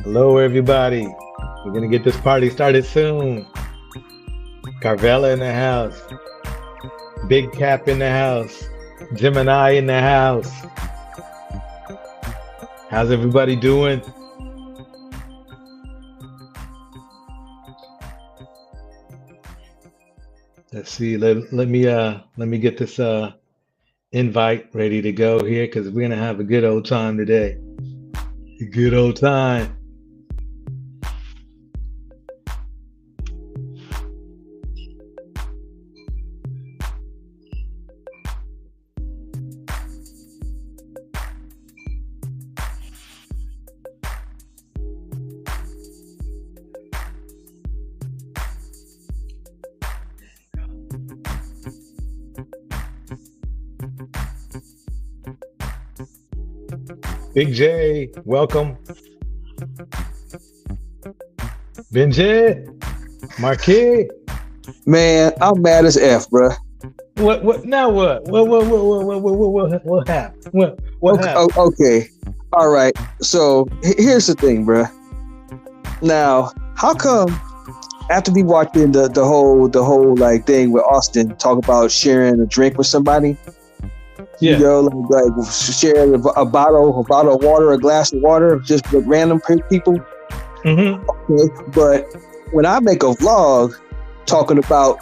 Hello, everybody. We're gonna get this party started soon. Carvella in the house. Big Cap in the house. Gemini in the house. How's everybody doing? Let's see. Let me get this invite ready to go here because we're gonna have a good old time today. A good old time. Big J, welcome. Benji, Marquis. Man, I'm mad as F, bruh. What now? What happened? What happened? Okay. All right. So here's the thing, bruh. Now, how come after we watching the whole like thing with Austin talk about sharing a drink with somebody? Yeah. You know, like share a bottle of water, a glass of water, just with random people. Mm-hmm. Okay, but when I make a vlog talking about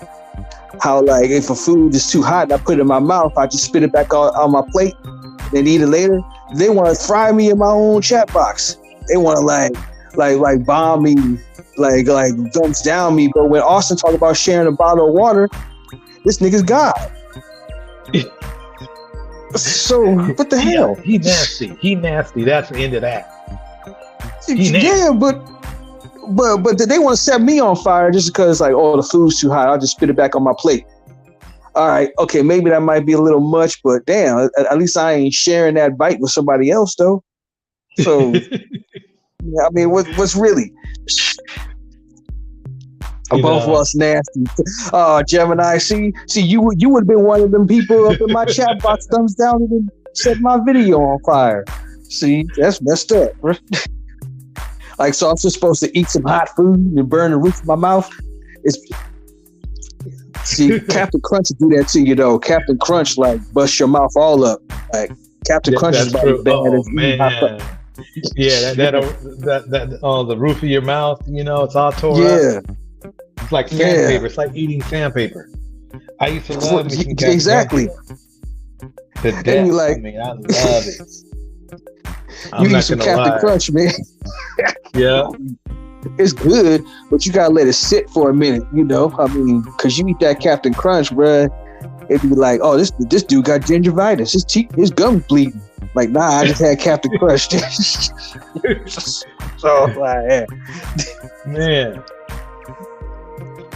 how like if a food is too hot and I put it in my mouth, I just spit it back on my plate and eat it later. They want to fry me in my own chat box. They want to like bomb me, like thumbs down me. But when Austin talk about sharing a bottle of water, this nigga's God. So what the hell? He nasty. That's the end of that. Yeah, but they want to set me on fire just because like, oh, the food's too hot. I'll just spit it back on my plate. All right, okay, maybe that might be a little much, but damn, at least I ain't sharing that bite with somebody else though. So yeah, I mean, what's really? Both of us nasty. Gemini, see, you would have been one of them people up in my chat box, thumbs down, and set my video on fire. See, that's messed up, bro. Like, so I'm just supposed to eat some hot food and burn the roof of my mouth? See, Captain Crunch do that to you, though. Captain Crunch, like, bust your mouth all up. Like, Captain Crunch is about as bad as man. Yeah, that the roof of your mouth, you know, it's all tore up. It's like sandpaper. It's like eating sandpaper. I used to love me some Captain exactly. To death. Like, I mean, I love it. You eat some Captain Crunch, man. Yeah. It's good, but you gotta let it sit for a minute, you know? I mean, because you eat that Captain Crunch, bruh, it'd be like, oh, this dude got gingivitis. His gums bleeding. Like, nah, I just had Captain Crunch. So, like, man.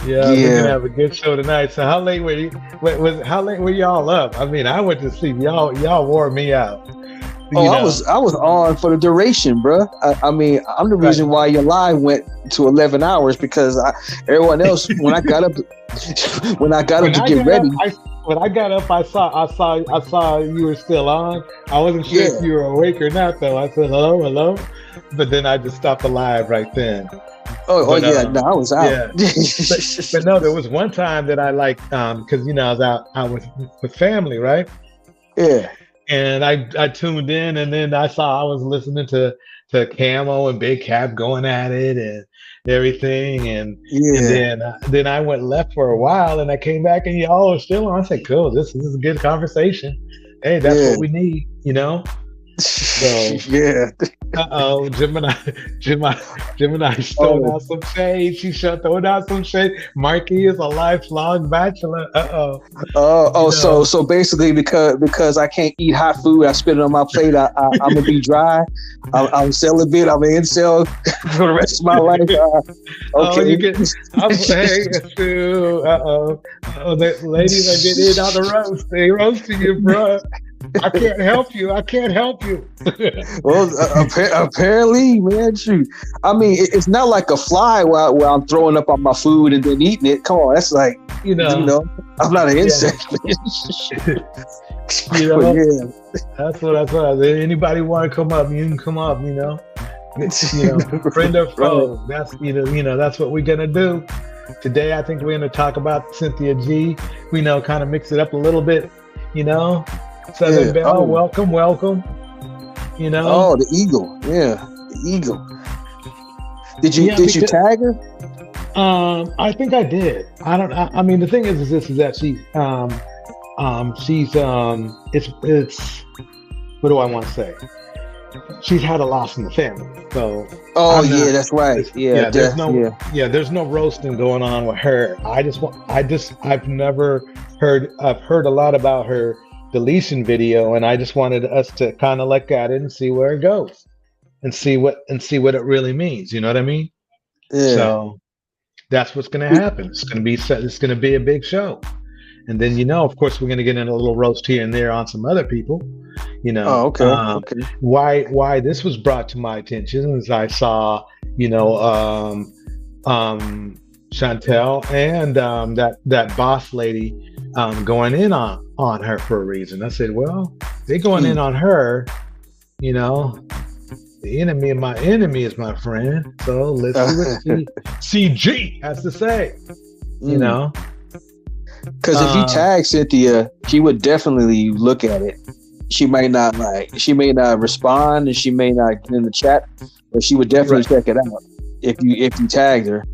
Yeah, we're gonna have a good show tonight. So how late were you? How late were y'all up? I mean, I went to sleep. Y'all wore me out. I was on for the duration, bro. I mean, I'm the reason why your live went to 11 hours because everyone else, when I got up to get ready. When I got up, I saw you were still on. I wasn't sure if you were awake or not, though. I said hello, but then I just stopped the live right then. No, I was out. Yeah. but no, there was one time that I because I was out with family, right? Yeah. And I tuned in, and then I was listening to Camo and Big Cap going at it and everything, and then I went left for a while, and I came back, and y'all are still on. I said, "Cool, this is a good conversation. Hey, that's what we need, you know." So yeah. Gemini's throwing out some shade. She's throwing out some shade. Marky is a lifelong bachelor. So basically because I can't eat hot food, I spit it on my plate. I'm gonna be dry. I'm celibate. I'm an incel for the rest of my life. I'm saying too. The ladies are getting in on the roast. They roasting you, bro. I can't help you. Well, apparently, man, shoot. I mean, it's not like a fly where I'm throwing up on my food and then eating it. Come on, that's like, you know, I'm not an insect. Yeah. That's what I thought. If anybody want to come up, you can come up, you know. You know, friend or foe. That's that's what we're gonna do. Today, I think we're gonna talk about Cynthia G. We know, kind of mix it up a little bit. Southern Belle, welcome. Oh, the eagle. Yeah, the eagle. Did you tag her? I think I did. I mean, the thing is that she's it's what do I want to say? She's had a loss in the family, so. That's right. There's no roasting going on with her. I've never heard. I've heard a lot about her deletion video, and I just wanted us to kind of look at it and see where it goes, and see what it really means. You know what I mean? Yeah. So that's what's going to happen. It's going to be a big show, and then of course, we're going to get in a little roast here and there on some other people. Okay. Why this was brought to my attention is I saw Chantel and that boss lady going in on her for a reason. I said, well, they're going in on her. The enemy of my enemy is my friend. So let's see what CG has to say. Because if you tag Cynthia, she would definitely look at it. She may not respond, and she may not get in the chat, but she would definitely check it out if you tagged her.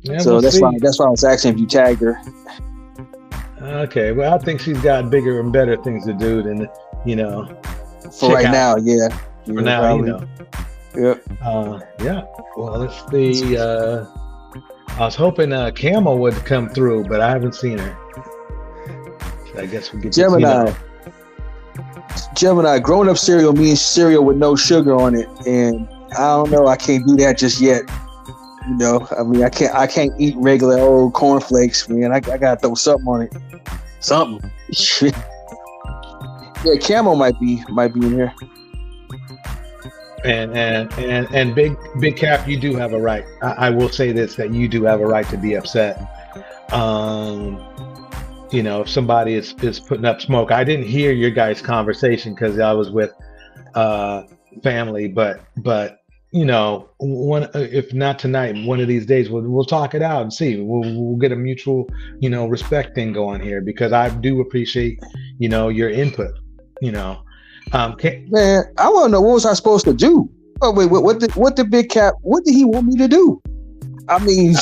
Yeah, so that's why I was asking if you tagged her. Okay, well, I think she's got bigger and better things to do than For right now, yeah. For now, probably. Yep. Yeah. Well, let's see. I was hoping Camel would come through, but I haven't seen her. So I guess we get Gemini, grown up cereal means cereal with no sugar on it, and I don't know. I can't do that just yet. I mean, I can't eat regular old cornflakes, man. I gotta throw something on it. Something. Yeah, Camel might be in here. And big Cap, you do have a right. I will say this, that you do have a right to be upset. If somebody is putting up smoke. I didn't hear your guys' conversation because I was with family, but if not tonight, one of these days we'll talk it out and see. We'll get a mutual respect thing going here, because I do appreciate your input. Man, I want to know, what was I supposed to do? Oh wait, what did Big Cap? What did he want me to do? I mean, no,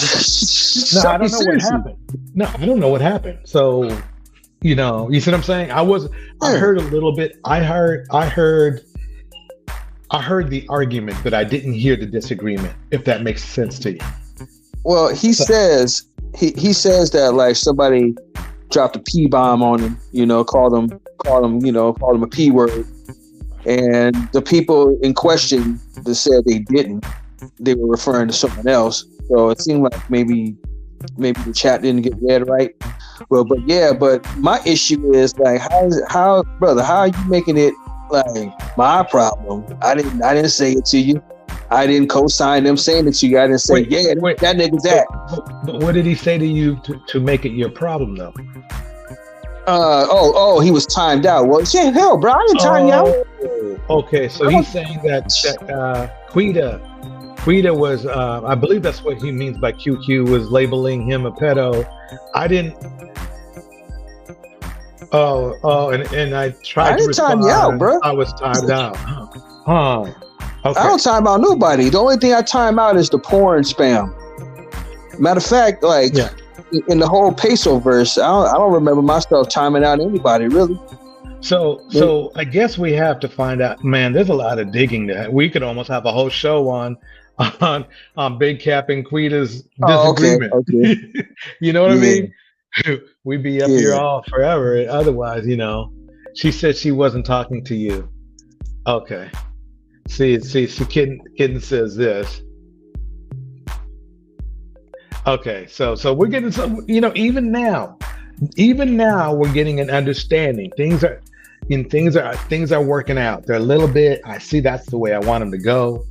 I don't know what happened. No, I don't know what happened. So, you see what I'm saying? I heard a little bit. I heard the argument, but I didn't hear the disagreement, if that makes sense to you. Well, he says that, like, somebody dropped a P bomb on him, called him a P word. And the people in question that said they didn't, they were referring to someone else. So it seemed like maybe the chat didn't get read right. Well, but my issue is, like, how are you making it like my problem? I didn't say it to you. I didn't co-sign them saying it to you. I didn't say, that nigga's that. But what did he say to you to make it your problem, though? He was timed out. Well, shit, hell, bro, I didn't time you out. Okay, so he's saying that Quita was, I believe that's what he means by QQ, was labeling him a pedo. I didn't. And I tried to respond. Time you out, bro. I was timed out. Okay. I don't time out nobody. The only thing I time out is the porn spam. Matter of fact, in the whole Peso verse, I don't remember myself timing out anybody, really. So I guess we have to find out. Man, there's a lot of digging there. We could almost have a whole show on Big Cap and Quita's disagreement. Okay. You know what I mean? We'd be up here all forever. Otherwise, she said she wasn't talking to you. Okay. See, Kitten says this. Okay, so we're getting some, even now we're getting an understanding. Things are working out. They're a little bit. I see that's the way I want them to go.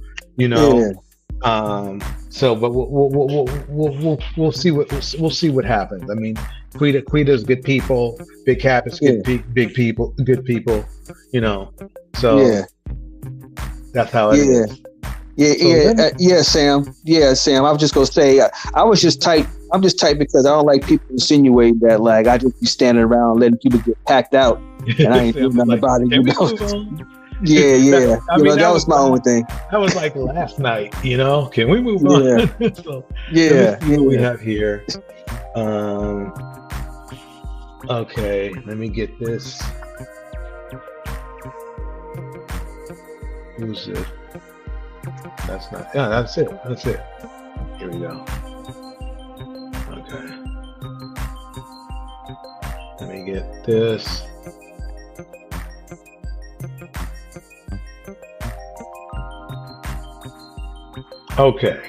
So, but we'll see what happens. I mean, Quita's good people. Big Cap is good people. So That's how it is. Yeah, Sam. Yeah, Sam. I was just gonna say, I was just tight. I'm just tight because I don't like people insinuating that like I just be standing around letting people get packed out, and I ain't doing nothing about it. You know? Yeah. That was my only thing. That was like last night. You know, can we move on? So, let me see what we have here. Okay, let me get this. Who's it? That's not. Yeah, that's it. That's it. Here we go. Okay. Let me get this. Okay.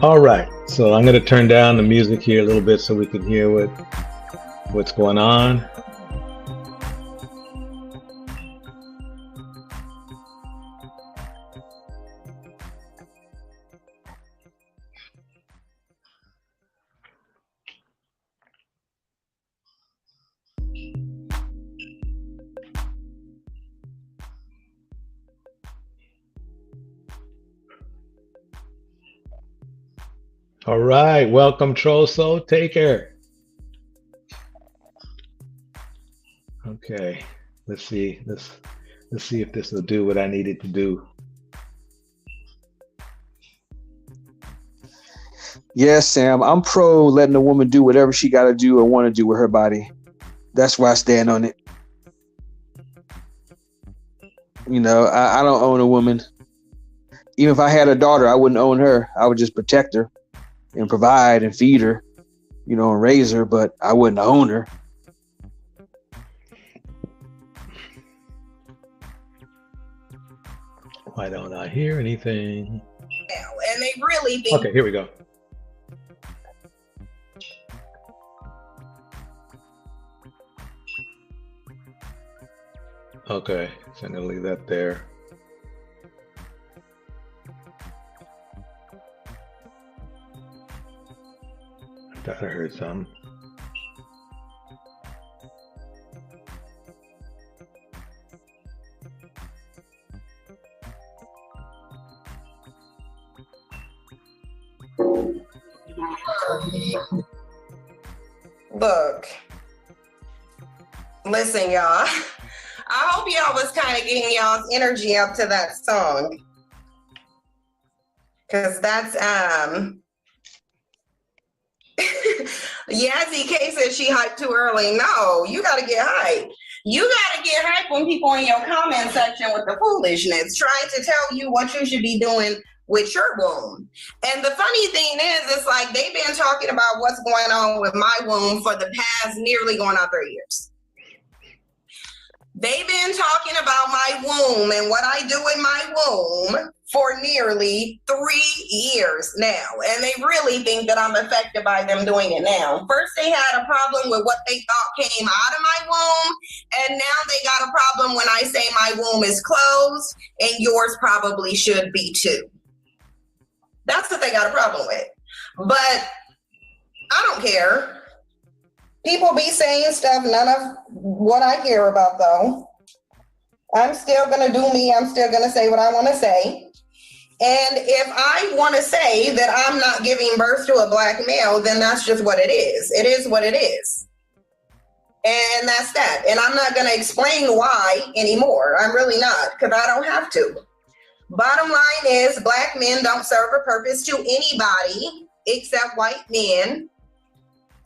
All right. So I'm going to turn down the music here a little bit so we can hear what's going on. All right, welcome Troll Soul Taker. Okay, let's see if this will do what I need it to do. Yes, Sam. I'm pro letting a woman do whatever she got to do or want to do with her body. That's why I stand on it. You know, I don't own a woman. Even if I had a daughter, I wouldn't own her. I would just protect her and provide and feed her, you know, and raise her, but I wouldn't own her. Why don't I hear anything? And they really think. Okay, here we go. Okay, so I'm gonna leave that there. I thought I heard some. Look, listen, y'all. I hope y'all was kind of getting y'all's energy up to that song. Cause that's Yazzie K said she hyped too early. No, you gotta get hyped. You gotta get hyped when people in your comment section with the foolishness trying to tell you what you should be doing with your womb. And the funny thing is, it's like they've been talking about what's going on with my womb for the past nearly going on 3 years. They've been talking about my womb and what I do in my womb for nearly 3 years now. And they really think that I'm affected by them doing it now. First, they had a problem with what they thought came out of my womb. And now they got a problem when I say my womb is closed and yours probably should be too. That's what they got a problem with. But I don't care. People be saying stuff, none of what I care about though. I'm still gonna do me, I'm still gonna say what I wanna say. And if I wanna say that I'm not giving birth to a Black male, then that's just what it is. It is what it is. And that's that. And I'm not gonna explain why anymore. I'm really not, because I don't have to. Bottom line is Black men don't serve a purpose to anybody except white men.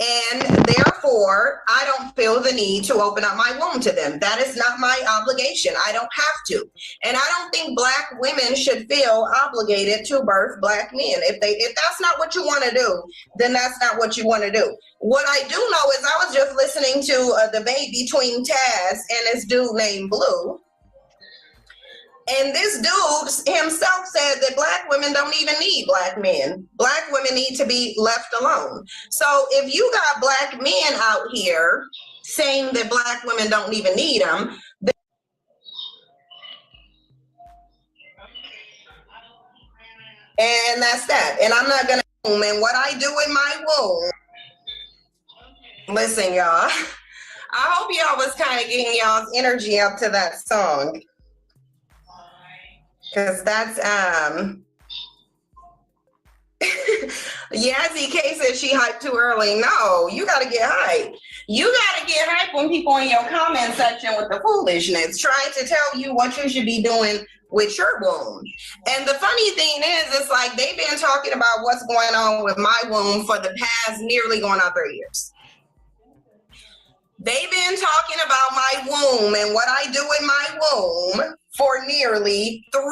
And therefore, I don't feel the need to open up my womb to them. That is not my obligation. I don't have to. And I don't think Black women should feel obligated to birth Black men. If that's not what you want to do, then that's not what you want to do. What I do know is I was just listening to a debate between Taz and this dude named Blue. And this dude himself said that Black women don't even need Black men. Black women need to be left alone. So if you got Black men out here saying that Black women don't even need them, and that's that. And I'm not gonna, and what I do in my womb, listen, y'all, I hope y'all was kind of getting y'all's energy up to that song. Because that's Yazzie K says she hyped too early. No, you gotta get hyped. You gotta get hyped when people in your comment section with the foolishness trying to tell you what you should be doing with your womb. And the funny thing is, it's like they've been talking about what's going on with my womb for the past nearly going on 3 years. They've been talking about my womb and what I do in my womb for nearly 3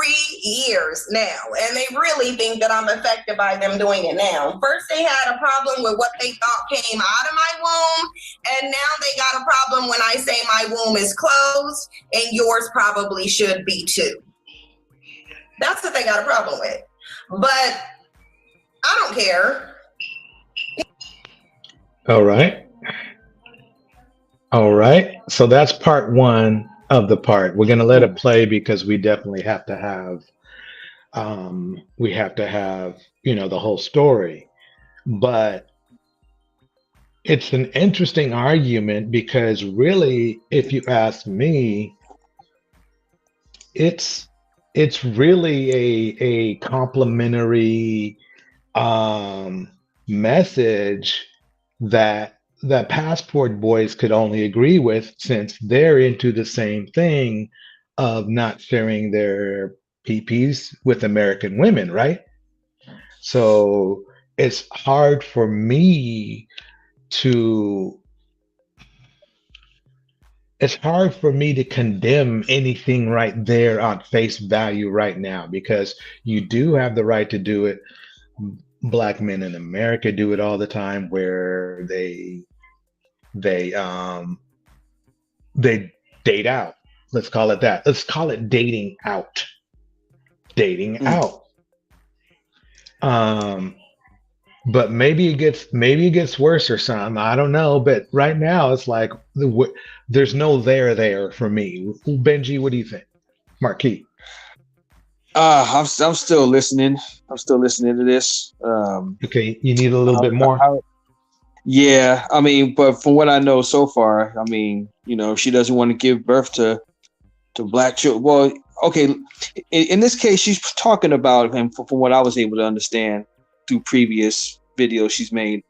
years now. And they really think that I'm affected by them doing it now. First, they had a problem with what they thought came out of my womb. And now they got a problem when I say my womb is closed and yours probably should be too. That's what they got a problem with. But I don't care. All right. All right. So that's part one of the part. We're going to let it play because we definitely have to have, the whole story. But it's an interesting argument because really, if you ask me, it's really a complimentary message that passport boys could only agree with, since they're into the same thing of not sharing their PPs with American women, right? So it's hard for me to condemn anything right there on face value right now, because you do have the right to do it. Black men in America do it all the time, where they date out. Let's call it that. Let's call it dating out. Dating out. But maybe it gets worse or something. I don't know. But right now it's like there's no there for me. Benji, what do you think? Marquis. I'm still listening. I'm still listening to this. Okay, you need a little bit more. Yeah, I mean, but from what I know so far, I mean, she doesn't want to give birth to black children. Well, okay, in this case, she's talking about, and from what I was able to understand through previous videos she's made,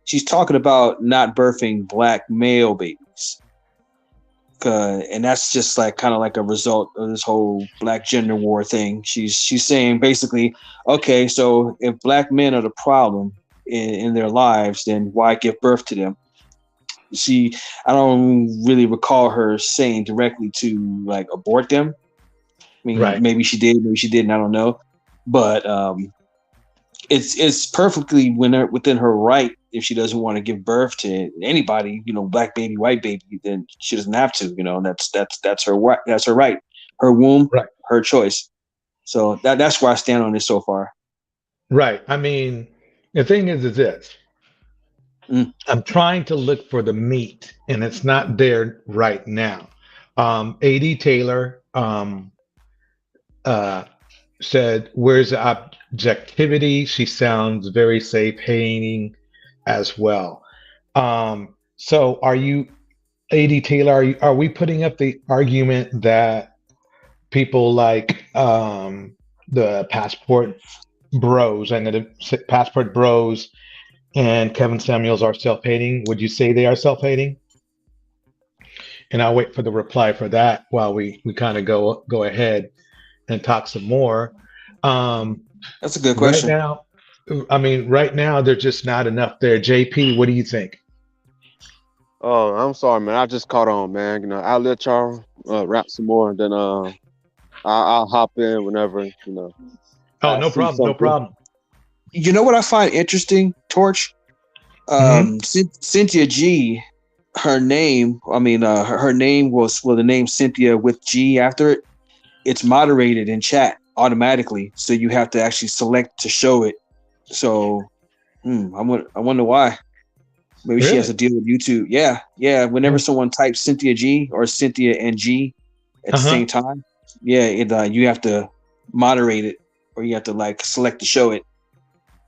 she's talking about not birthing black male babies. And that's just like kind of like a result of this whole black gender war thing. She's saying basically, okay, so if black men are the problem in their lives, then why give birth to them? I don't really recall her saying directly to like abort them. I mean, right. Maybe she did, maybe she didn't. I don't know, but it's perfectly within her right. If she doesn't want to give birth to anybody, black baby, white baby, then she doesn't have to. That's her right. That's her right. Her womb, right. Her choice. So that's where I stand on this so far. Right. I mean, the thing is this. I'm trying to look for the meat, and it's not there right now. A.D. Taylor said, "Where's the objectivity?" She sounds very safe hating as well. So are you, A.D. Taylor, are we putting up the argument that people like the passport bros and the passport bros and Kevin Samuels are self-hating? Would you say they are self-hating? And I'll wait for the reply for that while we kind of go ahead and talk some more. That's a good question. Right now, there's just not enough there. JP, what do you think? Oh, I'm sorry, man. I just caught on, man. I'll let y'all rap some more, and then I'll hop in whenever, Oh, no problem. No problem. You know what I find interesting, Torch? Cynthia G, her name, her name was, the name Cynthia with G after it. It's moderated in chat automatically, so you have to actually select to show it. So, I wonder why. Maybe really? She has to deal with YouTube. Yeah. Whenever someone types Cynthia G or Cynthia and G at the same time, you have to moderate it, or you have to like select to show it.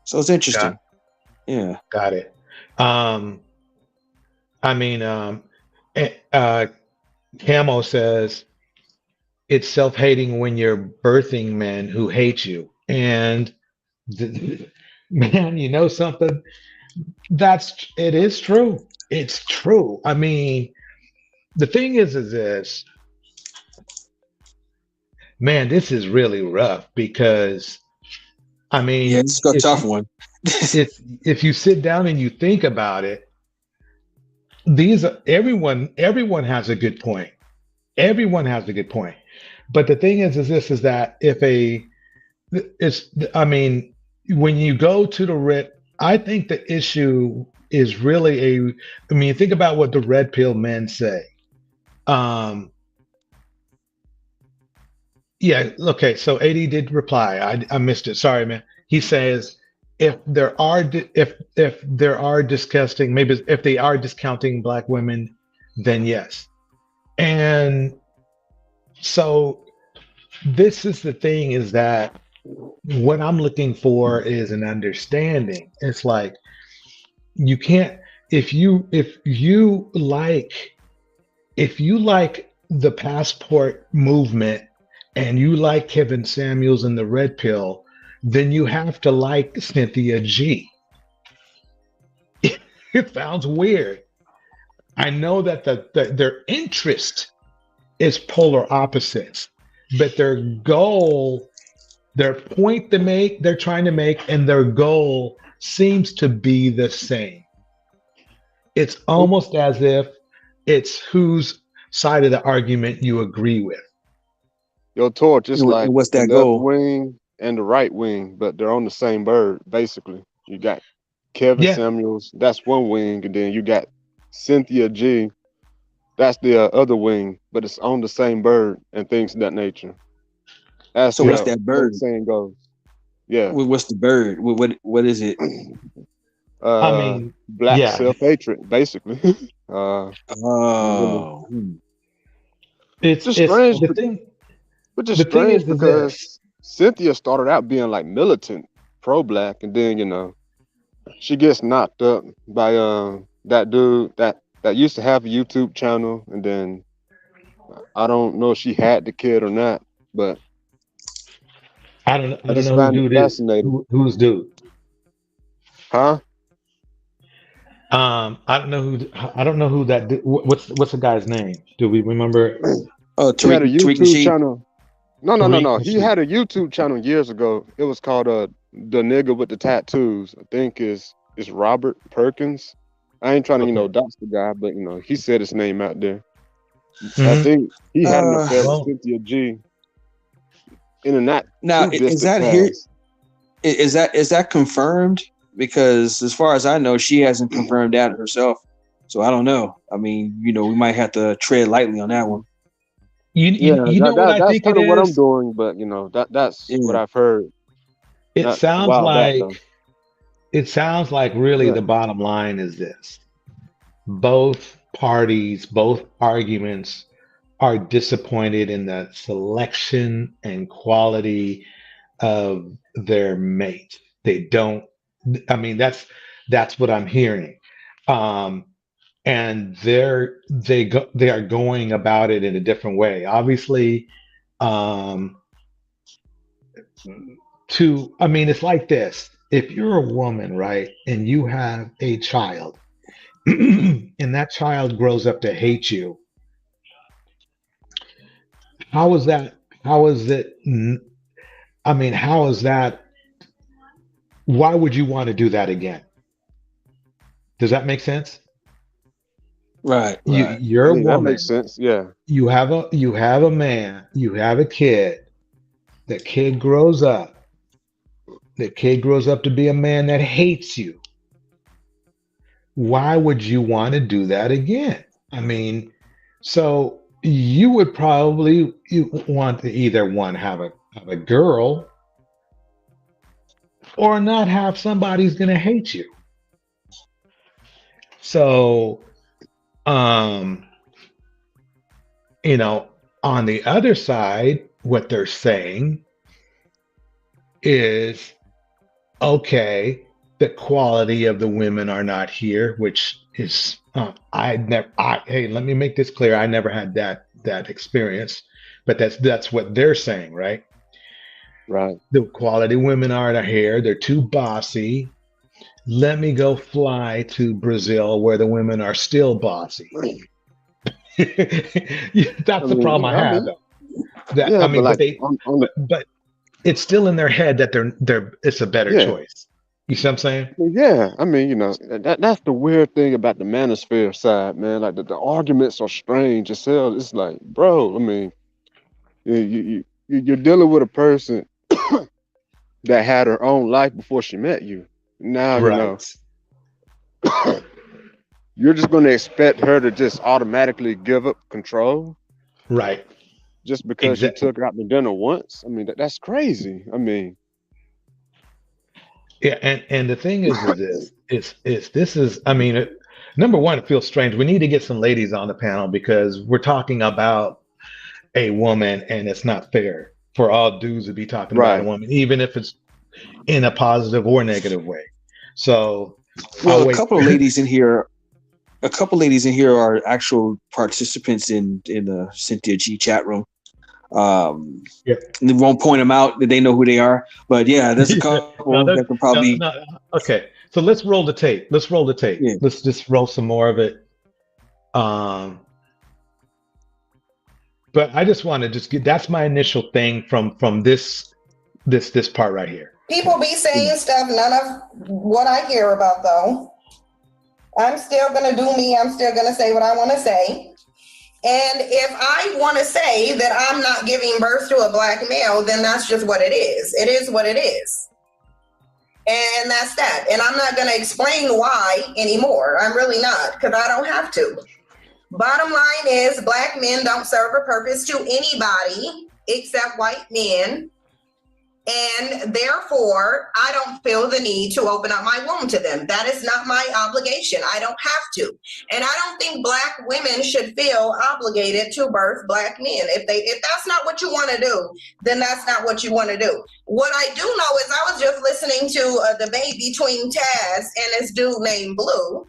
So it's interesting. Got it. Camo says, it's self-hating when you're birthing men who hate you. And man, you know something? It is true. It's true. I mean, the thing is this, man, this is really rough because I Yeah, mean, it's a tough one. if you sit down and you think about it, everyone has a good point. Everyone has a good point. But the thing is this is that if a it's I mean, when you go to the red, I think the issue is really I mean, think about what the red pill men say. Um, yeah, okay, so AD did reply. I missed it. Sorry, man. He says if there are disgusting, maybe if they are discounting black women, then yes. And so this is the thing is that what I'm looking for is an understanding. It's like you can't if you like the passport movement and you like Kevin Samuels and the red pill, then you have to like Cynthia G. It sounds weird. I know that their interest is polar opposites, but their goal, their point they're trying to make, and their goal seems to be the same. It's almost as if it's whose side of the argument you agree with. Your torch is like what's that the goal? left wing and the right wing, but they're on the same bird, basically. You got Kevin Samuels, that's one wing, and then you got Cynthia G, that's the other wing, but it's on the same bird and things of that nature. So what's that bird? Saying goes. Yeah. What's the bird? What is it? I mean, black self-hatred, basically. It's just strange. The thing. But just strange because Cynthia started out being like militant, pro-black, and then she gets knocked up by that dude that used to have a YouTube channel, and then I don't know if she had the kid or not, but I don't know who dude is. Who's dude? Huh? I don't know who that. What's the guy's name? Do we remember? Oh, he had a YouTube channel. No. He had a YouTube channel years ago. It was called the nigga with the tattoos. I think it's Robert Perkins. I ain't trying to dox the guy, but he said his name out there. Mm-hmm. I think he had an affair with Cynthia G. In a not now is that here? Is that confirmed? Because as far as I know, she hasn't confirmed that herself. So I don't know. I mean, we might have to tread lightly on that one. You know what I think it is? What I'm doing, but that's what I've heard. It sounds like really the bottom line is this. Both parties, both arguments are disappointed in the selection and quality of their mate. They don't, I mean, that's what I'm hearing. And they are going about it in a different way. Obviously, it's like this. If you're a woman, right, and you have a child, and that child grows up to hate you, how is that? Why would you want to do that again? Does that make sense? Right. You're a woman. That makes sense. Yeah. You have a man. You have a kid. That kid grows up. That kid grows up to be a man that hates you. Why would you want to do that again? I mean, so you would probably want to either have a girl or not have somebody who's going to hate you. So, on the other side, what they're saying is, okay, the quality of the women are not here, which is, hey, let me make this clear. I never had that experience. but that's what they're saying, right? Right. The quality women aren't here. They're too bossy. Let me go fly to Brazil where the women are still bossy. That's the problem I have, though. That, yeah, I mean, but like, but it's still in their head that it's a better choice. You see what I'm saying? Yeah, I mean, that's the weird thing about the manosphere side, man. Like the arguments are strange as hell. It's like, bro, I mean, you're dealing with a person that had her own life before she met you. Now, right. You're just going to expect her to just automatically give up control, right? Just because you took her out to dinner once. I mean, that's crazy. I mean, yeah, and the thing is this is I mean, number one, it feels strange. We need to get some ladies on the panel because we're talking about a woman, and it's not fair for all dudes to be talking about a woman, even if it's in a positive or negative way. So, well, a couple of ladies in here are actual participants in the Cynthia G chat room. They won't point them out, that they know who they are, but yeah, there's a couple that can probably. Okay, so let's roll the tape. Yeah. Let's just roll some more of it. But I just want to just get, that's my initial thing from this part right here. People be saying stuff, none of what I hear about, though. I'm still going to do me. I'm still going to say what I want to say. And if I want to say that I'm not giving birth to a Black male, then that's just what it is. It is what it is. And that's that. And I'm not going to explain why anymore. I'm really not, because I don't have to. Bottom line is Black men don't serve a purpose to anybody except white men. And therefore, I don't feel the need to open up my womb to them. That is not my obligation. I don't have to. And I don't think Black women should feel obligated to birth Black men. If that's not what you want to do, then that's not what you want to do. What I do know is I was just listening to a debate between Taz and this dude named Blue.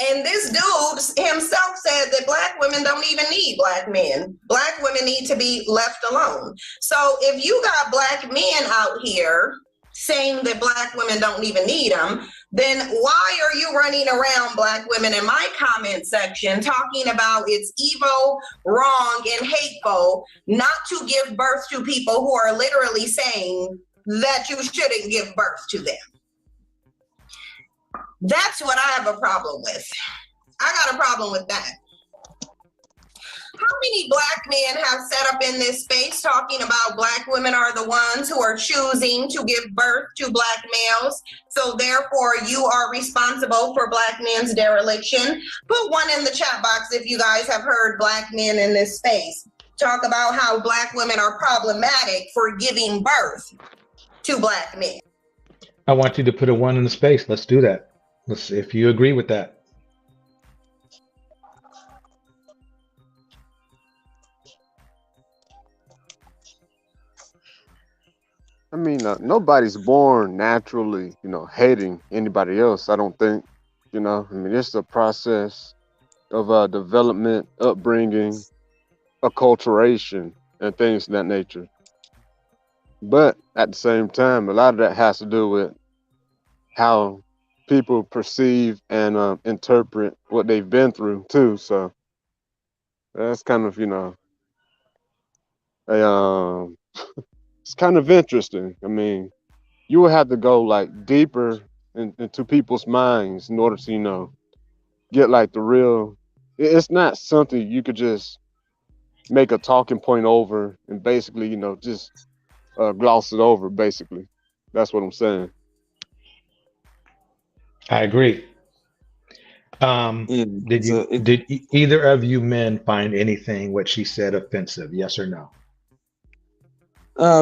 And this dude himself said that Black women don't even need Black men. Black women need to be left alone. So if you got Black men out here saying that Black women don't even need them, then why are you running around Black women in my comment section talking about it's evil, wrong, and hateful not to give birth to people who are literally saying that you shouldn't give birth to them? That's what I have a problem with. I got a problem with that. How many Black men have set up in this space talking about Black women are the ones who are choosing to give birth to Black males, so therefore you are responsible for Black men's dereliction? Put one in the chat box if you guys have heard Black men in this space talk about how Black women are problematic for giving birth to Black men. I want you to put a one in the space. Let's do that. Let's see if you agree with that. I mean, nobody's born naturally, hating anybody else. I don't think, I mean, it's a process of development, upbringing, acculturation, and things of that nature. But at the same time, a lot of that has to do with how people perceive and interpret what they've been through too. So that's kind of, it's kind of interesting. I mean, you would have to go like deeper into people's minds in order to, get like the real. It's not something you could just make a talking point over and basically, just gloss it over. Basically, that's what I'm saying. I agree. Did either of you men find anything what she said offensive? Yes or no?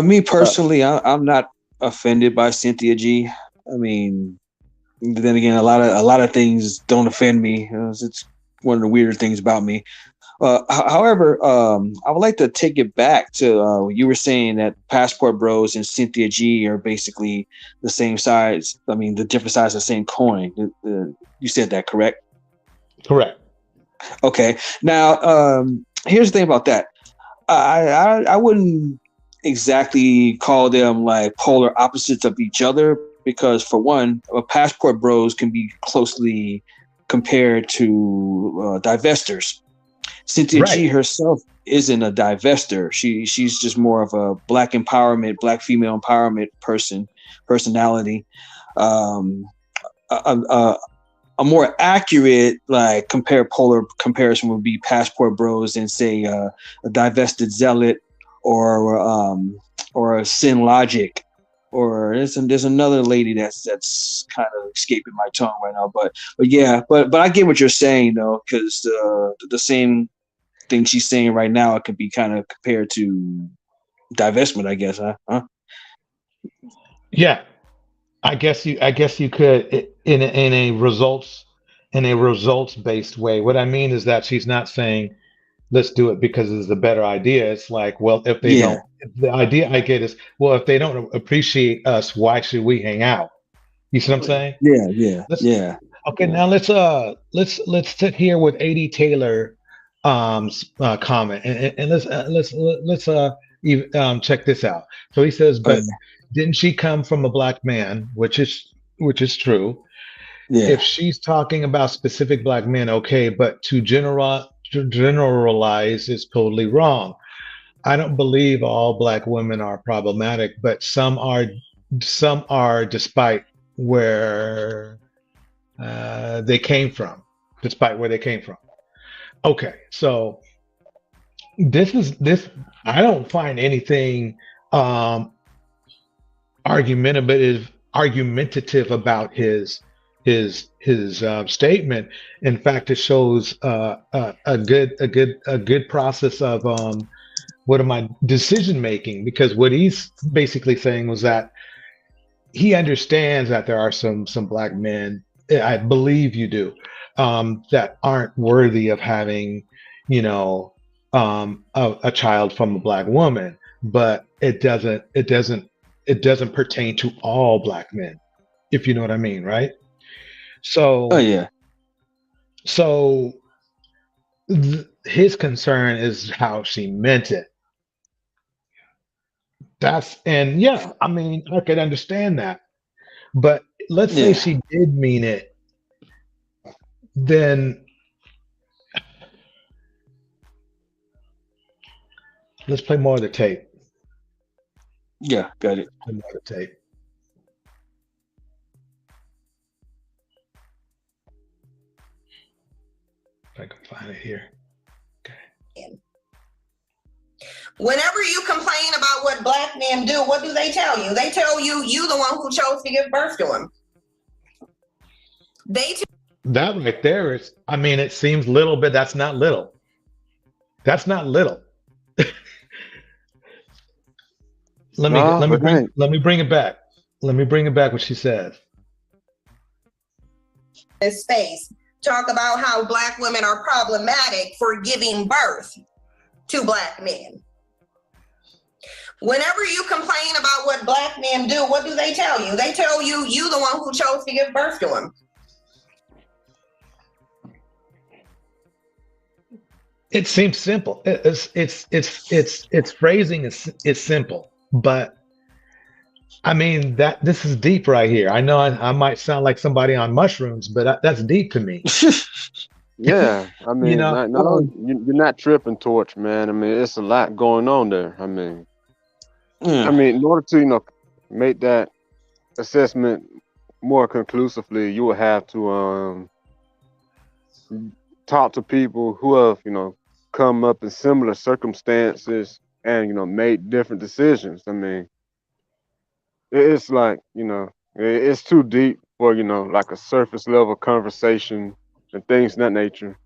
Me personally, I'm not offended by Cynthia G. I mean, then again, a lot of things don't offend me. It's one of the weirder things about me. However, I would like to take it back to you were saying that Passport Bros and Cynthia G are basically the same size. I mean, the different sides of the same coin. You said that, correct? Correct. Okay. Now, here's the thing about that. I wouldn't exactly call them like polar opposites of each other, because for one, passport bros can be closely compared to divestors. Cynthia G herself isn't a divester. She's just more of a black female empowerment personality. A more accurate polar comparison would be passport bros and say a divested zealot or a sin logic, or there's another lady that's kind of escaping my tongue right now, but I get what you're saying though, because the same thing she's saying right now, it could be kind of compared to divestment, I guess, huh? Yeah, I guess you could in a results based way. What I mean is that she's not saying let's do it because it's a better idea. It's like, well, if they don't, the idea I get is, well, if they don't appreciate us, why should we hang out? You see what I'm saying? Yeah. Okay, now let's sit here with A.D. Taylor comment, and let's check this out. So he says, but didn't she come from a black man, which is true. Yeah. If she's talking about specific black men, okay, but to generalize is totally wrong. I don't believe all black women are problematic, but some are despite where they came from. Okay, so this I don't find anything argumentative about his statement. In fact, it shows a good process of what am I decision making, because what he's basically saying was that he understands that there are some black men, I believe you do, that aren't worthy of having, a child from a black woman, but it doesn't pertain to all black men, if you know what I mean, right? So, So his concern is how she meant it. I mean, I could understand that. But let's say she did mean it, then let's play more of the tape. Yeah, got it. Play more of the tape. If I can find it here. Okay. Whenever you complain about what black men do, what do they tell you? They tell you the one who chose to give birth to him. That right there is, I mean, it seems little, but that's not little. That's not little. Let me bring it back. Let me bring it back what she says. This space talk about how black women are problematic for giving birth to black men. Whenever you complain about what black men do, what do they tell you? They tell you the one who chose to give birth to him. It seems simple. Its phrasing is simple, but I mean that this is deep right here. I know I might sound like somebody on mushrooms, but that's deep to me. Yeah, I mean, you're not tripping, Torch, man. I mean, it's a lot going on there. I mean, I mean, in order to make that assessment more conclusively, you would have to talk to people who have come up in similar circumstances and made different decisions. I mean, it's like it's too deep for like a surface level conversation and things of that nature.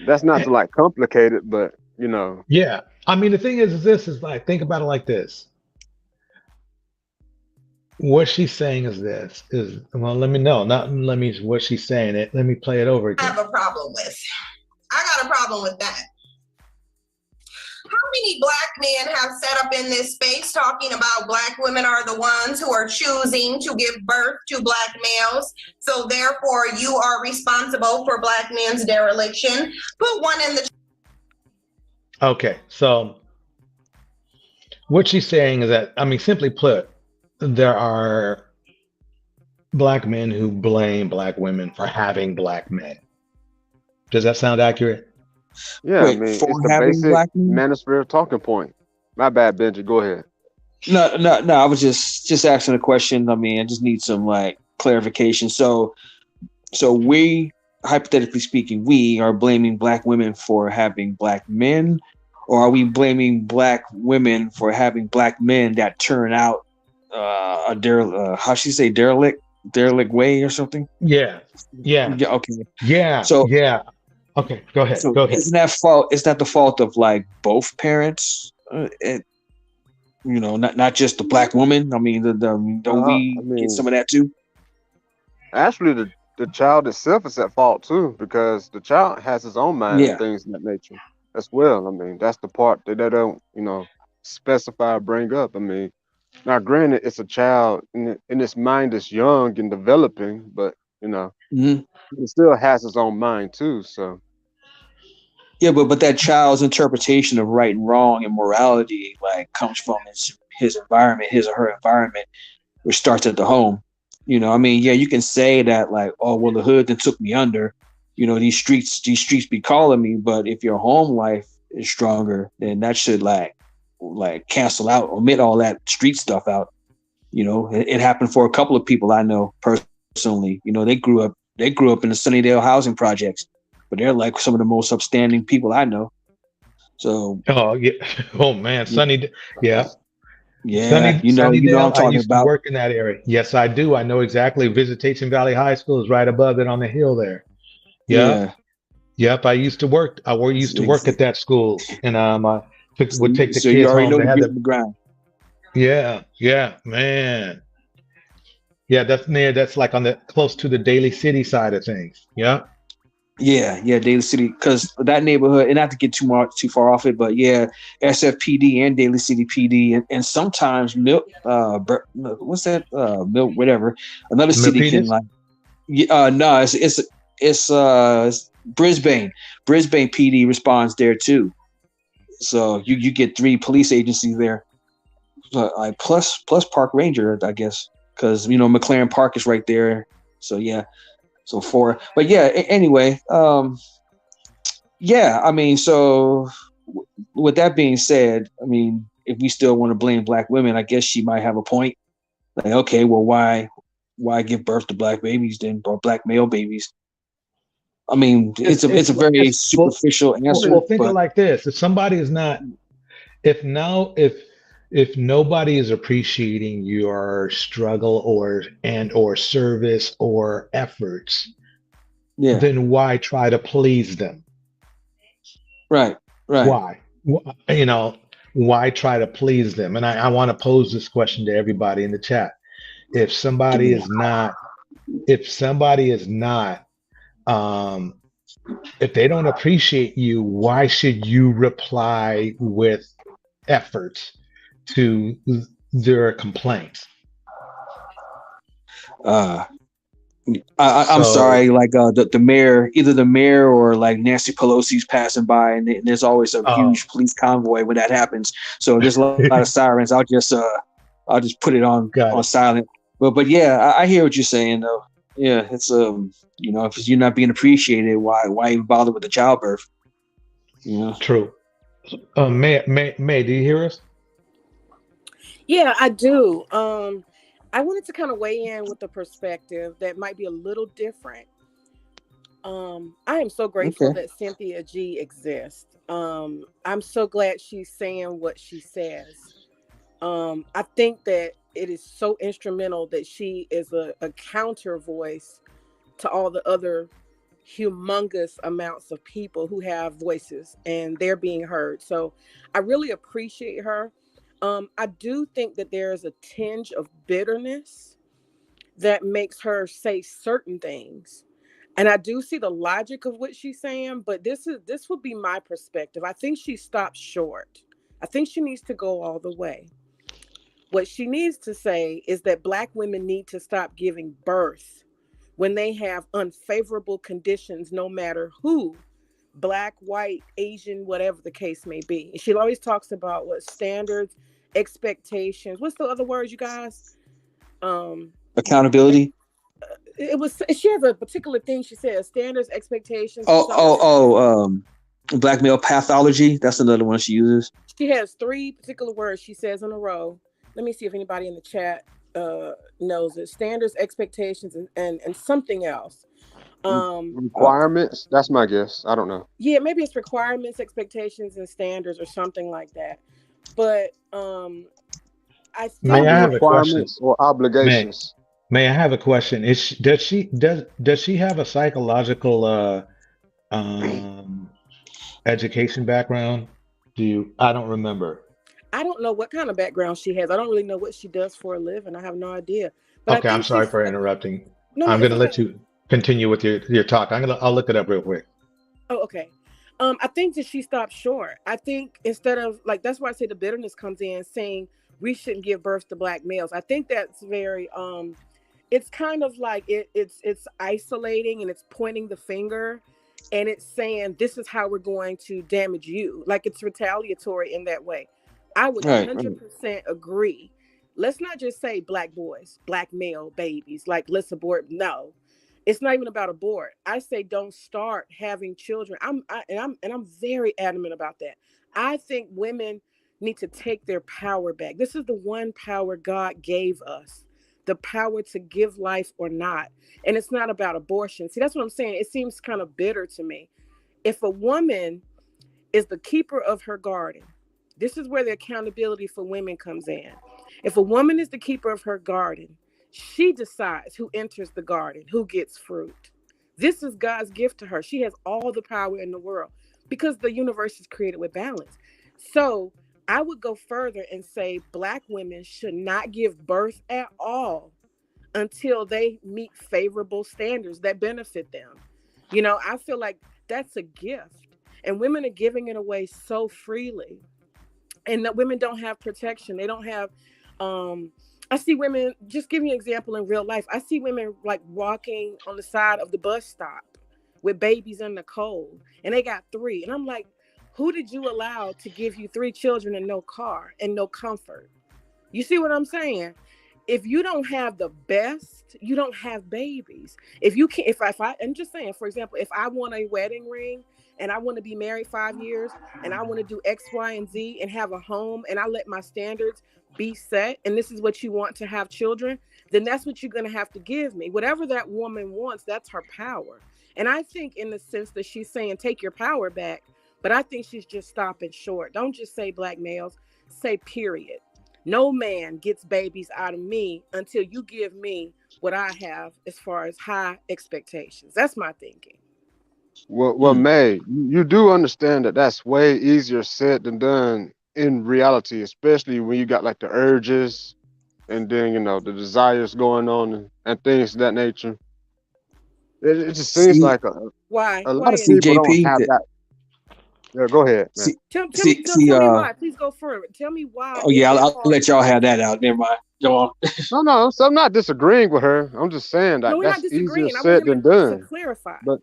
That's not to like complicate it, but Yeah, I mean the thing is this is like, think about it like this. What she's saying is this is, well, let me know, not let me what she's saying it. Let me play it over again. I got a problem with that. How many black men have set up in this space talking about black women are the ones who are choosing to give birth to black males, so therefore you are responsible for black men's dereliction? Put one in the Okay, so what she's saying is that, I mean, simply put, there are black men who blame black women for having black men. Does that sound accurate? Yeah, I Wait, mean, for it's the having basic black men? manosphere talking point. My bad, Benji. Go ahead. No, no, no. I was just asking a question. I mean, I just need some like clarification. So we, hypothetically speaking, we are blaming black women for having black men, or are we blaming black women for having black men that turn out how should you say, derelict way or something? Yeah, yeah, Yeah, okay. yeah, So yeah. Okay, go ahead. so Go ahead. isn't that fault? Is that the fault of like both parents? Not just the black woman. I mean, don't I we get mean, some of that too? actually, the child itself is at fault too, because the child has his own mind and Yeah, things of that nature as well. I mean, that's the part that they don't, specify or bring up. I mean, now granted, it's a child and its mind is young and developing, but you know, hmm it still has its own mind too. So yeah, but that child's interpretation of right and wrong and morality like comes from his environment, his or her environment, which starts at the home. I mean, yeah, you can say that like, oh well, the hood that took me under. These streets be calling me, but if your home life is stronger, then that should like cancel out, omit all that street stuff out. It happened for a couple of people I know personally. They grew up in the Sunnydale housing projects, but they're like some of the most upstanding people I know. So Oh yeah. Oh man, yeah, Yeah, yeah, I'm Sunnydale. I talking used to about. work in that area. Yes, I do. I know exactly. Visitation Valley High School is right above it on the hill there. Yep, Yeah, yep. I used to work. Used to work at that school, and I would take the so you kids already home. know They the had get the on the ground. Yeah, yeah, man. Yeah, that's near. That's like on the close to the Daly City side of things. Yeah. Yeah, Daly City, because that neighborhood, and not to get too far off it, but yeah, SFPD and Daly City PD, and sometimes Milk, what's that, Milk, whatever, another city can Milpitas? like, no, it's Brisbane. Brisbane PD responds there too. So you get three police agencies there, like plus Park Ranger, I guess, because McLaren Park is right there. So yeah, so four. But yeah, anyway, yeah, I mean, so with that being said, I mean, if we still want to blame black women, I guess she might have a point. Like, okay, well, why give birth to black babies then, or black male babies? I mean, it's a very It's superficial answer, well, think of it but like this: if somebody is not, if now, if nobody is appreciating your struggle or service or efforts, yeah, then why try to please them? right, right. Why? You know, why try to please them? And I want to pose this question to everybody in the chat. If somebody Yeah. is not, if somebody is not, um, if they don't appreciate you, why should you reply with efforts to their complaints? Uh, I'm So, sorry, like the mayor, either the mayor or like Nancy Pelosi's passing by, and there's always a oh, huge police convoy when that happens. So there's a lot of sirens. I'll just put it on got it. silent. But yeah, I hear what you're saying though. Yeah, it's if you're not being appreciated, why even bother with the childbirth? True. May, do you hear us? Yeah, I do. I wanted to kind of weigh in with a perspective that might be a little different. I am so grateful Okay. that Cynthia G exists. I'm so glad she's saying what she says. I think that it is so instrumental that she is a counter voice to all the other humongous amounts of people who have voices and they're being heard. So I really appreciate her. I do think that there is a tinge of bitterness that makes her say certain things. And I do see the logic of what she's saying, but this would be my perspective. I think she stopped short. I think she needs to go all the way. What she needs to say is that Black women need to stop giving birth when they have unfavorable conditions, no matter who Black, white, Asian, whatever the case may be. She always talks about what standards, expectations. What's the other words, you guys? Accountability. She has a particular thing she says: standards, expectations. Black male pathology. That's another one she uses. She has 3 particular words she says in a row. Let me see if anybody in the chat knows it. Standards, expectations, and something else. Requirements. That's my guess. I don't know. Yeah, maybe it's requirements, expectations, and standards, or something like that. But I think requirements or obligations. May I have a question? Does she have a psychological education background? I don't remember. I don't know what kind of background she has. I don't really know what she does for a living. I have no idea. But okay, I'm sorry for interrupting. No, I'm going to let you continue with your talk. I'll look it up real quick. Oh, okay. I think that she stopped short. I think instead of that's why I say the bitterness comes in, saying we shouldn't give birth to Black males. I think that's very it's kind of like it's isolating, and it's pointing the finger, and it's saying this is how we're going to damage you. Like it's retaliatory in that way. I would 100% agree. Let's not just say Black boys, Black male babies, like let's abort. No, it's not even about abort. I say don't start having children. I'm very adamant about that. I think women need to take their power back. This is the one power God gave us, the power to give life or not. And it's not about abortion. See, that's what I'm saying. It seems kind of bitter to me. If a woman is the keeper of her garden, this is where the accountability for women comes in. If a woman is the keeper of her garden, she decides who enters the garden, who gets fruit. This is God's gift to her. She has all the power in the world because the universe is created with balance. So I would go further and say Black women should not give birth at all until they meet favorable standards that benefit them. You know, I feel like that's a gift, and women are giving it away so freely, and that women don't have protection. They don't have, I see women, just give you an example in real life. I see women like walking on the side of the bus stop with babies in the cold, and they got 3. And I'm like, who did you allow to give you 3 children and no car and no comfort? You see what I'm saying? If you don't have the best, you don't have babies. If you can't, I'm just saying, for example, if I want a wedding ring and I want to be married 5 years and I want to do X, Y, and Z and have a home, and I let my standards be set, and this is what you want to have children, then that's what you're going to have to give me. Whatever that woman wants, that's her power. And I think in the sense that she's saying, take your power back, but I think she's just stopping short. Don't just say Black males, say period. No man gets babies out of me until you give me what I have as far as high expectations. That's my thinking. Well, May, you do understand that that's way easier said than done in reality, especially when you got like the urges and then, you know, the desires going on and things of that nature. It just seems like a lot of people don't have that. Yeah, go ahead, man. Tell me why. Please go further. Tell me why. Oh yeah, I'll let y'all have that out. Never mind. Go on. No. So I'm not disagreeing with her. I'm just saying that that's easier said than done. To clarify. But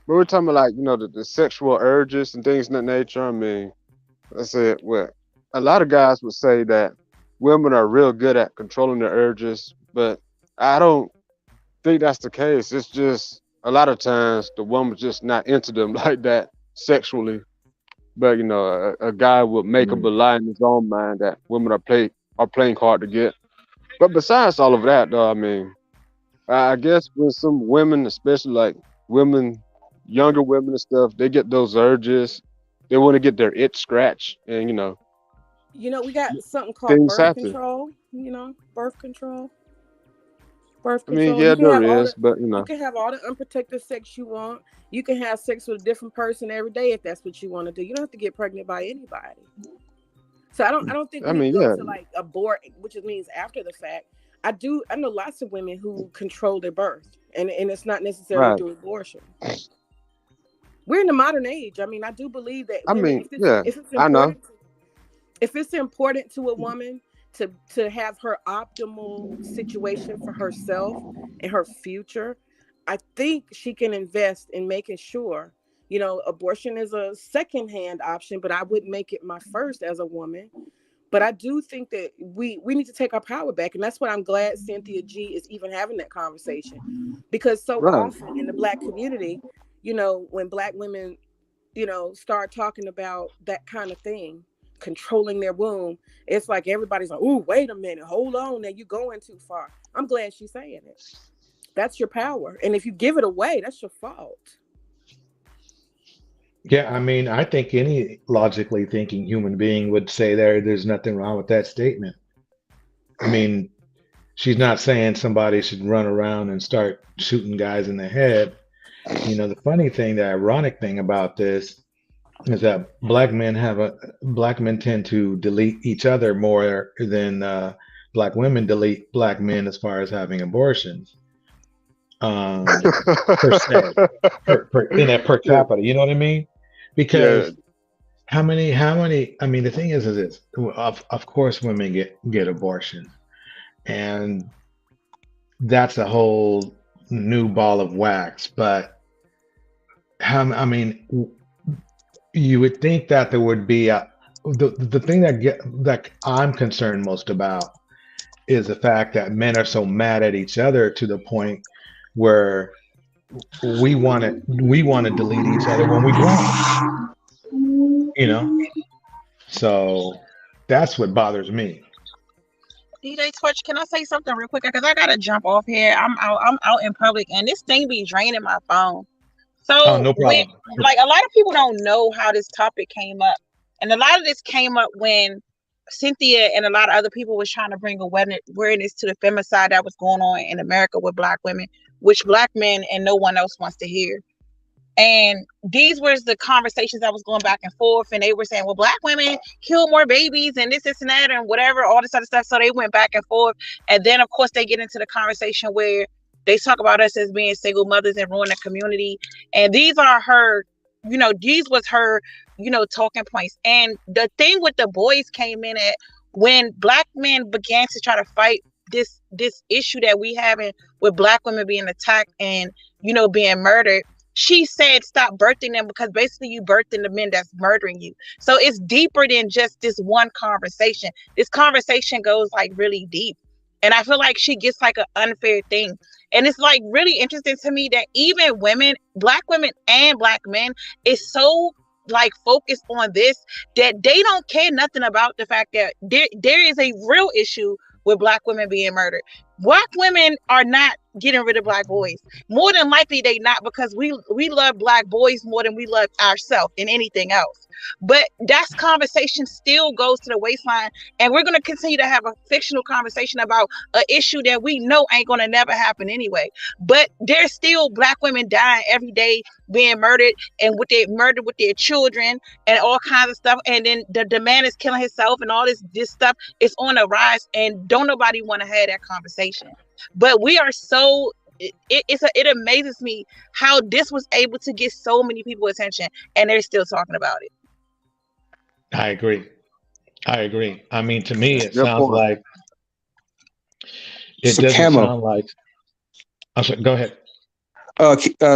we're talking about, like, you know, the sexual urges and things of that nature. I mean, I said, well, a lot of guys would say that women are real good at controlling their urges, but I don't think that's the case. It's just a lot of times the woman's just not into them like that sexually. But, you know, a guy would make up a lie in his own mind that women are playing hard to get. But besides all of that, though, I mean, I guess with some women, especially like women, younger women and stuff, they get those urges. They want to get their itch scratched, and you know, we got something called birth control. You know, birth control. Birth control. I mean, yeah, there is, but you know, you can have all the unprotected sex you want. You can have sex with a different person every day if that's what you want to do. You don't have to get pregnant by anybody. So I don't think we need to go to like abort, which means after the fact. I know lots of women who control their birth, and it's not necessarily through abortion. We're in the modern age. I mean, I do believe that. If it's important to a woman to have her optimal situation for herself and her future, I think she can invest in making sure You know, abortion is a secondhand option, but I wouldn't make it my first as a woman. But I do think that we need to take our power back. And that's what I'm glad Cynthia G is even having that conversation. Because so often in the Black community, you know, when Black women, you know, start talking about that kind of thing, controlling their womb, it's like everybody's like, "Ooh, wait a minute, hold on, now you're going too far." I'm glad she's saying it. That's your power. And if you give it away, that's your fault. Yeah, I mean, I think any logically thinking human being would say there's nothing wrong with that statement. I mean, she's not saying somebody should run around and start shooting guys in the head. You know, the funny thing, the ironic thing about this is that black men tend to delete each other more than Black women delete Black men as far as having abortions. Per se, in that per capita, you know what I mean? Because how many? I mean, the thing is this: of course, women get abortion, and that's a whole new ball of wax. But I mean, you would think that there would be the thing that I'm concerned most about is the fact that men are so mad at each other to the point where we want to delete each other when we grow, you know. So that's what bothers me. DJ Torch, can I say something real quick? Because I gotta jump off here. I'm out in public, and this thing be draining my phone. So no problem. Like a lot of people don't know how this topic came up, and a lot of this came up when Cynthia and a lot of other people was trying to bring awareness to the femicide that was going on in America with Black women, which Black men and no one else wants to hear. And these were the conversations that was going back and forth, and they were saying, well, Black women kill more babies and this and that and whatever, all this other stuff. So they went back and forth, and then of course they get into the conversation where they talk about us as being single mothers and ruin the community. And these are her, you know, these was her, you know, talking points. And the thing with the boys came in at when Black men began to try to fight this issue that we having with Black women being attacked and, you know, being murdered. She said, stop birthing them, because basically you birthing the men that's murdering you. So it's deeper than just this one conversation. This conversation goes like really deep. And I feel like she gets like an unfair thing. And it's like really interesting to me that even women, Black women and Black men, is so like focused on this that they don't care nothing about the fact that there is a real issue with Black women being murdered. Black women are not getting rid of Black boys. More than likely they not, because we love Black boys more than we love ourselves and anything else. But that conversation still goes to the waistline, and we're going to continue to have a fictional conversation about an issue that we know ain't going to never happen anyway. But there's still Black women dying every day, being murdered, and murdered with their children and all kinds of stuff. And then the man is killing himself, and all this stuff is on the rise, and don't nobody want to have that conversation. But we are so it amazes me how this was able to get so many people attention, and they're still talking about it. I agree. I mean, to me, it sounds like it doesn't sound like. I'm sorry, go ahead.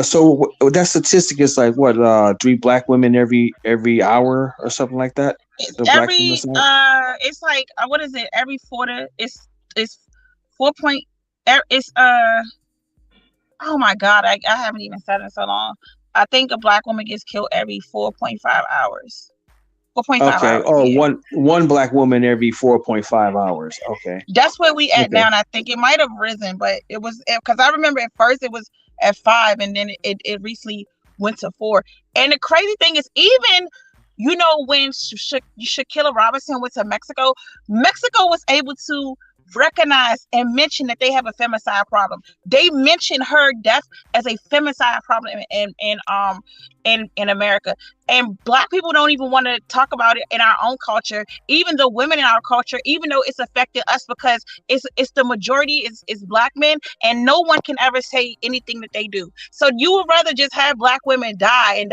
So that statistic is like what? 3 Black women every hour or something like that. It's like what is it? Every 40. It's 4 point. It's oh my God, I haven't even said it in so long. I think a Black woman gets killed every 4.5 hours. 4.5 hours. Okay. Oh, yeah. one Black woman every 4.5 hours. Okay. That's where we at now, and I think it might have risen, but it was because I remember at first it was at 5, and then it recently went to 4. And the crazy thing is, even you know when Shakila Robinson went to Mexico was able to recognize and mention that they have a femicide problem. They mention her death as a femicide problem in America. And Black people don't even want to talk about it in our own culture, even the women in our culture, even though it's affected us, because it's the majority is Black men, and no one can ever say anything that they do. So you would rather just have Black women die,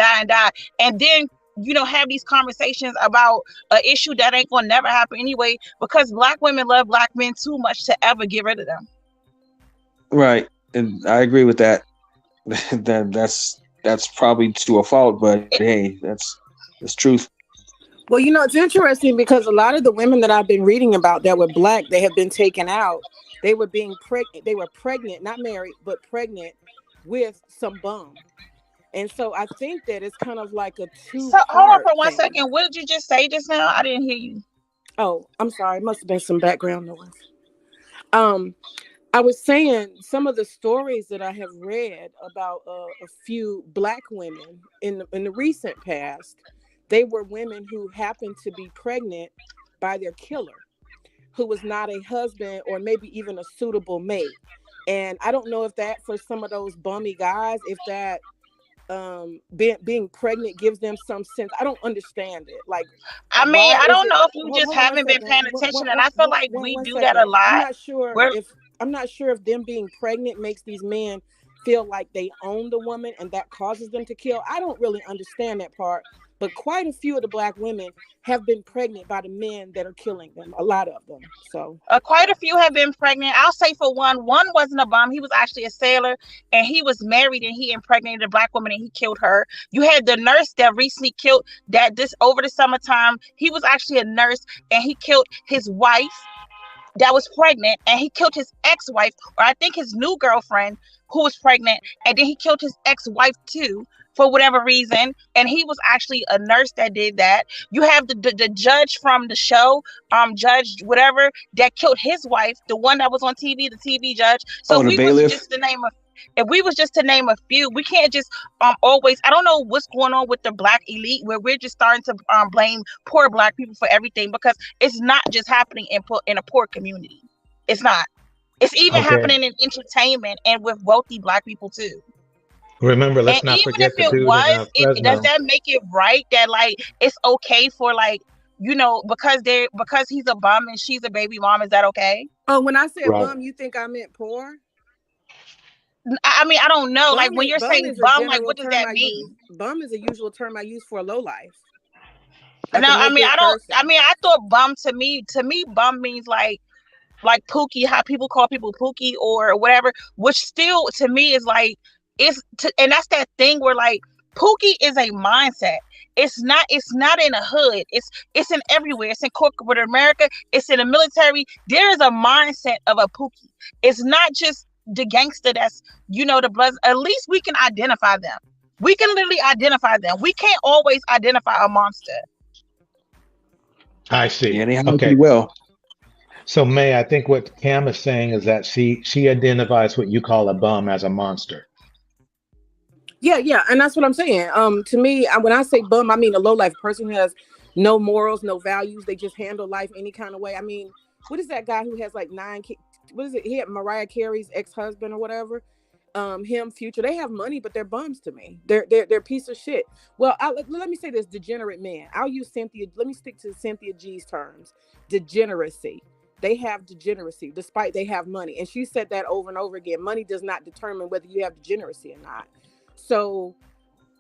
and then you know, have these conversations about an issue that ain't gonna never happen anyway, because Black women love Black men too much to ever get rid of them. Right, and I agree with that. That's that's probably to a fault, but hey, that's truth. Well, you know, it's interesting because a lot of the women that I've been reading about that were Black, they have been taken out. They were being pregnant. They were pregnant, not married, but pregnant with some bum. And so I think that it's kind of like a So hold on for 1 thing. second. What did you just say just now? I didn't hear you. Oh, I'm sorry. It must have been some background noise. I was saying some of the stories that I have read about a few Black women in the recent past. They were women who happened to be pregnant by their killer, who was not a husband or maybe even a suitable mate. And I don't know if that, for some of those bummy guys, if that being pregnant gives them some sense. I don't understand it. Like, I mean, I don't know if you just haven't been paying attention, and I feel like we do that a lot. I'm not sure if them being pregnant makes these men feel like they own the woman and that causes them to kill. I don't really understand that part. But quite a few of the Black women have been pregnant by the men that are killing them. A lot of them. So quite a few have been pregnant. I'll say for one wasn't a bum. He was actually a sailor, and he was married, and he impregnated a Black woman, and he killed her. You had the nurse that recently killed over the summertime. He was actually a nurse, and he killed his wife that was pregnant, and he killed his ex-wife, or I think his new girlfriend, who was pregnant, and then he killed his ex-wife too, for whatever reason. And he was actually a nurse that did that. You have the judge from the show, judge whatever, that killed his wife, the one that was on TV, the TV judge. So if we was just to name a few, we can't just always, I don't know what's going on with the Black elite where we're just starting to blame poor Black people for everything, because it's not just happening in a poor community. It's not. It's even happening in entertainment and with wealthy Black people too. Remember, let's not forget the dude in does that make it right that like it's okay for, like, you know, because he's a bum and she's a baby mom? Is that okay? Oh, when I said bum, you think I meant poor? I mean, I don't know. Like, when you're saying bum, like, what does that mean? Bum is a usual term I use for a lowlife. No, I mean, I thought bum to me, bum means like Pookie, how people call people Pookie or whatever, which still to me is like, and that's that thing where like Pookie is a mindset. It's not in a hood. It's in everywhere. It's in corporate America. It's in the military. There is a mindset of a Pookie. It's not just the gangster that's, you know, the blood. At least we can identify them. We can literally identify them. We can't always identify a monster. I see. Okay. Well, so May, I think what Cam is saying is that she identifies what you call a bum as a monster. Yeah, and that's what I'm saying. To me, when I say bum, I mean a low-life person who has no morals, no values. They just handle life any kind of way. I mean, what is that guy who has like 9 kids? What is it? He had Mariah Carey's ex-husband or whatever. Him, Future. They have money, but they're bums to me. They're a piece of shit. Well, let me say this: degenerate men. I'll use Cynthia. Let me stick to Cynthia G's terms. Degeneracy. They have degeneracy, despite they have money. And she said that over and over again. Money does not determine whether you have degeneracy or not. So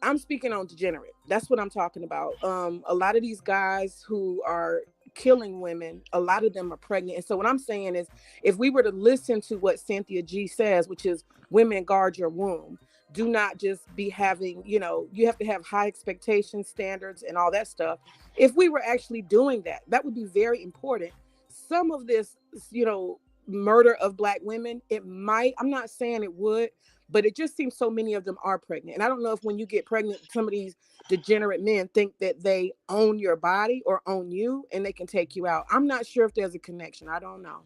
I'm speaking on degenerate. That's what I'm talking about. A lot of these guys who are killing women, a lot of them are pregnant. And so what I'm saying is, if we were to listen to what Cynthia G says, which is women guard your womb, do not just be having, you know, you have to have high expectations, standards, and all that stuff. If we were actually doing that, that would be very important. Some of this, you know, murder of Black women, it might, I'm not saying it would, but it just seems so many of them are pregnant. And I don't know if when you get pregnant, some of these degenerate men think that they own your body or own you and they can take you out. I'm not sure if there's a connection. I don't know.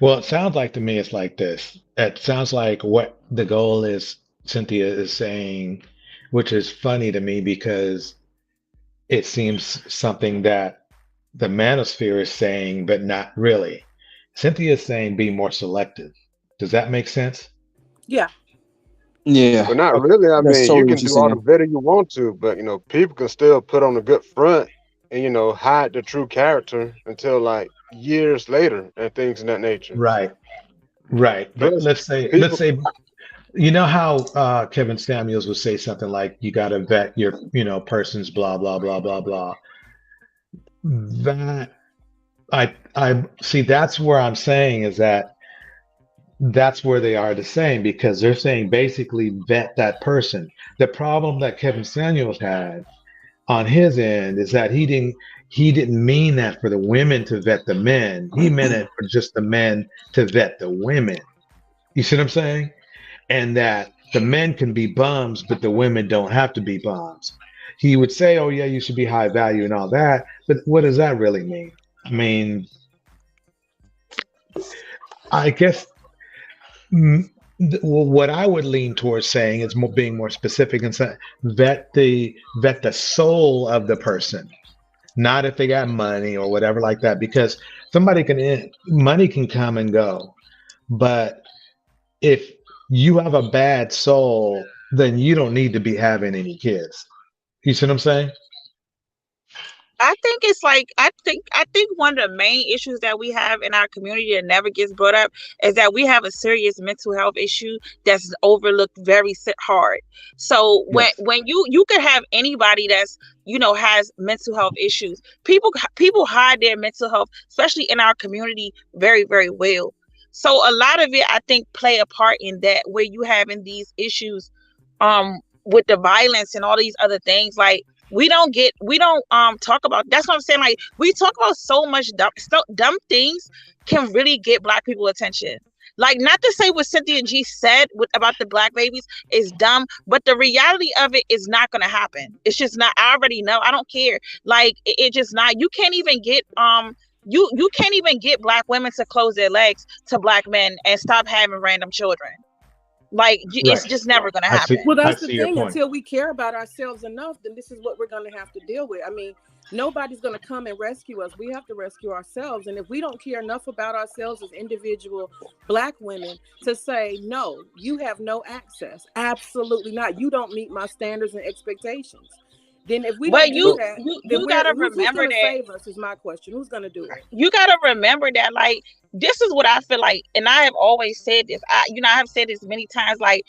Well, it sounds like to me it's like this. It sounds like what the goal is, Cynthia is saying, which is funny to me because it seems something that the manosphere is saying, but not really. Cynthia is saying be more selective. Does that make sense? Yeah. Yeah. But not really. I mean, you can do all the better you want to, but, you know, people can still put on a good front and, you know, hide the true character until like years later and things of that nature. Right. But let's say, you know how Kevin Samuels would say something like, you got to vet your, you know, person's blah, blah, blah, blah, blah. That I see, that's where I'm saying is that that's where they are the same, because they're saying basically vet that person. The problem that Kevin Samuels had on his end is that he didn't mean that for the women to vet the men. He meant it for just the men to vet the women. You see what I'm saying? And that the men can be bums, but the women don't have to be bums. He would say, "Oh yeah, you should be high value and all that," but what does that really mean? I mean, I guess what I would lean towards saying is more, being more specific and say, vet the soul of the person, not if they got money or whatever like that, because money can come and go, but if you have a bad soul, then you don't need to be having any kids. You see what I'm saying? I think it's like I think one of the main issues that we have in our community that never gets brought up is that we have a serious mental health issue that's overlooked very hard. So Yes. when you could have anybody that's has mental health issues. People hide their mental health, especially in our community, very very well. So a lot of it I think play a part in that, where you having these issues with the violence and all these other things. Like we don't talk about. That's what I'm saying. Like we talk about so much dumb things can really get Black people attention. Like, not to say what Cynthia G said about the Black babies is dumb, but the reality of it is not going to happen. It's just not. I already know. I don't care. Like it just not. You can't even get you can't even get Black women to close their legs to Black men and stop having random children. Like it's Right. just never going to I see. happen. Well, I that's the see your thing. point. Until we care about ourselves enough, then this is what we're going to have to deal with. I mean, nobody's going to come and rescue us. We have to rescue ourselves. And if we don't care enough about ourselves as individual Black women to say, no, you have no access. Absolutely not. You don't meet my standards and expectations. Then if we But don't do you that, you then you gotta who's remember going to that. save us is my question. Who's going to do it? You gotta remember that. Like, this is what I feel like, and I have always said this. I have said this many times. Like,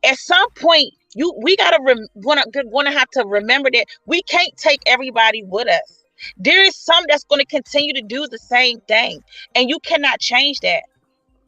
at some point, we gotta gonna have to remember that we can't take everybody with us. There is some that's going to continue to do the same thing, and you cannot change that.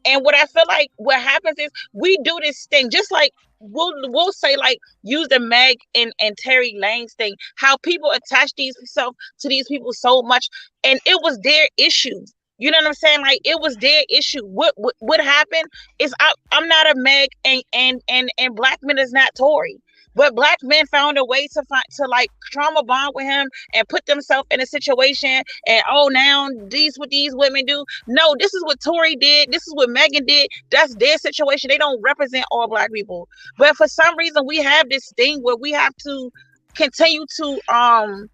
And what I feel like what happens is we do this thing just like we'll say, like, use the Meg and Terry Lane's thing, how people attach themselves to these people so much, and it was their issues. You know what I'm saying? Like, it was their issue. What happened is I'm not a Meg, and Black men is not Tory. But Black men found a way to like trauma bond with him and put themselves in a situation. And oh, now what these women do. No, this is what Tory did. This is what Megan did. That's their situation. They don't represent all Black people. But for some reason, we have this thing where we have to continue to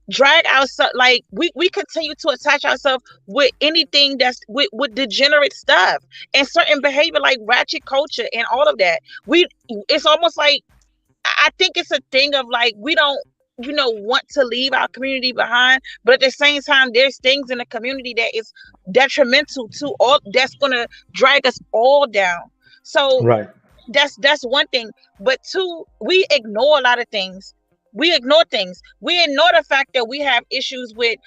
drag ourselves, like we continue to attach ourselves with anything that's with degenerate stuff and certain behavior, like ratchet culture and all of that. It's almost like, I think it's a thing of like, we don't want to leave our community behind, but at the same time there's things in the community that is detrimental to all, that's gonna drag us all down. So Right. that's one thing. But two, we ignore a lot of things. We ignore things. We ignore the fact that we have issues with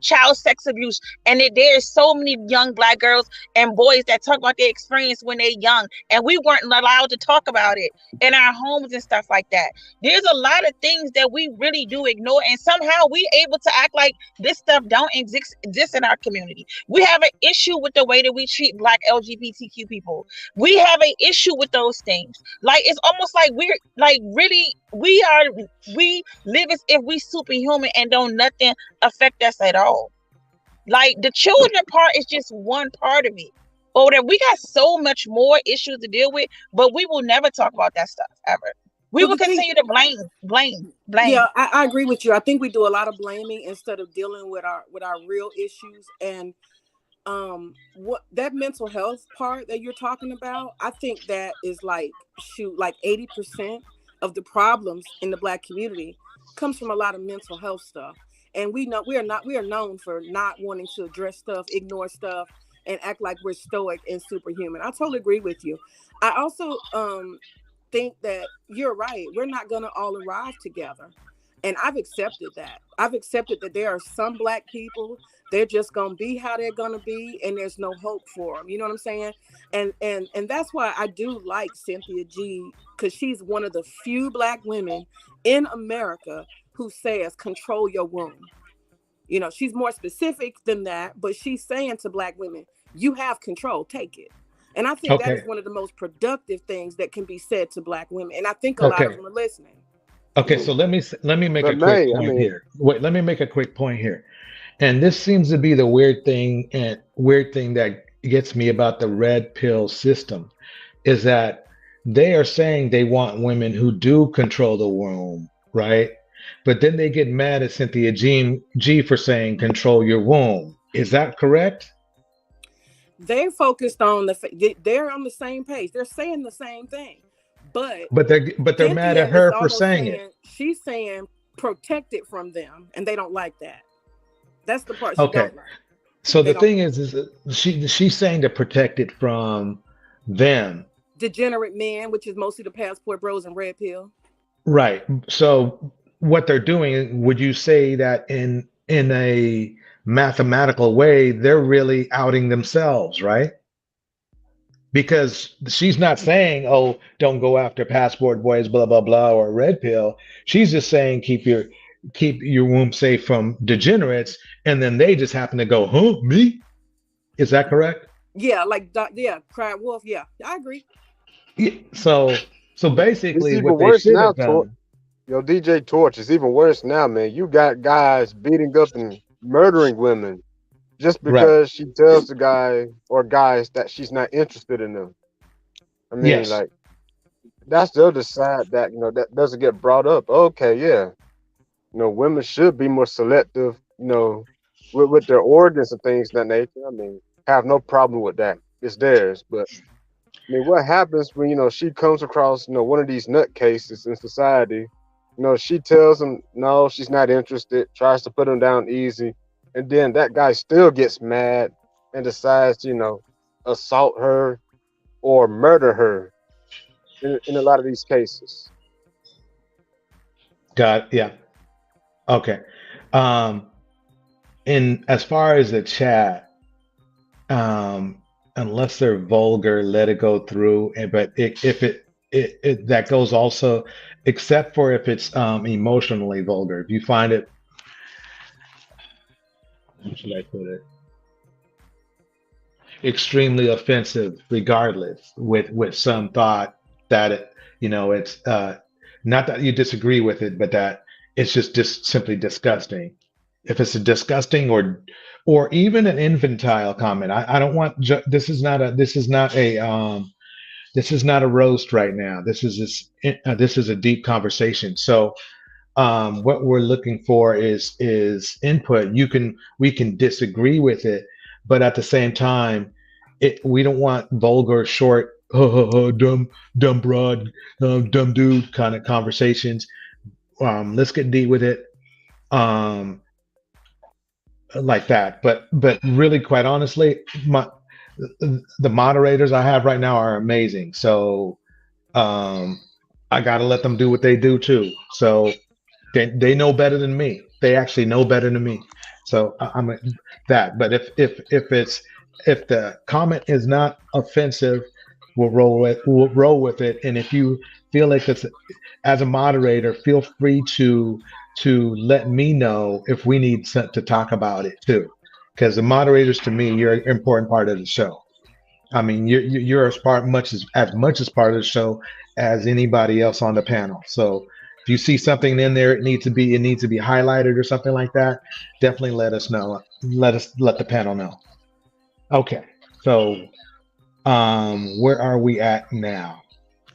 child sex abuse, and that there's so many young Black girls and boys that talk about their experience when they're young, and we weren't allowed to talk about it in our homes and stuff like that. There's a lot of things that we really do ignore, and somehow we able to act like this stuff don't exist in our community. We have an issue with the way that we treat Black LGBTQ people. We have an issue with those things. Like, it's almost like we're like, really, we live as if we superhuman and don't nothing affect us at all. Like, the children part is just one part of it. Or that we got so much more issues to deal with, but we will never talk about that stuff ever. We will continue to blame. Yeah, I agree with you. I think we do a lot of blaming instead of dealing with our real issues. And what that mental health part that you're talking about, I think that is like 80% of the problems in the Black community comes from a lot of mental health stuff. And we are known for not wanting to address stuff, ignore stuff, and act like we're stoic and superhuman. I totally agree with you. I also think that you're right. We're not going to all arrive together. And I've accepted that. I've accepted that there are some Black people, they're just gonna be how they're gonna be, and there's no hope for them. You know what I'm saying? And that's why I do like Cynthia G, because she's one of the few Black women in America who says control your womb. You know, she's more specific than that, but she's saying to Black women, you have control, take it. And I think that is one of the most productive things that can be said to Black women. And I think a lot of them are listening. Okay, so let me make a quick point here. Wait, let me make a quick point here. And this seems to be the weird thing that gets me about the red pill system is that they are saying they want women who do control the womb, right? But then they get mad at Cynthia G for saying control your womb. Is that correct? They're focused on they're on the same page. They're saying the same thing. But they're mad at her for saying it. She's saying protect it from them, and they don't like that. That's the part she don't like. So the thing is she's saying to protect it from them. Degenerate men, which is mostly the passport bros and red pill. Right. So what they're doing, would you say that in a mathematical way, they're really outing themselves, right? Because she's not saying, oh, don't go after passport boys, blah, blah, blah, or red pill. She's just saying keep your womb safe from degenerates. And then they just happen to go, huh, me? Is that correct? Yeah, cry wolf. Yeah, I agree. Yeah, so basically it's even worse now, Yo, DJ Torch, it's even worse now, man. You got guys beating up and murdering women just because she tells the guy or guys that she's not interested in them. I mean, like, that's the other side that, that doesn't get brought up. Okay, yeah. Women should be more selective, with their organs and things of that nature. I mean, have no problem with that. It's theirs. But, I mean, what happens when, she comes across, one of these nutcases in society, she tells him, no, she's not interested, tries to put him down easy. And then that guy still gets mad and decides to, assault her or murder her in a lot of these cases. Yeah. Okay. In as far as the chat, unless they're vulgar, let it go through. But if it that goes also, except for if it's emotionally vulgar. If you find it, how should I put it? Extremely offensive, regardless, with some thought that it's not that you disagree with it, but that it's just simply disgusting. If it's a disgusting or even an infantile comment, I don't want. This is not a roast right now. This is a deep conversation. So what we're looking for is input. We can disagree with it, but at the same time, we don't want vulgar, short, dumb broad, dumb dude kind of conversations. Let's get deep with it, like that. But really, quite honestly, the moderators I have right now are amazing. So I gotta let them do what they do too. So they know better than me. They actually know better than me. So I'm that. But if the comment is not offensive, we'll roll with it. And if you feel like it's, as a moderator, feel free to let me know if we need to talk about it too. Because the moderators, to me, you're an important part of the show. I mean, you're as much as part of the show as anybody else on the panel. So if you see something in there, it needs to be highlighted or something like that, definitely let us know. Let the panel know. Okay, so where are we at now?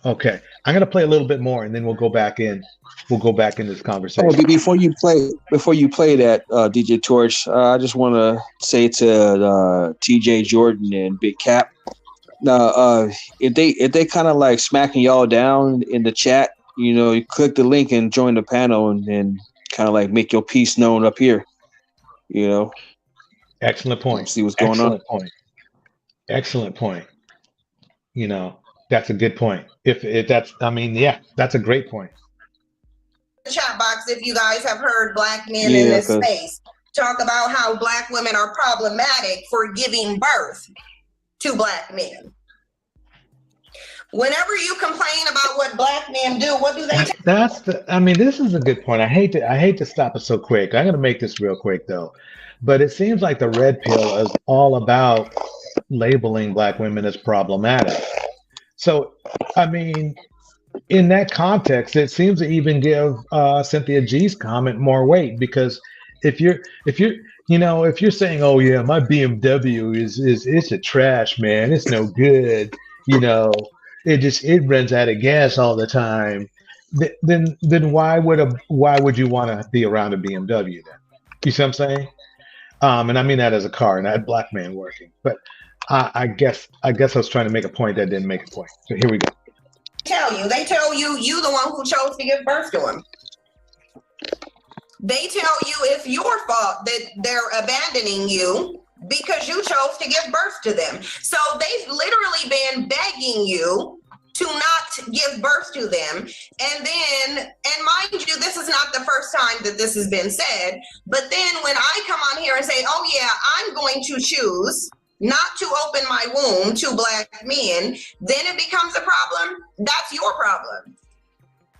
Okay, I'm gonna play a little bit more, and then we'll go back in. We'll go back in this conversation. Oh, before you play that, DJ Torch, I just want to say to TJ Jordan and Big Cap. Now, if they kind of like smacking y'all down in the chat, you click the link and join the panel, and kind of like make your piece known up here. Excellent point. See what's going on. Excellent point. That's a good point. If that's, I mean, yeah, that's a great point. chat box if you guys have heard Black men in this space talk about how Black women are problematic for giving birth to Black men. Whenever you complain about what Black men do, what do they? I mean, this is a good point. I hate to stop it so quick. I'm gonna make this real quick though, but it seems like the red pill is all about labeling Black women as problematic. So, I mean, in that context, it seems to even give Cynthia G's comment more weight, because if you're saying, oh yeah, my BMW is a trash, man, it's no good, it runs out of gas all the time, then why would you want to be around a BMW then? You see what I'm saying? And I mean that as a car, not Black man working. But I guess I was trying to make a point that didn't make a point. So here we go. They tell you the one who chose to give birth to him. They tell you it's your fault that they're abandoning you because you chose to give birth to them. So they've literally been begging you to not give birth to them. And mind you, this is not the first time that this has been said, but then when I come on here and say, oh yeah, I'm going to choose not to open my womb to Black men, then it becomes a problem. That's your problem.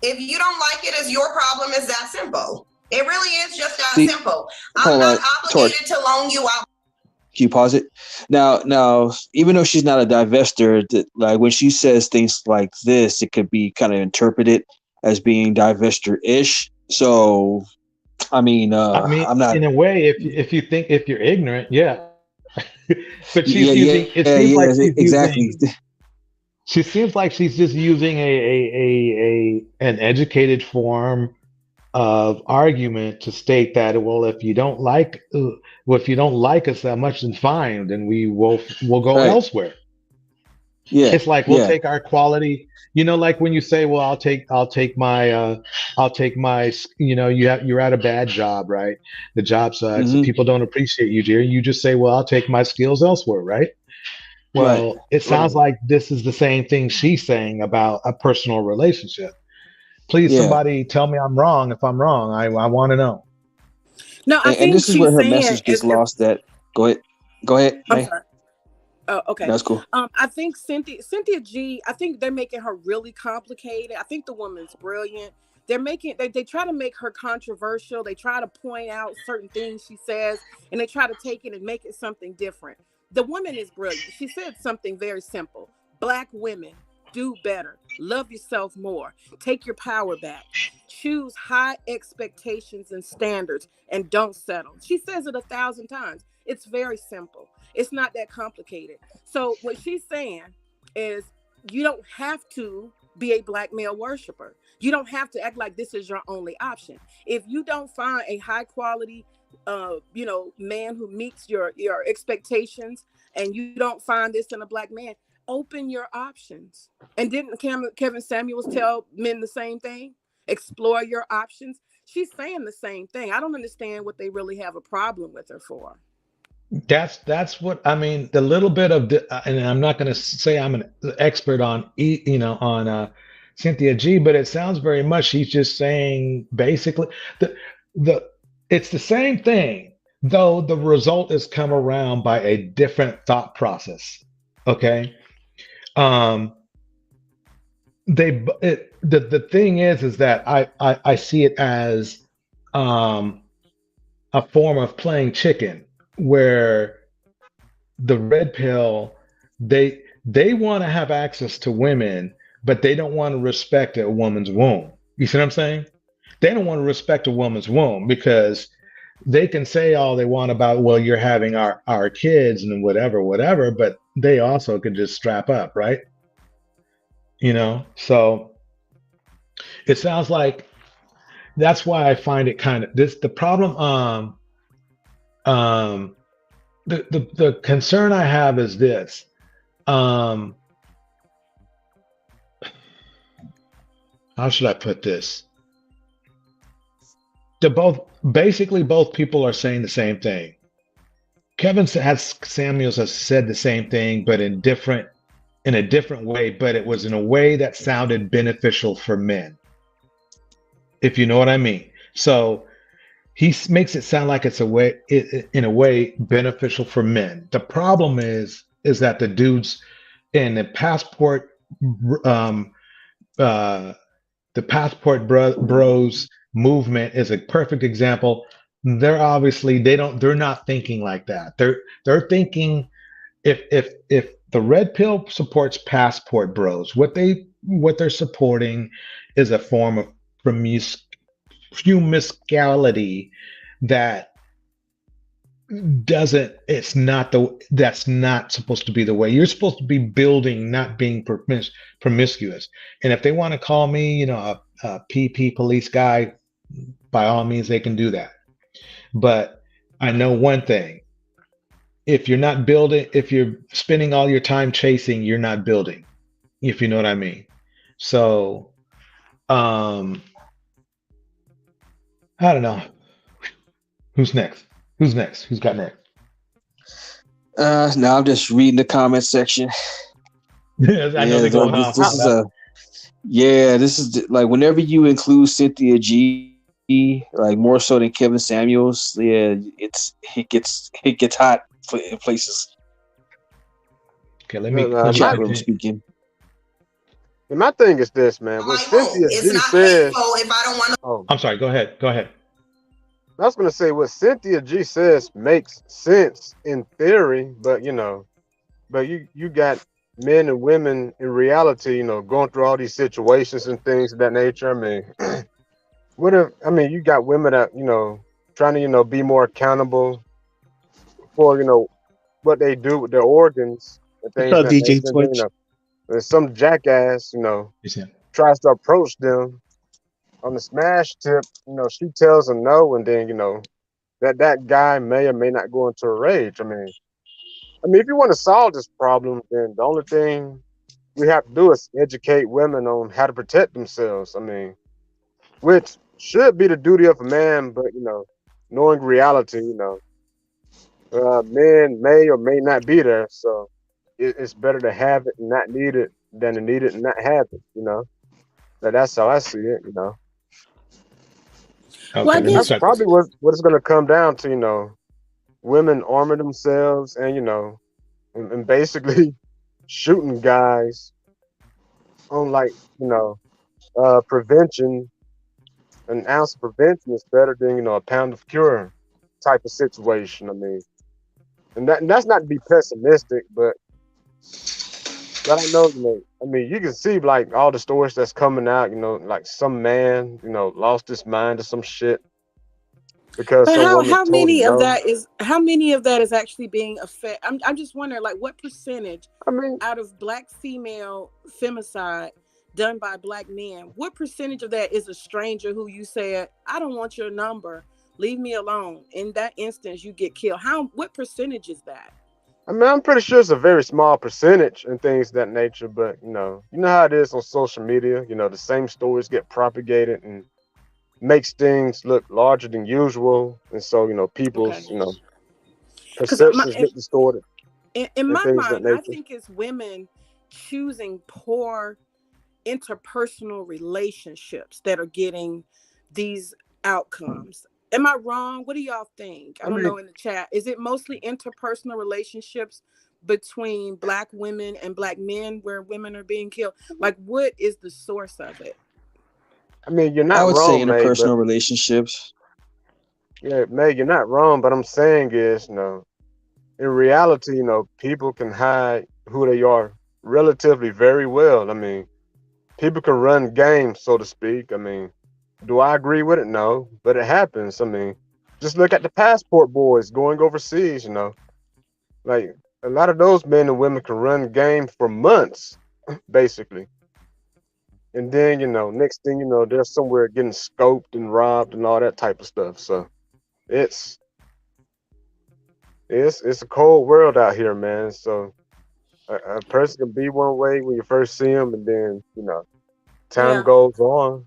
If you don't like it, it's your problem. It's that simple. It really is just that simple. I'm not obligated to loan you out. Can you pause it? Now, even though she's not a divester, like when she says things like this, it could be kind of interpreted as being divester-ish. So, I mean, I'm not. In a way, if you're ignorant, yeah. But she's using. It seems like she's exactly. She seems like she's just using an educated form of argument to state that, well, if you don't like us that much, then fine, then we'll go elsewhere. Yeah, it's like we'll take our quality. Like when you say, well, I'll take my you're at a bad job, right? The job sucks. Mm-hmm. People don't appreciate you, dear. You just say, well, I'll take my skills elsewhere, right? Well, it sounds like this is the same thing she's saying about a personal relationship. Please, somebody tell me I'm wrong. If I'm wrong, I want to know. No, I think and this is where her message gets lost. That go ahead. I'm sorry. Oh, okay. That's cool. I think Cynthia G, I think they're making her really complicated. I think the woman's brilliant. They try to make her controversial. They try to point out certain things she says, and they try to take it and make it something different. The woman is brilliant. She said something very simple. Black women, do better. Love yourself more. Take your power back. Choose high expectations and standards and don't settle. She says it 1,000 times. It's very simple. It's not that complicated. So what she's saying is you don't have to be a Black male worshiper. You don't have to act like this is your only option. If you don't find a high quality man who meets your expectations, and you don't find this in a Black man, open your options. And didn't Kevin Samuels tell men the same thing? Explore your options. She's saying the same thing. I don't understand what they really have a problem with her for. That's what I mean. The little bit of, and I'm not going to say I'm an expert on Cynthia G, but it sounds very much she's just saying basically it's the same thing, though the result has come around by a different thought process. Okay. The thing is that I see it as a form of playing chicken, where the red pill, they want to have access to women, but they don't want to respect a woman's womb. You see what I'm saying? They don't want to respect a woman's womb because they can say all they want about, well, you're having our kids and whatever, but they also can just strap up, right? So it sounds like that's why I find it kind of the problem. The concern I have is this. How should I put this? Both people are saying the same thing. Kevin Samuels has said the same thing, but in a different way, but it was in a way that sounded beneficial for men. if you know what I mean. So he makes it sound like it's in a way beneficial for men. The problem is that the dudes in um, uh, the bros movement is a perfect example. They're not thinking like that. They're thinking if the red pill supports passport bros, what they're supporting is a form of promiscuity that doesn't it's not the that's not supposed to be the way. You're supposed to be building, not being promiscuous. And if they want to call me, a PP police guy, by all means they can do that. But I know one thing: if you're not building, if you're spending all your time chasing, you're not building, if you know what I mean. So um I don't know. Who's next? Who's got next? Now I'm just reading the comment section. Yes, I know they're going off. This is like whenever you include Cynthia G, like more so than Kevin Samuels, it gets hot in places. Okay, let me chat room speaking. And my thing is this, man. What Cynthia G says, if I don't want to. Oh, I'm sorry. Go ahead. I was going to say what Cynthia G says makes sense in theory, but you got men and women in reality, going through all these situations and things of that nature. I mean, you got women that, trying to, be more accountable for, what they do with their organs and things of that DJ nature. Twitch. And some jackass, tries to approach them on the smash tip, she tells him no, and then, that guy may or may not go into a rage. I mean, if you want to solve this problem, then the only thing we have to do is educate women on how to protect themselves. I mean, which should be the duty of a man, but, knowing reality, men may or may not be there. So it's better to have it and not need it than to need it and not have it, That's how I see it, Okay, well, that's probably what it's going to come down to, women arming themselves and, and basically shooting guys on prevention. An ounce of prevention is better than, a pound of cure type of situation. I mean, and that's not to be pessimistic, but I don't know, you can see like all the stories that's coming out, like some man, lost his mind or some shit because how many of that is actually being affected? I'm just wondering, like, what percentage out of Black female femicide done by Black men, what percentage of that is a stranger who you said, I don't want your number, leave me alone? In that instance, you get killed. What percentage is that? I'm pretty sure it's a very small percentage and things of that nature, but you know how it is on social media. The same stories get propagated and makes things look larger than usual, and so people's perceptions get distorted. In my mind, I think it's women choosing poor interpersonal relationships that are getting these outcomes. Am I wrong? What do y'all think? I don't know in the chat. Is it mostly interpersonal relationships between Black women and Black men where women are being killed? Like, what is the source of it? You're not wrong. I would say interpersonal relationships. Yeah, Meg, you're not wrong, but I'm saying is, in reality, people can hide who they are relatively very well. People can run games, so to speak. Do I agree with it? No, but it happens. Just look at the passport boys going overseas, like a lot of those men and women can run game for months, basically. And then, next thing you know, they're somewhere getting scoped and robbed and all that type of stuff. So it's a cold world out here, man. So a person can be one way when you first see them, and then, time goes on.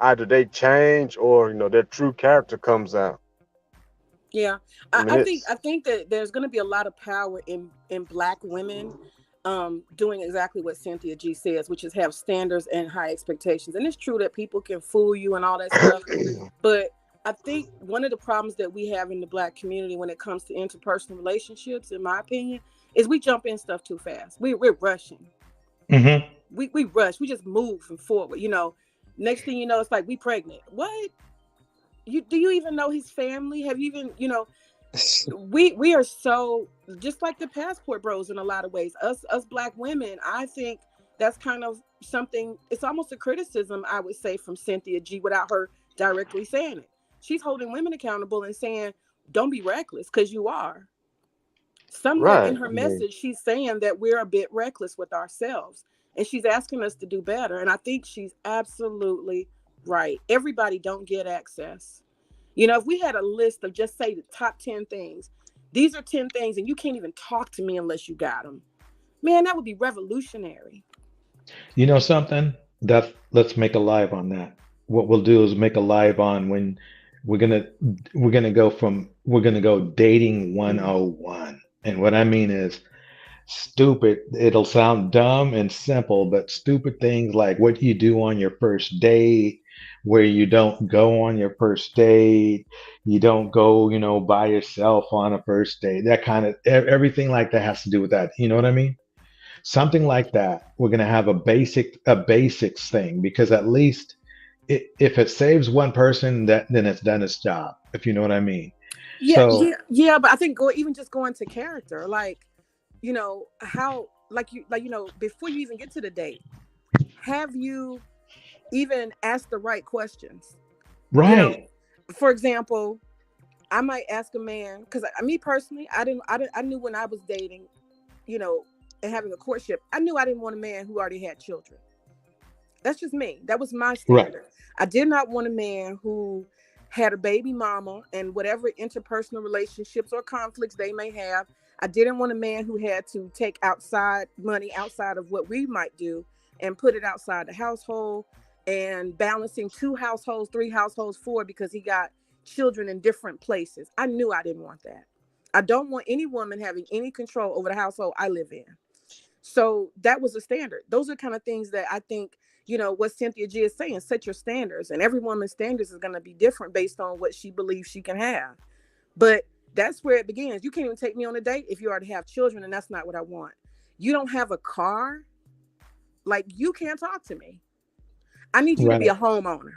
Either they change or, their true character comes out. Yeah. I think that there's going to be a lot of power in Black women doing exactly what Cynthia G says, which is have standards and high expectations. And it's true that people can fool you and all that stuff. But I think one of the problems that we have in the Black community when it comes to interpersonal relationships, in my opinion, is we jump in stuff too fast. We're rushing. Mm-hmm. We rush. We just move forward. You know, next thing you know, it's like we pregnant. What? Do you even know his family? Have you even, you know, we are so just like the passport bros in a lot of ways. Us Black women, I think that's kind of something. It's almost a criticism, I would say, from Cynthia G without her directly saying it. She's holding women accountable and saying, "Don't be reckless," because you are. Somewhere in her message, she's saying that we're a bit reckless with ourselves, and she's asking us to do better. And I think she's absolutely right. Everybody don't get access. You know, if we had a list of just say the top 10 things, these are 10 things, and you can't even talk to me unless you got them. Man, that would be revolutionary. You know something? Let's make a live on that. What we'll do is make a live on when we're gonna go dating 101. And what I mean is stupid. It'll sound dumb and simple, but stupid things like what you do on your first date, where you don't go on your first date, you don't go, by yourself on a first date. That kind of everything like that has to do with that. You know what I mean? Something like that. We're gonna have a basics thing, because at least if it saves one person, then it's done its job. If you know what I mean. Yeah, but I think going to character, like, how, before you even get to the date, have you even asked the right questions? Right. For example, I might ask a man, because me personally, I knew when I was dating, and having a courtship, I knew I didn't want a man who already had children. That's just me. That was my standard. Right. I did not want a man who had a baby mama and whatever interpersonal relationships or conflicts they may have. I didn't want a man who had to take money outside of what we might do and put it outside the household and balancing 2 households, 3 households, 4, because he got children in different places. I knew I didn't want that. I don't want any woman having any control over the household I live in. So that was a standard. Those are kind of things that I think, what Cynthia G is saying, set your standards, and every woman's standards is going to be different based on what she believes she can have. But that's where it begins. You can't even take me on a date if you already have children, and that's not what I want. You don't have a car, like, you can't talk to me. I need you to be a homeowner.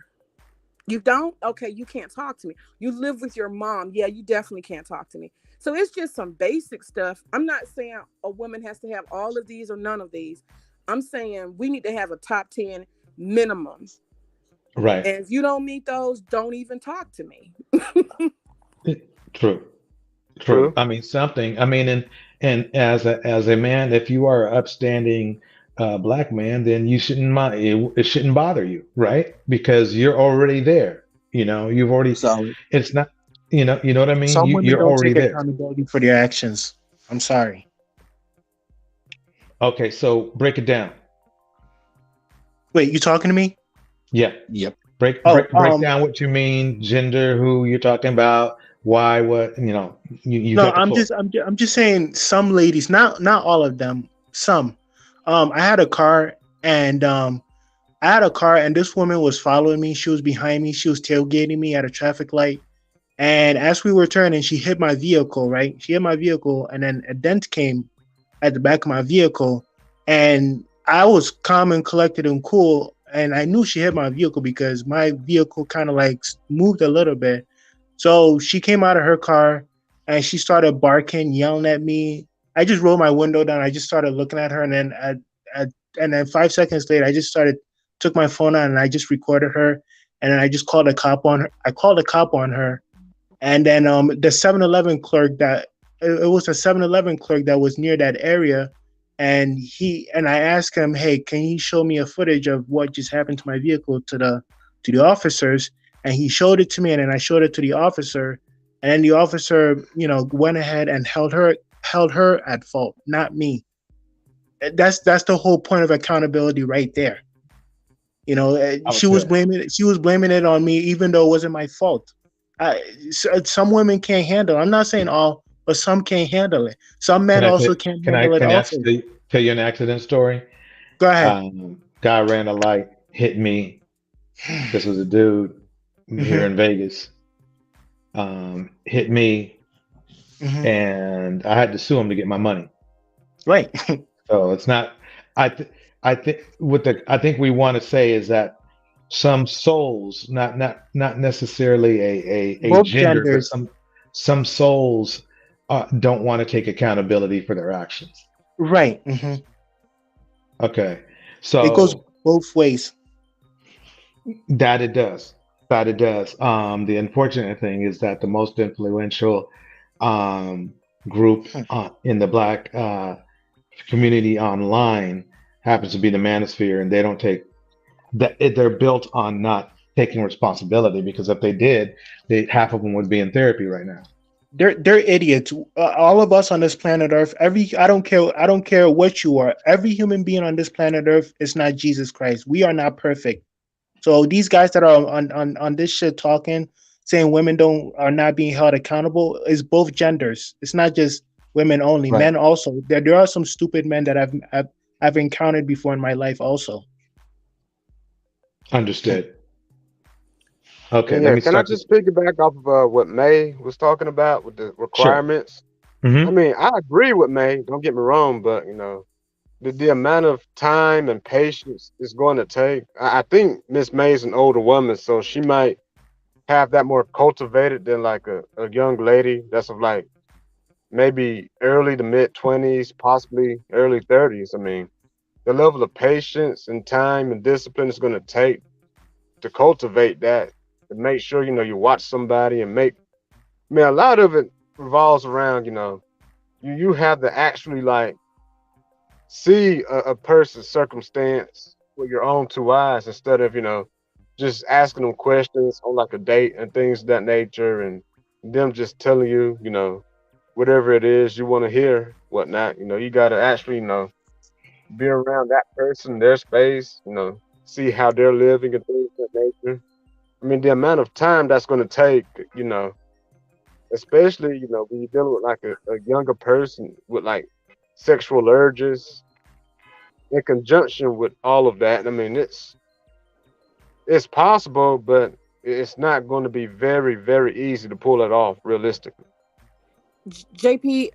You don't? Okay, you can't talk to me. You live with your mom. Yeah, you definitely can't talk to me. So it's just some basic stuff. I'm not saying a woman has to have all of these or none of these. I'm saying we need to have a top 10 minimum. Right. And if you don't meet those, don't even talk to me. True. I mean, and as a man, if you are an upstanding Black man, then you shouldn't mind. It shouldn't bother you, right? Because you're already there. You've already. So it's not. You know what I mean? Some women You're don't already take there. accountability for their actions. I'm sorry. Okay, so break it down. Wait, you talking to me? Yeah. Yep. Break down what you mean, gender, who you're talking about, why, what, you. No, I'm just saying some ladies, not all of them, some. I had a car and this woman was following me. She was behind me. She was tailgating me at a traffic light. And as we were turning, she hit my vehicle, right? She hit my vehicle, and then a dent came at the back of my vehicle. And I was calm and collected and cool. And I knew she hit my vehicle because my vehicle kind of like moved a little bit. So she came out of her car and she started barking, yelling at me. I just rolled my window down. I just started looking at her. And then 5 seconds later, I just took my phone out and I just recorded her. And then I just called a cop on her. I called a cop on her. And then the 7-Eleven clerk it was a 7-Eleven clerk that was near that area. And I asked him, hey, can you show me a footage of what just happened to my vehicle to the officers? And he showed it to me, and then I showed it to the officer. And then the officer, went ahead and held her at fault, not me. That's the whole point of accountability right there. She was blaming it on me, even though it wasn't my fault. Some women can't handle it. I'm not saying all, but some can't handle it. Some men also can't handle it. tell you an accident story? Go ahead. Guy ran a light, hit me. This was a dude here in Vegas. Hit me, and I had to sue him to get my money. Right. So it's not. I think we want to say is that some souls, not necessarily a Both gender, but genders. some souls don't want to take accountability for their actions. Right. Okay, so it goes both ways. That it does. That it does. The unfortunate thing is that the most influential group in the Black community online happens to be the manosphere, and they don't take that. They're built on not taking responsibility, because if they did, half of them would be in therapy right now. They're idiots. All of us on this planet Earth. I don't care what you are. Every human being on this planet Earth is not Jesus Christ. We are not perfect. So these guys that are on this shit talking, saying women are not being held accountable, is both genders. It's not just women only. Right. Men also. There are some stupid men that I've encountered before in my life also. Understood. Okay, yeah, can I just piggyback off of what May was talking about with the requirements? Sure. I mean, I agree with May. Don't get me wrong, but the amount of time and patience it's going to take. I think Miss May's an older woman, so she might have that more cultivated than like a young lady that's of like maybe early to mid 20s, possibly early 30s. I mean, the level of patience and time and discipline it's going to take to cultivate that, to make sure you watch somebody and make. I mean, a lot of it revolves around you have to actually like see a person's circumstance with your own two eyes, instead of just asking them questions on like a date and things of that nature, and them just telling you whatever it is you want to hear, whatnot. You got to actually be around that person, their space, see how they're living and things of that nature. I mean, the amount of time that's going to take, especially when you're dealing with like a younger person with like sexual urges, in conjunction with all of that. I mean, it's possible, but it's not going to be very, very easy to pull it off realistically. JP,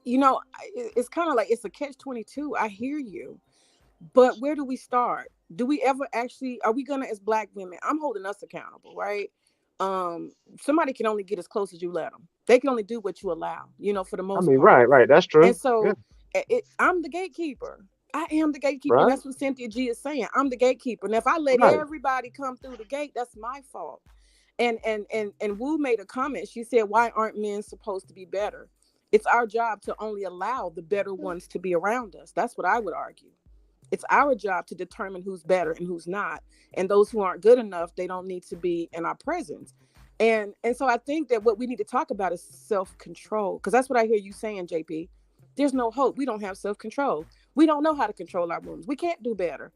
it's kind of like it's a catch-22. I hear you, but where do we start? Do we ever actually, are we gonna, as Black women, I'm holding us accountable, right? Somebody can only get as close as you let them. They can only do what you allow, for the most part. Right, that's true. And so I'm the gatekeeper. I am the gatekeeper. Right. That's what Cynthia G is saying. I'm the gatekeeper. And if I let everybody come through the gate, that's my fault. And Wu made a comment. She said, why aren't men supposed to be better? It's our job to only allow the better ones to be around us. That's what I would argue. It's our job to determine who's better and who's not. And those who aren't good enough, they don't need to be in our presence. And so I think that what we need to talk about is self-control, because that's what I hear you saying, JP. There's no hope. We don't have self-control. We don't know how to control our wounds. We can't do better.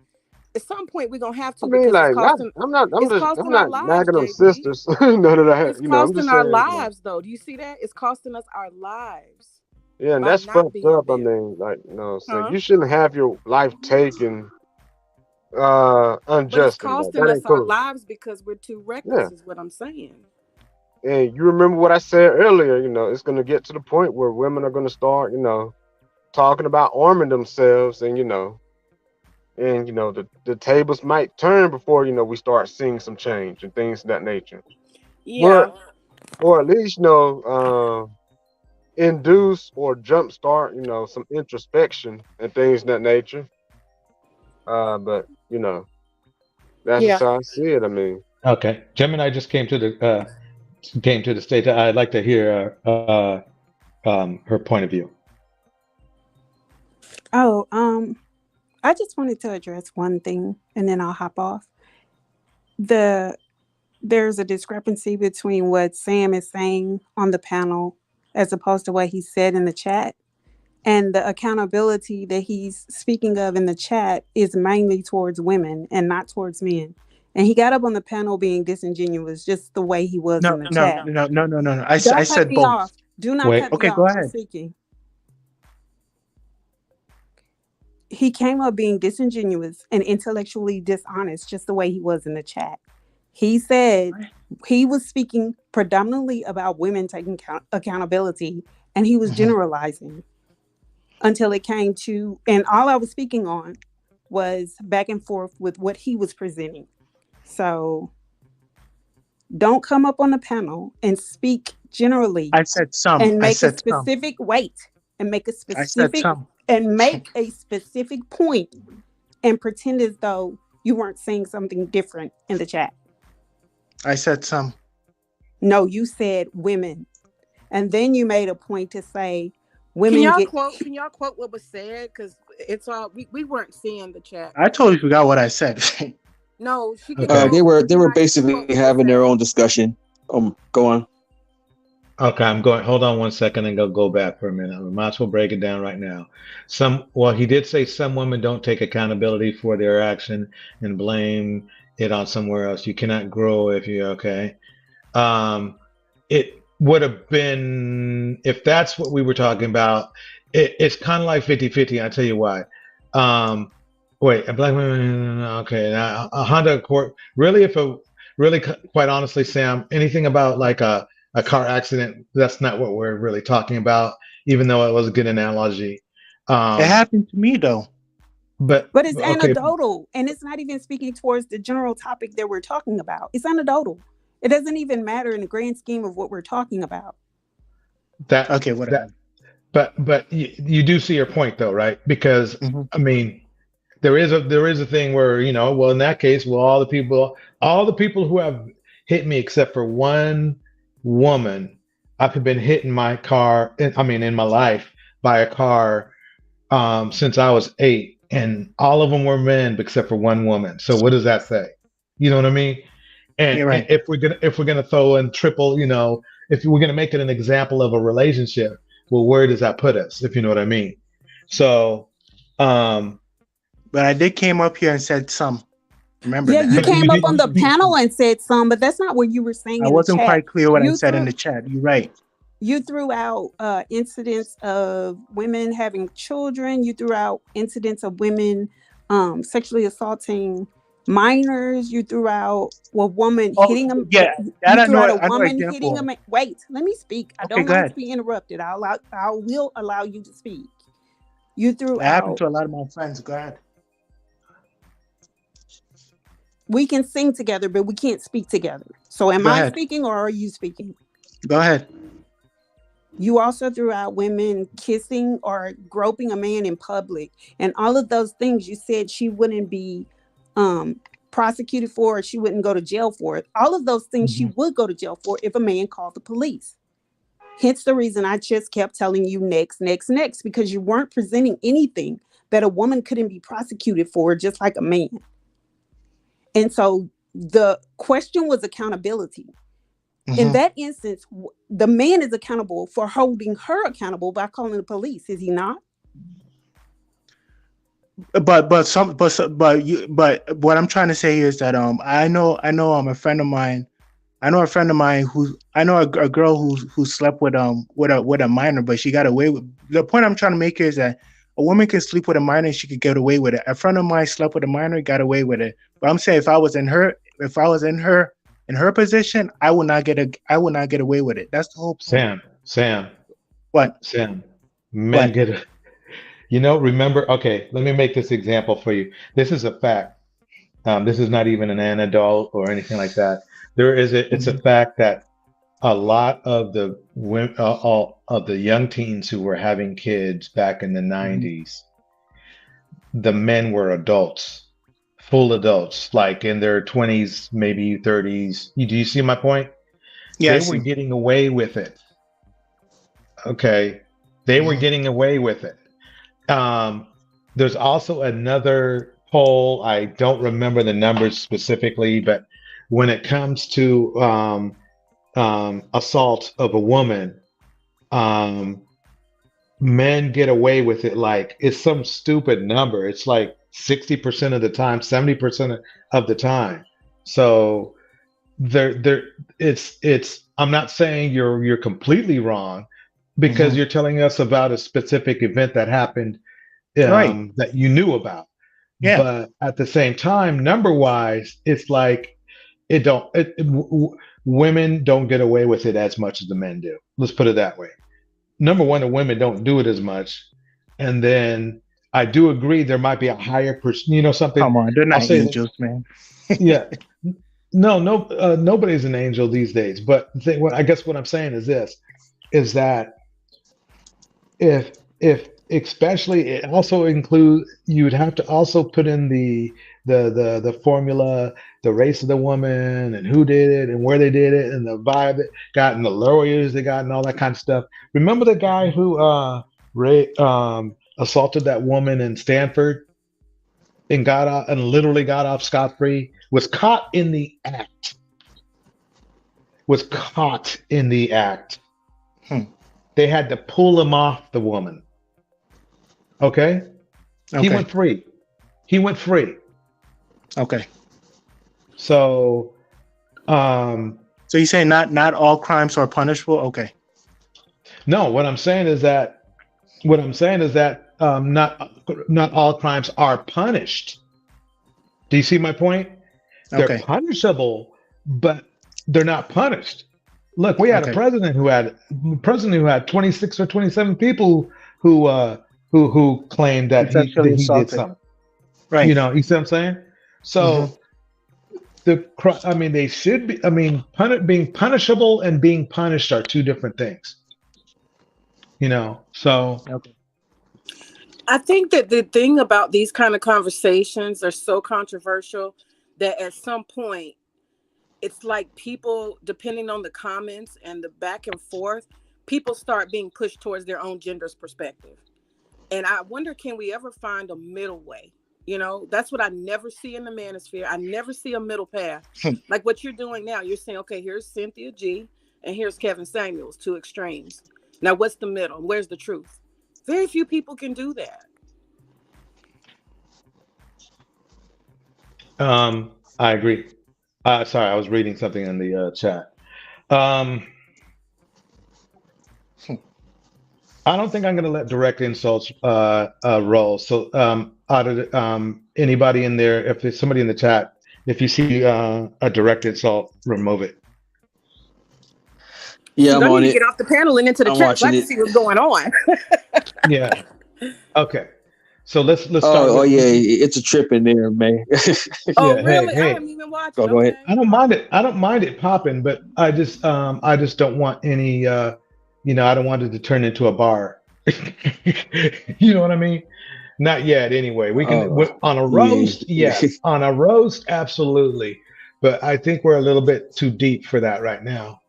At some point, we're gonna have to. I mean, like, I'm not nagging on sisters. None of that. It's costing our lives, though. Do you see that? It's costing us our lives. Yeah, and that's fucked up. I mean, like, so you shouldn't have your life taken unjustly. But it's costing us our lives because we're too reckless. Is what I'm saying. And you remember what I said earlier, it's going to get to the point where women are going to start, talking about arming themselves, and, the tables might turn before, we start seeing some change and things of that nature. Yeah. Or at least, induce or jumpstart, some introspection and things of that nature. But, that's just how I see it. I mean. Okay. Gemini just came to the stage. I'd like to hear her point of view. Oh, I just wanted to address one thing, and then I'll hop off. There's a discrepancy between what Sam is saying on the panel as opposed to what he said in the chat. And the accountability that he's speaking of in the chat is mainly towards women and not towards men. And he got up on the panel being disingenuous, just the way he was in the chat. No. I said both. Off. Do not cut me off. Go ahead. Speaking. he came up being disingenuous and intellectually dishonest, just the way he was in the chat. He said he was speaking predominantly about women taking accountability, and he was generalizing until it came to, and all I was speaking on was back and forth with what he was presenting. So don't come up on the panel and speak generally. I said some. And make a specific and make a specific and make a specific point and pretend as though you weren't saying something different in the chat. I said some. No, you said women. And then you made a point to say women. Can y'all quote what was said? Because it's all we weren't seeing the chat. I totally forgot what I said. No, she could they were basically having their own discussion. Go on. Okay, I'm going. Hold on one second and go back for a minute. I might as well break it down right now. He did say some women don't take accountability for their action and blame it on somewhere else. You cannot grow if you're okay. It would have been, if that's what we were talking about, it's kind of like 50-50. I'll tell you why. Wait, a black woman, okay. Now, a Honda Accord, really, quite honestly, Sam, anything about like a car accident, that's not what we're really talking about, even though it was a good analogy. It happened to me, though. But it's anecdotal, and it's not even speaking towards the general topic that we're talking about. It's anecdotal. It doesn't even matter in the grand scheme of what we're talking about. Whatever. But you do see your point, though, right? Because, I mean, there is a thing where, well, in that case, all the people who have hit me except for one woman, I've been hit in my car, in my life by a car since I was 8, and all of them were men except for one woman. So what does that say? You know what I mean? And, You're right. And if we're gonna throw in triple, if we're gonna make it an example of a relationship, well, where does that put us? If you know what I mean. So, but I did came up here and said some. Remember? Yeah, that. you came up on the panel and said some, but that's not what you were saying. I wasn't quite clear what I said in the chat. You're right. You threw out incidents of women having children. You threw out incidents of women sexually assaulting minors. You threw out a woman hitting them. Yeah, you threw out a woman hitting a man. Wait, let me speak. I don't want want to be interrupted. I will allow you to speak. You threw That happened to a lot of my friends. Go ahead. We can sing together, but we can't speak together. So am I speaking or are you speaking? Go ahead. You also threw out women kissing or groping a man in public. And all of those things you said she wouldn't be prosecuted for, or she wouldn't go to jail for it. All of those things she would go to jail for if a man called the police. Hence the reason I just kept telling you next, because you weren't presenting anything that a woman couldn't be prosecuted for, just like a man. And so the question was accountability. In that instance, the man is accountable for holding her accountable by calling the police. Is he not? But what I'm trying to say is that I know a friend of mine. I know a girl who slept with a minor, but she got away with. The point I'm trying to make is that a woman can sleep with a minor and she could get away with it. A friend of mine slept with a minor, got away with it. But I'm saying if I was in her position, I would not get away with it. That's the whole point. Sam. What? Sam. Men get it. Remember, okay, let me make this example for you. This is a fact. This is not even an anecdote or anything like that. It's a fact that a lot of the women, all of the young teens who were having kids back in the 90s, the men were adults, full adults, like in their 20s, maybe 30s. Do you see my point? Yeah, they were getting away with it. Okay, they were getting away with it. There's also another poll. I don't remember the numbers specifically, but when it comes to assault of a woman, men get away with it like it's some stupid number. It's like 60% of the time, 70% of the time. So it's I'm not saying you're completely wrong, because you're telling us about a specific event that happened that you knew about. Yeah. But at the same time, number wise, it's like women don't get away with it as much as the men do. Let's put it that way. Number one, the women don't do it as much. And then I do agree there might be a higher something. Come on, they're not angels, man. Yeah. No, nobody's an angel these days. But I guess what I'm saying is this, is that if especially it also includes, you'd have to also put in the formula, the race of the woman and who did it and where they did it and the vibe it got and the lawyers they got and all that kind of stuff. Remember the guy who assaulted that woman in Stanford and literally got off scot-free, was caught in the act. They had to pull him off the woman. Okay? He went free. Okay. So so you saying not all crimes are punishable? Okay. No, what I'm saying is that not all crimes are punished. Do you see my point? They're punishable, but they're not punished. Look, we had a president who had 26 or 27 people who claimed that he did something. Right. You see what I'm saying? So they should be. Being punishable and being punished are two different things. So. I think that the thing about these kind of conversations are so controversial that at some point, it's like people, depending on the comments and the back and forth, people start being pushed towards their own gender's perspective. And I wonder, can we ever find a middle way? That's what I never see in the manosphere. I never see a middle path. Like what you're doing now. You're saying, okay, here's Cynthia G and here's Kevin Samuels, two extremes. Now, what's the middle? Where's the truth? Very few people can do that. I agree. Sorry, I was reading something in the chat. I don't think I'm going to let direct insults roll. So out of anybody in there, if there's somebody in the chat, if you see a direct insult, remove it. Yeah, I'm on it. Get off the panel and into the chat. I'd like to see what's going on. Yeah. Okay. So let's start. It's a trip in there, man. Really? Hey. I haven't even watched it. Go ahead. I don't mind it popping, but I just don't want any I don't want it to turn into a bar. You know what I mean? Not yet anyway. We can on a roast, yes. On a roast, absolutely. But I think we're a little bit too deep for that right now.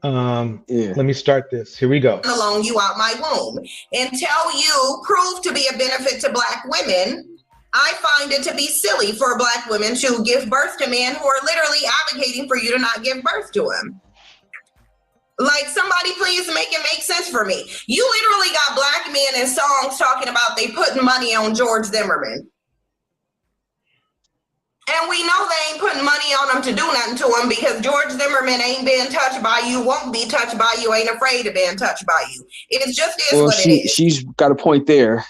Let me start this. Here we go. Alone you out my womb. Until you prove to be a benefit to Black women, I find it to be silly for Black women to give birth to men who are literally advocating for you to not give birth to him. Like, somebody please make it make sense for me. You literally got Black men in songs talking about they putting money on George Zimmerman. And we know they ain't putting money on them to do nothing to him because George Zimmerman ain't been touched by you, won't be touched by you, ain't afraid of being touched by you. It just is what it is. She's got a point there.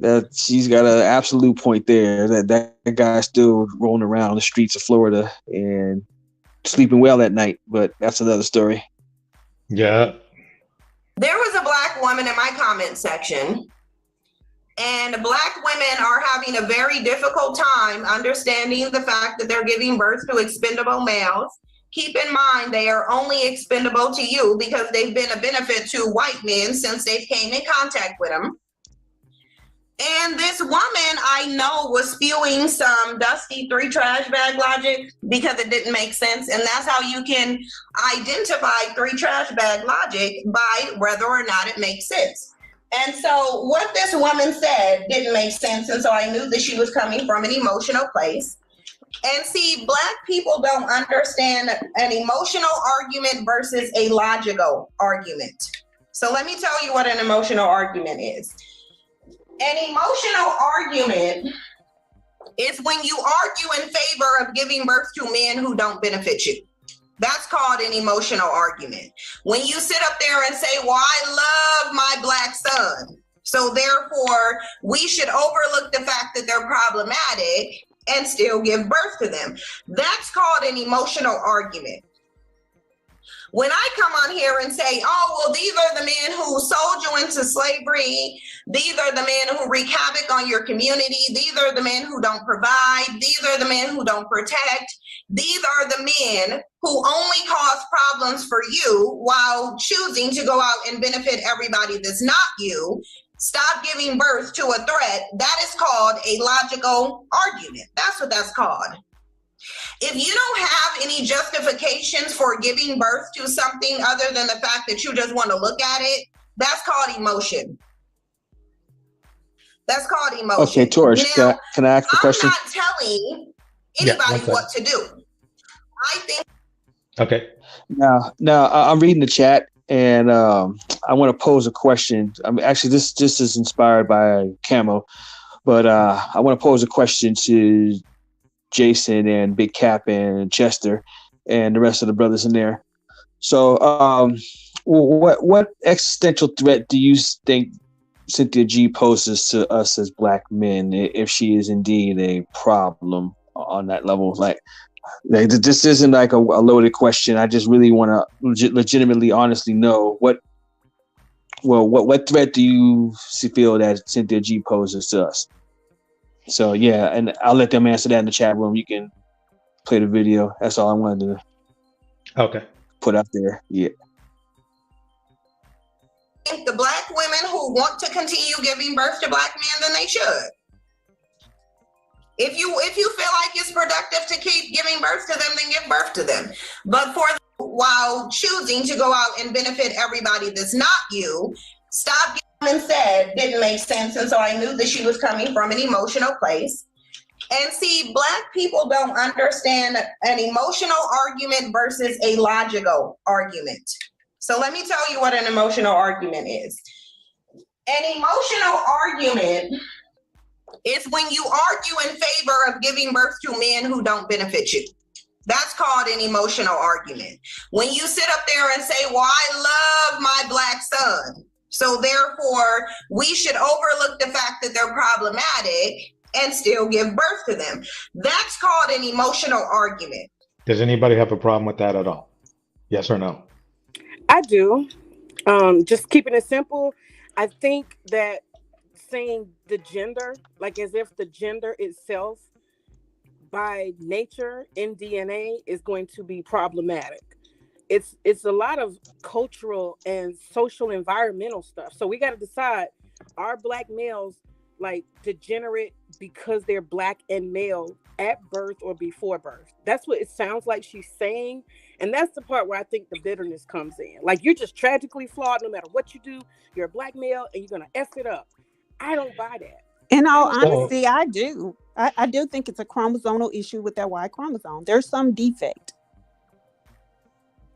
That she's got an absolute point there. That guy's still rolling around the streets of Florida and sleeping well at night. But that's another story. Yeah. There was a Black woman in my comment section. And Black women are having a very difficult time understanding the fact that they're giving birth to expendable males. Keep in mind, they are only expendable to you because they've been a benefit to white men since they came in contact with them. And this woman I know was spewing some dusty 3 trash bag logic because it didn't make sense. And that's how you can identify 3 trash bag logic, by whether or not it makes sense. And so what this woman said didn't make sense. And so I knew that she was coming from an emotional place. And see, Black people don't understand an emotional argument versus a logical argument. So let me tell you what an emotional argument is. An emotional argument is when you argue in favor of giving birth to men who don't benefit you. That's called an emotional argument. When you sit up there and say, well, I love my Black son, So therefore, we should overlook the fact that they're problematic and still give birth to them. That's called an emotional argument. When I come on here and say, oh, well, these are the men who sold you into slavery. These are the men who wreak havoc on your community. These are the men who don't provide. These are the men who don't protect. These are the men who only cause problems for you while choosing to go out and benefit everybody that's not you. Stop giving birth to a threat. That is called a logical argument. That's what that's called. If you don't have any justifications for giving birth to something other than the fact that you just want to look at it, that's called emotion. That's called emotion. Okay, Torch, now, can I ask a question? I'm not telling anybody what to do. I think. Okay. Now I'm reading the chat, and I want to pose a question. I mean, actually, this is inspired by Camo, but I want to pose a question to Jason and Big Cap and Chester and the rest of the brothers in there. So, what existential threat do you think Cynthia G poses to us as Black men, if she is indeed a problem on that level? Like this isn't like a loaded question. I just really want to legitimately, honestly know what threat do you feel that Cynthia G poses to us? So yeah, and I'll let them answer that in the chat room. You can play the video. That's all I wanted to put out there. Yeah. I think the Black women who want to continue giving birth to Black men, then they should. If you feel like it's productive to keep giving birth to them, then give birth to them. But while choosing to go out and benefit everybody that's not you, stop and said didn't make sense, and so I knew that she was coming from an emotional place. And see, Black people don't understand an emotional argument versus a logical argument. So let me tell you what an emotional argument is. An emotional argument is when you argue in favor of giving birth to men who don't benefit you. That's called an emotional argument. When you sit up there and say, well, I love my Black son, so therefore we should overlook the fact that they're problematic and still give birth to them. That's called an emotional argument. Does anybody have a problem with that at all? Yes or no? I do. Just keeping it simple. I think that saying the gender, like as if the gender itself by nature in DNA is going to be problematic. It's a lot of cultural and social environmental stuff. So we got to decide, are Black males like degenerate because they're Black and male at birth or before birth? That's what it sounds like she's saying. And that's the part where I think the bitterness comes in. Like, you're just tragically flawed no matter what you do. You're a Black male and you're going to F it up. I don't buy that. In all honesty, I do. I do think it's a chromosomal issue with that Y chromosome. There's some defect.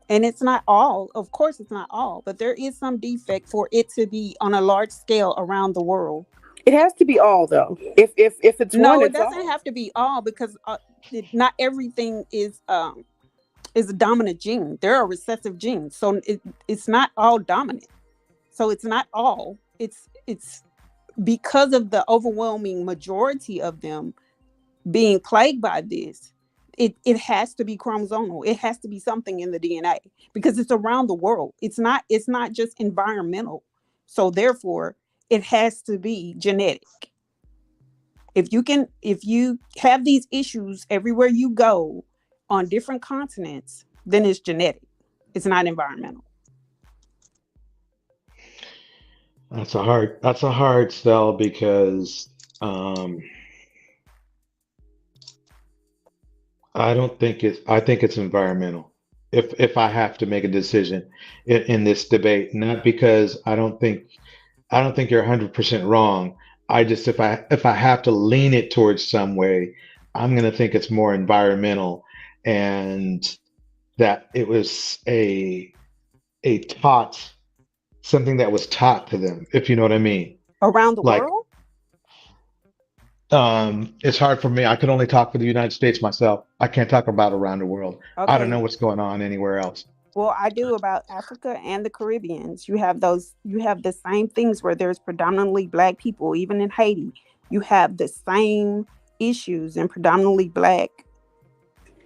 And it's not all, of course it's not all, but there is some defect for it to be on a large scale around the world. It has to be all, though. If it's no, one, it doesn't have to be all, because not everything is a dominant gene. There are recessive genes, so it's not all dominant. So it's not all. It's because of the overwhelming majority of them being plagued by this. It has to be chromosomal. It has to be something in the DNA because it's around the world. It's not just environmental. So therefore, it has to be genetic. If you have these issues everywhere you go on different continents, then it's genetic. It's not environmental. That's a hard sell because I think it's environmental. If I have to make a decision in this debate, not because I don't think you're 100% wrong. I just, if I have to lean it towards some way, I'm going to think it's more environmental, and that it was something that was taught to them, if you know what I mean. Around the world? It's hard for me. I can only talk for the United States myself. I can't talk about around the world. Okay. I don't know what's going on anywhere else. Well, I do about Africa and the Caribbeans. You have the same things where there's predominantly black people, even in Haiti. You have the same issues in predominantly black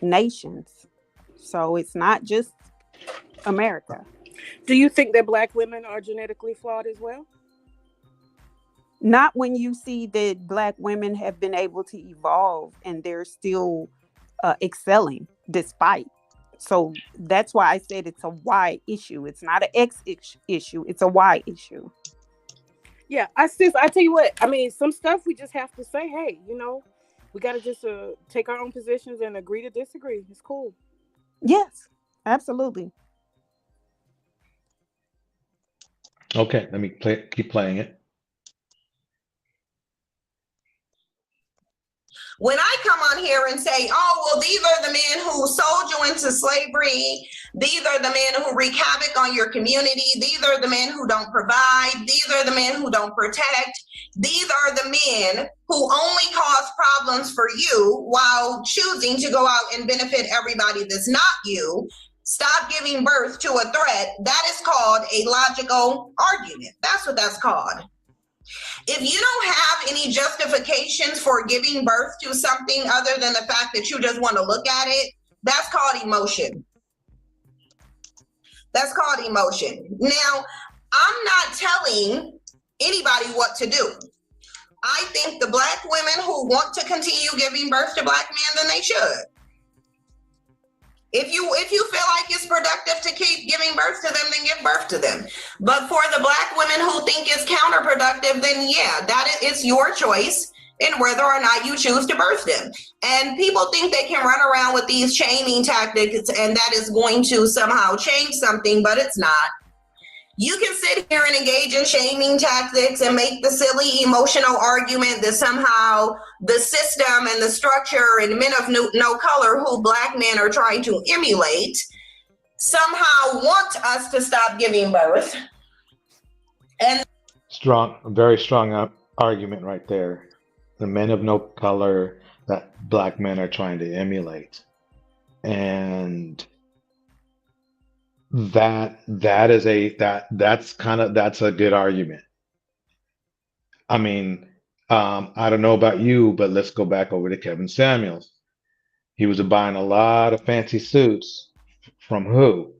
nations. So it's not just America. Do you think that black women are genetically flawed as well? Not when you see that black women have been able to evolve and they're still excelling despite. So that's why I said it's a Y issue. It's not an X issue. It's a Y issue. Yeah, I tell you what. I mean, some stuff we just have to say. Hey, we got to just take our own positions and agree to disagree. It's cool. Yes, absolutely. Okay, let me keep playing it. When I come on here and say, oh, well, these are the men who sold you into slavery. These are the men who wreak havoc on your community. These are the men who don't provide. These are the men who don't protect. These are the men who only cause problems for you while choosing to go out and benefit everybody that's not you. Stop giving birth to a threat. That is called a logical argument. That's what that's called. If you don't have any justifications for giving birth to something other than the fact that you just want to look at it, that's called emotion. That's called emotion. Now, I'm not telling anybody what to do. I think the black women who want to continue giving birth to black men, then they should. If you feel like it's productive to keep giving birth to them, then give birth to them. But for the black women who think it's counterproductive, then yeah, it's your choice in whether or not you choose to birth them. And people think they can run around with these shaming tactics and that is going to somehow change something, but it's not. You can sit here and engage in shaming tactics and make the silly emotional argument that somehow the system and the structure and men of no color who black men are trying to emulate somehow want us to stop giving birth. And very strong argument right there. The men of no color that black men are trying to emulate. And that's a good argument. I mean, I don't know about you, but let's go back over to Kevin Samuels. He was buying a lot of fancy suits from who?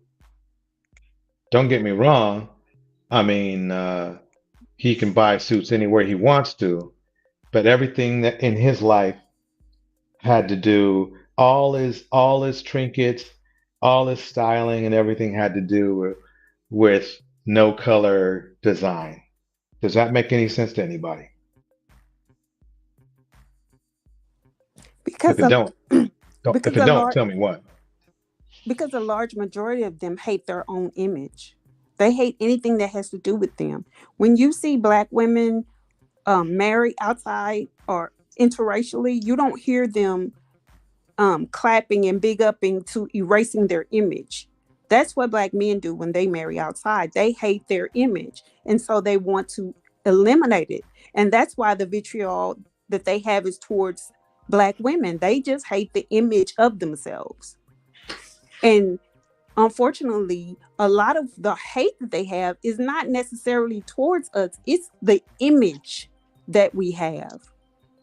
Don't get me wrong. I mean, he can buy suits anywhere he wants to, but everything that in his life had to do, all his trinkets, all his styling and everything had to do with no color design. Does that make any sense to anybody? Because if it don't, tell me what. Because a large majority of them hate their own image. They hate anything that has to do with them. When you see black women marry outside or interracially, you don't hear them clapping and big upping to erasing their image. That's what black men do when they marry outside. They hate their image. And so they want to eliminate it. And that's why the vitriol that they have is towards black women. They just hate the image of themselves. And unfortunately, a lot of the hate that they have is not necessarily towards us. It's the image that we have.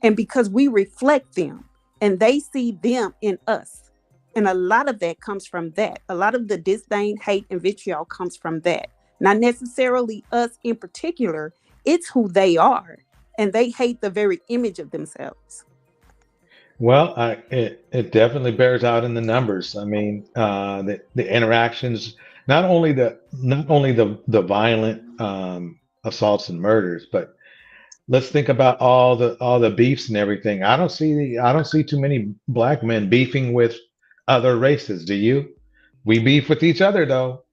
And because we reflect them and they see them in us. And a lot of that comes from that. A lot of the disdain, hate, and vitriol comes from that. Not necessarily us in particular. It's who they are. And they hate the very image of themselves. Well, it definitely bears out in the numbers. I mean, the interactions, not only the violent assaults and murders, but let's think about all the beefs and everything. I don't see too many black men beefing with other races. Do you? We beef with each other though.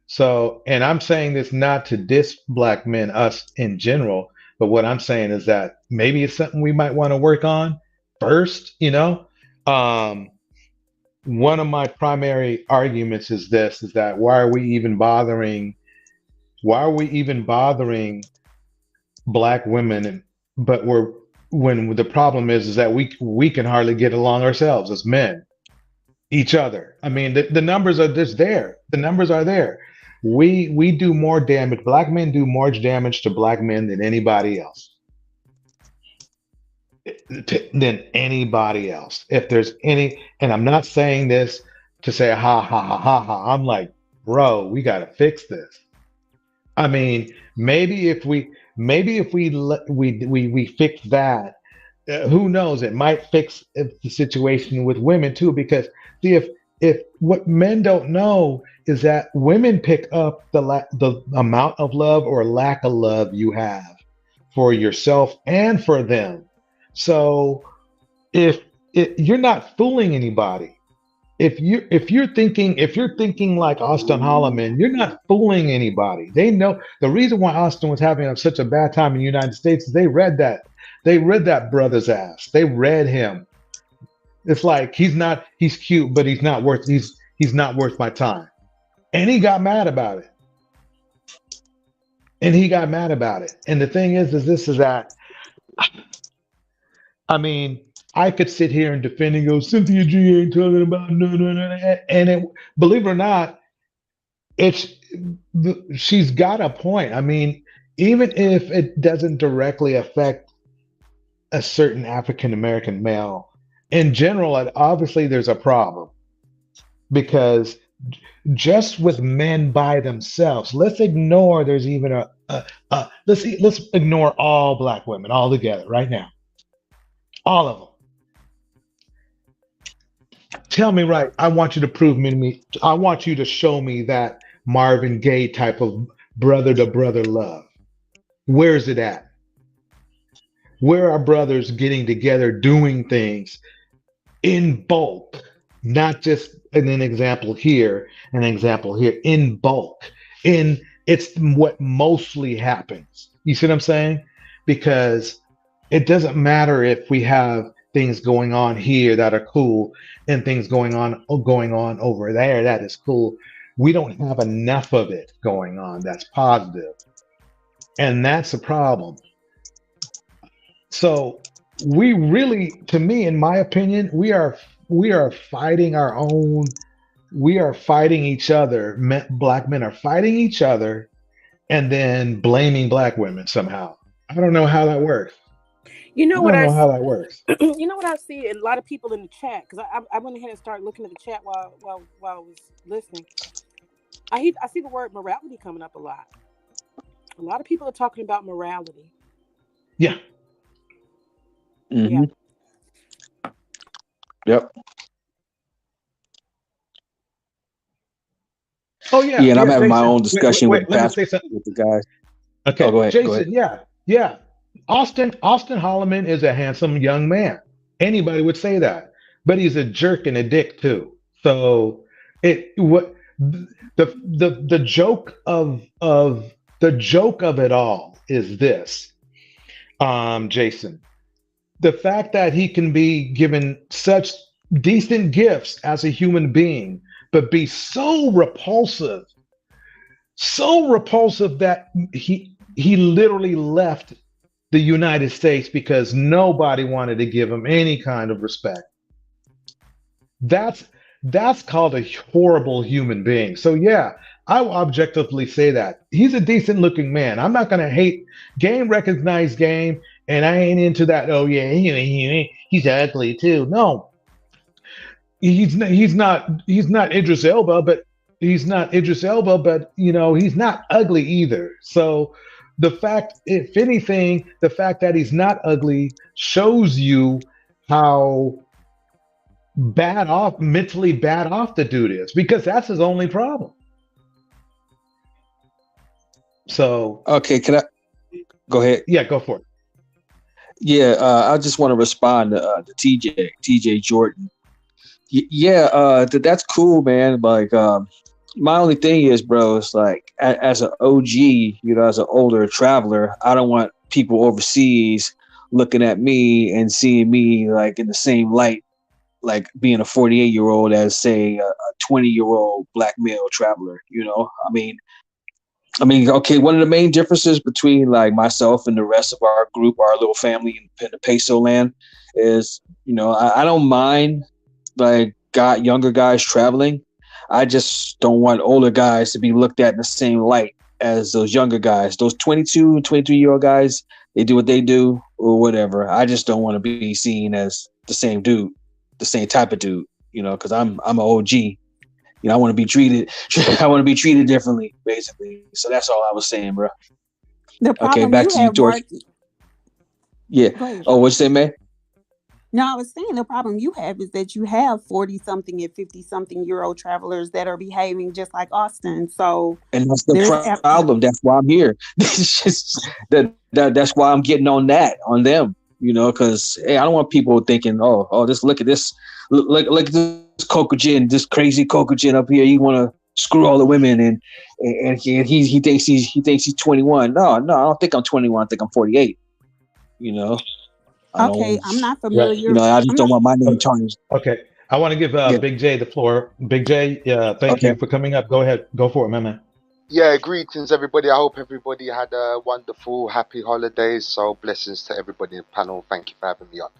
So, and I'm saying this not to diss black men, us in general, but what I'm saying is that maybe it's something we might want to work on first. One of my primary arguments is that why are we even bothering black women? But when the problem is that we can hardly get along ourselves as men. each other. I mean, the numbers are just there. The numbers are there. We do more damage. Black men do more damage to black men than anybody else. Than anybody else. If there's any, and I'm not saying this to say ha ha ha ha ha. I'm like, bro, we got to fix this. I mean, maybe if we fix that, who knows? It might fix the situation with women too. Because see, if what men don't know is that women pick up the amount of love or lack of love you have for yourself and for them. So if you're not fooling anybody, if you're thinking like Austin Holloman, you're not fooling anybody. They know the reason why Austin was having such a bad time in the United States is they read that brother's ass. They read him. It's like he's cute, but he's not worth my time. And he got mad about it. And the thing is this is that I mean, I could sit here and defend and go, Cynthia G ain't talking about no, no, no, no. And believe it or not, it's she's got a point. I mean, even if it doesn't directly affect a certain African American male, in general, obviously there's a problem because just with men by themselves, let's ignore there's even let's ignore all black women altogether right now, all of them. Tell me right. I want you to prove me to me. I want you to show me that Marvin Gaye type of brother to brother love. Where's it at? Where are brothers getting together doing things in bulk, not just an example here, in bulk. It's what mostly happens. You see what I'm saying? Because it doesn't matter if we have things going on here that are cool and things going on over there that is cool. We don't have enough of it going on that's positive. And that's a problem. So we really, to me, in my opinion, we are fighting our own. We are fighting each other. Black men are fighting each other, and then blaming black women somehow. I don't know how that works. You know what I don't know how that works. You know what I see a lot of people in the chat, because I went ahead and started looking at the chat while I was listening. I see the word morality coming up a lot. A lot of people are talking about morality. Yeah. Mm-hmm. Yeah. Yep. Oh yeah. Yeah, and I'm having Jason, my own discussion wait, with the guys. Okay, go ahead. Jason. Yeah. Austin Holloman is a handsome young man. Anybody would say that, but he's a jerk and a dick too. So the joke of it all is this, Jason. The fact that he can be given such decent gifts as a human being, but be so repulsive that he literally left the United States because nobody wanted to give him any kind of respect. That's called a horrible human being. So yeah, I will objectively say that he's a decent looking man. I'm not gonna hate game, recognize game, and I ain't into that. Oh yeah, he's ugly too. No, he's not Idris Elba, but he's not ugly either. So the fact, if anything, the fact that he's not ugly shows you how mentally bad off the dude is, because that's his only problem. So okay, can I go ahead? Yeah, go for it. Yeah, I just want to respond to TJ Jordan. That's cool, man. Like, my only thing is, bro, it's like as an OG, as an older traveler, I don't want people overseas looking at me and seeing me like in the same light, like being a 48-year-old as, say, a 20-year-old black male traveler. I mean, okay, one of the main differences between like myself and the rest of our group, our little family in the Peso land, is, I don't mind like younger guys traveling. I just don't want older guys to be looked at in the same light as those younger guys. Those 22, 23-year-old guys, they do what they do or whatever. I just don't want to be seen as the same dude, the same type of dude, because I'm an OG. I want to be treated. I want to be treated differently, basically. So that's all I was saying, bro. The problem okay, back to you, George. Yeah. Oh, what'd you say, man? No, I was saying the problem you have is that you have 40-something and 50-something-year-old travelers that are behaving just like Austin. So, and that's the problem. That's why I'm here. It's just that's why I'm getting on them. Because hey, I don't want people thinking, oh, look at this, look at this Kokujin, this crazy Kokujin up here. You want to screw all the women, and he thinks he's 21. No, I don't think I'm 21. I think I'm 48. Okay, I'm not familiar. I just don't want my name tarnished. Okay, I want to give Big J the floor. Big J, thank you for coming up. Go ahead, go for it, man. Yeah, greetings everybody. I hope everybody had a wonderful, happy holidays. So blessings to everybody in the panel. Thank you for having me on.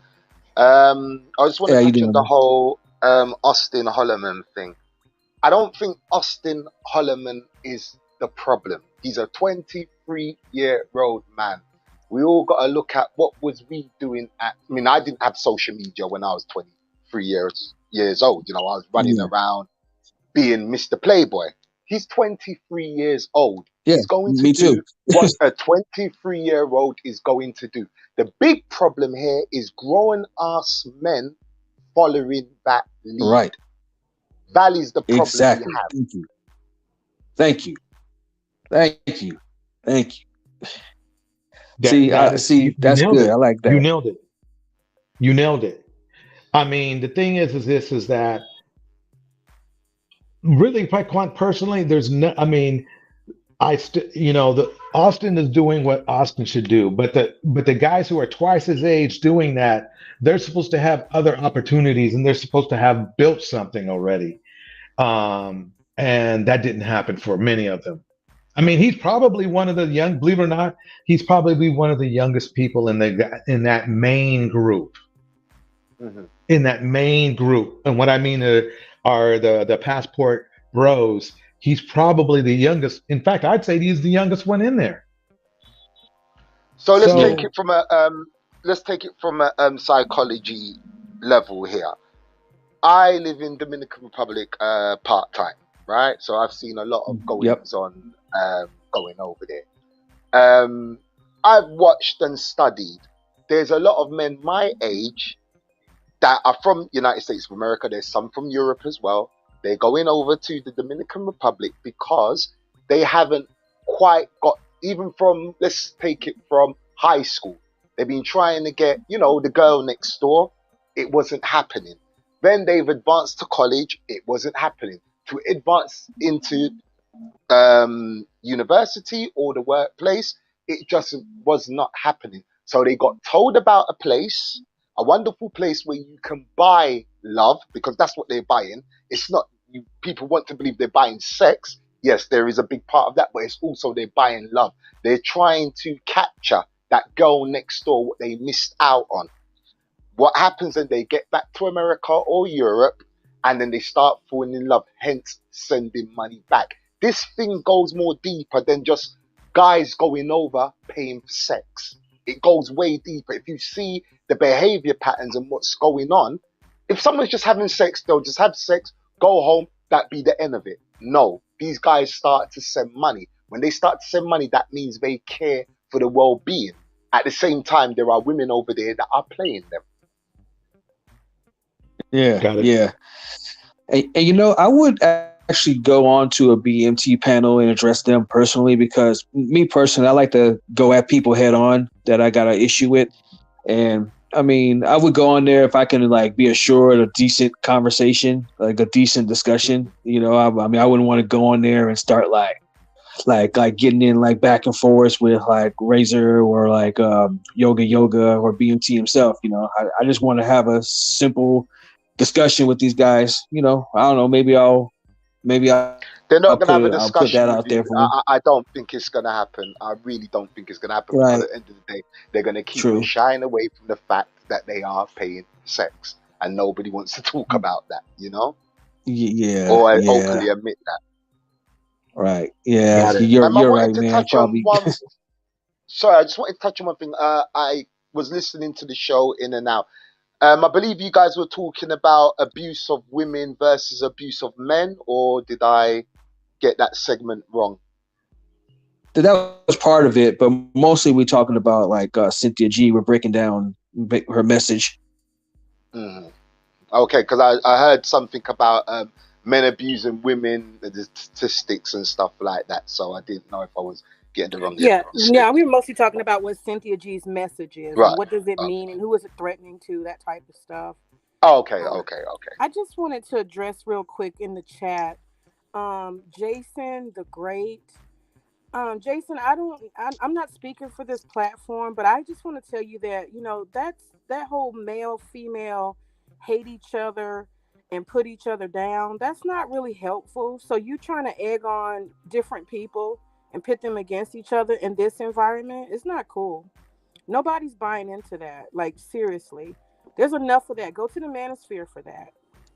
I just want to touch on the whole Austin Holloman thing. I don't think Austin Holloman is the problem. He's a 23-year-old man. We all got to look at what was we doing I didn't have social media when I was 23 years old. I was running around being Mr. Playboy. He's 23 years old. Yeah, he's going to do what a 23-year-old is going to do. The big problem here is grown ass men following that lead. Right. That is the problem exactly. we have. Thank you. That's good. I like that. You nailed it. I mean, the thing is that really, quite personally, there's no. I mean, Austin is doing what Austin should do, but the guys who are twice his age doing that, they're supposed to have other opportunities, and they're supposed to have built something already, and that didn't happen for many of them. I mean, he's probably one of the young. Believe it or not, he's probably one of the youngest people in that main group. Mm-hmm. In that main group, and what I mean are the passport bros. He's probably the youngest. In fact, I'd say he's the youngest one in there. So let's take it from a psychology level here. I live in Dominican Republic part time, right? So I've seen a lot of goings on going over there. I've watched and studied. There's a lot of men my age that are from United States of America. There's some from Europe as well. They're going over to the Dominican Republic because they haven't quite got, even from, let's take it from high school. They've been trying to get, the girl next door. It wasn't happening. Then they've advanced to college. It wasn't happening. To advance into university or the workplace, it just was not happening. So they got told about a wonderful place where you can buy love, because that's what they're buying. It's not, people want to believe they're buying sex. Yes, there is a big part of that, but it's also they're buying love. They're trying to capture that girl next door, what they missed out on. What happens when they get back to America or Europe, and then they start falling in love, hence sending money back. This thing goes more deeper than just guys going over paying for sex. It goes way deeper. If you see the behavior patterns and what's going on, if someone's just having sex, they'll just have sex, go home, that be the end of it. No, these guys start to send money. When they start to send money, that means they care for the well-being. At the same time, there are women over there that are playing them. Yeah. And I would actually go on to a BMT panel and address them personally, because me personally, I like to go at people head on that I got an issue with. And I mean, I would go on there if I can be assured a decent conversation, like a decent discussion. I mean, I wouldn't want to go on there and start like getting in back and forth with Razor or Yoga or BMT himself. I just want to have a simple discussion with these guys. I don't know. Maybe they're not going to have a discussion. I'll put that out there for me. I don't think it's going to happen. I really don't think it's going to happen. Right. Because at the end of the day, they're going to keep shying away from the fact that they are paying sex. and nobody wants to talk about that, Yeah, or yeah, openly admit that. right. Yeah, Got it. you're I you're wanted right, to man. touch on Probably. one. Sorry, I just wanted to touch on one thing. I was listening to the show in and out. I believe you guys were talking about abuse of women versus abuse of men, or did I get that segment wrong? That was part of it, but mostly we're talking about like Cynthia G. We're breaking down her message. Mm. Okay, because I heard something about men abusing women, the statistics and stuff like that. So I didn't know if I was getting the wrong Yeah, information. we were mostly talking about what Cynthia G's message is Right. and what does it Okay. mean and who is it threatening to, that type of stuff. Okay. I just wanted to address real quick in the chat, Jason the Great. Jason, I'm not speaking for this platform, but I just want to tell you that, that whole male, female hate each other and put each other down, that's not really helpful. So you trying to egg on different people and pit them against each other in this environment, it's not cool. Nobody's buying into that. Like, seriously. There's enough of that. Go to the manosphere for that.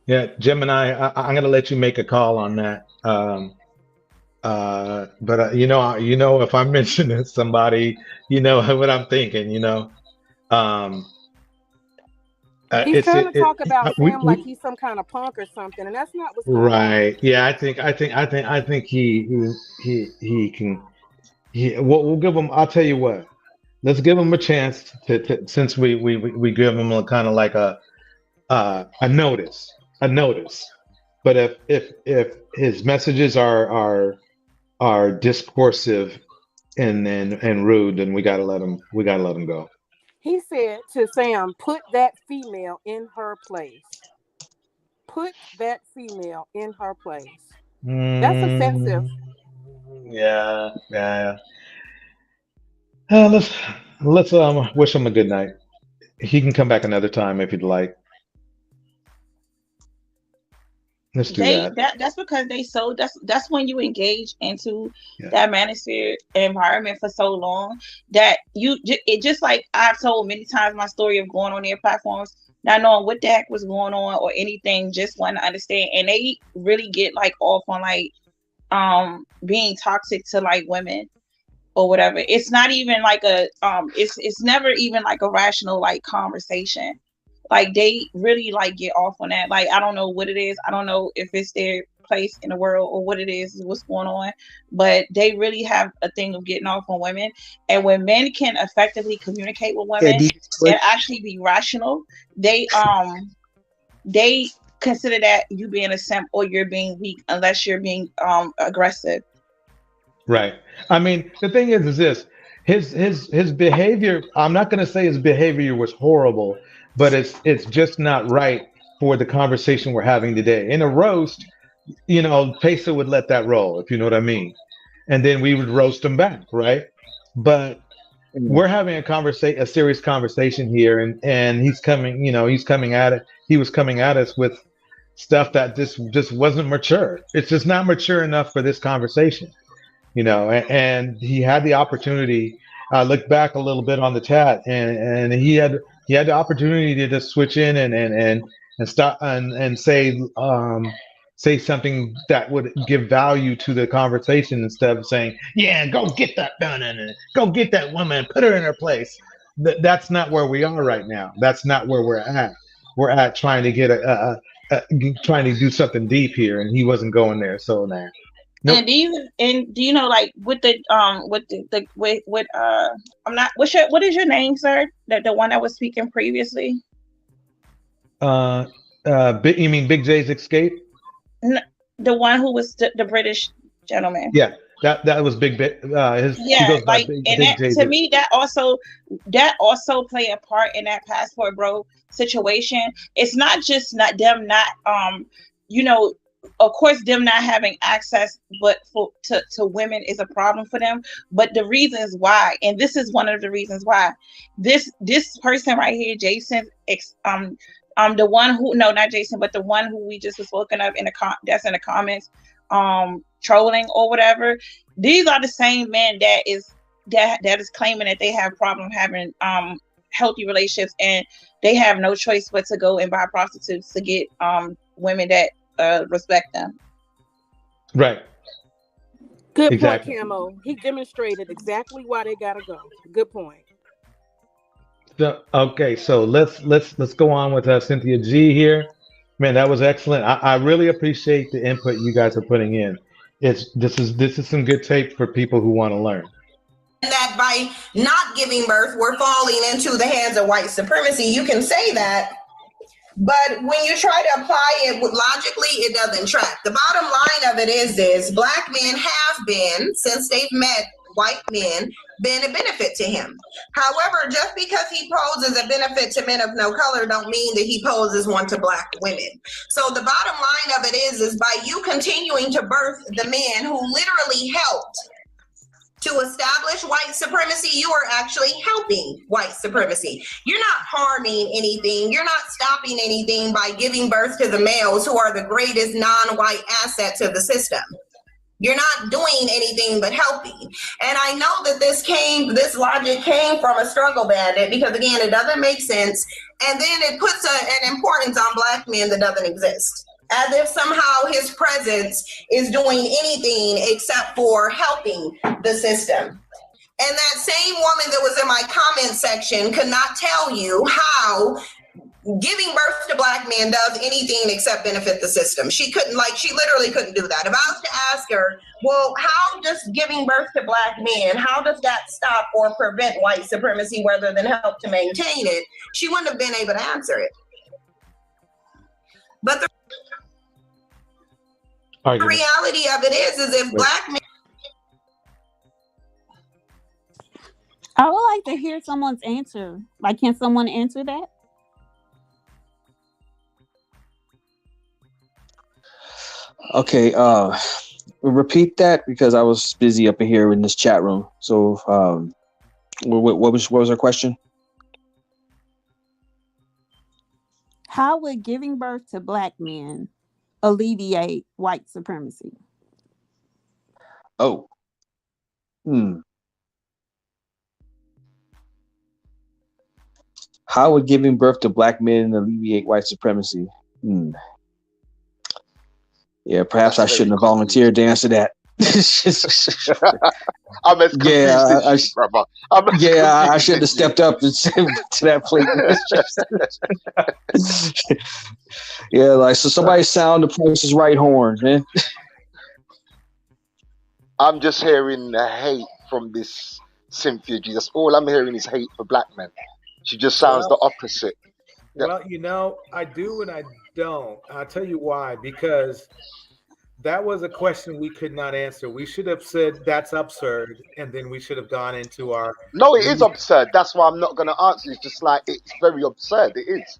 Yeah, Gemini, I'm gonna let you make a call on that. But if I'm mentioning somebody, you know what I'm thinking. He's trying to talk about Sam like we he's some kind of punk or something, and that's not what's going on. right. Yeah, I think he can. We'll give him. I'll tell you what. Let's give him a chance since we give him a kind of like a notice. But if his messages are discoursive and rude, then we gotta let him go. He said to Sam, "Put that female in her place. Put that female in her place." That's offensive. Yeah. Let's wish him a good night. He can come back another time if he'd like. Let's do that. That's because that's when you engage into Yeah. that manosphere environment for so long that it just like I've told many times my story of going on their platforms, not knowing what the heck was going on or anything, just wanting to understand, and they really get like off on like being toxic to like women or whatever. It's not even like it's never even like a rational like conversation. Like they really like get off on that. Like I don't know what it is. I don't know if it's their place in the world or what it is, what's going on. But they really have a thing of getting off on women. And when men can effectively communicate with women and actually be rational, they consider that you being a simp or you're being weak unless you're being aggressive. Right. I mean, the thing is this: his behavior. I'm not going to say his behavior was horrible, but it's just not right for the conversation we're having today. In a roast, Pesa would let that roll, if you know what I mean, and then we would roast him back, right? But we're having a serious conversation here, and he's coming at it. He was coming at us with stuff that just wasn't mature. It's just not mature enough for this conversation. And he had the opportunity. I looked back a little bit on the chat, and he had the opportunity to just switch in and stop and say something that would give value to the conversation instead of saying, "Yeah, go get that done and go get that woman, put her in her place." That's not where we are right now. That's not where we're at. We're at trying to get trying to do something deep here, and he wasn't going there. So now. Nope. And do you know like with the I'm not what is your name, sir? The one that was speaking previously? You mean Big J's Escape? No, the one who was the British gentleman. Yeah, that was Big. He goes by like Big, and Big that, J. to me that also play a part in that passport bro situation. It's not just them not of course them not having access but to women is a problem for them, but the reasons why, and this is one of the reasons why this person right here, Jason, the one who, no, not Jason, but the one who we just was spoken of that's in the comments trolling or whatever, these are the same men that is claiming that they have problem healthy relationships, and they have no choice but to go and buy prostitutes to get women that respect them. Right. Good Exactly. point, Camo. He demonstrated exactly why they gotta go. Good point. So, okay, so let's go on with Cynthia G here. Man, that was excellent. I really appreciate the input you guys are putting in. This is some good tape for people who want to learn. That by not giving birth, we're falling into the hands of white supremacy. You can say that, but when you try to apply it logically, it doesn't track. The bottom line of it is this: Black men have been, since they've met white men, been a benefit to him. However, just because he poses a benefit to men of no color don't mean that he poses one to Black women. So the bottom line of it is by you continuing to birth the man who literally helped to establish white supremacy, you are actually helping white supremacy. You're not harming anything. You're not stopping anything by giving birth to the males who are the greatest non-white asset to the system. You're not doing anything but helping. And I know that this logic came from a struggle bandit, because again, it doesn't make sense. And then it puts an importance on Black men that doesn't exist, as if somehow his presence is doing anything except for helping the system. And that same woman that was in my comment section could not tell you how giving birth to Black men does anything except benefit the system. She literally couldn't do that. If I was to ask her, well, how does giving birth to Black men, how does that stop or prevent white supremacy rather than help to maintain it? She wouldn't have been able to answer it. But the reality of it is if Black men. I would like to hear someone's answer. Like, can someone answer that? Okay, repeat that, because I was busy up in here in this chat room. So, what was our question? How would giving birth to Black men alleviate white supremacy? Oh. How would giving birth to Black men alleviate white supremacy? Yeah, perhaps I shouldn't have volunteered to answer that. I'm as confused brother. I should have stepped up to that plate. Yeah, like, so somebody sound the Price is Right horn, man. I'm just hearing the hate from this Cynthia G. That's all I'm hearing is hate for Black men. She just sounds the opposite. Well, I do and I don't. I'll tell you why. Because that was a question we could not answer. We should have said that's absurd, and then we should have gone into our. No, it is absurd. That's why I'm not going to answer. It's just like, it's very absurd. It is.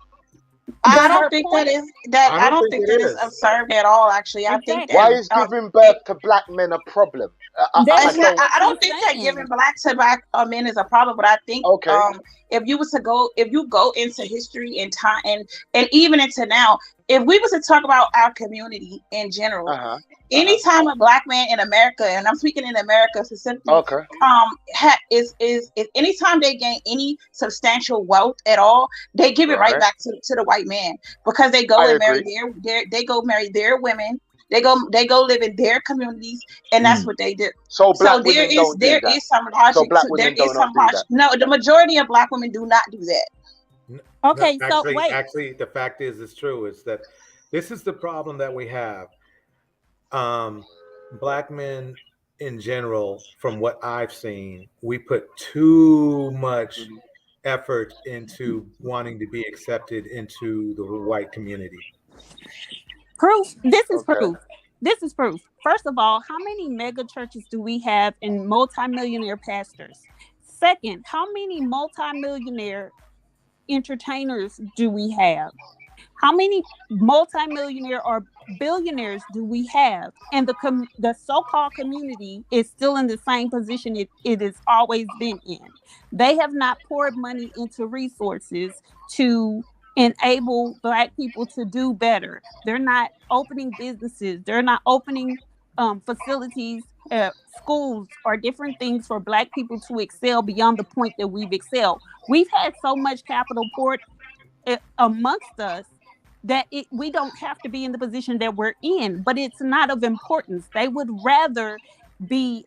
I don't think that is absurd at all. Actually, I think that, why is giving birth to Black men a problem? I don't think that giving Black to Black men is a problem, but I think if you go into history and time and even into now, if we was to talk about our community in general, anytime a Black man in America, and I'm speaking in America specifically, is anytime they gain any substantial wealth at all, they give it right back to the white man, because they go and marry their women. They go live in their communities, and that's what they do. So there is some logic. No, the majority of Black women do not do that. Okay, no, actually, the fact is, it's true. Is that this is the problem that we have. Black men in general, from what I've seen, we put too much effort into wanting to be accepted into the white community. Proof. This is proof. This is proof. First of all, how many mega churches do we have and multimillionaire pastors? Second, how many multimillionaire entertainers do we have? How many multimillionaire or billionaires do we have? And the so-called community is still in the same position it has always been in. They have not poured money into resources to enable Black people to do better. They're not opening businesses. They're not opening facilities schools or different things for Black people to excel beyond the point that we've excelled. We've had so much capital poured amongst us that we don't have to be in the position that we're in, but it's not of importance. They would rather be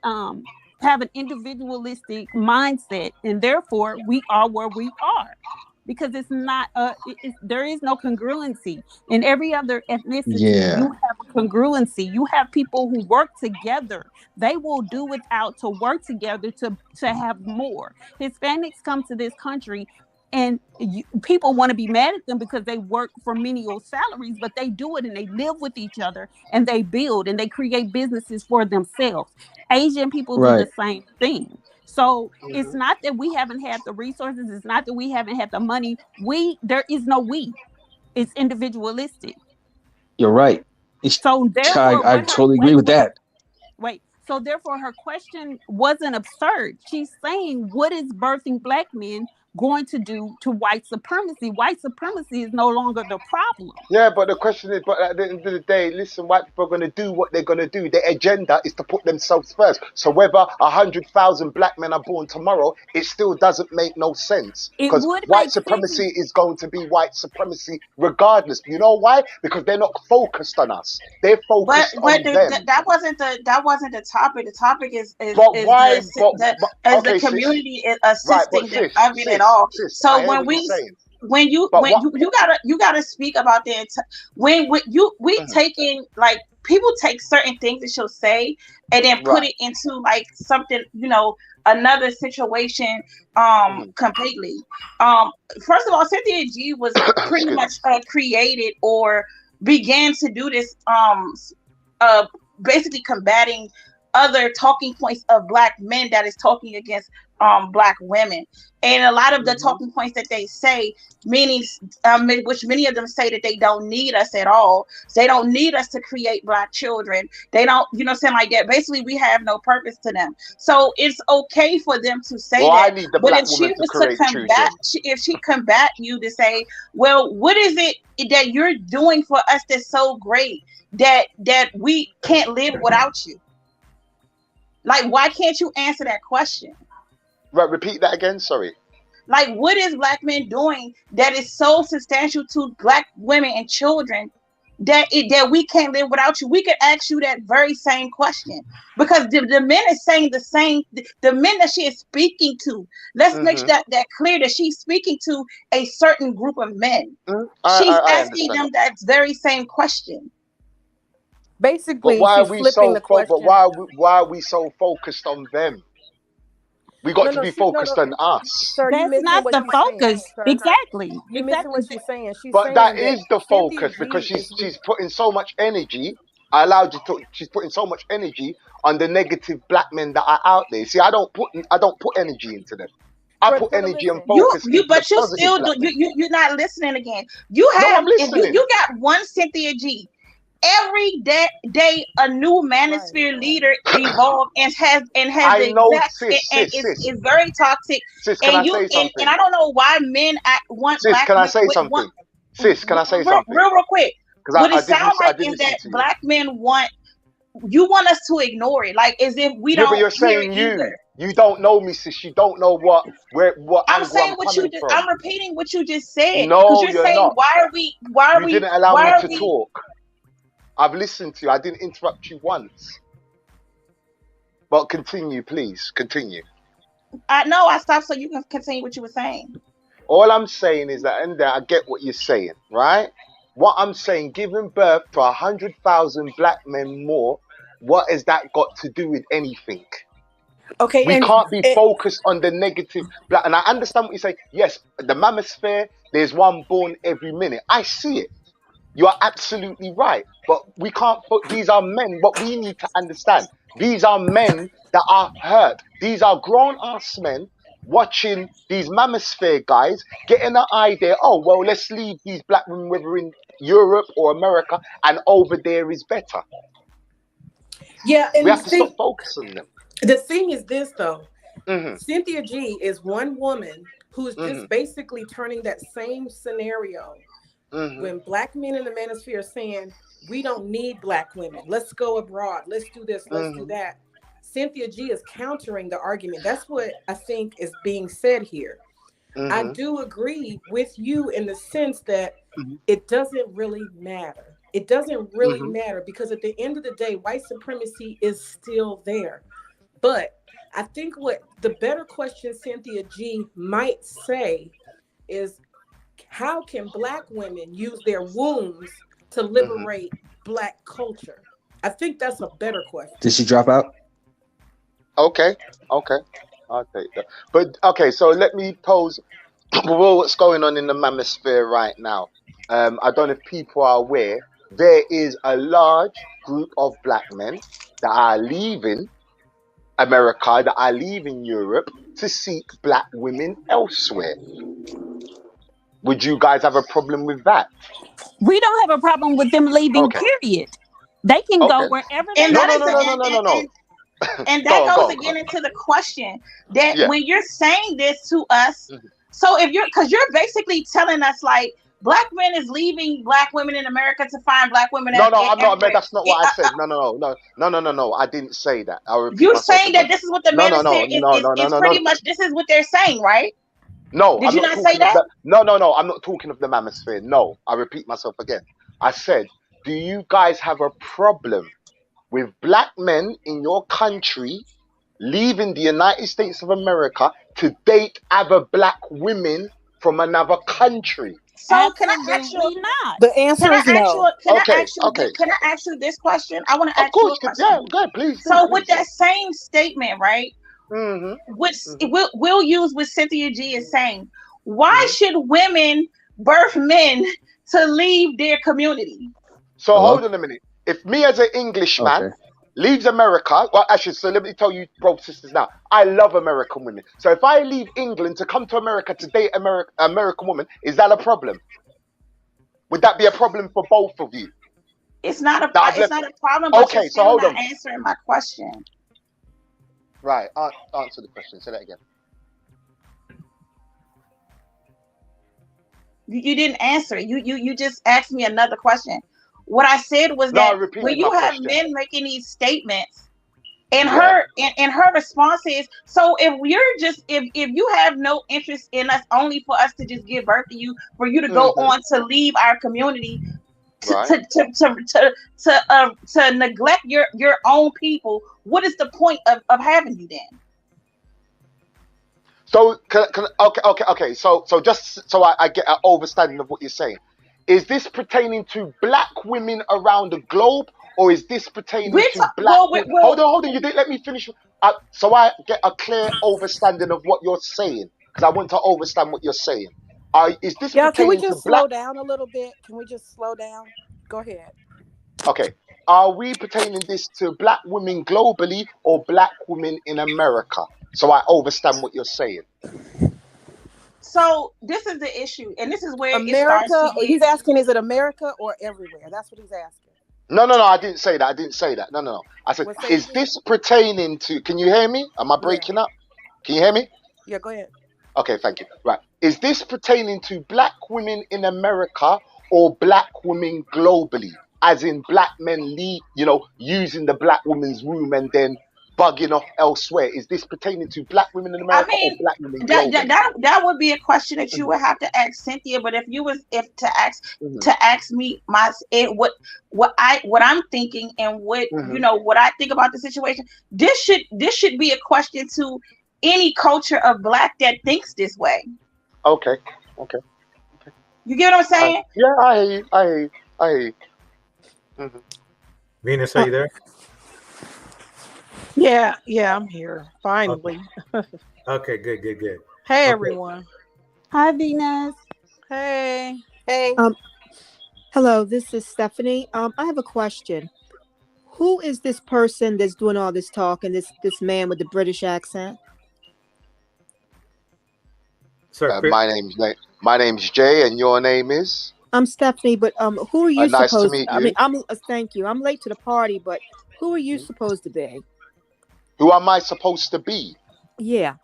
have an individualistic mindset, and therefore we are where we are, because it's not there is no congruency. In every other ethnicity, you have a congruency. You have people who work together. They will do without to work together to have more. Hispanics come to this country, and people want to be mad at them because they work for menial salaries, but they do it and they live with each other and they build and they create businesses for themselves. Asian people do the same thing. So it's not that we haven't had the resources. It's not that we haven't had the money. There is no we. It's individualistic. You're right. So therefore, I totally agree with that. Wait. So therefore, her question wasn't absurd. She's saying, what is birthing Black men going to do to white supremacy? White supremacy is no longer the problem. Yeah, but the question is, but at the end of the day, listen, white people are going to do what they're going to do. Their agenda is to put themselves first. So whether 100,000 Black men are born tomorrow, it still doesn't make no sense. Because white supremacy is going to be white supremacy regardless. You know why? Because they're not focused on us. They're focused on them. That wasn't the topic. The topic is the community is assisting them. I mean, at all. So when you gotta speak about the when we taking, like, people take certain things that she'll say and then put it into like something, another situation completely. First of all, Cynthia G was pretty much created or began to do this basically combating other talking points of Black men that is talking against Black women. And a lot of the talking points that they say, meaning which many of them say that they don't need us at all. They don't need us to create Black children. They don't, saying like that. Basically, we have no purpose to them. So it's okay for them to say that. I need the Black woman to create children. If she combat you to say, well, what is it that you're doing for us that's so great that we can't live without you? Like, why can't you answer that question? Right, repeat that again. Sorry. Like, what is Black men doing that is so substantial to Black women and children that we can't live without you? We could ask you that very same question, because the men is saying the same. The men that she is speaking to, let's make that clear, that she's speaking to a certain group of men. She's asking them that very same question. Basically, she's flipping the question. But why are we so focused on them? We got to be focused on us. Sir, that's not the focus. Exactly. You're missing what she's saying. But that is the focus, because she's putting so much energy. She's putting so much energy on the negative Black men that are out there. See, I don't put energy into them. I put energy and focus. But you still do. You're not listening again. You have. You got one Cynthia G. Every day a new manosphere leader evolved and has is very toxic. Sis, can I say something? And I don't know why men want. Sis, can I say something? Sis, can I say something? Real quick. What it sounds like is that Black men want us to ignore it, like as if we don't. But you're saying you don't know me, sis. You don't know what I'm saying. I'm repeating what you just said. No, you're saying, not. Why are we? You didn't allow me to talk. I've listened to you. I didn't interrupt you once. But continue, please. Continue. I stopped so you can continue what you were saying. All I'm saying is that, and I get what you're saying, right? What I'm saying, giving birth to 100,000 Black men more, what has that got to do with anything? Okay, we can't be focused on the negative Black. And I understand what you say. Yes, the manosphere, there's one born every minute. I see it. You are absolutely right. But we can't put, these are men. What we need to understand, these are men that are hurt. These are grown-ass men watching these manosphere guys, getting an idea, oh, well, let's leave these Black women, whether in Europe or America, and over there is better. Yeah, and we have to stop focusing on them. The thing is this, though. Cynthia G is one woman who's just basically turning that same scenario. When Black men in the manosphere are saying, we don't need Black women, let's go abroad, let's do this, let's do that. Cynthia G is countering the argument. That's what I think is being said here. I do agree with you in the sense that it doesn't really matter. It doesn't really matter because at the end of the day, white supremacy is still there. But I think what the better question Cynthia G might say is, how can Black women use their wombs to liberate Black culture? I think that's a better question. Did she drop out? Okay, I'll take that. But okay, so let me pose what's going on in the manosphere right now. I don't know if people are aware, there is a large group of Black men that are leaving America, that are leaving Europe to seek Black women elsewhere. Would you guys have a problem with that? We don't have a problem with them leaving, period. They can go wherever they want. And that goes again into the question that when you're saying this to us, so if because you're basically telling us like Black men is leaving Black women in America to find Black women. I'm not. That's not what I said. No. I didn't say that. You're saying that this is what the manosphere is pretty much. This is what they're saying, right? No, did you not say that? No. I'm not talking of the manosphere. No, I repeat myself again. I said, do you guys have a problem with Black men in your country leaving the United States of America to date other Black women from another country? So can I ask you? Not. The answer is no. Can I ask you this question? I want to ask you a question. Yeah, go ahead, please. With that same statement, right? Which we'll use what Cynthia G is saying. Why should women birth men to leave their community? So hold on a minute. If me as an Englishman leaves America, well, actually, so let me tell you, brothers sisters, now, I love American women. So if I leave England to come to America to date American woman, is that a problem? Would that be a problem for both of you? It's not a problem. But you're still not answering my question. Right, answer the question. Say that again. You didn't answer it. You just asked me another question. What I said was that when you have men making these statements, and her response is, so if you have no interest in us only for us to just give birth to you, for you to go on to leave our community, to neglect your own people, what is the point of having you then? So okay. So just so I get an understanding of what you're saying. Is this pertaining to Black women around the globe, or is this pertaining to Black women? Hold on. You didn't let me finish. So I get a clear understanding of what you're saying, because I want to understand what you're saying. Is this pertaining can we just to Black... slow down a little bit? Can we just slow down? Go ahead. Okay. Are we pertaining this to Black women globally or Black women in America? So I understand what you're saying. So this is the issue, and this is where America. It starts He's asking, is it America or everywhere? That's what he's asking. No. I didn't say that. No. I said, is this pertaining to? Can you hear me? Am I breaking up? Can you hear me? Yeah, go ahead. Okay, thank you. Right. Is this pertaining to Black women in America or Black women globally? As in Black men using the Black woman's womb and then bugging off elsewhere. Is this pertaining to Black women in America or Black women globally? That would be a question that you would have to ask Cynthia. But if to ask me what I'm thinking and what what I think about the situation, this should be a question to any culture of Black that thinks this way. Okay. You get what I'm saying? Yeah, I hear you. Venus, are you there? Yeah, I'm here. Finally. Okay, good. Hey, everyone. Hi, Venus. Hey. Hello, this is Stephanie. I have a question. Who is this person that's doing all this talk and this man with the British accent? Sir, my name's Jay, and your name is? I'm Stephanie, but who are you nice supposed to meet to? you. I mean, thank you. I'm late to the party, but who are you supposed to be? Who am I supposed to be? Yeah.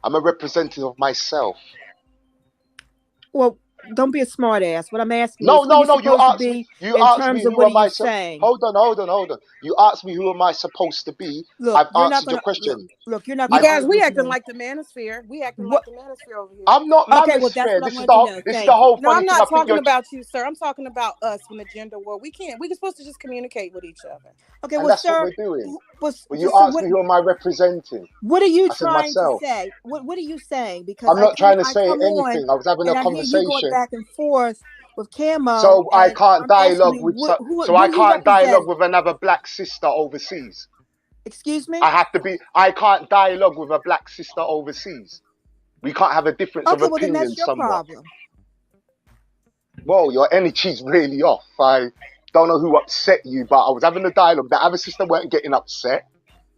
I'm a representative of myself. Well, don't be a smart ass. What I'm asking No, is, who no, you no. You supposed to asked be me. You in asked me terms of who what are am I? you saying? Hold on, hold on, hold on. You asked me who am I supposed to be. Look, I've you're not answered your gonna question. look. You're not You gonna guys, argue we with acting me. like the manosphere. We acting What? like the manosphere over here. I'm not Okay, well, that's manosphere. what I This is wanted to know. the Thank you. whole No, funny I'm thing. I not think talking you're, about you, sir. I'm talking about us in the gender world. We're supposed to just communicate with each other. Okay, and well, that's what sir, we're doing. well, But you so asked me who am I representing? what are you I said trying to myself. say? What are you saying? Because I'm not trying to say come on anything. I was having a and I hear you going conversation. back and forth with Camo, So I and can't I'm asking dialogue you with so what I do you can't dialogue represent? with another black sister overseas. Excuse me? I can't dialogue with a black sister overseas. We can't have a difference of Okay, well then opinion that's your somewhat. problem. Whoa, your energy's really off. I don't know who upset you, but I was having a dialogue. The other sister weren't getting upset.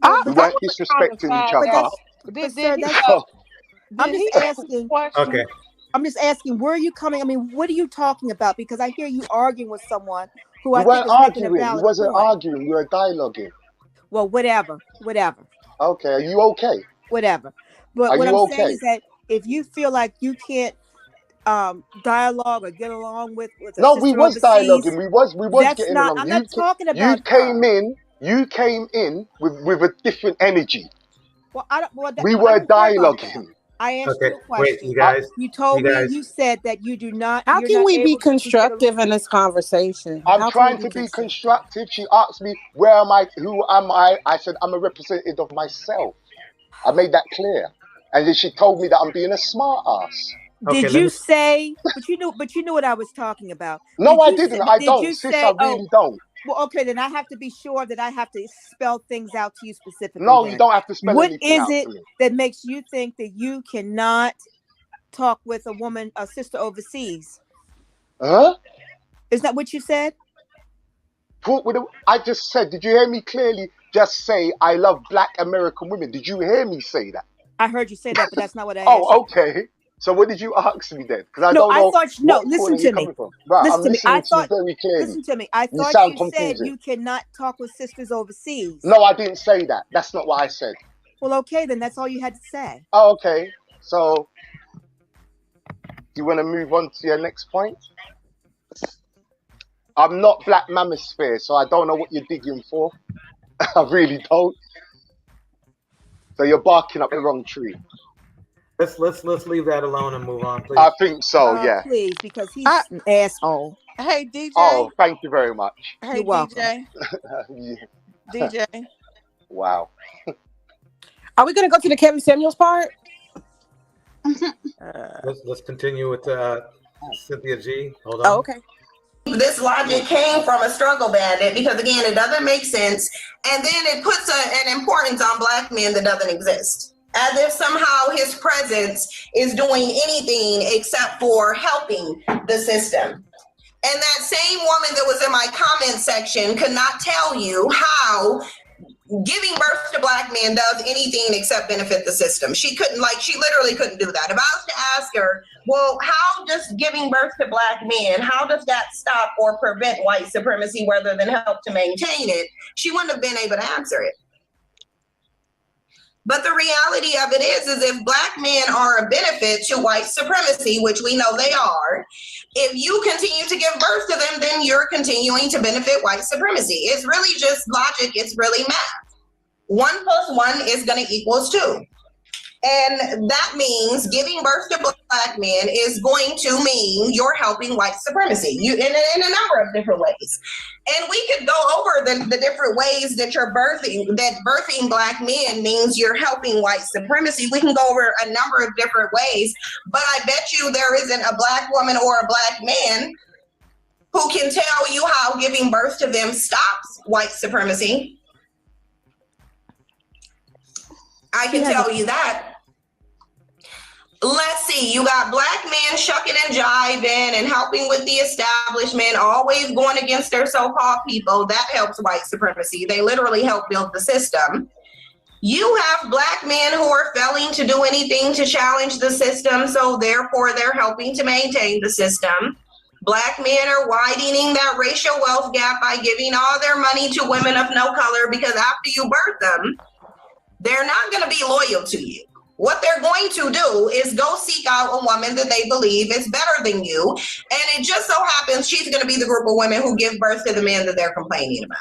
Well, We but weren't was kind of disrespecting each sad, but other. though. but sir, Did that's So, I'm just he ask a asking. question? Okay. I'm just asking, where are you coming? I mean, what are you talking about? Because I hear you arguing with someone who we I think weren't is making a arguing. We valid wasn't point. arguing. We were dialoguing. Well, whatever. Okay, are you okay? But Are what you I'm saying okay? is that if you feel like you can't dialogue or get along with a No, we sister was overseas, dialoguing. We was that's getting not. along. I'm not talking You about came her. in. You came in with a different energy. Well, I don't. Well, We I were don't care about that. dialoguing. I asked Okay. you a Wait, question. you guys. You told me. guys. You said that you do not. How You're can not we be able to get along. constructive in this conversation? I'm How can we trying be to be constructive? constructive. She asked me, where am I? Who am I? I said, I'm a representative of myself. I made that clear. And then she told me that I'm being a smart ass. Okay, Did you say? But you knew what I was talking about. No, Did I you say? didn't. I Did don't. you Sis, I say? Oh, really don't. well, okay. Then I have to be sure that I have to spell things out to you specifically. No, you Then, don't have to spell what anything is out it to me. that makes you think that you cannot talk with a sister overseas? Huh? Is that what you said? I just said, did you hear me clearly just say I love black American women? Did you hear me say that? I heard you say that, but that's not what I asked. Oh, okay. So what did you ask me then? Because I No, don't I know thought. what Listen corner to you're me. coming from. Right, Listen I'm to me. listening to you very clearly. Listen to me. I You thought sound you said confusing. you cannot talk with sisters overseas. No, I didn't say that. That's not what I said. Well, okay, then that's all you had to say. Oh, okay. So, do you want to move on to your next point? I'm not black manosphere, so I don't know what you're digging for. I really don't. So you're barking up the wrong tree. Let's leave that alone and move on, please. I think so, yeah. Please, because he's an asshole. Hey, DJ. Oh, thank you very much. Hey, You're welcome. DJ. DJ. Wow. Are we gonna go to the Kevin Samuels part? Let's continue with Cynthia G. Hold on. Oh, okay. This logic came from a struggle bandit because, again, it doesn't make sense. And then it puts an importance on black men that doesn't exist. As if somehow his presence is doing anything except for helping the system. And that same woman that was in my comment section could not tell you how giving birth to black men does anything except benefit the system. She literally couldn't do that. If I was to ask her, well, how does giving birth to black men, how does that stop or prevent white supremacy rather than help to maintain it? She wouldn't have been able to answer it. But the reality of it is if black men are a benefit to white supremacy, which we know they are, if you continue to give birth to them, then you're continuing to benefit white supremacy. It's really just logic. It's really math. 1 + 1 is going to equal 2. And that means giving birth to black men is going to mean you're helping white supremacy in a number of different ways. And we could go over the different ways that birthing black men means you're helping white supremacy. We can go over a number of different ways, but I bet you there isn't a black woman or a black man who can tell you how giving birth to them stops white supremacy. I can tell you that. Let's see, you got black men shucking and jiving and helping with the establishment, always going against their so-called people. That helps white supremacy. They literally help build the system. You have black men who are failing to do anything to challenge the system, so therefore they're helping to maintain the system. Black men are widening that racial wealth gap by giving all their money to women of no color because after you birth them, they're not going to be loyal to you. what they're going to do is go seek out a woman that they believe is better than you. And it just so happens she's going to be the group of women who give birth to the men that they're complaining about.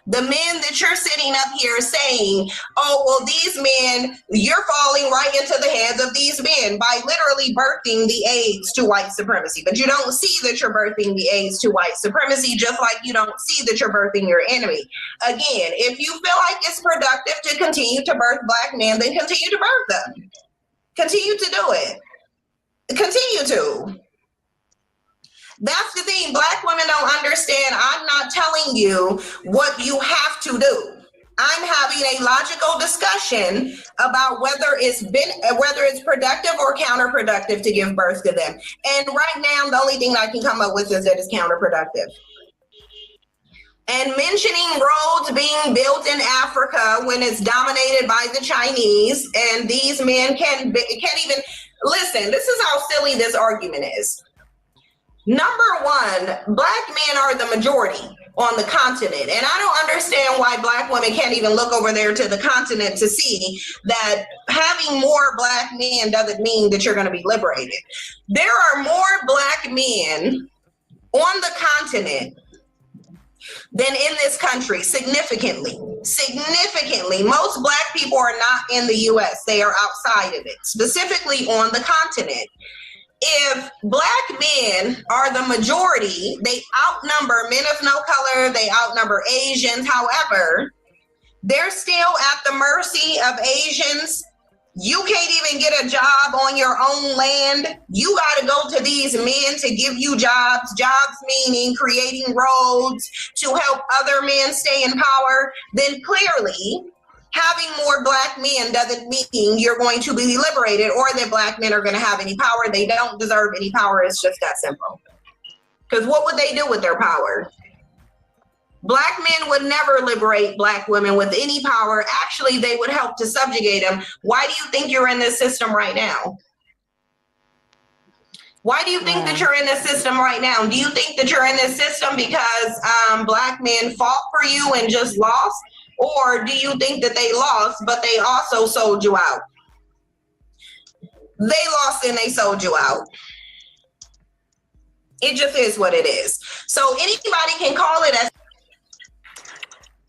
The men that you're sitting up here saying, oh, well, these men, you're falling right into the hands of these men by literally birthing the eggs to white supremacy. But you don't see that you're birthing the eggs to white supremacy, just like you don't see that you're birthing your enemy. Again, if you feel like it's productive to continue to birth black men, then continue to birth them. Continue to do it. Continue to. That's the thing. Black women don't understand. I'm not telling you what you have to do. I'm having a logical discussion about whether it's productive or counterproductive to give birth to them. And right now, the only thing I can come up with is that it's counterproductive. And mentioning roads being built in Africa when it's dominated by the Chinese, and these men can't even listen. This is how silly this argument is. Number one, black men are the majority on the continent. And I don't understand why black women can't even look over there to the continent to see that having more black men doesn't mean that you're going to be liberated. There are more black men on the continent than in this country, significantly. Most black people are not in the US. They are outside of it, specifically on the continent. If black men are the majority, they outnumber men of no color, they outnumber Asians. However, they're still at the mercy of Asians. You can't even get a job on your own land. You got to go to these men to give you jobs. Jobs meaning creating roads to help other men stay in power. Then clearly, having more black men doesn't mean you're going to be liberated or that black men are going to have any power. They don't deserve any power. It's just that simple. Because what would they do with their power? Black men would never liberate black women with any power. Actually, they would help to subjugate them. Why do you think you're in this system right now? Why do you think that you're in this system right now? Do you think that you're in this system because black men fought for you and just lost? Or do you think that they lost, but they also sold you out? They lost and they sold you out. It just is what it is. So anybody can call it as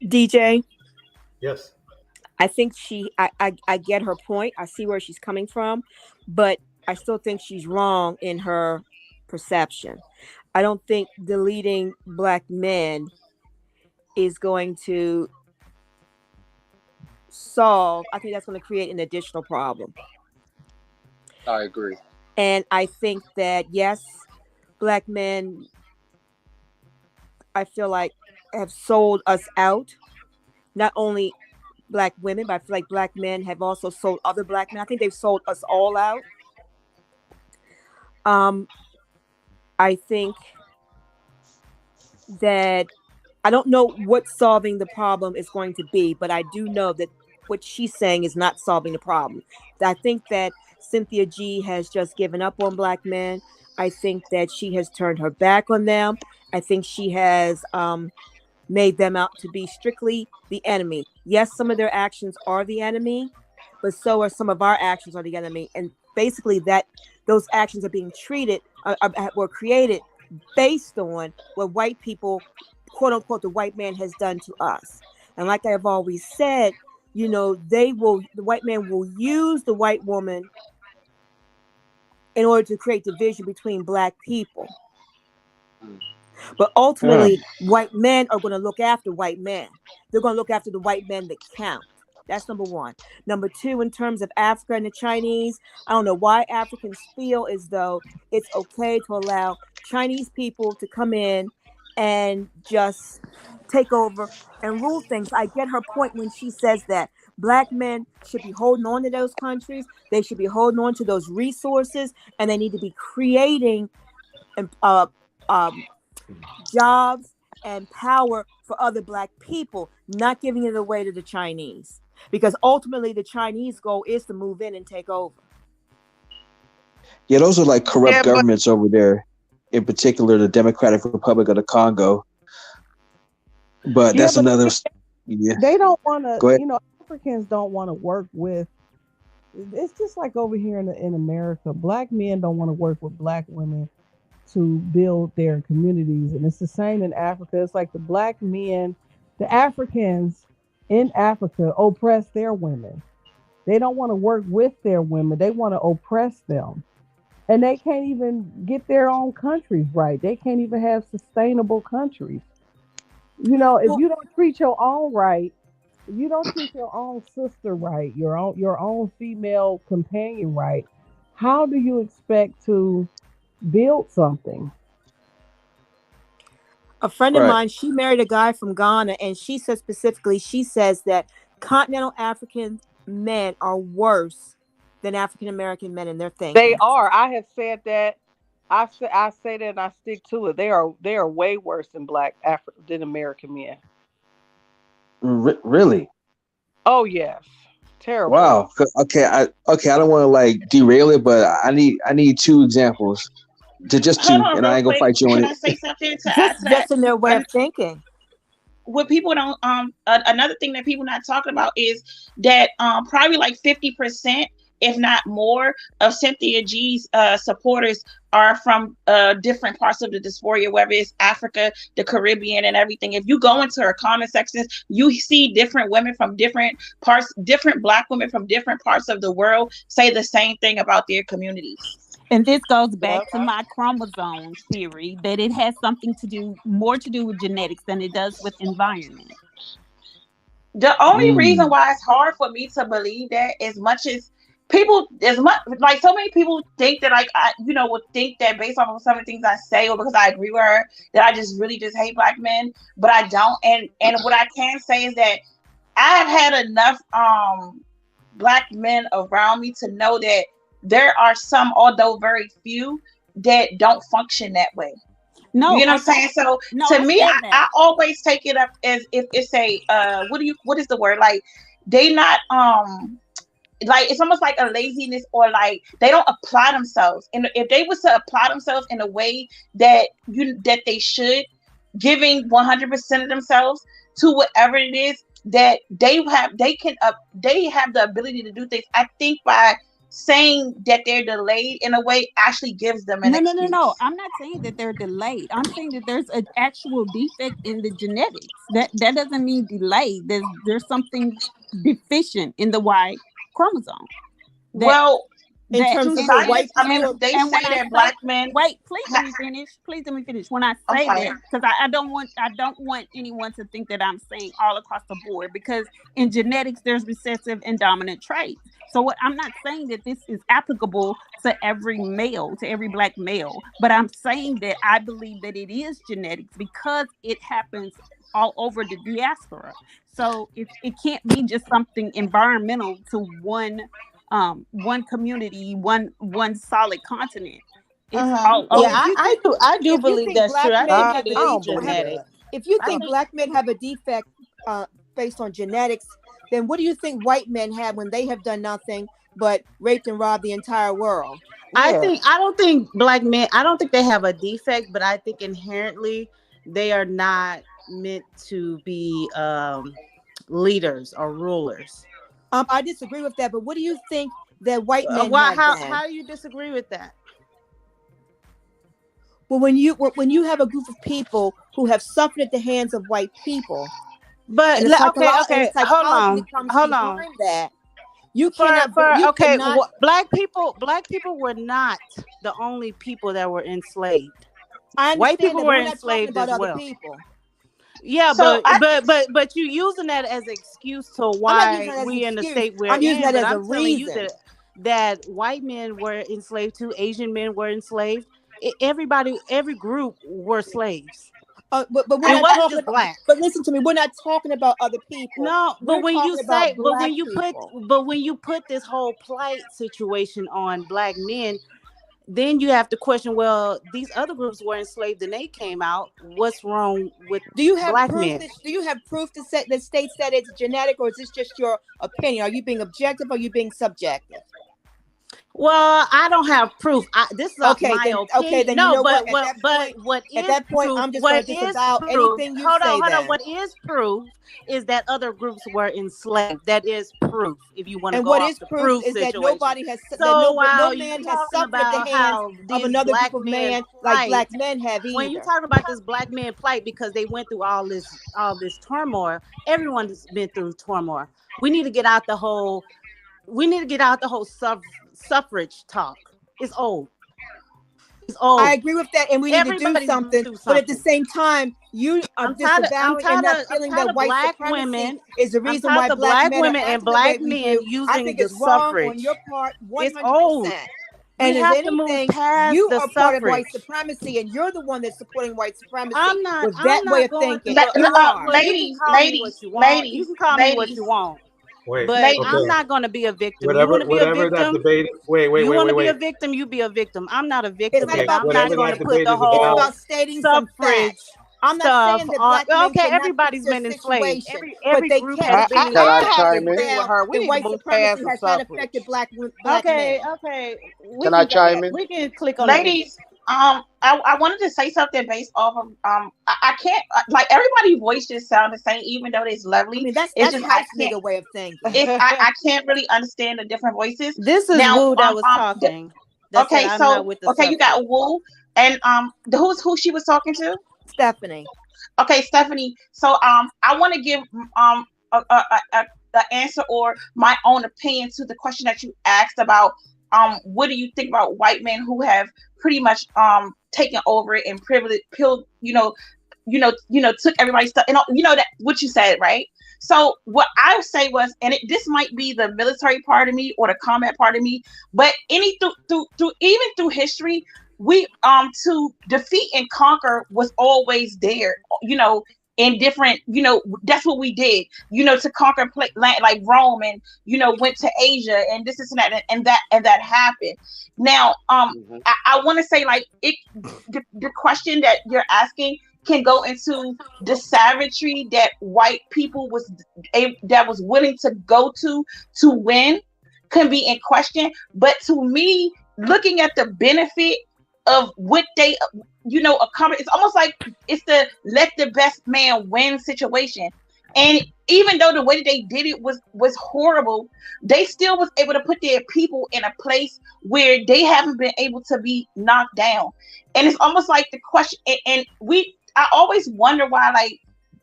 DJ. Yes. I think I get her point. I see where she's coming from, but I still think she's wrong in her perception. I don't think deleting black men is going to solve. I think that's going to create an additional problem. I agree. And I think that, yes, black men, I feel like, have sold us out. Not only black women, but I feel like black men have also sold other black men. I think they've sold us all out. I think that I don't know what solving the problem is going to be, but I do know that what she's saying is not solving the problem. I think that Cynthia G has just given up on black men. I think that she has turned her back on them. I think she has made them out to be strictly the enemy. Yes, some of their actions are the enemy, but so are some of our actions are the enemy. And basically that those actions are being treated, were created based on what white people, quote unquote, the white man has done to us. And like I've always said, you know, the white man will use the white woman in order to create division between black people. But ultimately, white men are going to look after white men. They're going to look after the white men that count. That's number one. Number two, in terms of Africa and the Chinese, I don't know why Africans feel as though it's okay to allow Chinese people to come in and just take over and rule things. I get her point when she says that black men should be holding on to those countries. They should be holding on to those resources, and they need to be creating jobs and power for other black people, not giving it away to the Chinese. Because ultimately the Chinese goal is to move in and take over. Yeah, those are like corrupt governments over there, in particular the Democratic Republic of the Congo. But that's another. They don't want to, Africans don't want to work with It's just like over here in America, black men don't want to work with black women to build their communities, and it's the same in Africa. It's like the black men, the Africans in Africa oppress their women. They don't want to work with their women. They want to oppress them. And they can't even get their own countries right. They can't even have sustainable countries. You know, if you don't treat your own right, if you don't treat your own sister right, your own female companion right, how do you expect to build something? A friend of mine, she married a guy from Ghana, and she says specifically, she says that continental African men are worse than African American men in their thinking. They are. I have said that. I say that, and I stick to it. They are way worse than than American men. Really? Oh yes, terrible. Wow. Okay. I don't want to like derail it, but I need 2 examples. Just 2, and I ain't gonna fight you on it. Can I say something to add to that? Just in their way of thinking. What people don't another thing that people not talking about is that probably like 50%, if not more, of Cynthia G's supporters are from different parts of the diaspora, whether it's Africa, the Caribbean, and everything. If you go into her comment sections, you see different women from different parts, different black women from different parts of the world say the same thing about their communities. And this goes back to my chromosomes theory, that it has something more to do with genetics than it does with environment. The only reason why it's hard for me to believe that, as much like so many people think that, like, I would think that based off of some of the things I say, or because I agree with her, that I just really just hate black men, but I don't. And what I can say is that I've had enough black men around me to know that there are some, although very few, that don't function that way. No, you know what I'm saying? So to me, I always take it up as if it's a what is the word? Like, they not like, it's almost like a laziness, or like they don't apply themselves. And if they was to apply themselves in a way that they should, giving 100% of themselves to whatever it is that they have the ability to do things. I think by saying that they're delayed in a way actually gives them an excuse. No. I'm not saying that they're delayed. I'm saying that there's an actual defect in the genetics. That doesn't mean delayed. There's something deficient in the Y chromosome. In terms of the white people, they say that black men. Wait, please let me finish. Please let me finish. When I say that, because I don't want anyone to think that I'm saying all across the board, because in genetics there's recessive and dominant traits. So I'm not saying that this is applicable to every male, to every black male, but I'm saying that I believe that it is genetics because it happens all over the diaspora. So it can't be just something environmental to one community, one solid continent. I do believe that's true. I think it is genetic. If you think black men have a defect based on genetics, then what do you think white men have when they have done nothing but raped and robbed the entire world? I don't think black men, I don't think they have a defect, but I think inherently they are not meant to be leaders or rulers. I disagree with that, but what do you think that white men how do you disagree with that? Well, when you have a group of people who have suffered at the hands of white people, but okay, hold on. That you cannot. Black people were not the only people that were enslaved. White people were enslaved as well. Yeah, so but you using that as an excuse to why we in the state we're in. I'm using that as a reason that white men were enslaved too, Asian men were enslaved. Every group were slaves. But we're not talking about black. But listen to me, we're not talking about other people. No, but when you put this whole plight situation on black men, then you have to question, well, these other groups were enslaved and they came out. What's wrong with black men? Do you have proof that states that it's genetic, or is this just your opinion? Are you being objective or are you being subjective? Well, I don't have proof. This is okay, my then, opinion. okay, then no, you know but what? At that point, proof, I'm just going to disavow anything you say. Hold on. What is proof is that other groups were enslaved. That is proof. If you want to and go what off is the proof is situation. that nobody has, So that no while man you has talking suffered at the about hands how of these another black group of men men like plight, black men have when you either. talking about this black man plight because they went through all this turmoil, everyone's been through turmoil. We need to get out the whole. We need to get out the whole suffrage talk. It's old. It's old. I agree with that, and we need to do something. But at the same time, you are disavowing and not feeling that white supremacy is the reason why black men are acting the way we do. I think it's wrong on your part, 100%. And if anything, you are part of white supremacy, and you're the one that's supporting white supremacy with that way of thinking. You are. Ladies, you can call me what you want. Wait, but okay. I'm not going to be a victim. Whatever, you want to be a victim? That debate. Wait. You want to be a victim? You be a victim. I'm not a victim. It's not about I'm not going to put the whole it's about stating some facts. I'm not saying that black men cannot everybody's fix their been enslaved. situation, Every but they group can. has been Can I chime in? The white supremacy has not affected black men. Okay. Can I chime in? We can click on ladies. I wanted to say something based off of I can't like everybody's voice just sound the same even though it's lovely. I mean that's just house nigga way of thinking. I can't really understand the different voices. This is Wu that was talking. Okay, so you got Wu and who she was talking to? Stephanie. Okay, Stephanie. So I want to give the answer or my own opinion to the question that you asked about what do you think about white men who have pretty much taken over it and privileged, took everybody's stuff and that what you said, right? So what I say was, and this might be the military part of me or the combat part of me, but through history, we to defeat and conquer was always there, in different, that's what we did, to conquer land like Rome and, went to Asia and this and that and that happened. Now, I want to say like the question that you're asking can go into the savagery that white people was willing to go to win can be in question. But to me, looking at the benefit of what they, accomplish, it's almost like it's the let the best man win situation. And even though the way that they did it was horrible, they still was able to put their people in a place where they haven't been able to be knocked down. And it's almost like the question, I always wonder why, like,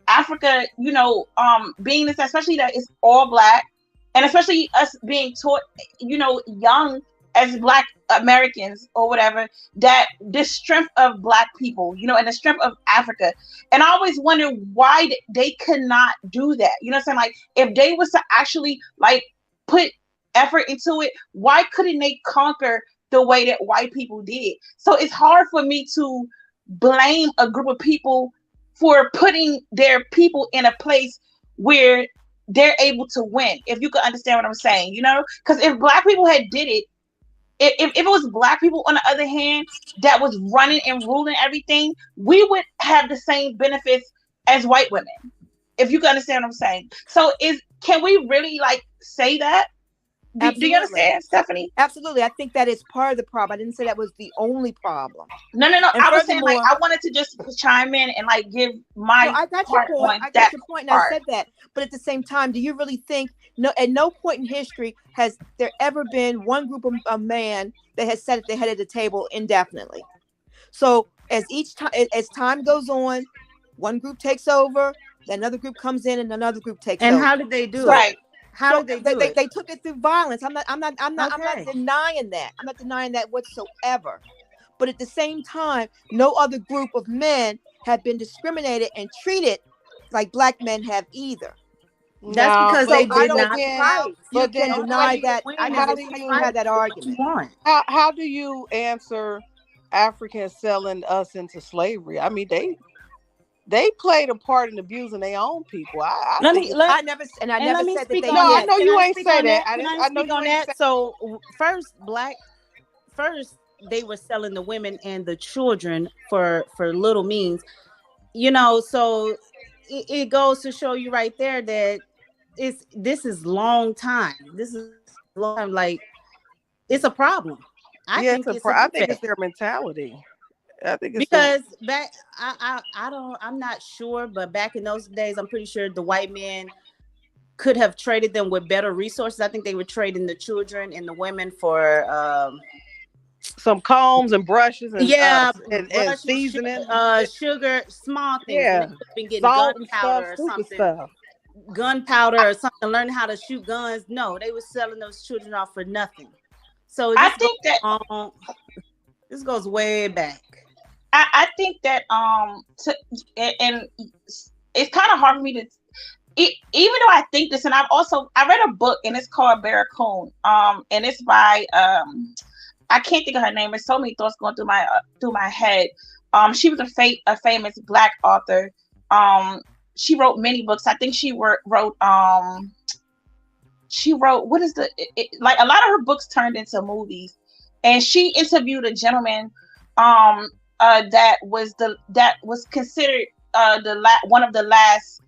Africa, being this, especially that it's all black, and especially us being taught, young as Black Americans or whatever, that the strength of Black people, and the strength of Africa. And I always wonder why they could not do that. You know what I'm saying? Like, if they was to actually like put effort into it, why couldn't they conquer the way that white people did? So it's hard for me to blame a group of people for putting their people in a place where they're able to win. If you could understand what I'm saying, because if Black people had did it, if it was Black people on the other hand that was running and ruling everything, we would have the same benefits as white women. If you can understand what I'm saying. So can we really like say that? Do you understand, Stephanie? Absolutely. I think that is part of the problem. I didn't say that was the only problem. No. I was saying, like, I wanted to just chime in and like give my. I got your point. I got your point, and I said that. But at the same time, do you really think? No, at no point in history has there ever been one group of man that has sat at the head of the table indefinitely. So as time goes on, one group takes over, then another group comes in, and another group takes over. And how did they do it? Right. How did they do it? They took it through violence. I'm not denying that. I'm not denying that whatsoever. But at the same time, no other group of men have been discriminated and treated like Black men have either. That's because they did not fight. You can deny that. I never had that argument. How do you answer Africans selling us into slavery? I mean, they played a part in abusing their own people. I never said that they did. No, I know you ain't say that. I know you ain't that. So first, they were selling the women and the children for little means, so it goes to show you right there that this is long time. This is long time. Like, It's a problem. I think it's their mentality. I think it's because I'm not sure, but back in those days, I'm pretty sure the white men could have traded them with better resources. I think they were trading the children and the women for some combs and brushes and brushes, seasoning, sugar, small things. Yeah, been getting salt, gunpowder or something. Stuff. Gunpowder or something, learning how to shoot guns. No, they were selling those children off for nothing. So I think that this goes way back. I think that and it's kind of hard for me to, even though I think this, and I read a book and it's called Barracoon, and it's by I can't think of her name. There's so many thoughts going through my head. She was a famous Black author. She wrote many books. I think she wrote what is like a lot of her books turned into movies, and she interviewed a gentleman that was considered one of the last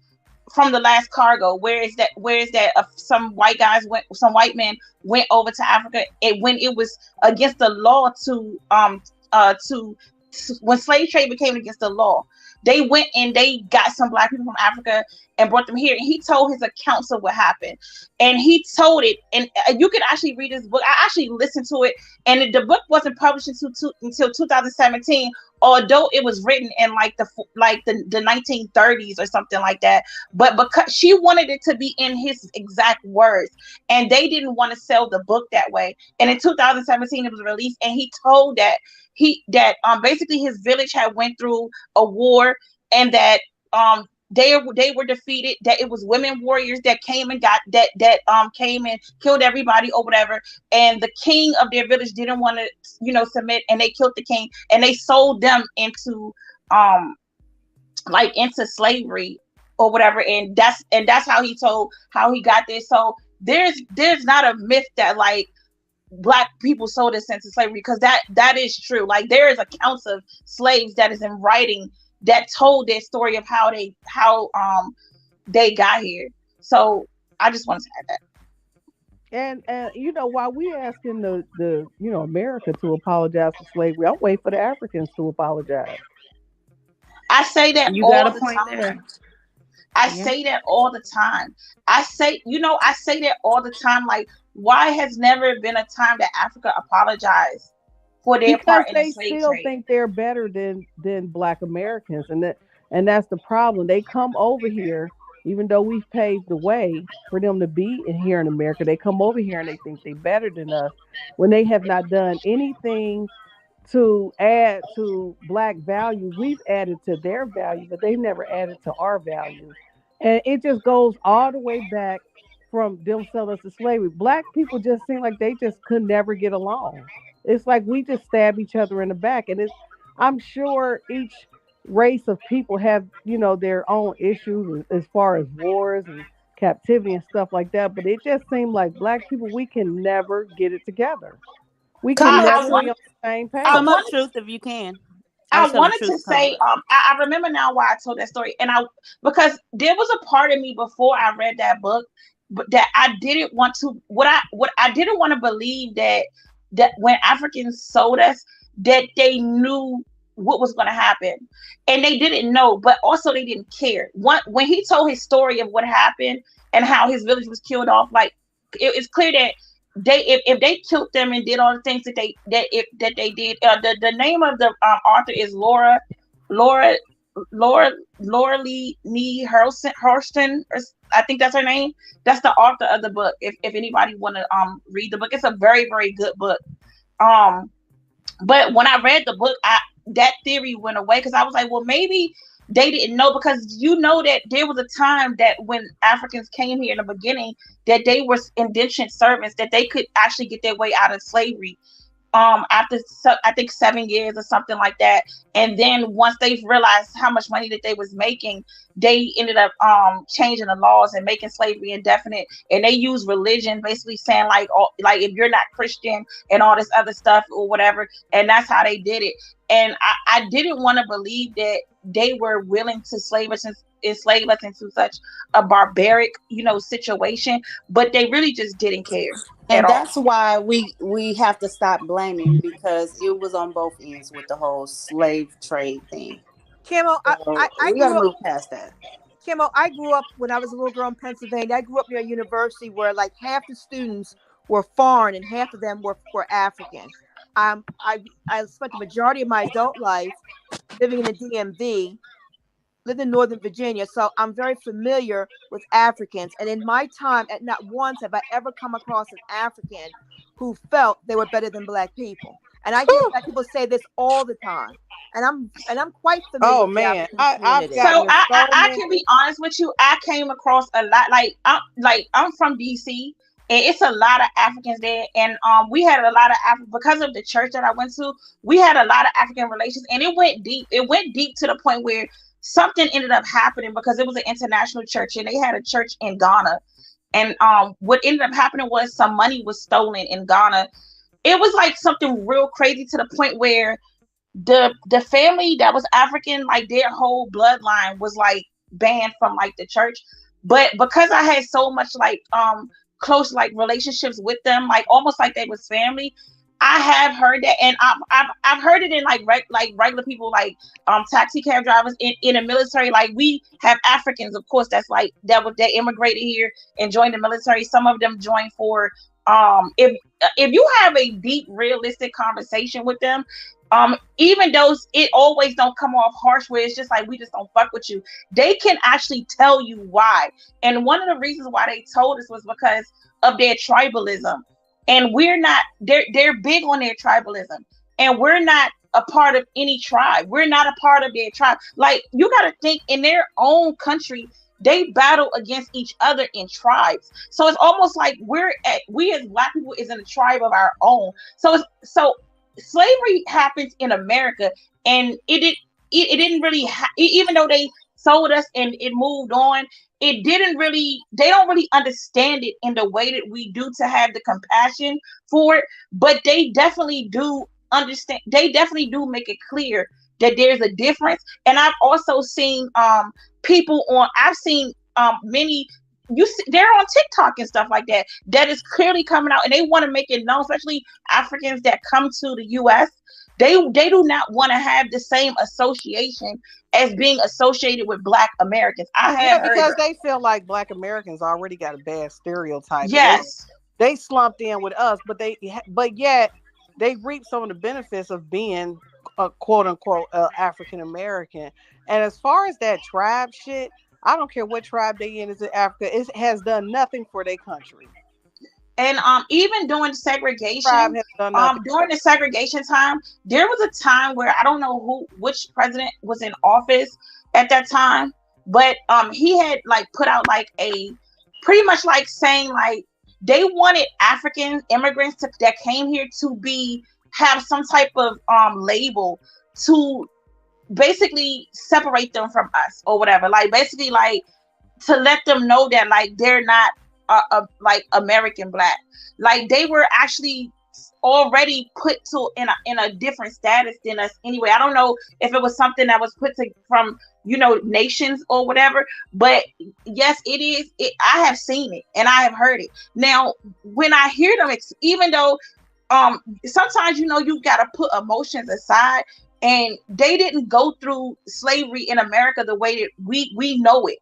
from the last cargo. Where is that some white men went over to Africa, and when it was against the law to when slave trade became against the law, they went and they got some Black people from Africa and brought them here. And he told his accounts of what happened. And he told it, and you can actually read his book. I actually listened to it, and the book wasn't published until 2017, although it was written in like the 1930s or something like that. But because she wanted it to be in his exact words, and they didn't want to sell the book that way. And in 2017, it was released, and he told that basically his village had went through a war, and that they were defeated, that it was women warriors that came and came and killed everybody or whatever, and the king of their village didn't want to submit, and they killed the king, and they sold them into into slavery or whatever, and that's how he told how he got there. So there's not a myth that like Black people sold us into slavery, because that is true. Like there is accounts of slaves that is in writing that told their story of how they got here. So I just wanted to add that. And while we asking the America to apologize for slavery, I'm waiting for the Africans to apologize. I say that you all got a the point time. there. I say that all the time. I say that all the time. Like, why has never been a time that Africa apologized for their part in the slave trade? Because they still think they're better than Black Americans, and that's the problem. They come over here, even though we've paved the way for them to be here in America. They come over here and they think they're better than us when they have not done anything to add to Black values. We've added to their value, but they've never added to our values. And it just goes all the way back from them selling us to slavery. Black people just seem like they just could never get along. It's like we just stab each other in the back. And I'm sure each race of people have, their own issues as far as wars and captivity and stuff like that. But it just seemed like Black people, we can never get it together. We can never be on the same page. Come up, Truth, if you can. I wanted to say, I remember now why I told that story, because there was a part of me before I read that book, but that I didn't want to. What I didn't want to believe that when Africans sold us, that they knew what was going to happen, and they didn't know, but also they didn't care. When he told his story of what happened and how his village was killed off, like it's clear that if they killed them and did all the things that they did, the name of the author is Laura Lee Hurston, I think that's her name. That's the author of the book. If anybody want to read the book, it's a very, very good book. But when I read the book, that theory went away, because I was like, well, maybe they didn't know, because that there was a time that when Africans came here in the beginning, that they were indentured servants, that they could actually get their way out of slavery after I think 7 years or something like that. And then once they realized how much money that they was making, they ended up changing the laws and making slavery indefinite. And they used religion, basically saying like if you're not Christian and all this other stuff or whatever. And that's how they did it. And I didn't want to believe that they were willing to slave us enslave us into such a barbaric, situation, but they really just didn't care. And that's why we have to stop blaming, because it was on both ends with the whole slave trade thing. Camo, we gotta move past that. Camo, I grew up when I was a little girl in Pennsylvania. I grew up near a university where like half the students were foreign and half of them were African. I spent the majority of my adult life living in the DMV, lived in Northern Virginia, so I'm very familiar with Africans. And in my time, at not once have I ever come across an African who felt they were better than Black people. And I hear Black people say this all the time. And I'm quite familiar. Oh with man, I can be honest with you. I came across a lot. I'm from DC, and it's a lot of Africans there. And we had a lot of because of the church that I went to. We had a lot of African relations, and it went deep. It went deep to the point where something ended up happening, because it was an international church, and they had a church in Ghana. And what ended up happening was some money was stolen in Ghana. It was like something real crazy to the point where the family that was African, like their whole bloodline was like banned from like the church. But because I had so much like close like relationships with them, like almost like they was family, I have heard that, and I've heard it in like regular people, like taxi cab drivers in the military. Like we have Africans, of course, that's like that immigrated here and joined the military. Some of them joined for if you have a deep, realistic conversation with them, even though it always don't come off harsh, where it's just like, we just don't fuck with you, they can actually tell you why. And one of the reasons why they told us was because of their tribalism. And we're not, they're big on their tribalism, and we're not a part of any tribe. We're not a part of their tribe. Like, you got to think, in their own country, they battle against each other in tribes. So it's almost like we as Black people is in a tribe of our own. So slavery happens in America, and it didn't really, even though they sold us and it moved on, they don't really understand it in the way that we do, to have the compassion for it. But they definitely do understand. They definitely do make it clear that there's a difference. And I've also seen many, they're on TikTok and stuff like that, that is clearly coming out, and they want to make it known, especially Africans that come to the US. They do not want to have the same association as being associated with Black Americans. Because they feel like Black Americans already got a bad stereotype. Yes, they slumped in with us, but yet they reap some of the benefits of being a quote unquote African American. And as far as that tribe shit, I don't care what tribe they in, is in Africa, it has done nothing for their country. And even during segregation, during the segregation time, there was a time where I don't know which president was in office at that time, but he had like put out like a pretty much like saying like they wanted African immigrants that came here to have some type of label to basically separate them from us or whatever, like basically like to let them know that like they're not like American Black, like they were actually already put in a different status than us anyway. I don't know if it was something that was put from nations or whatever, but yes, it is. I have seen it and I have heard it. Now, when I hear them, even though sometimes you gotta put emotions aside, and they didn't go through slavery in America the way that we know it,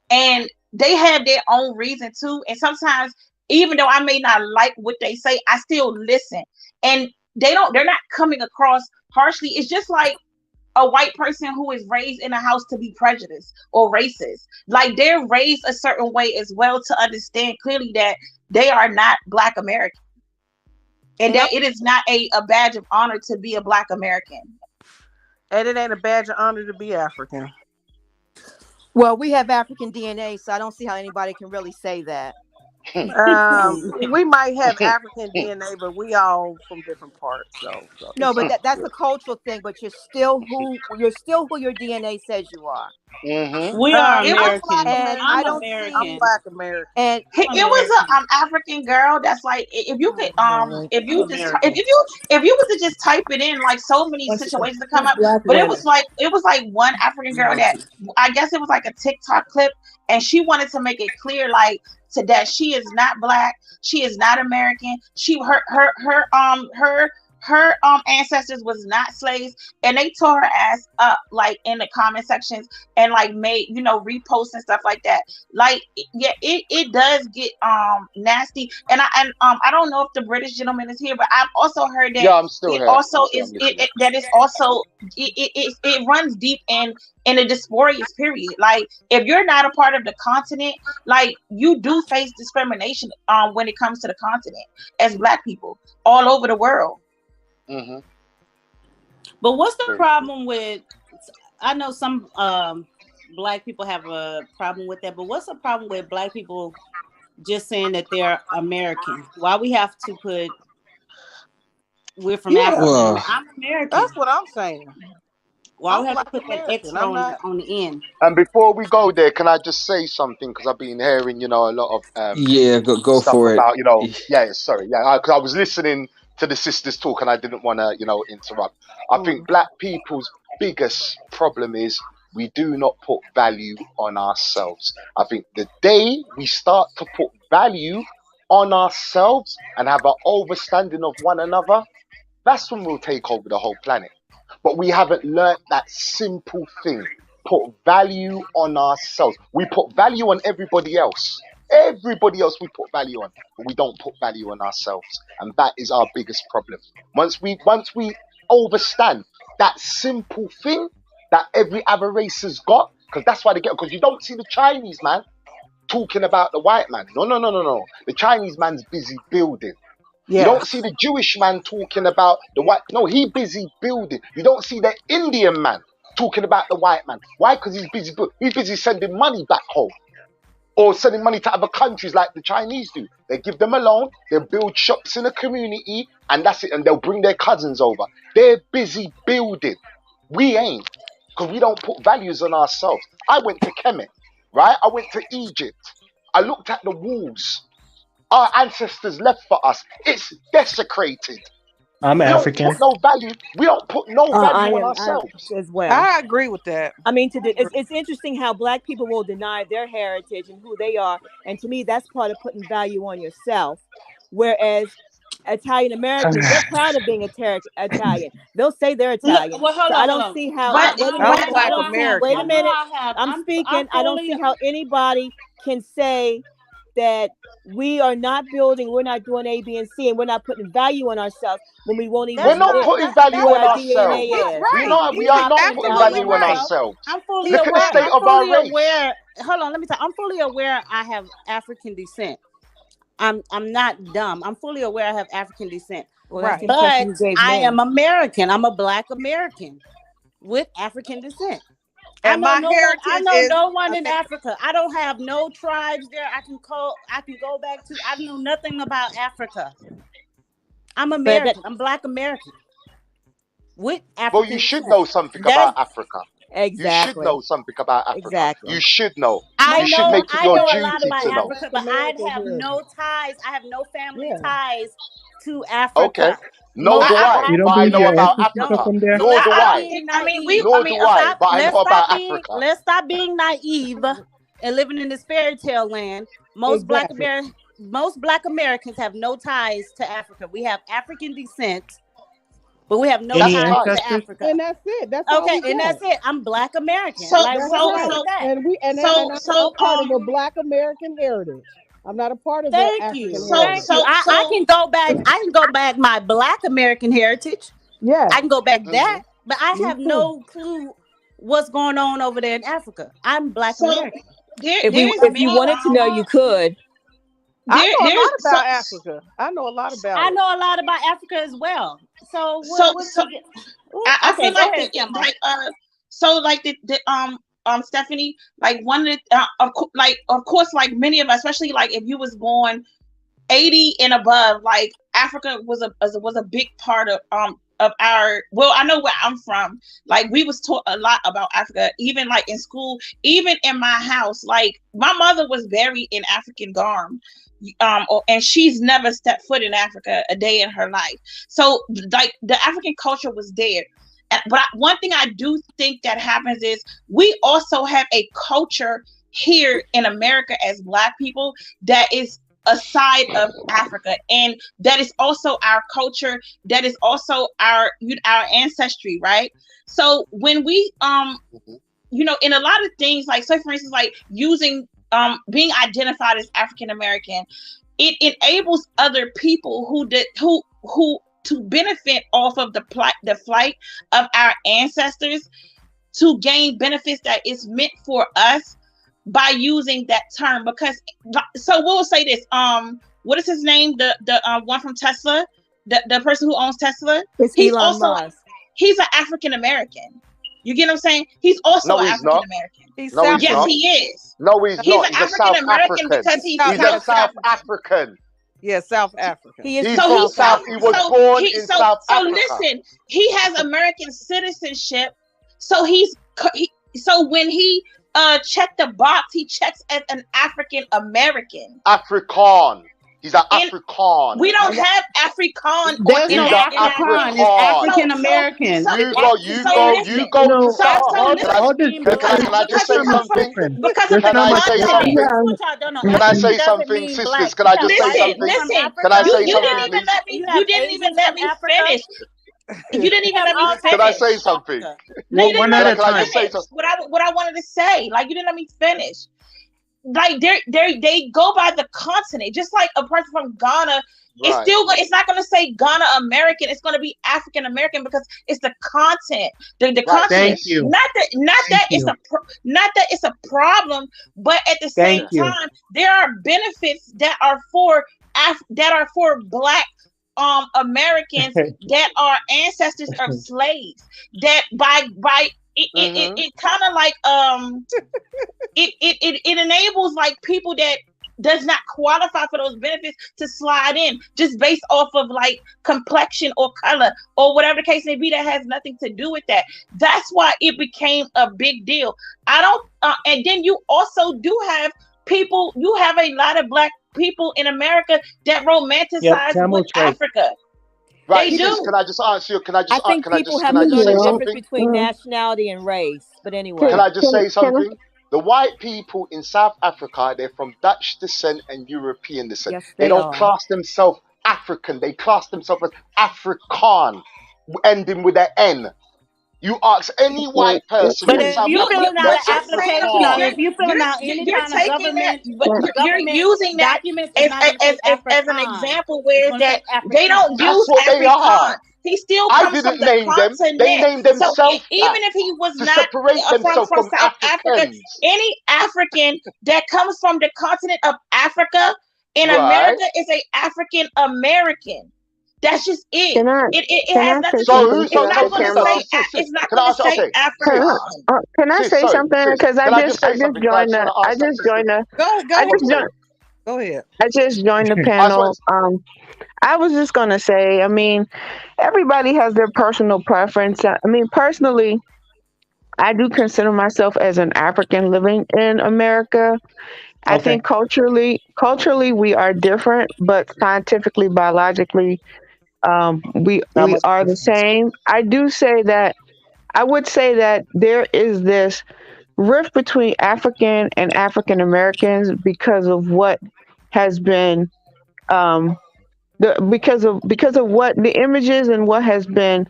and they have their own reason too. And sometimes, even though I may not like what they say, I still listen. And they're not coming across harshly. It's just like a white person who is raised in a house to be prejudiced or racist. Like, they're raised a certain way as well to understand clearly that they are not Black American. And that it is not a badge of honor to be a Black American. And it ain't a badge of honor to be African. Well, we have African DNA, so I don't see how anybody can really say that. We might have African DNA, but we all from different parts. So no, but that's a cultural thing. But you're still who your DNA says you are. We are American. And I'm I don't American. see. Black American. And it was an African girl that's like, if you could if you was to just type it in, like so many situations to come up, but it was like one African girl that I guess it was like a TikTok clip, and she wanted to make it clear like to that she is not black, she is not American, her ancestors was not slaves, and they tore her ass up like in the comment sections and like made reposts and stuff like that. Like it does get nasty, and I don't know if the British gentleman is here, but I've also heard that I'm still here. It runs deep in a dysphoria period. Like if you're not a part of the continent, like you do face discrimination when it comes to the continent as Black people all over the world. But what's the problem with? I know some Black people have a problem with that, but what's the problem with Black people just saying that they're American? Why we have to put we're from Africa? Well, I'm American. That's what I'm saying. Why we have to put that extra on the end? And before we go there, can I just say something? Because I've been hearing, a lot of go stuff for about, it. Sorry, because I was listening to the sisters talk and I didn't want to, interrupt. I think Black people's biggest problem is we do not put value on ourselves. I think the day we start to put value on ourselves and have an overstanding of one another, that's when we'll take over the whole planet. But we haven't learned that simple thing. Put value on ourselves. We put value on everybody else. Everybody else we put value on, but we don't put value on ourselves, and that is our biggest problem. Once we overstand that simple thing that every other race has got, because that's why they get. Because you don't see the Chinese man talking about the white man. No. The Chinese man's busy building. Yeah. You don't see the Jewish man talking about the white. No, he busy building. You don't see the Indian man talking about the white man. Why? Because he's busy. He's busy sending money back home. Or sending money to other countries like the Chinese do. They give them a loan, they build shops in a community, and that's it. And they'll bring their cousins over. They're busy building. We ain't, because we don't put values on ourselves. I went to Kemet, right? I went to Egypt. I looked at the walls our ancestors left for us. It's desecrated. I'm African. We don't put no value on ourselves. As well. I agree with that. I mean, it's interesting how Black people will deny their heritage and who they are, and to me, that's part of putting value on yourself. Whereas Italian Americans, they're proud of being Italian. They'll say they're Italian. Well, hold on, I don't see how. Wait a minute. I'm speaking. I don't see how anybody can say that we are not building, we're not doing A, B, and C, and we're not putting value on ourselves when we won't even. We're not putting value on ourselves. We are not putting value on ourselves. I'm fully Look aware. at the state of our race. Hold on, let me tell you. I'm fully aware I have African descent. I'm not dumb. I'm fully aware I have African descent. Well, right. But I am American. I'm a Black American with African descent. And I know no one in Africa. I don't have no tribes there. I can go back to. I know nothing about Africa. I'm American. I'm Black American. With African. Well, you should know something about Africa. Exactly. You should know something about Africa. Exactly. You should know. I you know. Should make I your know duty a lot about to know. Africa, but I have no ties. I have no family ties to Africa. Okay. Nor do I. But I know about Africa. Nor do I. Nor do I. But I know about Africa. Let's stop being naive and living in this fairy tale land. Most Black Americans have no ties to Africa. We have African descent, but we have no ties to Africa. And that's it. That's okay. And that's it. I'm Black American. And I'm part of a Black American heritage. I'm not a part of that. Thank you. I can go back. I can go back my Black American heritage. Yeah, I can go back that, but I have no clue what's going on over there in Africa. I'm Black American. If you wanted to know, you could. I know a lot about Africa. I know a lot about Africa as well. So I feel like Stephanie, like one of the of course, like many of us, especially like if you was born 80 and above, like Africa was a big part of our, well, I know where I'm from, like we was taught a lot about Africa, even like in school, even in my house. Like my mother was buried in African garb, and she's never stepped foot in Africa a day in her life. So like the African culture was there. But one thing I do think that happens is we also have a culture here in America as Black people that is a side of Africa, and that is also our culture, that is also our ancestry, right? So when we in a lot of things, like, so for instance, like using being identified as African American, it enables other people who to benefit off of the flight of our ancestors, to gain benefits that is meant for us by using that term. Because so we'll say this, what is his name, the one from Tesla, the person who owns Tesla, he's Elon also Musk. He's an African American. You get what I'm saying? He's also African American. Yes, he is. No, he's not. He's an African American because he's a South African. Yeah, South African. He was born in South Africa. So listen, he has American citizenship. So so when he checked the box, he checks as an African American. African. He's an African. We don't have African. There's no African. It's African American. You go. Can I just say something? Can I say something, sisters? Can I just say something? Can I say something? You didn't even let me finish. You didn't even let me finish. Can I say something? One at a time. What I wanted to say, like, you didn't let me finish. Like they go by the continent, just like a person from Ghana. Right. It's not going to say Ghana American. It's going to be African American because it's the content. The right. Continent. Thank you. Not that it's a problem, but at the same time, there are benefits that are for Black Americans that are ancestors of slaves. That by it kind of like it enables like people that does not qualify for those benefits to slide in just based off of like complexion or color or whatever the case may be, that has nothing to do with that. That's why it became a big deal. And then you also do have people, you have a lot of Black people in America that romanticize with Africa. Right. Can I just ask you? I think people have to know the difference between nationality and race. But anyway, can I just say something? The white people in South Africa, they're from Dutch descent and European descent. Yes, they don't class themselves African. They class themselves as Afrikaan, ending with an N. You ask any white person, but if you filling out an application, if you filling out any kind of government, you're using that as an example where that they don't use Afrikaan. He still comes from the continent. They named themselves. So even if he was not from South Africa, any African that comes from the continent of Africa in America is an African American. That's just it. It has nothing to do. It's not going to say African. Can I say something? Because I just joined the panel. I was just going to say, I mean, everybody has their personal preference. I mean, personally, I do consider myself as an African living in America. I think culturally we are different, but scientifically, biologically, we are the same. I would say that there is this rift between African and African Americans because of what has been because of what the images and what has been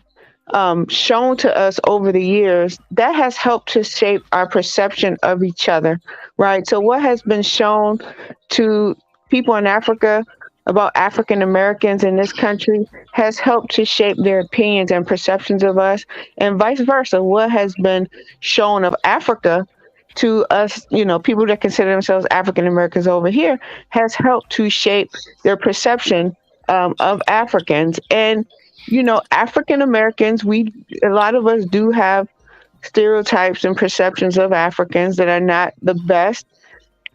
shown to us over the years, that has helped to shape our perception of each other, right? So what has been shown to people in Africa about African Americans in this country has helped to shape their opinions and perceptions of us, and vice versa. What has been shown of Africa to us, people that consider themselves African Americans over here, has helped to shape their perception of Africans. And African Americans, a lot of us do have stereotypes and perceptions of Africans that are not the best.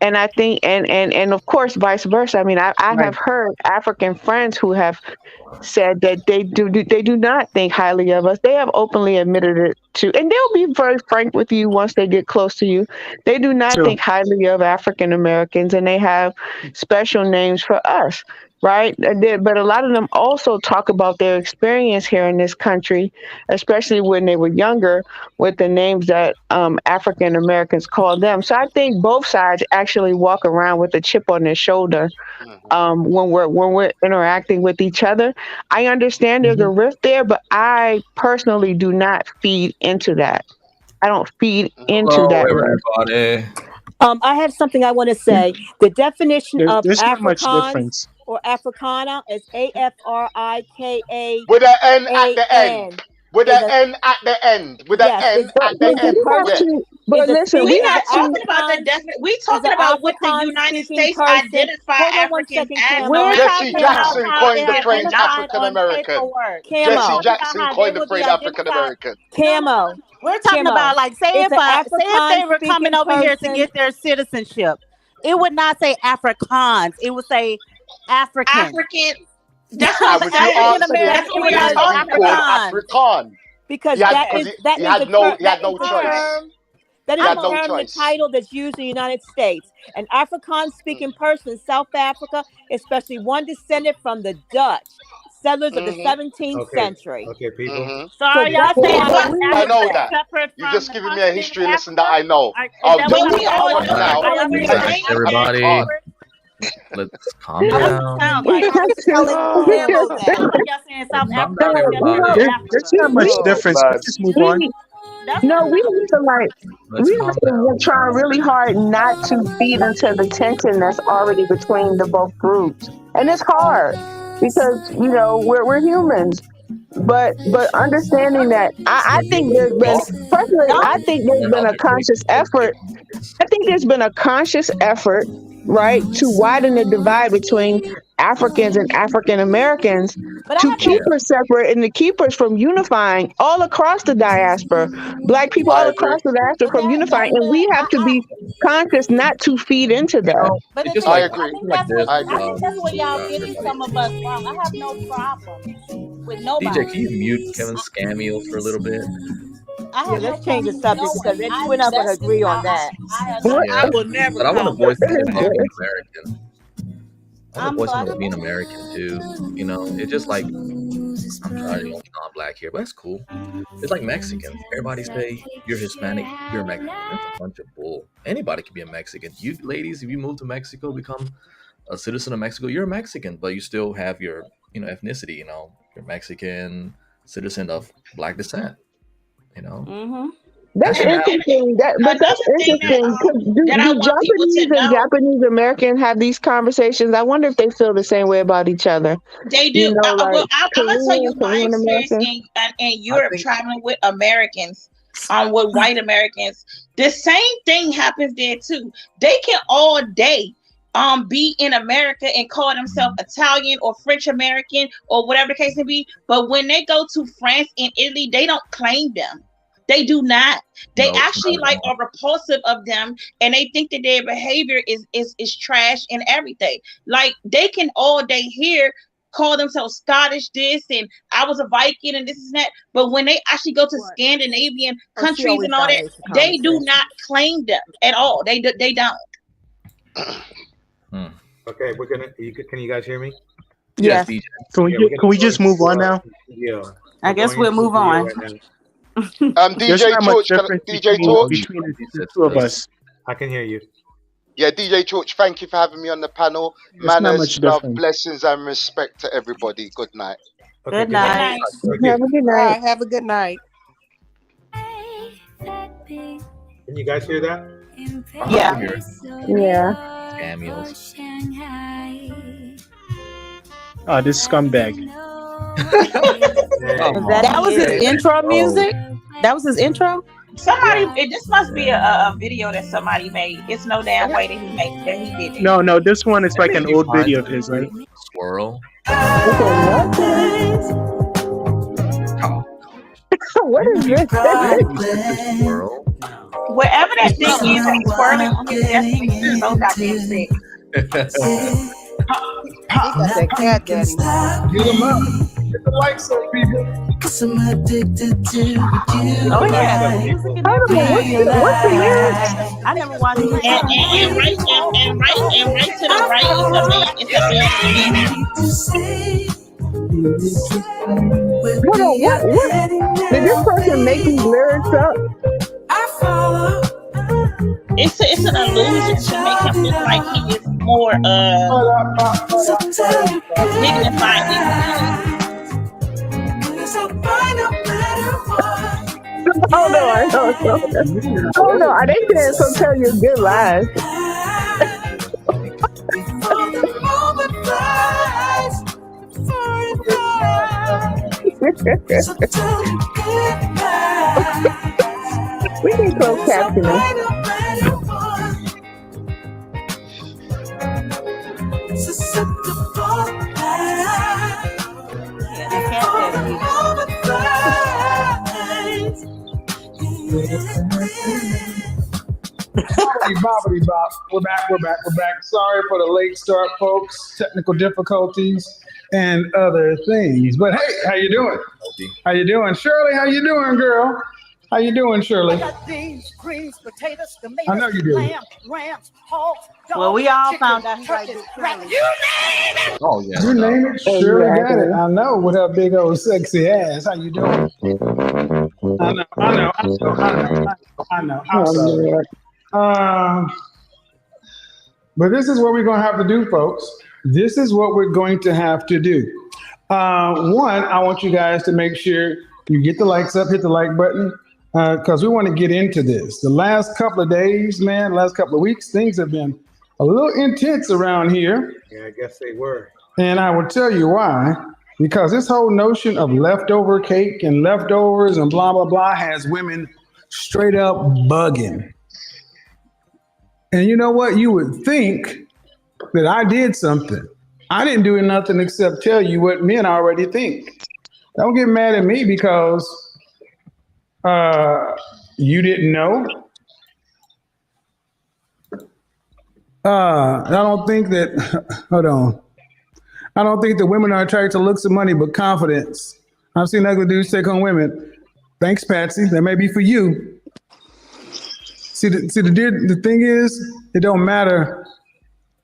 And I think, and of course, vice versa. I mean, I have heard African friends who have said that they do not think highly of us. They have openly admitted it to, and they'll be very frank with you once they get close to you. They do not think highly of African Americans, and they have special names for us, right? But a lot of them also talk about their experience here in this country, especially when they were younger, with the names that African Americans call them. So I think both sides actually walk around with a chip on their shoulder when we're interacting with each other. I understand there's a rift there, but I personally do not feed into that. I don't feed into that. Everybody. I have something I want to say. The definition of there's not much Afrikaans difference. or Africana is AFRIKA. With an N at the end. With an N at the end. With an N at the end. But listen, we're not talking about the definition. We're talking about what the United States identify Africans as. Jesse Jackson coined the phrase African American. Jesse Jackson coined the phrase African American. Camo. We're talking about, like, say if they were coming over here to get their citizenship, it would not say Afrikaans. It would say African. African. That's what we are talking about. Afrikaan. Because he that had no choice. That is the title that's used in the United States. An Afrikaans-speaking person in South Africa, especially one descended from the Dutch settlers of the 17th century. Okay, people. So y'all saying I know that. You're just giving me a history lesson that I know. Everybody, let's calm down. There's not much difference. Let's just move on. No, we have to try really hard not to feed into the tension that's already between the both groups, and it's hard because we're humans. But understanding that, I think there's been personally, I think there's been a conscious effort. I think there's been a conscious effort, right, to widen the divide between Africans and African Americans to keep us separate and to keep us from unifying all across the diaspora. Black people all across the diaspora from unifying, and we have to be conscious not to feed into that. But I agree. I think that's where y'all getting some of us wrong. I have no problem with nobody. DJ, can you mute Kevin Scamio for a little bit? Let's change the subject because we're not going to agree on that. I will never. But I want to voice being American. I want to voice about being American too. It's just like I'm sorry, non-black here, but that's cool. It's like Mexicans. Everybody say you're Hispanic, you're a Mexican. That's a bunch of bull. Anybody can be a Mexican. You ladies, if you move to Mexico, become a citizen of Mexico, you're a Mexican, but you still have your ethnicity. You're Mexican, citizen of Black descent. That's interesting. That's interesting. Do Japanese and Japanese Americans have these conversations? I wonder if they feel the same way about each other. They do. I'm gonna tell you my experience in Europe traveling with Americans, with white Americans. The same thing happens there too. They can all day be in America and call themselves Italian or French American or whatever the case may be. But when they go to France and Italy, they don't claim them. They do not. They actually are repulsive of them, and they think that their behavior is trash and everything. Like they can all day here call themselves Scottish this and I was a Viking and this and that. But when they actually go to Scandinavian countries and all that, they do not claim them at all. They don't. Okay, can you guys hear me? Yes. Can we just move on now? Yeah. I guess we'll move on. DJ Torch, between the two of us. I can hear you. Yeah, DJ Torch, thank you for having me on the panel. Manners, love, blessings, and respect to everybody. Good night. Okay, good night. Have a good night. Have a good night. Can you guys hear that? Yeah. Scamios. Oh, this scumbag. That was his intro music? That was his intro? This must be a video that somebody made. It's no damn way that he did it. No, this one is like an old video of his, right? Swirl. what is this? Wherever that thing is that's swirling on his desk, make sure it's so goddamn sick. He got that cat daddy. Get him up. Get the lights up, people. Oh yeah, What's the lyrics? I never watched it. and right to the right is a Hold on, what? Did this person make these lyrics up? It's an illusion to make him look like he is more dignified. Hold on. Are they saying so tell you good lies? We can close captioning. Bobbity bop. We're back. Sorry for the late start, folks. Technical difficulties and other things. But hey, how you doing? Shirley, how you doing, girl? How you doing, Shirley? I know you do. Well, we all found out he's like this. Oh yeah. You name it, Shirley got it. I know, with her big old sexy ass. How you doing? I know. I'm sorry. But this is what we're going to have to do, folks. This is what we're going to have to do. One, I want you guys to make sure you get the likes up, hit the like button, because we want to get into this. The last couple of days, last couple of weeks, things have been a little intense around here. Yeah, I guess they were. And I will tell you why. Because this whole notion of leftover cake and leftovers and blah, blah, blah has women straight up bugging. And you know what? You would think that I did something. I didn't do nothing except tell you what men already think. Don't get mad at me because you didn't know. I don't think that, hold on. I don't think that women are attracted to looks and money, but confidence. I've seen ugly dudes take on women. Thanks, Patsy. That may be for you. The thing is, it don't matter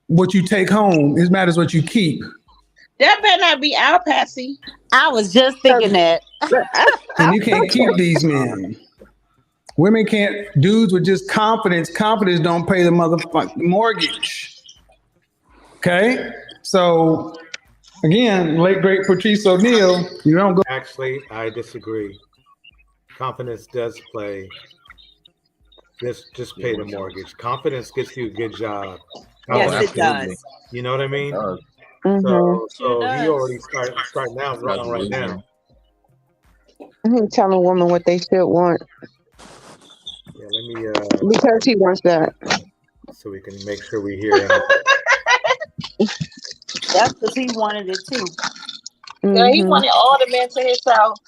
what you take home. It matters what you keep. That better not be our Patsy. I was just thinking that. And you can't keep these men. Women can't, dudes with just confidence. Confidence don't pay the motherfucking mortgage. Okay? So, again, late great Patrice O'Neal, you don't go. Actually, I disagree. Confidence does play. Just pay the mortgage. Confidence gets you a good job. Yes, it does. You know what I mean? Mm-hmm. So he already starting out wrong right now. I'm telling a woman what they should want. Yeah, let me because he wants that. So we can make sure we hear him. That's because he wanted it too. Yeah, he wanted all the men to himself.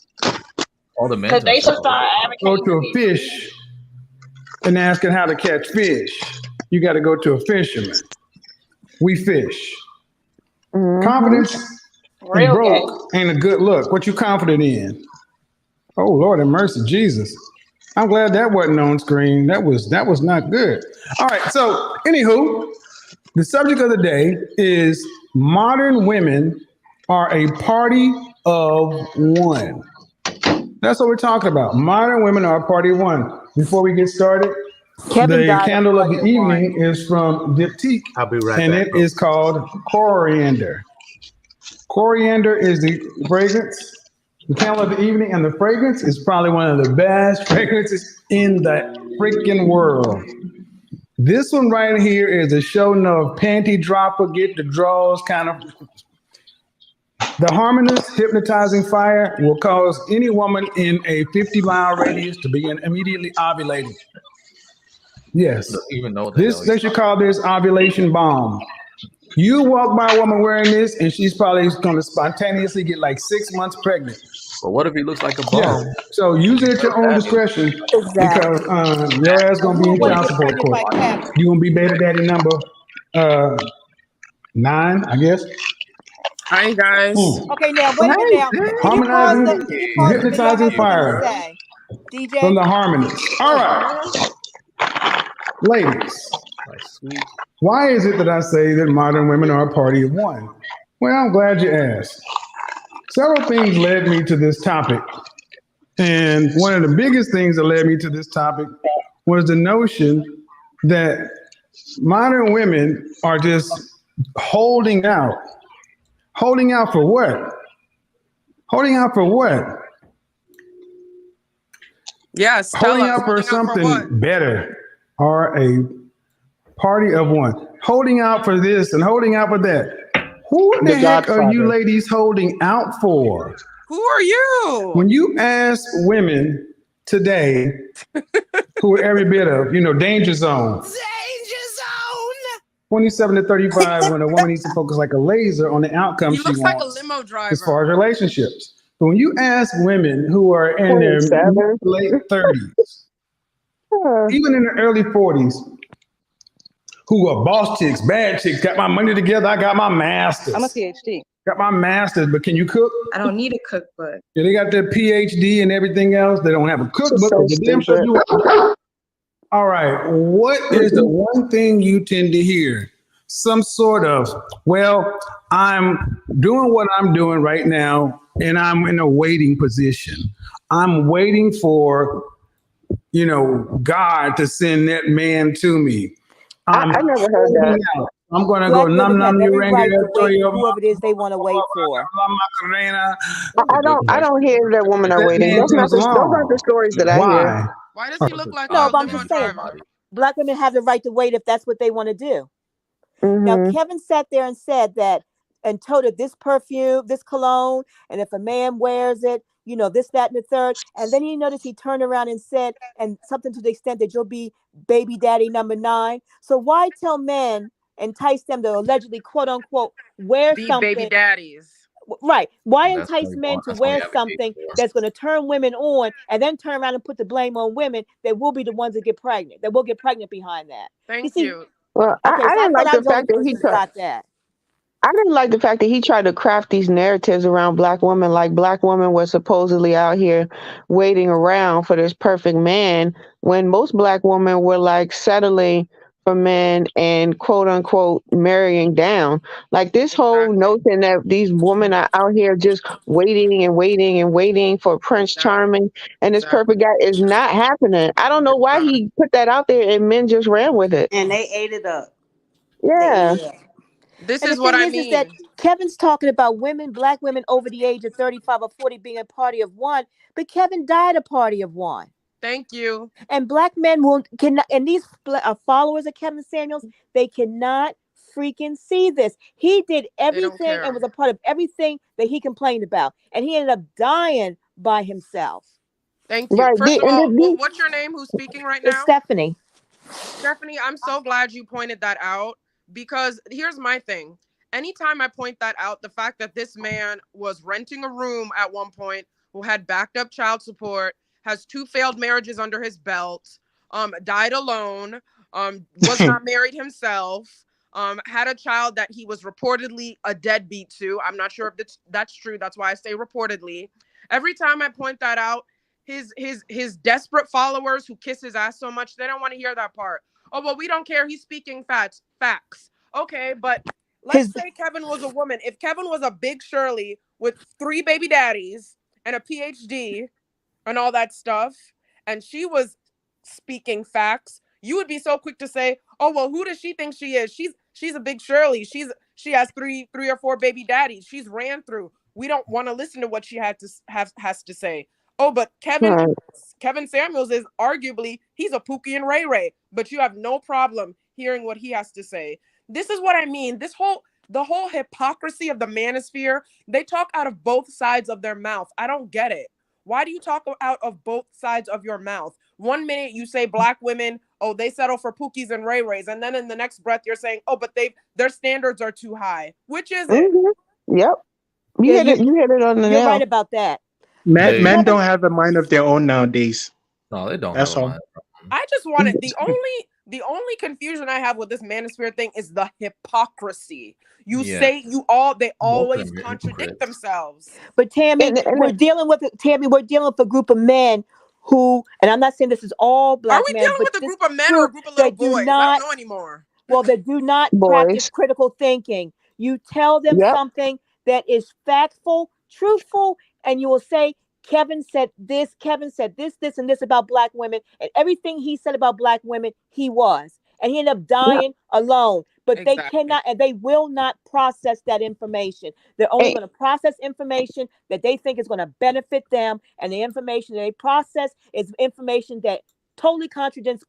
All the men. Because they should start Go advocating. to a fish and asking how to catch fish. You got to go to a fisherman. We fish. Confidence and broke ain't a good look. What you confident in? Oh, Lord have mercy, Jesus. I'm glad that wasn't on screen. That was not good. All right, so anywho, the subject of the day is modern women are a party of one. That's what we're talking about. Modern women are a party of one. Before we get started, the candle of the evening is from Diptyque. I'll be right and back. it is called Coriander. Coriander is the fragrance. The candle of the evening, and the fragrance is probably one of the best fragrances in the freaking world. This one right here is a show no panty dropper, get the draws kind of. The harmonious, hypnotizing fire will cause any woman in a 50-mile radius to begin immediately ovulating. Yes. Even know They should call this ovulation bomb. You walk by a woman wearing this, and she's probably going to spontaneously get like 6 months pregnant. But what if he looks like a Yeah. bum? So use it at your own discretion because your ass gonna be in child support court. You gonna be baby daddy number 9, I guess. Hi guys. Okay, now wait a minute. Now, can you pause the video hypnotizing right fire say? DJ from the harmonies. All right, ladies. Why is it that I say that modern women are a party of one? Well, I'm glad you asked. Several things led me to this topic. And one of the biggest things that led me to this topic was the notion that modern women are just holding out. Holding out for what? Holding out for what? Yes, holding out for something better, or a party of one. Holding out for this and holding out for that. Who the heck are you ladies holding out for? Who are you? When you ask women today, who are every bit of, danger zone. Danger zone. 27 to 35, when a woman needs to focus like a laser on the outcome she wants. He looks like a limo driver. As far as relationships. But when you ask women who are in their late 30s, even in the early 40s, who are boss chicks, bad chicks, got my money together, I got my master's. I'm a PhD. Got my master's, but can you cook? I don't need a cookbook. Yeah, they got their PhD and everything else. They don't have a cookbook. So damn sure you all right, what is the one thing you tend to hear? Some sort of, well, I'm doing what I'm doing right now, and I'm in a waiting position. I'm waiting for, God to send that man to me. I never heard that. I'm going to go num num you whoever it is they want to wait for. I don't hear that women are waiting. Those aren't the stories that I hear. Why does he look like no, but I'm just saying, Black women have the right to wait if that's what they want to do. Now, Kevin sat there and said that and toted this perfume, this cologne, and if a man wears it, this, that, and the third. And then he noticed he turned around and said, and something to the extent that you'll be baby daddy number 9. So why tell men, entice them to allegedly, quote unquote, wear something? Baby daddies. Right. Why entice men to wear something that's going to turn women on and then turn around and put the blame on women that will be the ones that get pregnant, that will get pregnant behind that? Thank you. Well, I didn't like the fact that he got that. I didn't like the fact that he tried to craft these narratives around Black women, like Black women were supposedly out here waiting around for this perfect man, when most Black women were like settling for men and quote unquote marrying down. Like this whole notion that these women are out here just waiting and waiting and waiting for Prince Charming and this perfect guy is not happening. I don't know why he put that out there and men just ran with it. And they ate it up. Yeah. This is what I mean. Is that Kevin's talking about women, Black women over the age of 35 or 40 being a party of one, but Kevin died a party of one. Thank you. And Black men cannot, and these followers of Kevin Samuels, they cannot freaking see this. He did everything and was a part of everything that he complained about, and he ended up dying by himself. Thank you. Right. First of all, what's your name? Who's speaking right now? It's Stephanie. Stephanie, I'm so glad you pointed that out, because here's my thing. Anytime I point that out, the fact that this man was renting a room at one point, who had backed up child support, has 2 failed marriages under his belt, died alone, was not married himself, had a child that he was reportedly a deadbeat to. I'm not sure if that's true. That's why I say reportedly. Every time I point that out, his desperate followers who kiss his ass so much, they don't want to hear that part. Oh, well, we don't care. He's speaking facts. Okay, but let's say Kevin was a woman. If Kevin was a big Shirley with 3 baby daddies and a PhD and all that stuff, and she was speaking facts, you would be so quick to say, oh, well, who does she think she is? She's a big Shirley. She has three or 4 baby daddies. She's ran through. We don't want to listen to what she has to say. Oh, but Kevin Samuels is arguably, he's a Pookie and Ray Ray, but you have no problem hearing what he has to say. This is what I mean. The whole hypocrisy of the manosphere, they talk out of both sides of their mouth. I don't get it. Why do you talk out of both sides of your mouth? One minute you say Black women, oh, they settle for Pookies and Ray Rays. And then in the next breath, you're saying, oh, but their standards are too high. Which is it? Yep. You hit it on the nail. You're right about that. Men don't have a mind of their own nowadays. No, they don't That's have a all. mind. I just wanted the only confusion I have with this manosphere thing is the hypocrisy. They always contradict themselves. But Tammy, we're dealing with a group of men who, and I'm not saying this is all black men. Are we dealing with a group of men or a group of little boys? I don't know anymore. Well, they do not practice critical thinking. You tell them something that is factful, truthful, and you will say, Kevin said this, this, and this about black women, and everything he said about black women, he was. And he ended up dying alone. But they cannot and they will not process that information. They're only going to process information that they think is going to benefit them. And the information that they process is information that totally contradicts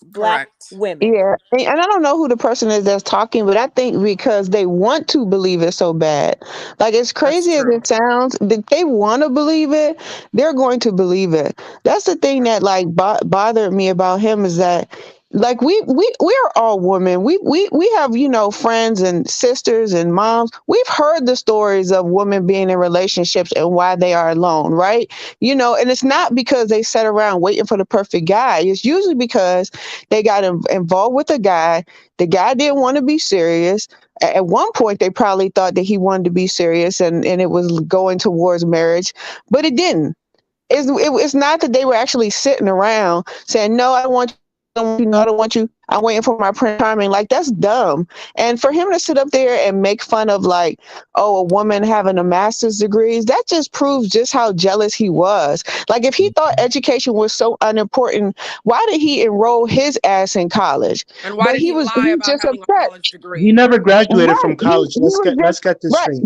black women. Yeah, and I don't know who the person is that's talking, but I think because they want to believe it so bad. Like, as crazy as it sounds, if they want to believe it, they're going to believe it. That's the thing that like bothered me about him, is that like we're all women. We have, you know, friends and sisters and moms. We've heard the stories of women being in relationships and why they are alone, right? You know, and it's not because they sat around waiting for the perfect guy. It's usually because they got involved with a guy. The guy didn't want to be serious. At one point, they probably thought that he wanted to be serious and it was going towards marriage, but it didn't. It's not that they were actually sitting around saying, no, I don't want you. I don't want you. I'm waiting for my Prince Charming. Like, that's dumb. And for him to sit up there and make fun of like, oh, a woman having a master's degree, that just proves just how jealous he was. Like, if he thought education was so unimportant, why did he enroll his ass in college? And why did he lie about just having a college degree? He never graduated from college. Let's get this straight.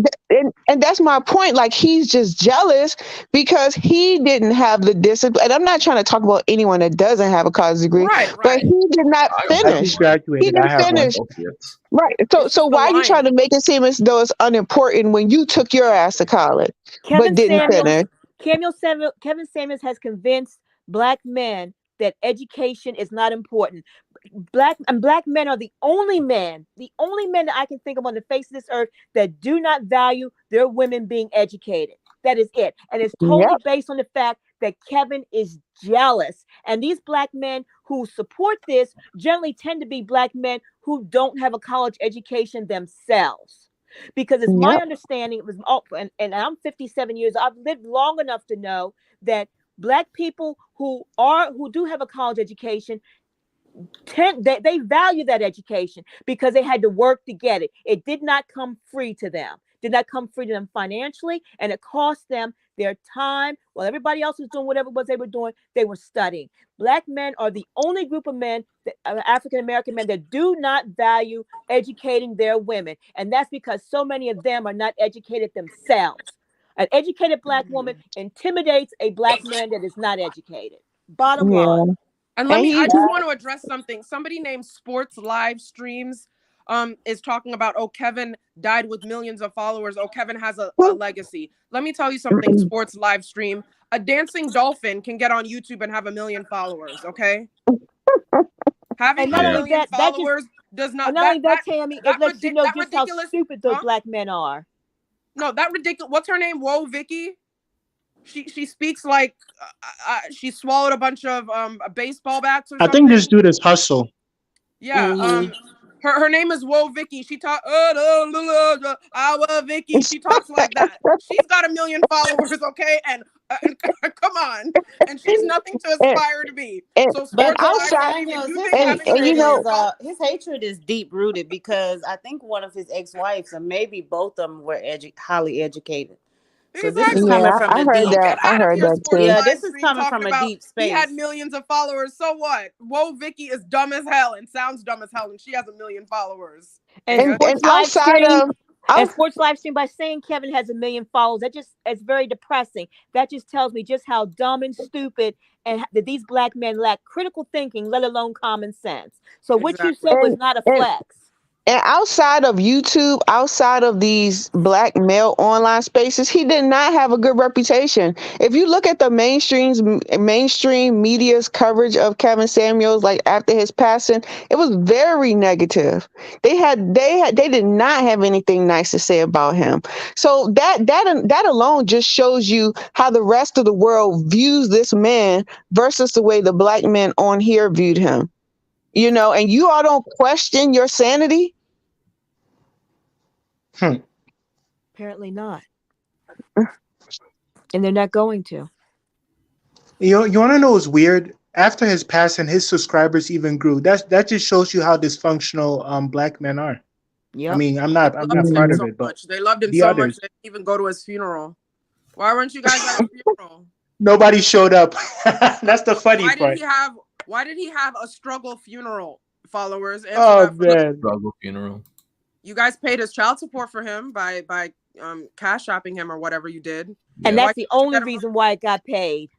And that's my point. Like, he's just jealous because he didn't have the discipline. And I'm not trying to talk about anyone that doesn't have a college degree, but he did not finish. He didn't finish. Right. So why are you trying to make it seem as though it's unimportant when you took your ass to college but didn't finish? Kevin Samuels has convinced black men that education is not important. Black men are the only men that I can think of on the face of this earth that do not value their women being educated. That is it. And it's totally based on the fact that Kevin is jealous. And these black men who support this generally tend to be black men who don't have a college education themselves. Because it's my understanding, it was, and I'm 57 years, I've lived long enough to know that black people who do have a college education they value that education because they had to work to get it. It did not come free to them. Did not come free to them financially, and it cost them their time. While everybody else was doing whatever it was they were doing, they were studying. Black men are the only group of men, African American men, that do not value educating their women, and that's because so many of them are not educated themselves. An educated black woman intimidates a black man that is not educated. Bottom line. And I just want to address something. Somebody named Sports Live Streams is talking about, oh, Kevin died with millions of followers. Oh, Kevin has a legacy. Let me tell you something, Sports Live Stream. A dancing dolphin can get on YouTube and have 1 million followers, okay? Having 1 million followers does not... And not only that, Tammy, it lets you know just how stupid those black men are. No, that ridiculous... What's her name? Whoa, Vicky? She speaks like she swallowed a bunch of baseball bats or something. I think this dude is Hustle. Yeah. Her name is Whoa Vicky. She talk Vicky. She talks like that. She's got 1 million followers, okay? And come on, and she's nothing to aspire to be. So but his hatred is deep rooted because I think one of his ex-wives, or maybe both of them, were highly educated. So this is coming from a deep. I heard that too. Yeah, this is coming from a deep space. He had millions of followers. So what? Whoa, Vicky is dumb as hell and sounds dumb as hell, and she has 1 million followers. And Sports Live Stream, by saying Kevin has 1 million followers, it's very depressing. That just tells me just how dumb and stupid and that these black men lack critical thinking, let alone common sense. So what you said was not a flex. And outside of YouTube, outside of these black male online spaces, he did not have a good reputation. If you look at the mainstream media's coverage of Kevin Samuels, like after his passing, it was very negative. They did not have anything nice to say about him. So that alone just shows you how the rest of the world views this man versus the way the black men on here viewed him. You know, and you all don't question your sanity. Apparently not. And they're not going to. You want to know what's weird? After his passing, his subscribers even grew. That just shows you how dysfunctional black men are. Yeah. I mean, I'm not part of it, but they loved him the so others. much they didn't even go to his funeral. Why weren't you guys at his funeral? Nobody showed up. That's the funny part. Why did he have a struggle funeral? Followers. Oh man, struggle funeral. You guys paid his child support for him by cash shopping him or whatever you did. And that's the only reason why it got paid.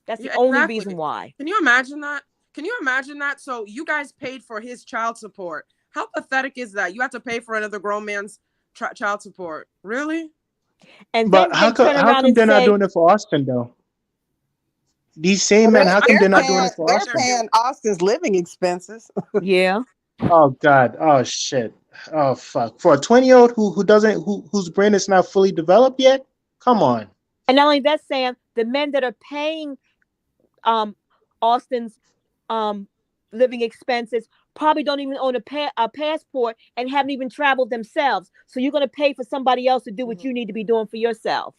That's the only reason why. Can you imagine that? Can you imagine that? So you guys paid for his child support. How pathetic is that? You have to pay for another grown man's child support. Really? And but how come they're not doing it for Austin though? These same men, how come they're not doing it for Austin? They're paying Austin's living expenses. Yeah. Oh God. Oh shit. Oh fuck. For a 20-year-old whose brain is not fully developed yet? Come on. And not only that, Sam, the men that are paying Austin's living expenses probably don't even own a passport and haven't even traveled themselves. So you're going to pay for somebody else to do what you need to be doing for yourself.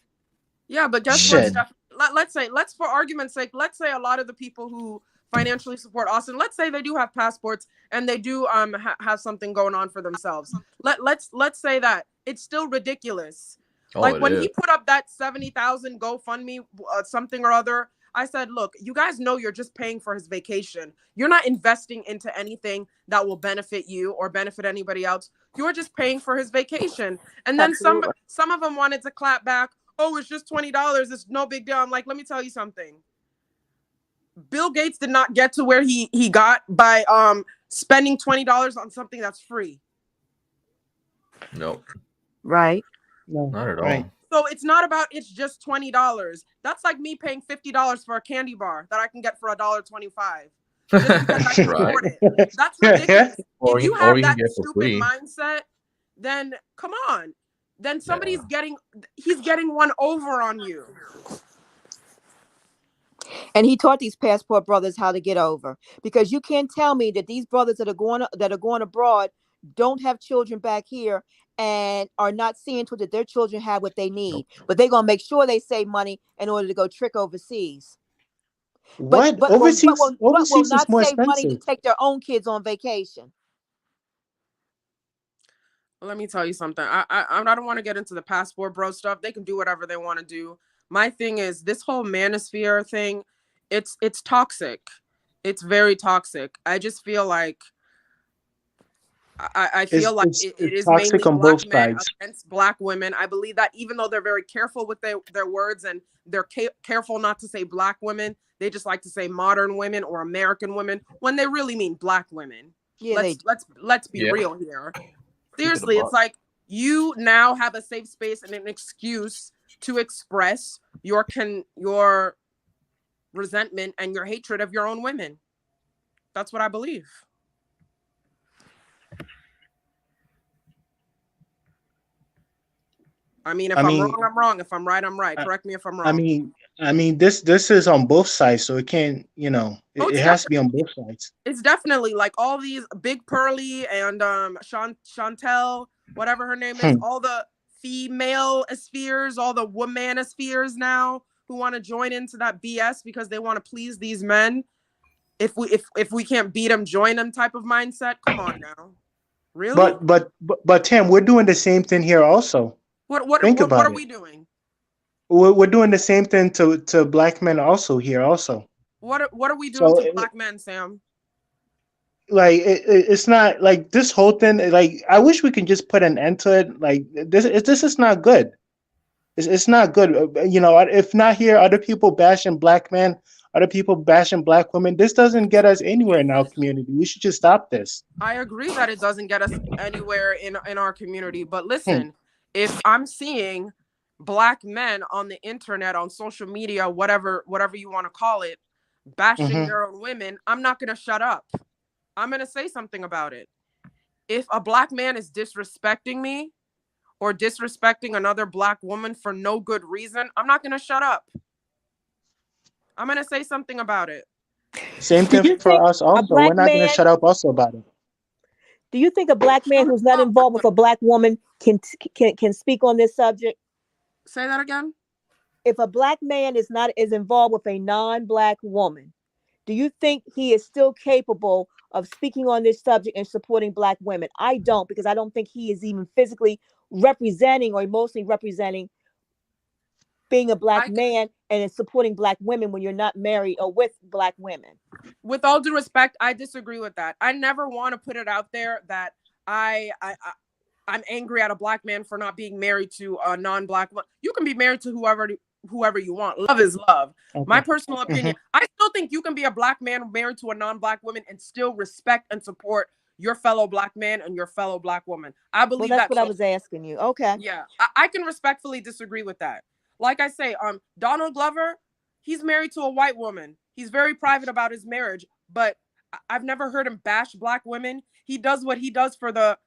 Yeah, but guess what, Steph? Let's for argument's sake, let's say a lot of the people who financially support Austin, let's say they do have passports and they do have something going on for themselves. Let's say that it's still ridiculous. Like when he put up that 70,000 GoFundMe something or other, I said, look, you guys know you're just paying for his vacation. You're not investing into anything that will benefit you or benefit anybody else. You're just paying for his vacation. And then some of them wanted to clap back. Oh, it's just $20. It's no big deal. I'm like, let me tell you something. Bill Gates did not get to where he got by spending $20 on something that's free. Nope. Right. No, not at all. Right. So it's not about it's just $20. That's like me paying $50 for a candy bar that I can get for $1.25. Just because I can afford it. That's ridiculous. If you have that stupid mindset, then come on. Then somebody's getting one over on you. And he taught these passport brothers how to get over, because you can't tell me that these brothers that are going abroad don't have children back here and are not seeing to it that their children have what they need, but they're gonna make sure they save money in order to go trick overseas. But overseas will not is more save money to expensive. take their own kids on vacation. Let me tell you something. I don't want to get into the passport bro stuff. They can do whatever they want to do. My thing is this whole manosphere thing. It's toxic. It's very toxic. I just feel like I feel like it is mainly black men against black women. I believe that even though they're very careful with their words and they're careful not to say black women, they just like to say modern women or American women when they really mean black women. Yeah, let's be real here. Seriously, it's like you now have a safe space and an excuse to express your resentment and your hatred of your own women. That's what I believe. I mean, I'm wrong, I'm wrong. If I'm right, I'm right. Correct me if I'm wrong. I mean, this is on both sides, so it can't, it has to be on both sides. It's definitely like all these Big Pearly and Chantel, whatever her name is, all the female spheres, all the womanospheres now who want to join into that BS because they want to please these men. If we can't beat them, join them type of mindset. Come on now, really? But Tim, we're doing the same thing here also. What are we doing? We're doing the same thing to black men also here also. What are we doing to black men, Sam? Like it's not like this whole thing. Like I wish we can just put an end to it. Like this is not good. It's not good. If not here, other people bashing black men other people bashing black women. This doesn't get us anywhere in our community. We should just stop this. I agree that it doesn't get us anywhere in our community. But listen, if I'm seeing black men on the internet, on social media, whatever you want to call it, bashing their own women, I'm not going to shut up. I'm going to say something about it. If a black man is disrespecting me or disrespecting another black woman for no good reason, I'm not going to shut up. I'm going to say something about it. Same thing for us also. We're not going to shut up also about it. Do you think a black man who's not involved with a black woman can speak on this subject? Say that again. If a black man is involved with a non-black woman, do you think he is still capable of speaking on this subject and supporting black women? I don't, because I don't think he is even physically representing or emotionally representing being a black man and supporting black women when you're not married or with black women. With all due respect, I disagree with that. I never want to put it out there that I'm angry at a black man for not being married to a non-black woman. You can be married to whoever you want. Love is love. Okay. My personal opinion. I still think you can be a black man married to a non-black woman and still respect and support your fellow black man and your fellow black woman. I believe that's what I was asking you. Okay. Yeah, I can respectfully disagree with that. Like I say, Donald Glover, he's married to a white woman. He's very private about his marriage, but I've never heard him bash black women. He does what he does for the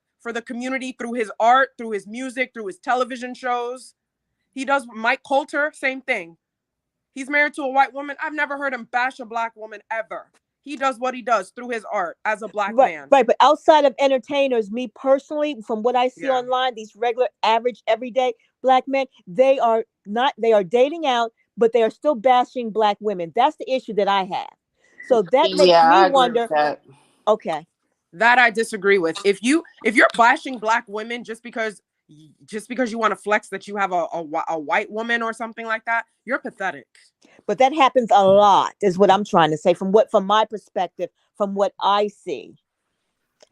community through his art, through his music, through his television shows. He does. Mike Coulter, same thing. He's married to a white woman. I've never heard him bash a black woman ever. He does what he does through his art as a black man. Right, but outside of entertainers, me personally, from what I see online, these regular, average, everyday black men, they are dating out, but they are still bashing black women. That's the issue that I have. So that makes me wonder. Okay. That I disagree with. If you're bashing black women just because you want to flex that you have a white woman or something like that, you're pathetic. But that happens a lot, is what I'm trying to say. From my perspective, from what I see,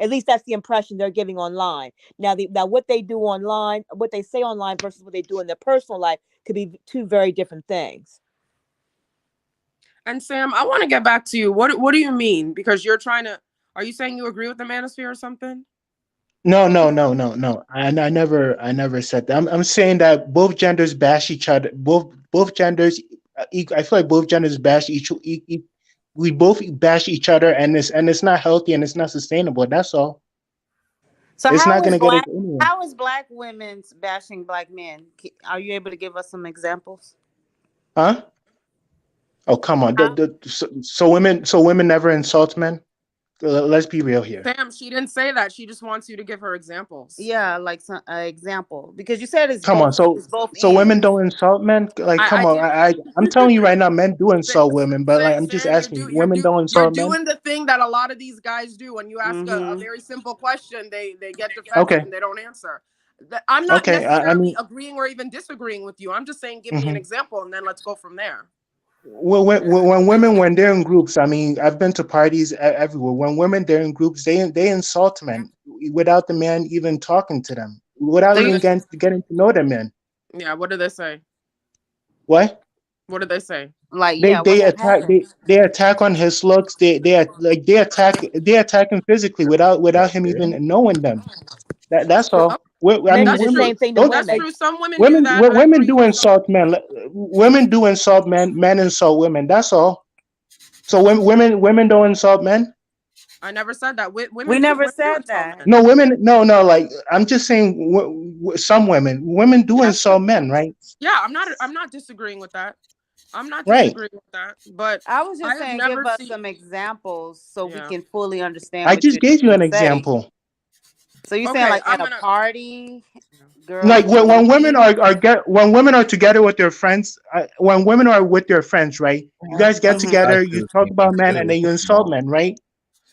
at least that's the impression they're giving online. Now, what they do online, what they say online versus what they do in their personal life could be two very different things. And Sam, I want to get back to you. What do you mean? Because you're trying to. Are you saying you agree with the manosphere or something? No. I never said that. I'm saying that both genders bash each other. Both genders. I feel like both genders bash we both bash each other, and it's not healthy and it's not sustainable. That's all. So it's not going to get us anywhere. How is black women bashing black men? Are you able to give us some examples? Huh? Oh, come on. So women never insult men. Let's be real here. Sam, she didn't say that. She just wants you to give her examples. Yeah, like some example, because you said it's come both, on. So women don't insult men. Like, come on. I'm telling you right now, men do insult women, but like I'm just asking, women don't insult men. You're doing the thing that a lot of these guys do. When you ask a very simple question, they get defensive and they don't answer. I'm not necessarily agreeing or even disagreeing with you. I'm just saying, give me an example, and then let's go from there. Well, when they're in groups, I mean, I've been to parties everywhere. When women they're in groups, they insult men without the man even talking to them, without even getting to know the men. Yeah, what do they say? What? What do they say? Like they attack they attack on his looks. They attack him physically without him even knowing them. That's all. That's the same thing. That's true. Some women do that. Women do insult men. Women do insult men. Men insult women. That's all. So women don't insult men. I never said that. We never said that. No, women. No. Like I'm just saying, some women do insult men, right? Yeah, I'm not disagreeing with that. I'm not disagreeing with that. But I was just saying, give us some examples so we can fully understand. I just gave you an example. So you're saying like at a party, girls, like when women are together with their friends, when women are with their friends, right? You guys get together, you talk about men, and then you insult men, right?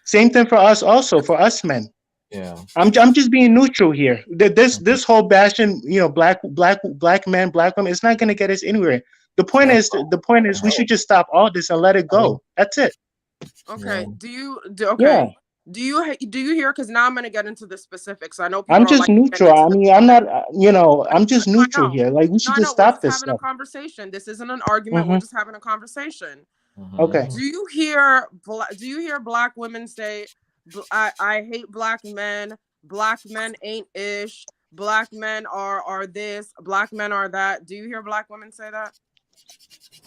Same thing for us, also for us men. Yeah, I'm just being neutral here. This whole bashing, black men, black women, it's not going to get us anywhere. The point is, we should just stop all this and let it go. That's it. Okay. Yeah. Do you hear? Because now I'm going to get into the specifics. I know people I'm just neutral. I mean, I'm not. I'm just neutral here. Like we should just stop this stuff. Having a conversation. This isn't an argument. We're just having a conversation. Okay. Do you hear black women say, I hate black men. Black men ain't ish. Black men are this. Black men are that. Do you hear black women say that?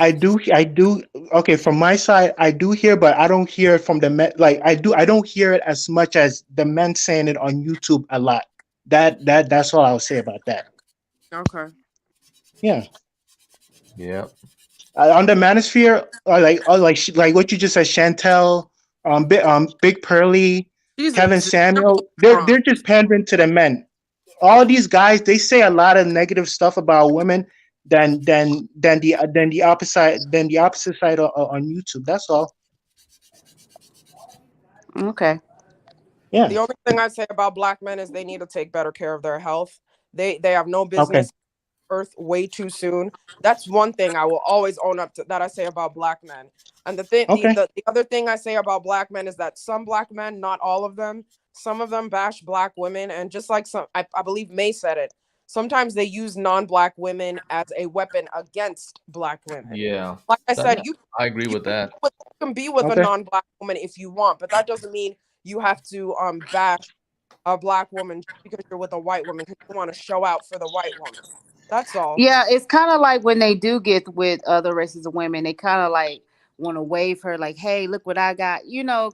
I do. Okay, from my side, I do hear, but I don't hear it from the men. Like I don't hear it as much as the men saying it on YouTube a lot. That's all I'll say about that. Okay. Yeah. Yeah. On the manosphere, like what you just said, Chantel, Big Pearly, She's Kevin extremely Samuel, wrong. they're just pandering to the men. All these guys, they say a lot of negative stuff about women than the opposite side on YouTube. That's all. Okay. Yeah. The only thing I say about black men is they need to take better care of their health. They have no Okay. business earth way too soon. That's one thing I will always own up to that I say about black men. And Okay. the other thing I say about black men is that some black men, not all of them, some of them bash black women, and just like I believe May said it, sometimes they use non-black women as a weapon against black women. Yeah. Like I said, I agree with that. You can be with a Okay. non-black woman if you want, but that doesn't mean you have to bash a black woman just because you're with a white woman because you want to show out for the white woman. That's all. Yeah, it's kind of like when they do get with other races of women, they kind of like want to wave her, like, "Hey, look what I got,"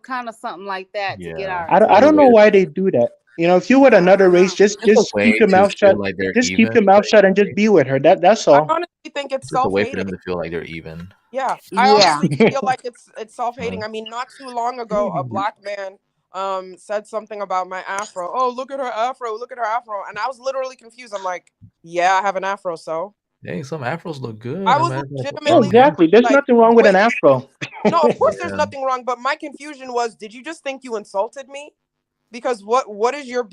kind of something like that to get our attention. I don't know why they do that. If you're with another race, just keep your mouth shut. Like they're Just even. keep your mouth shut and just be with her. That's I all. honestly think it's It's just a way for self-hating. them to feel like they're even. Yeah, I honestly feel like it's self-hating. I mean, not too long ago, a black man said something about my afro. Oh, look at her afro, look at her afro. And I was literally confused. I'm like, yeah, I have an afro, so Dang, some afros look good. I was legitimately Exactly. There's like, nothing wrong with an wait. afro. No, of course there's Yeah. nothing wrong, but my confusion was, did you just think you insulted me? Because what is your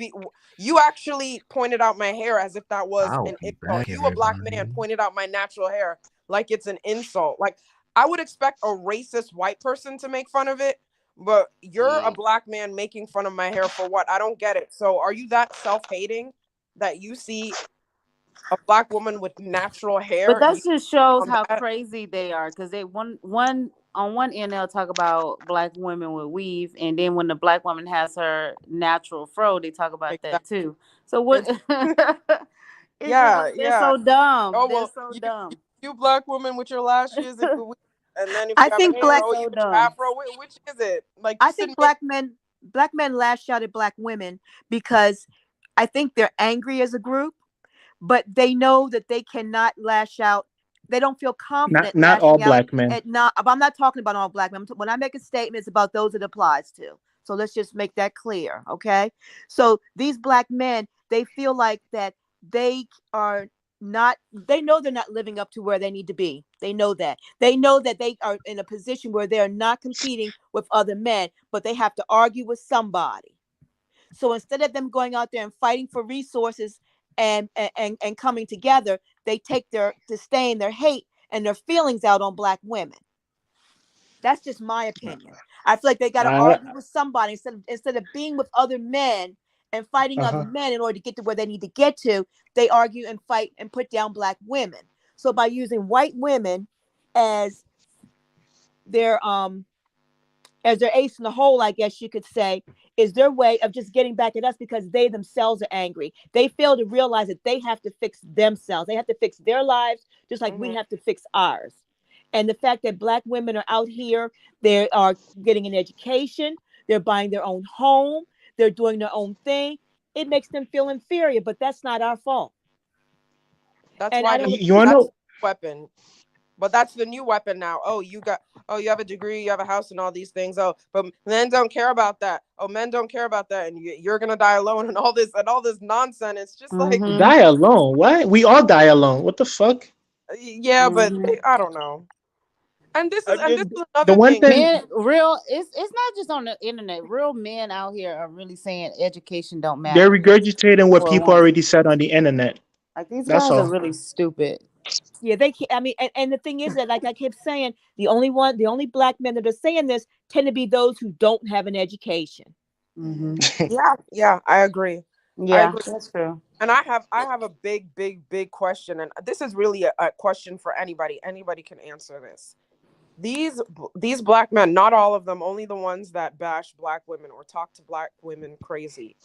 you actually pointed out my hair as if that was an insult. You, a black man, pointed out my natural hair like it's an insult. Like, I would expect a racist white person to make fun of it, but you're a black man making fun of my hair for what? I don't get it. So are you that self-hating that you see a black woman with natural hair? But that just shows on how that? crazy they are, because they on one end they'll talk about black women with weave, and then when the black woman has her natural fro, they talk about that too. So what? Yeah, they're so dumb. Oh, They're well, so dumb. you black woman with your lashes, and then if I you have think a hair, black. oh, you with your afro. Which is it? Like, I think black men lash out at black women because I think they're angry as a group, but they know that they cannot lash out. They don't feel confident Not all lashing out black men. at not. I'm not talking about all black men. When I make a statement, it's about those it applies to. So let's just make that clear, okay? So these black men, they feel like that they are not. They know they're not living up to where they need to be. They know that. They know that they are in a position where they are not competing with other men, but they have to argue with somebody. So instead of them going out there and fighting for resources and coming together, they take their disdain, their hate, and their feelings out on black women. That's just my opinion. I feel like they got to argue with somebody instead of being with other men and fighting other men in order to get to where they need to get to. They argue and fight and put down black women. So by using white women as their ace in the hole, I guess you could say, is their way of just getting back at us because they themselves are angry. They fail to realize that they have to fix themselves. They have to fix their lives just like we have to fix ours. And the fact that black women are out here, they are getting an education, they're buying their own home, they're doing their own thing. It makes them feel inferior, but that's not our fault. That's and why you want to weapon. But that's the new weapon now. Oh, you have a degree, you have a house and all these things. Oh, but men don't care about that. Oh, men don't care about that. And you're going to die alone and all this nonsense. It's just like. Die alone? What? We all die alone. What the fuck? Yeah, but I don't know. And this is another the one thing. Men, it's not just on the internet. Real men out here are really saying education don't matter. They're regurgitating what for people already said on the internet. Like, these That's guys all. are really stupid. Yeah, they can't. I mean, and the thing is that, like I kept saying, the only black men that are saying this tend to be those who don't have an education. Yeah, I agree. Yeah, that's true. And I have a big question, and this is really a question for anybody. Anybody can answer this. these black men, not all of them, only the ones that bash black women or talk to black women crazy.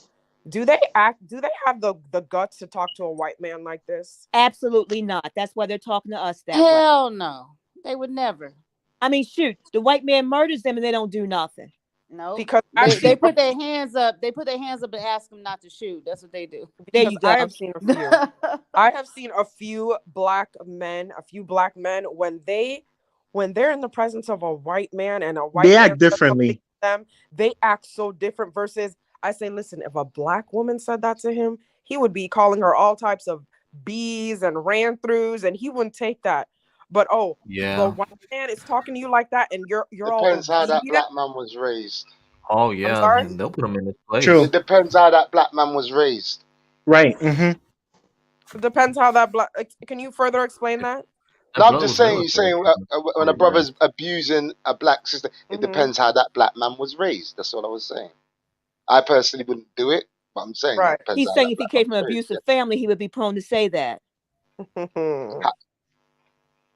Do they have the guts to talk to a white man like this? Absolutely not. That's why they're talking to us that Hell way. no. They would never. I mean, shoot, the white man murders them and they don't do nothing. No, because they put their hands up. They put their hands up and ask them not to shoot. That's what they do. There you go. I have seen a few. I have seen a few black men when they're in the presence of a white man and a white They man act differently. them, they act so different. Versus, I say, listen, if a black woman said that to him, he would be calling her all types of B's and ran throughs, and he wouldn't take that. But the white man is talking to you like that, and you're depends all how that obedient. black man was raised. Oh yeah, and they'll put them in this place. True. It depends how that black man was raised. Right. Mm-hmm. It depends how that black. Can you further explain that? No, I'm just saying. You're saying when a brother's abusing a black sister, it depends how that black man was raised. That's all I was saying. I personally wouldn't do it, but I'm saying right. He's saying if he came from an abusive family, he would be prone to say that.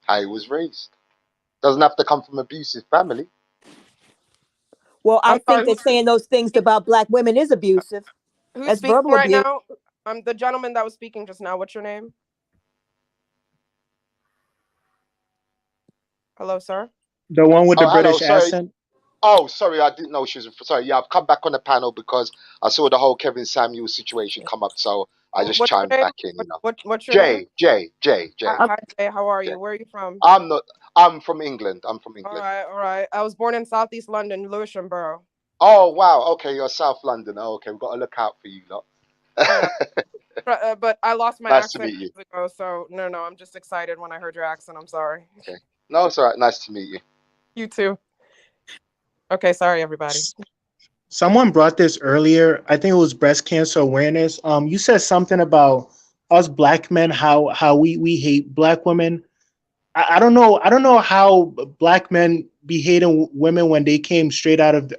How he was raised doesn't have to come from abusive family. Well, I think that saying those things about black women is abusive. Who's That's speaking verbal right abuse. now? The gentleman that was speaking just now. What's your name? Hello, sir. The one with the British accent. Oh, sorry, I didn't know she was. Sorry, yeah, I've come back on the panel because I saw the whole Kevin Samuels situation come up, so I just chimed back in. You know, what's your name? Jay. Hi, Jay. How are you? Where are you from? I'm from England. I'm from England. All right. I was born in Southeast London, Lewisham Borough. Oh wow. Okay, you're South London. Oh, okay, we've got to look out for you lot. But I lost my Nice accent to meet you. years ago, so no, I'm just excited when I heard your accent. I'm sorry. Okay. No, it's all right. Nice to meet you. You too. Okay, sorry everybody. Someone brought this earlier. I think it was breast cancer awareness. You said something about us black men, how we hate black women. I don't know how black men be hating women when they came straight out of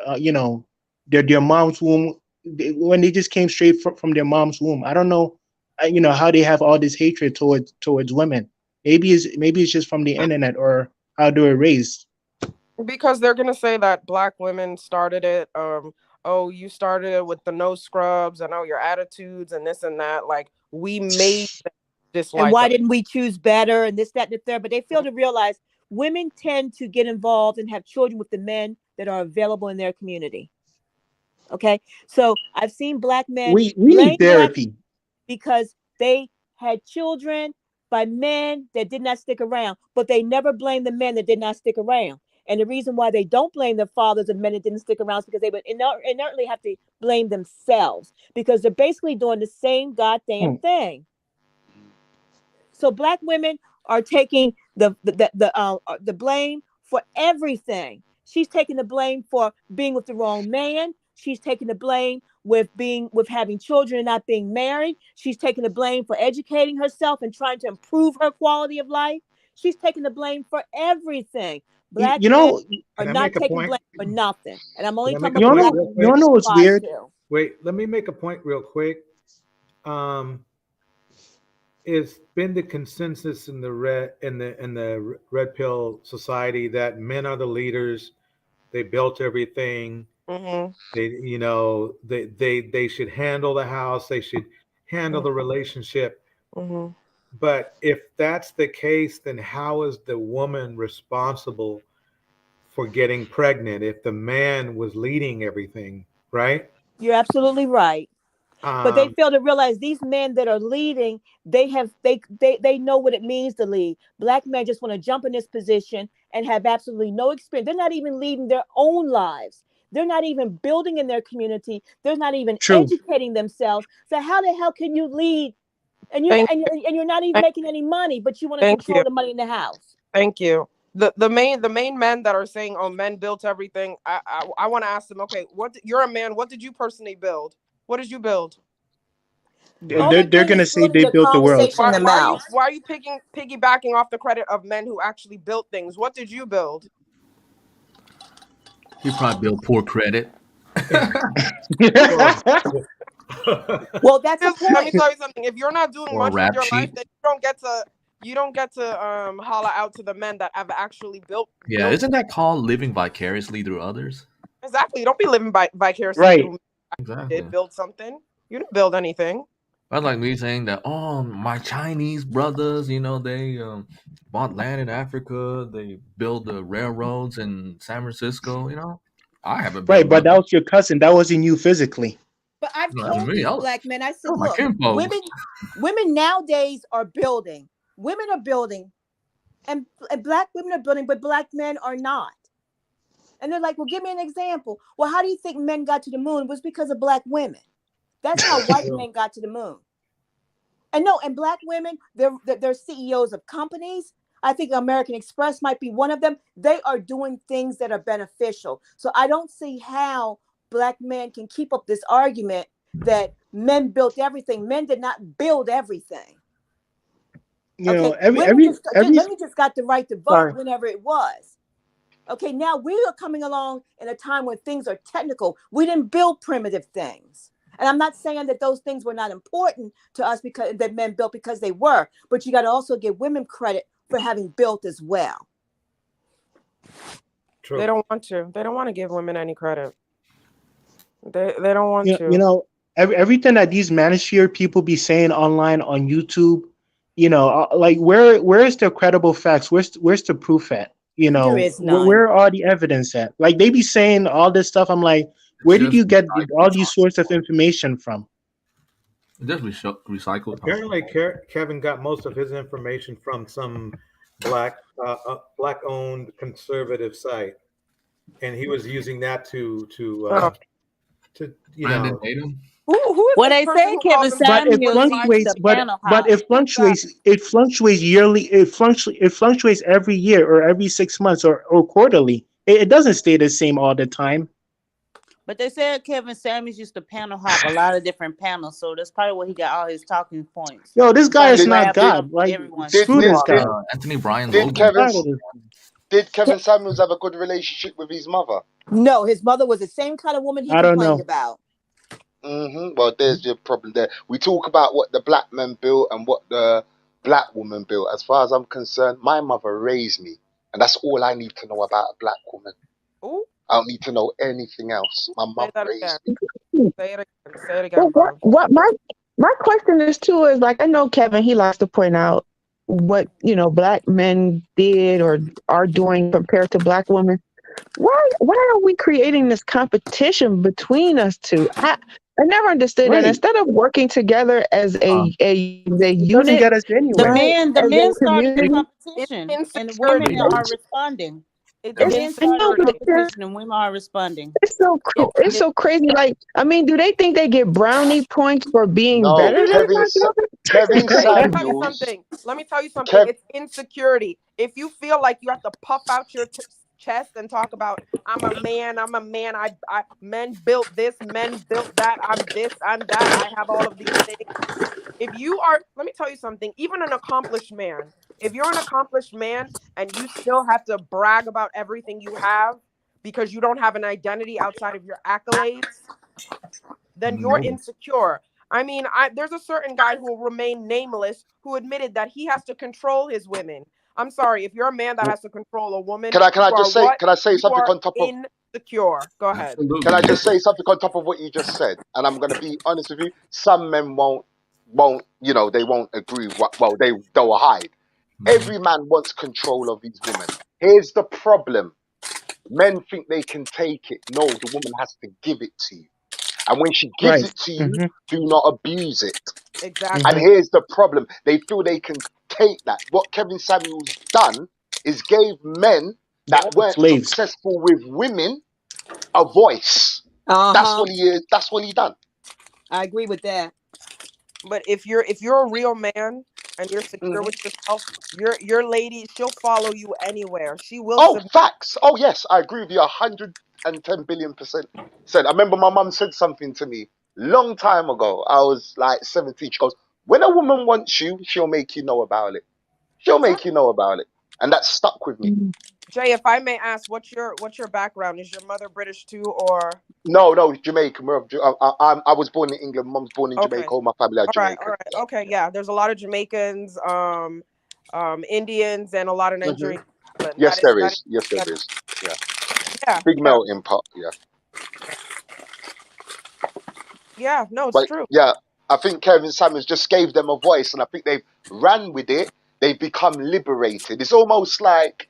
their mom's womb, when they just came straight from their mom's womb. I don't know, how they have all this hatred towards women. Maybe it's just from the internet or how they were raised. Because they're gonna say that black women started it. You started it with the no scrubs and your attitudes and this and that. Like we made this. And why didn't we choose better and this, that, and the third? But they fail to realize women tend to get involved and have children with the men that are available in their community. Okay, so I've seen black men. We need therapy because they had children by men that did not stick around, but they never blame the men that did not stick around. And the reason why they don't blame their fathers of men that didn't stick around is because they would inertly have to blame themselves, because they're basically doing the same goddamn thing. So black women are taking the blame for everything. She's taking the blame for being with the wrong man. She's taking the blame with having children and not being married. She's taking the blame for educating herself and trying to improve her quality of life. She's taking the blame for everything. Black men are not taking blame for nothing. And I'm only talking about black you know what's weird? Wait, let me make a point real quick. It's been the consensus in the red pill society that men are the leaders. They built everything. Mm-hmm. They should handle the house. They should handle the relationship. Mm-hmm. But if that's the case, then how is the woman responsible for getting pregnant if the man was leading everything, right? You're absolutely right. But they fail to realize these men that are leading, they know what it means to lead. Black men just want to jump in this position and have absolutely no experience. They're not even leading their own lives. They're not even building in their community. They're not even educating themselves. So how the hell can you lead? And you're not even making any money, but you want to control the money in the house. Thank you. The main men that are saying, "Oh, men built everything." I want to ask them. Okay, you're a man. What did you personally build? What did you build? They're gonna say they built the world. Why are you piggybacking off the credit of men who actually built things? What did you build? You probably built poor credit. Well, that's the point. Let me tell you something. If you're not doing much with your life, then you don't get to you don't get to holler out to the men that have actually built. Yeah, isn't that called living vicariously through others? Exactly. Don't be living vicariously Right. through me. Exactly. Did build something. You didn't build anything. That's like me saying that, oh, my Chinese brothers, they bought land in Africa. They built the railroads in San Francisco. I haven't built Right, but nothing. that was your cousin. That wasn't you physically. But I've No, that was told me. these I was- black men, I said, that was my look, kinfolks. women nowadays are building. Women are building, and black women are building, but black men are not. And they're like, well, give me an example. Well, how do you think men got to the moon? It was because of black women. That's how white men got to the moon. And no, and black women, they're CEOs of companies. I think American Express might be one of them. They are doing things that are beneficial. So I don't see how black men can keep up this argument that men built everything. Men did not build everything. Let me just got the right to vote whenever it was. Okay, now we are coming along in a time when things are technical. We didn't build primitive things. And I'm not saying that those things were not important to us because that men built, because they were, but you got to also give women credit for having built as well. True. They don't want to. They don't want to give women any credit. They don't want to. Everything that these manosphere people be saying online on YouTube, like where is the credible facts? Where's the proof at? There is none. Where are the evidence at? Like they be saying all this stuff. I'm like, where did you get all these sources of information from? Just recycled. Apparently, Kevin got most of his information from some black-owned conservative site, and he was using that to Brandon Tatum. What they say, Kevin Samuels, but it fluctuates yearly. It fluctuates every year or every 6 months or quarterly. It doesn't stay the same all the time. But they said Kevin Samuels used to panel hop a lot of different panels, so that's probably where he got all his talking points. Yo, this guy is not God. Like, screw this guy. Anthony Bryan. Did Kevin Samuels have a good relationship with his mother? No, his mother was the same kind of woman he complained about. Well, there's your problem there. We talk about what the black men built and what the black woman built. As far as I'm concerned, my mother raised me, and that's all I need to know about a black woman. Ooh. I don't need to know anything else. My mother raised me. Say it again. What my question is too is, like, I know Kevin, he likes to point out what black men did or are doing compared to black women. Why are we creating this competition between us two? I never understood that. Instead of working together as a unit, get us anywhere. The men started the competition, and women are responding. The men started the competition, and women are responding. It's so crazy. Like, I mean, do they think they get brownie points for being better than Kevin Samuels? Let me tell you something. It's insecurity. If you feel like you have to puff out your chest and talk about, I'm a man, I men built this, men built that, I'm this, I'm that, I have all of these things. If you are, let me tell you something, even an accomplished man, if you're an accomplished man and you still have to brag about everything you have because you don't have an identity outside of your accolades, then you're insecure. I mean, there's a certain guy who will remain nameless who admitted that he has to control his women. I'm sorry, if you're a man that has to control a woman, can I say something on top of insecure? Go ahead. Absolutely. Can I just say something on top of what you just said? And I'm gonna be honest with you. Some men won't, they won't agree. They'll hide. Every man wants control of his woman. Here's the problem. Men think they can take it. No, the woman has to give it to you. And when she gives it to you, do not abuse it. Exactly. And here's the problem. They feel they can take that. What Kevin Samuels done is gave men that weren't successful with women a voice. That's what he is. That's what he done. I agree with that. But if you're a real man and you're secure with yourself, your lady, she'll follow you anywhere. She will. Facts. Oh yes, I agree with you 110 billion%. I remember my mum said something to me long time ago. I was like 17. She goes, "When a woman wants you, she'll make you know about it. She'll make you know about it," and that stuck with me. Jay, if I may ask, what's your background? Is your mother British too, or? No, Jamaican. I was born in England. Mom's born in Jamaica. All my family are Jamaican. All right. Okay, yeah. There's a lot of Jamaicans. Indians and a lot of Nigerians. Yes, there is. Yes, there is. Yeah. Yeah. Big melting pot. Yeah. Yeah. No, it's But true. yeah, I think Kevin Samuels just gave them a voice, and I think they've ran with it. They've become liberated. It's almost like,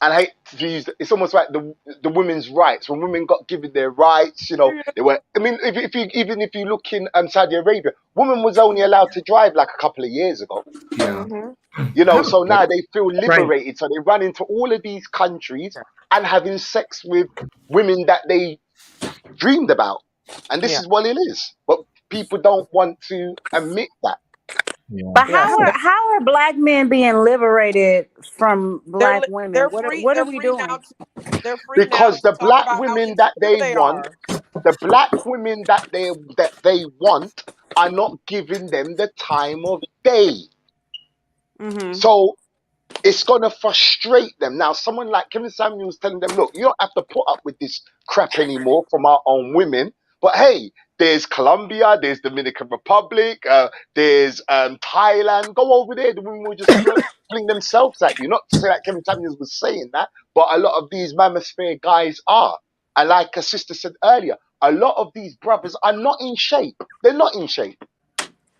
and I hate to use, it's almost like the women's rights. When women got given their rights, they were. I mean, if you even if you look in Saudi Arabia, women was only allowed to drive like a couple of years ago. Yeah. So now they feel liberated. So they run into all of these countries and having sex with women that they dreamed about. And this is what it is. But people don't want to admit that. But how are black men being liberated from black women? They're What free. what They're are we free doing? now. They're free now Because to the talk black about how women that insecure they they want, are. the black women that they want are not giving them the time of day. So it's going to frustrate them. Now, someone like Kevin Samuels telling them, look, you don't have to put up with this crap anymore from our own women. But hey, there's Colombia, there's Dominican Republic, there's Thailand. Go over there. The women will just fling themselves at you. Not to say that Kevin Samuels was saying that, but a lot of these manosphere guys are. And like a sister said earlier, a lot of these brothers are not in shape. They're not in shape.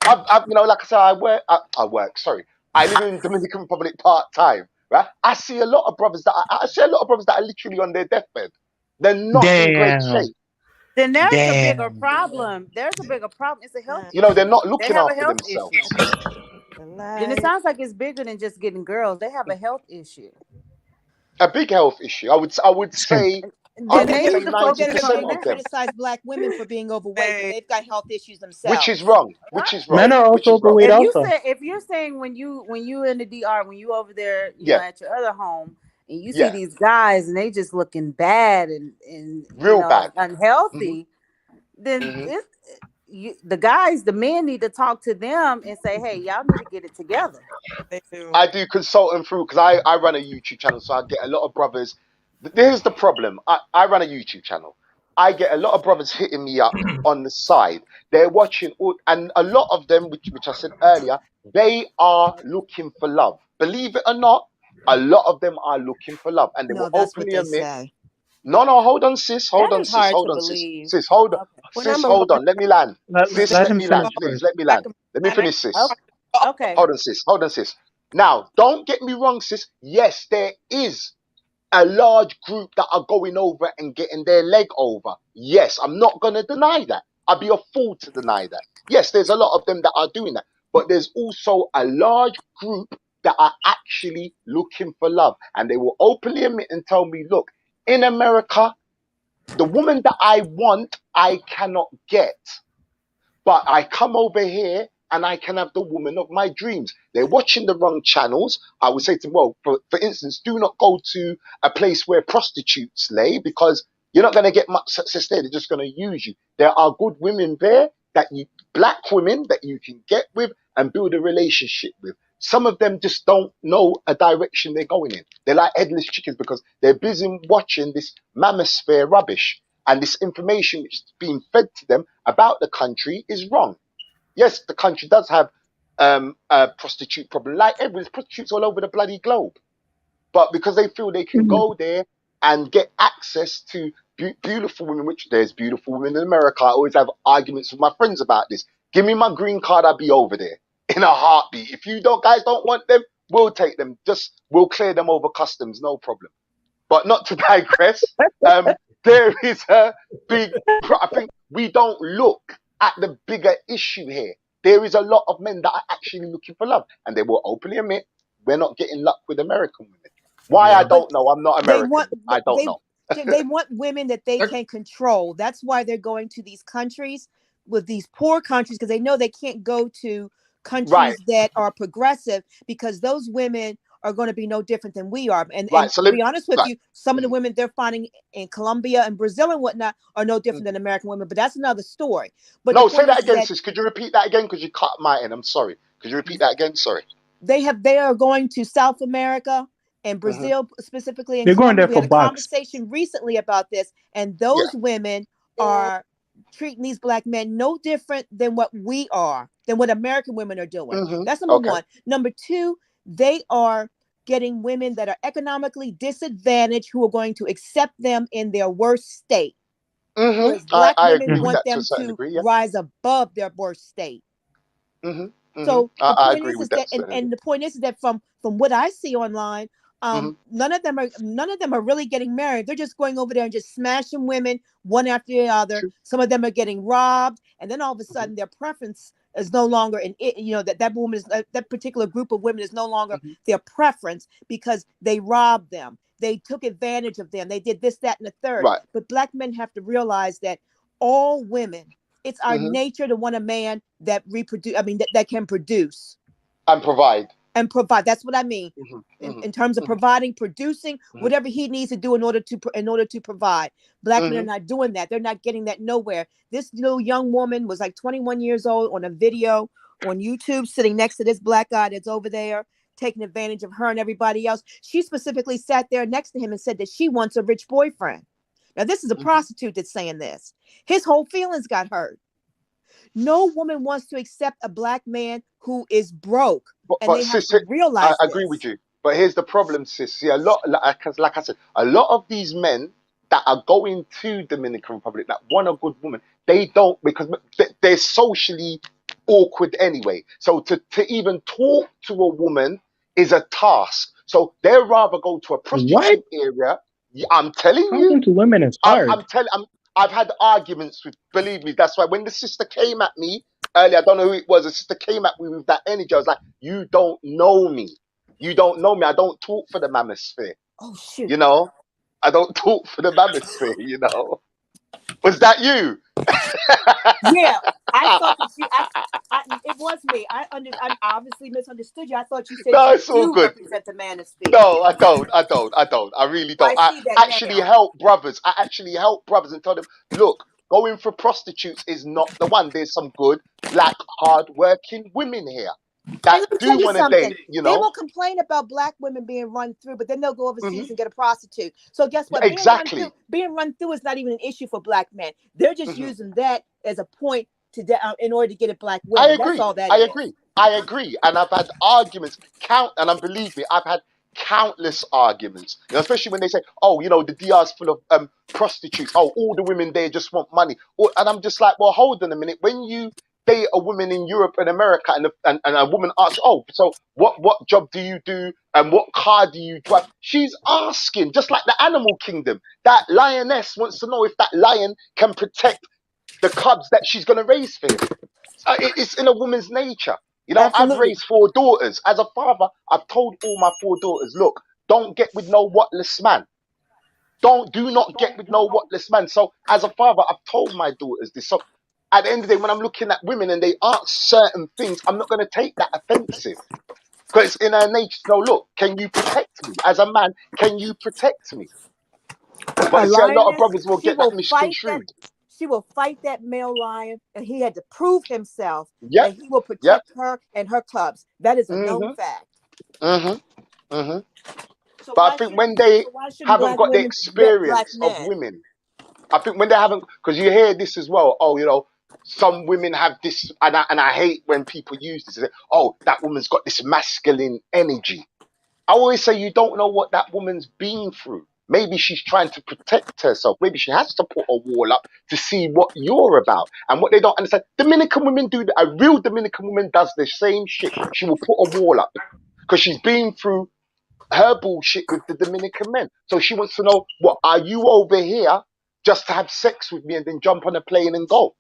I've like I said, I live in Dominican Republic part time, right? I see a lot of brothers that are literally on their deathbed. They're not in great shape. Then there's a bigger problem. There's a bigger problem. It's a health issue. They're not They looking have a after health issue. themselves. Then it sounds like it's bigger than just getting girls. They have a health issue. A big health issue. I would say. Then they need to focus on Don't that. criticize black women for being overweight when they've got health issues themselves. Which is wrong. Which is wrong. Men are also overweight also. If you're saying when you in the DR, when you over there, you know, at your other home, and you see these guys and they just looking bad and real bad, unhealthy, then the men need to talk to them and say, hey, y'all need to get it together. They do. I do consulting through because I run a YouTube channel, so I get a lot of brothers. Here's the problem. I run a YouTube channel. I get a lot of brothers hitting me up on the side. They're watching, and a lot of them, which I said earlier, they are looking for love. Believe it or not, a lot of them are looking for love, and they will openly admit. No, hold on, sis. Hold on, sis. Hold on, sis. Sis, hold on. Sis, hold on. Let me land. Sis, let me land. Please, let me land. Let me finish, sis. Okay. Hold on, sis. Now, don't get me wrong, sis. Yes, there is a large group that are going over and getting their leg over. Yes, I'm not going to deny that. I'd be a fool to deny that. Yes, there's a lot of them that are doing that. But there's also a large group that are actually looking for love. And they will openly admit and tell me, look, in America, the woman that I want, I cannot get. But I come over here and I can have the woman of my dreams. They're watching the wrong channels. I would say to them, well, for instance, do not go to a place where prostitutes lay because you're not going to get much success there. They're just going to use you. There are good women there, black women that you can get with and build a relationship with. Some of them just don't know a direction they're going in. They're like headless chickens because they're busy watching this manosphere rubbish. And this information which is being fed to them about the country is wrong. Yes, the country does have a prostitute problem. Like everyone's prostitutes all over the bloody globe. But because they feel they can go there and get access to beautiful women, which there's beautiful women in America. I always have arguments with my friends about this. Give me my green card, I'll be over there in a heartbeat. If you guys don't want them, we'll take them. We'll clear them over customs, no problem. But not to digress, there is a big, I think we don't look at the bigger issue here. There is a lot of men that are actually looking for love, and they will openly admit we're not getting luck with American women. Why? I don't know. I'm not American. I don't know. They want women that they can control. That's why they're going to these countries, with these poor countries, because they know they can't go to countries that are progressive, because those women are going to be no different than we are. And to be honest with you, some of the women they're finding in Colombia and Brazil and whatnot are no different than American women. But that's another story. But no, say that again, sis. Could you repeat that again? Because you cut my end. I'm sorry. Could you repeat that again? Sorry. They are going to South America and Brazil specifically. They're going there for we had a bucks. conversation recently about this, and those women are treating these black men no different than what we are, than what American women are doing. That's number one. Number two, they are getting women that are economically disadvantaged who are going to accept them in their worst state. Whereas black I women agree with want that to them a certain to degree. Yeah. rise above their worst state. So the I point agree is with that, that. and the point is that from what I see online, none of them are really getting married. They're just going over there and just smashing women one after the other. Some of them are getting robbed, and then all of a sudden their preference is no longer that woman is that particular group of women is no longer their preference because they robbed them. They took advantage of them. They did this, that, and the third. Right. But black men have to realize that all women, it's our nature to want a man that reproduce. I mean, that can produce and provide. That's what I mean. In terms of providing, producing, whatever he needs to do in order to provide. Black men are not doing that. They're not getting that nowhere. This little young woman was like 21 years old on a video on YouTube, sitting next to this black guy that's over there, taking advantage of her and everybody else. She specifically sat there next to him and said that she wants a rich boyfriend. Now, this is a prostitute that's saying this. His whole feelings got hurt. No woman wants to accept a black man who is broke, and they have to realize I agree with you. But here's the problem, sis. See, like I said, a lot of these men that are going to Dominican Republic that want a good woman, they don't, because they're socially awkward anyway. So to even talk to a woman is a task. So they'd rather go to a prostitute area. I'm telling you. Talking to women is hard. I've had arguments with, believe me, that's why when the sister came at me earlier, I don't know who it was, the sister came at me with that energy. I was like, you don't know me. You don't know me. I don't talk for the manosphere. Oh, shoot. You know? I don't talk for the manosphere, you know? Was that you? Yeah, I thought that it was me. I obviously misunderstood you. I thought you said no, you it's all good. represent the manosphere. No, I don't. I really don't. I see that actually now. help brothers. I actually help brothers and tell them, look, going for prostitutes is not the one. There's some good, black, hard-working women here that do want to date, you know. They will complain about black women being run through, but then they'll go overseas and get a prostitute. So guess what? Exactly. Being run through is not even an issue for black men. They're just using that as a point in order to get at black women. I agree. That's all that I is. agree. I agree. And I've had arguments, and believe me, I've had countless arguments, you know, especially when they say, oh, you know, the DR's full of prostitutes. Oh, all the women there just want money. And I'm just like, well, hold on a minute. When you date a woman in Europe and America and a woman asks, oh, so what job do you do and what car do you drive? She's asking, just like the animal kingdom. That lioness wants to know if that lion can protect the cubs that she's going to raise for him. It's in a woman's nature. You know, absolutely. I've raised 4 daughters. As a father, I've told all my 4 daughters, look, don't get with no whatless man. Do not get with no whatless man. So as a father, I've told my daughters this. So at the end of the day, when I'm looking at women and they ask certain things, I'm not going to take that offensive. Because it's in her nature to know, look, can you protect me? As a man, can you protect me? But see, a lot of brothers will get that misconstrued. She will fight that male lion, and he had to prove himself that he will protect her and her cubs. That is a known fact. So but I think when they haven't got the experience of women, I think when they haven't, because you hear this as well. Oh, you know, some women have this, and I hate when people use this. They say, oh, that woman's got this masculine energy. I always say you don't know what that woman's been through. Maybe she's trying to protect herself. Maybe she has to put a wall up to see what you're about. And what they don't understand, Dominican women do that. A real Dominican woman does the same shit. She will put a wall up because she's been through her bullshit with the Dominican men. So she wants to know, what, are you over here just to have sex with me and then jump on a plane and go?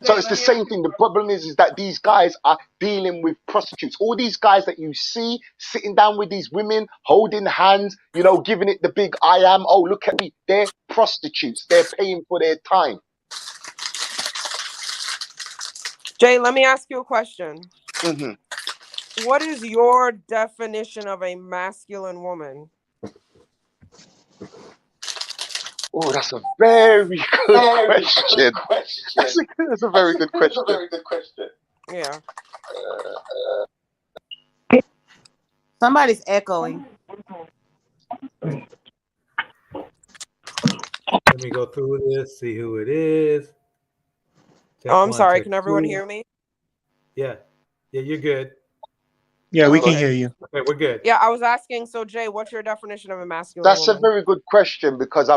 So it's the same thing. The problem is that these guys are dealing with prostitutes. All these guys that you see sitting down with these women, holding hands, you know, giving it the big I am. Oh, look at me. They're prostitutes. They're paying for their time. Jay, let me ask you a question. What is your definition of a masculine woman? Oh, that's a very good question. That's a very good question. Yeah. Somebody's echoing. Let me go through this, see who it is. I'm sorry. Can everyone hear me? Yeah. Yeah, you're good. Yeah, we can hear you. Okay, we're good. Yeah, I was asking. So, Jay, what's your definition of a masculine That's a woman? very good question because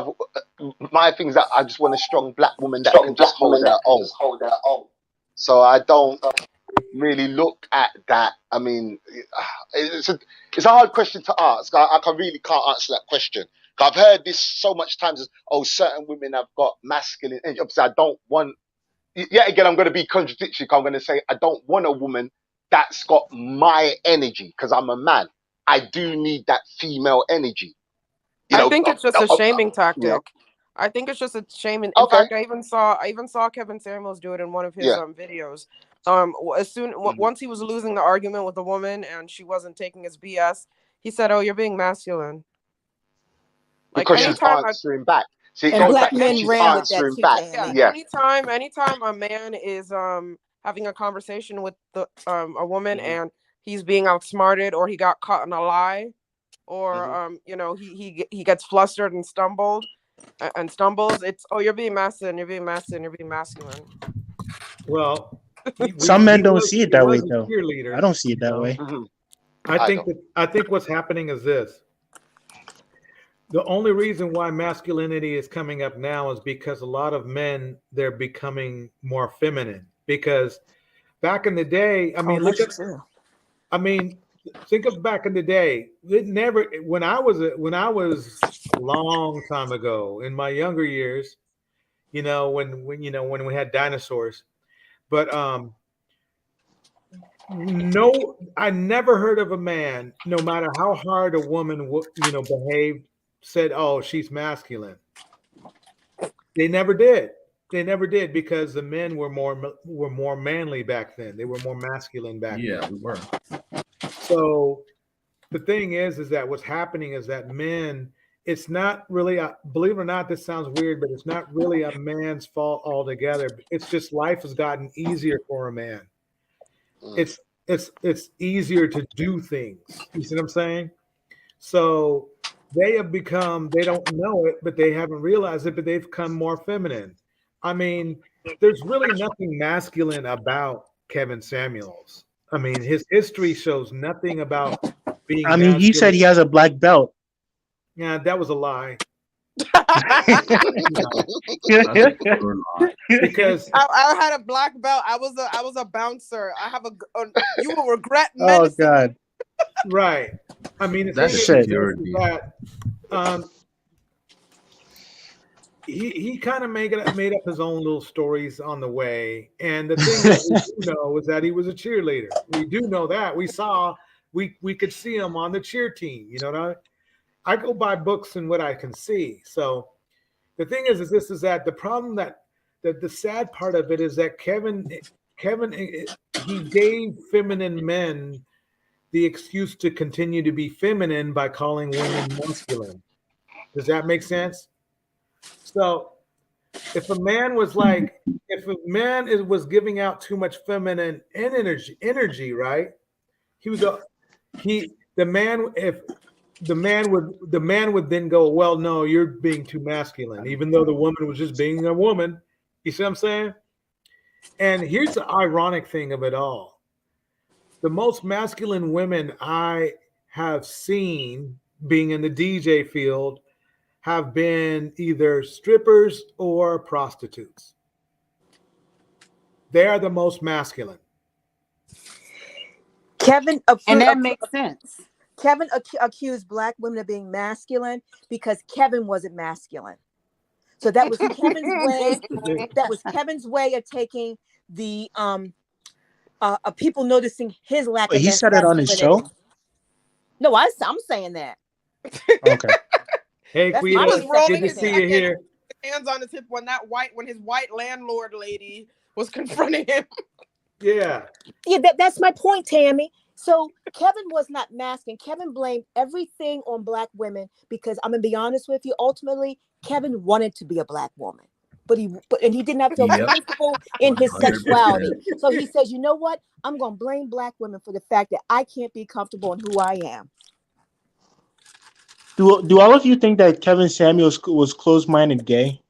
my things that I just want a strong black woman that can just hold her own. So I don't really look at that. I mean, it's a hard question to ask. I really can't answer that question. I've heard this so much times as, oh, certain women have got masculine energy. Obviously, I don't want, yet again, I'm going to be contradictory. I'm going to say I don't want a woman that's got my energy because I'm a man. I do need that female energy. I think it's just a shaming tactic. I think it's just a shaming. In fact, I even saw Kevin Samuels do it in one of his videos. Once he was losing the argument with a woman and she wasn't taking his BS, he said, "Oh, you're being masculine." Like because she's answering back. See, and black men ran with that too, back. Yeah. Anytime a man is having a conversation with a woman and he's being outsmarted or he got caught in a lie, or he gets flustered and stumbles, it's, oh, you're being masculine, you're being masculine, you're being masculine. Well, some men don't see it that way though. I don't see it that way. I think what's happening is this. The only reason why masculinity is coming up now is because a lot of men, they're becoming more feminine. Because back in the day, I mean, think of back in the day. When I was a long time ago in my younger years, when we had dinosaurs, but no, I never heard of a man, no matter how hard a woman behaved, said, "Oh, she's masculine." They never did. They never did because the men were more manly back then. They were more masculine back then. Yeah, we were. So the thing is that what's happening is that men, it's not really believe it or not, this sounds weird, but it's not really a man's fault altogether. It's just life has gotten easier for a man. It's easier to do things. You see what I'm saying? So they don't know it, but they haven't realized it, but they've become more feminine. I mean, there's really nothing masculine about Kevin Samuels. I mean, his history shows nothing about being masculine. He said he has a black belt. Yeah, that was a lie. Because I had a black belt. I was a bouncer. I have you will regret medicine. Oh God. Right. I mean, that's shit. He kind of made up his own little stories on the way. And the thing that we do know is that he was a cheerleader. We do know that. We could see him on the cheer team. You know what I mean? I go by books and what I can see. So the thing is that the problem that the sad part of it is that Kevin, he gave feminine men the excuse to continue to be feminine by calling women masculine. Does that make sense? So if a man was giving out too much feminine energy, right? The man would then go, well, no, you're being too masculine, even though the woman was just being a woman. You see what I'm saying? And here's the ironic thing of it all. The most masculine women I have seen being in the DJ field have been either strippers or prostitutes. They are the most masculine. Kevin, and that makes sense. Kevin accused black women of being masculine because Kevin wasn't masculine. So that was Kevin's way. That was Kevin's way of taking the people noticing his lack of. He said it on his show. No, I'm saying that. Okay. Hey, Guido, good to see you here. Hands on his hip when his white landlord lady was confronting him. Yeah. Yeah, that's my point, Tammy. So Kevin was not masculine. Kevin blamed everything on black women because I'm gonna be honest with you. Ultimately, Kevin wanted to be a black woman, but he did not feel comfortable in his sexuality. So he says, you know what? I'm gonna blame black women for the fact that I can't be comfortable in who I am. Do all of you think that Kevin Samuels was closed-minded gay?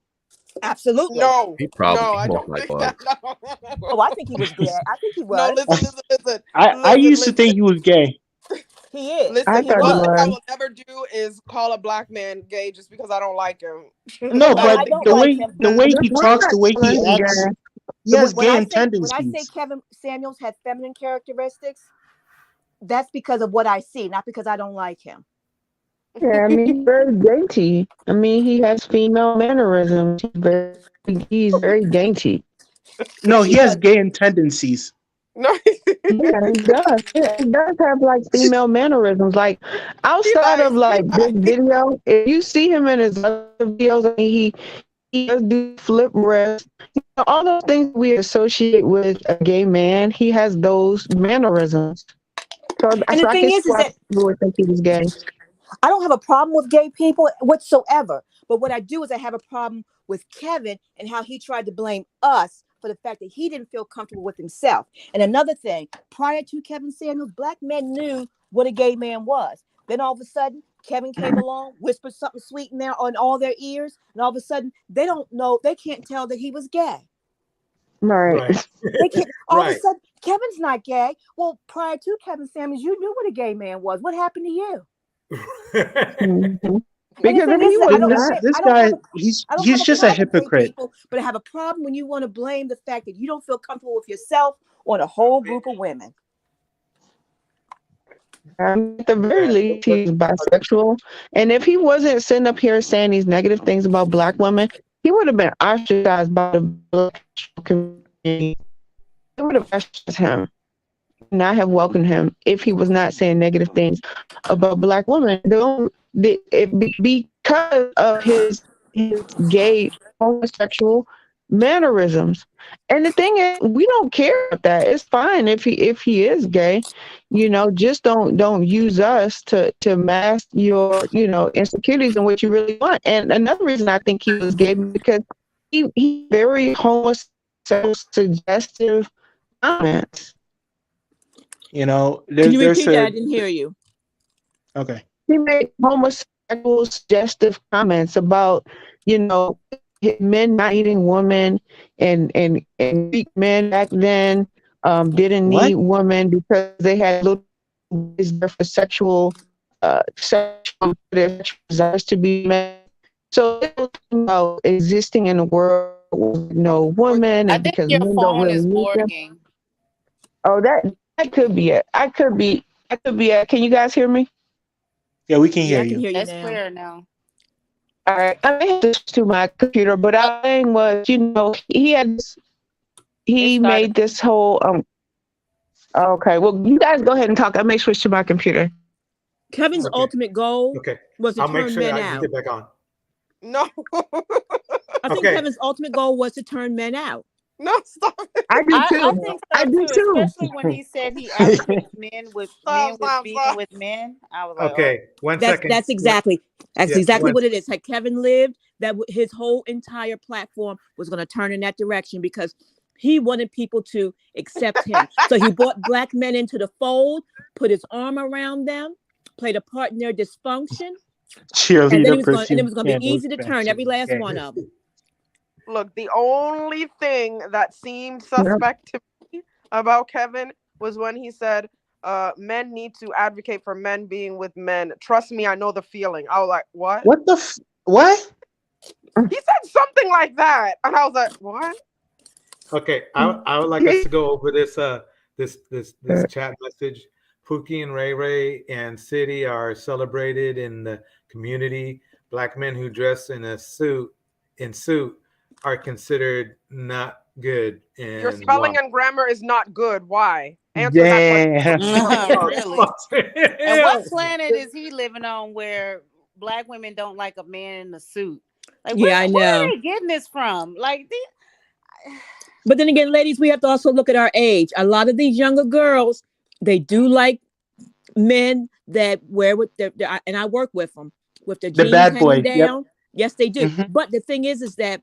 Absolutely. No, He probably no, I smoked don't like think that. bugs. No. Oh, I think he was gay. I think he No, was. listen. I used to think he was gay. He is. Listen, He one thing was. I will never do is call a black man gay just because I don't like him. No, No, I but don't like him. the way he talks, the way he Women, acts, yeah. he has When gay I say tendencies. Kevin Samuels had feminine characteristics, that's because of what I see, not because I don't like him. Yeah, I mean, he's very dainty. I mean, he has female mannerisms. He's very dainty. No, he has gay tendencies. No, Yeah, he does. Yeah, he does have like female mannerisms. Like outside of like this video, if you see him in his other videos, I mean, he does do flip wrist. You know, all those things we associate with a gay man, he has those mannerisms. So, And the I thing guess is why that people would think he was gay. I don't have a problem with gay people whatsoever. But what I do is I have a problem with Kevin and how he tried to blame us for the fact that he didn't feel comfortable with himself. And another thing, prior to Kevin Samuels, black men knew what a gay man was. Then all of a sudden, Kevin came along, whispered something sweet in there on all their ears, and all of a sudden, they don't know, they can't tell that he was gay. Right. They can't. All of a Right. sudden, Kevin's not gay. Well, prior to Kevin Samuels, you knew what a gay man was. What happened to you? Mhm. And Because the if thing he is, was I don't, not, This I don't have guy, a, I don't he's have a just a problem with gay hypocrite. people, but I have a problem when you want to blame the fact that you don't feel comfortable with yourself on a whole group of women. at the very least, he's bisexual. And if he wasn't sitting up here saying these negative things about black women, he would have been ostracized by the black community. They would have ostracized him, not have welcomed him if he was not saying negative things about black women. Because of his gay homosexual mannerisms. And the thing is, we don't care about that. It's fine if he is gay. You know, just don't use us to mask your, you know, insecurities and what you really want. And another reason I think he was gay because he very homosexual suggestive comments. You know, Can you there's repeat that? I didn't hear you. Okay. He made homosexual suggestive comments about, you know, men not eating women and Greek men back then didn't need women because they had little there for sexual desires to be men. So it was about existing in a world with no women I and think because your men don't phone really is need them. working. Oh, that could be it. I could be it. Can you guys hear me? Yeah, we can hear I can you. hear you That's now. clear now. All right, I may have to switch to my computer, but our thing was, you know, he made this whole Okay, well, you guys go ahead and talk. I may switch to my computer. Kevin's ultimate goal Okay. was to I'll make turn sure men I out. get back on. No. I think Kevin's ultimate goal was to turn men out. No, stop it. I do I too. think I so do too, too. especially when he said he advocates men with being with men. I was like, Okay, one second. That's exactly one- what it is. Had Kevin lived, his whole entire platform was going to turn in that direction because he wanted people to accept him. So he brought black men into the fold, put his arm around them, played a part in their dysfunction, Cheerleader, and then it was going to be easy to turn every last one of them. Look, the only thing that seemed suspect to me about Kevin was when he said, men need to advocate for men being with men. Trust me, I know the feeling. I was like, what? What the what? He said something like that. And I was like, what? Okay, I would like us to go over this this chat message. Pookie and Ray Ray and City are celebrated in the community. Black men who dress in suit are considered not good. And your spelling and grammar is not good. Why? Answer that question. Really? And what planet is he living on where black women don't like a man in a suit? Like, I know. Where are they getting this from? Like, But then again, ladies, we have to also look at our age. A lot of these younger girls, they do like men that wear with their and I work with them with their jeans bad hanging boy. down. Yep. Yes, they do. Mhm. But the thing is that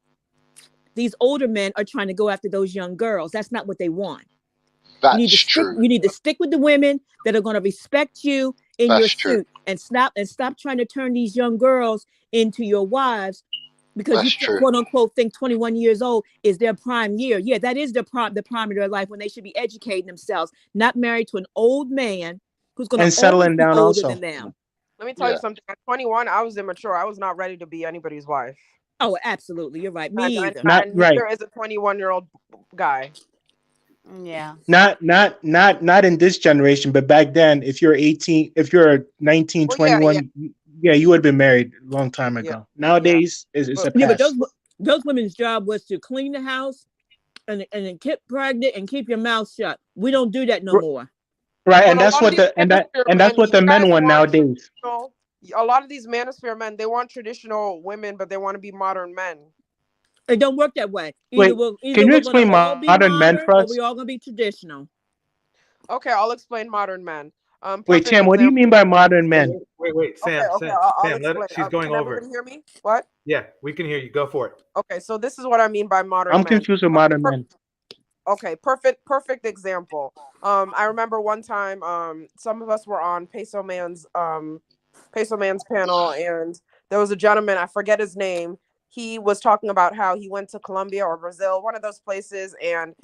these older men are trying to go after those young girls. That's not what they want. That's you need to stick with the women that are going to respect you in your suit and stop trying to turn these young girls into your wives Because That's you true. quote unquote think 21 years old is their prime year. Yeah, that is the prime of their life when they should be educating themselves, not married to an old man who's going to always be older than them. Let me tell you something. At 21, I was immature. I was not ready to be anybody's wife. Oh, absolutely. You're right. Me either. Not right. There is a 21-year-old guy. Yeah. Not in this generation, but back then, if you're 18, if you're 19, 21, you would have been married a long time ago. Nowadays, it's a pass. But those women's job was to clean the house and get pregnant and keep your mouth shut. We don't do that no more. Right, and that's what the men want nowadays. A lot of these manosphere men, they want traditional women, but they want to be modern men. It don't work that way. Either can you explain modern men for us? Or we all gonna be traditional. Okay, I'll explain modern men. Wait, Tam, what do you mean by modern men? Wait, Sam, Sam, she's going over. Can everybody hear me? What? Yeah, we can hear you. Go for it. Okay, so this is what I mean by modern men. I'm confused with modern men. Okay, perfect example. I remember one time, some of us were on Peso Man's panel, and there was a gentleman, I forget his name. He was talking about how he went to Colombia or Brazil, one of those places, and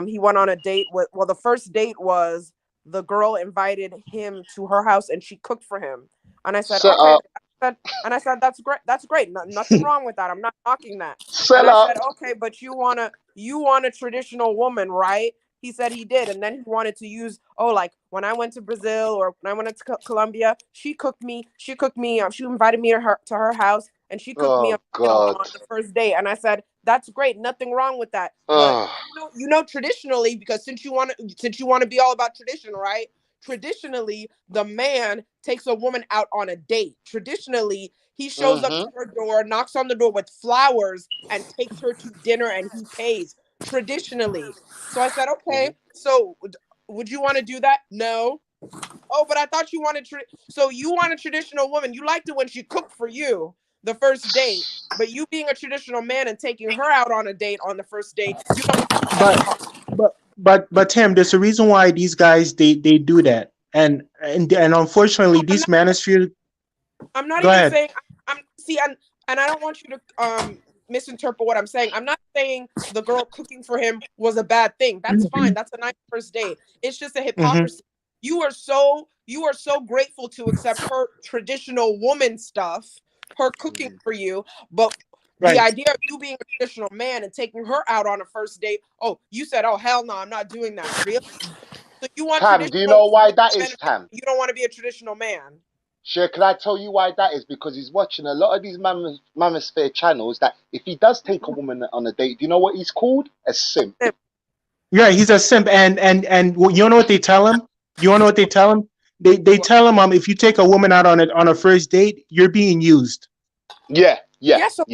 he went on a date with. Well, the first date was the girl invited him to her house and she cooked for him. And I said, I said, that's great. That's great. Nothing wrong with that. I'm not knocking that. And I said, okay, but you want a traditional woman, right? He said he did. And then he wanted to use, like when I went to Brazil or when I went to Colombia, she cooked me. She invited me to her house and she cooked me on the first day. And I said, that's great. Nothing wrong with that. But you know, traditionally, because since you want to be all about tradition, right? Traditionally, the man takes a woman out on a date. Traditionally, he shows up to her door, knocks on the door with flowers, and takes her to dinner, and he pays. Traditionally. So I said, okay, so would you want to do that? No. Oh, but I thought you wanted so you want a traditional woman. You liked it when she cooked for you the first date, but you being a traditional man and taking her out on a date on the first date, you don't. But Tim, there's a reason why these guys they do that, and unfortunately these manosphere. I'm not even saying and I don't want you to misinterpret what I'm saying. I'm not saying the girl cooking for him was a bad thing. That's fine. That's a nice first date. It's just a hypocrisy. You are so grateful to accept her traditional woman stuff, her cooking for you, but the idea of you being a traditional man and taking her out on a first date, you said, oh hell no, I'm not doing that. Really? So you want Tam, do you know why that is, Tam? You don't want to be a traditional man. Sure, can I tell you why that is? Because he's watching a lot of these manosphere channels that if he does take a woman on a date, do you know what he's called? A simp. Yeah, he's a simp, and you know what they tell him? You want to know what they tell him? They tell him if you take a woman out on a first date, you're being used. Yeah. So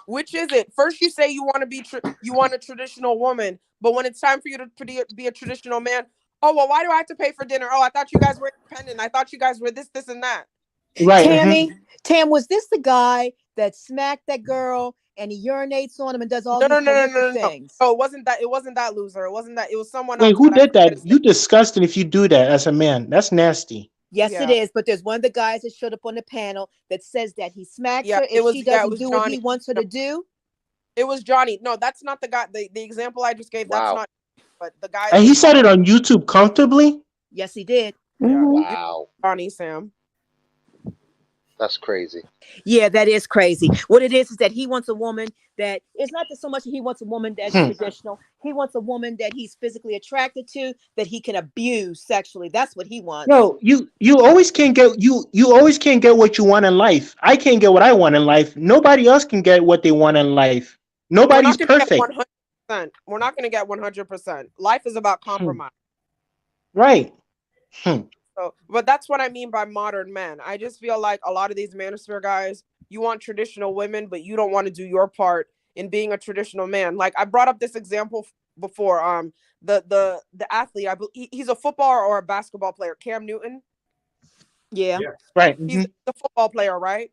which is it? First you say you want to be you want a traditional woman, but when it's time for you to be a traditional man, why do I have to pay for dinner? I thought you guys were independent. I thought you guys were this, and that. Right. Tam, was this the guy that smacked that girl and he urinates on him and does all these things? No, it wasn't that. It wasn't that loser. It wasn't that. It was someone else. Wait, who did that? You disgusting if you do that as a man. That's nasty. Yes, it is. But there's one of the guys that showed up on the panel that says that he smacks her if she doesn't do what he wants her to do. It was Johnny. No, that's not the guy. The example I just gave. That's not. But the guy. And he said it on YouTube comfortably. Yes, he did. Wow. Johnny Sam. That's crazy. Yeah, that is crazy. What it is that he wants a woman that it's not so much that he wants a woman that's traditional. He wants a woman that he's physically attracted to, that he can abuse sexually. That's what he wants. No, you always can't get you always can't get what you want in life. I can't get what I want in life. Nobody else can get what they want in life. Nobody's perfect. We're not going to get 100%. Life is about compromise. Right. So, but that's what I mean by modern men. I just feel like a lot of these manosphere guys, you want traditional women, but you don't want to do your part in being a traditional man. Like I brought up this example before. The athlete, he's a footballer or a basketball player, Cam Newton. Yeah. Right. He's a football player, right?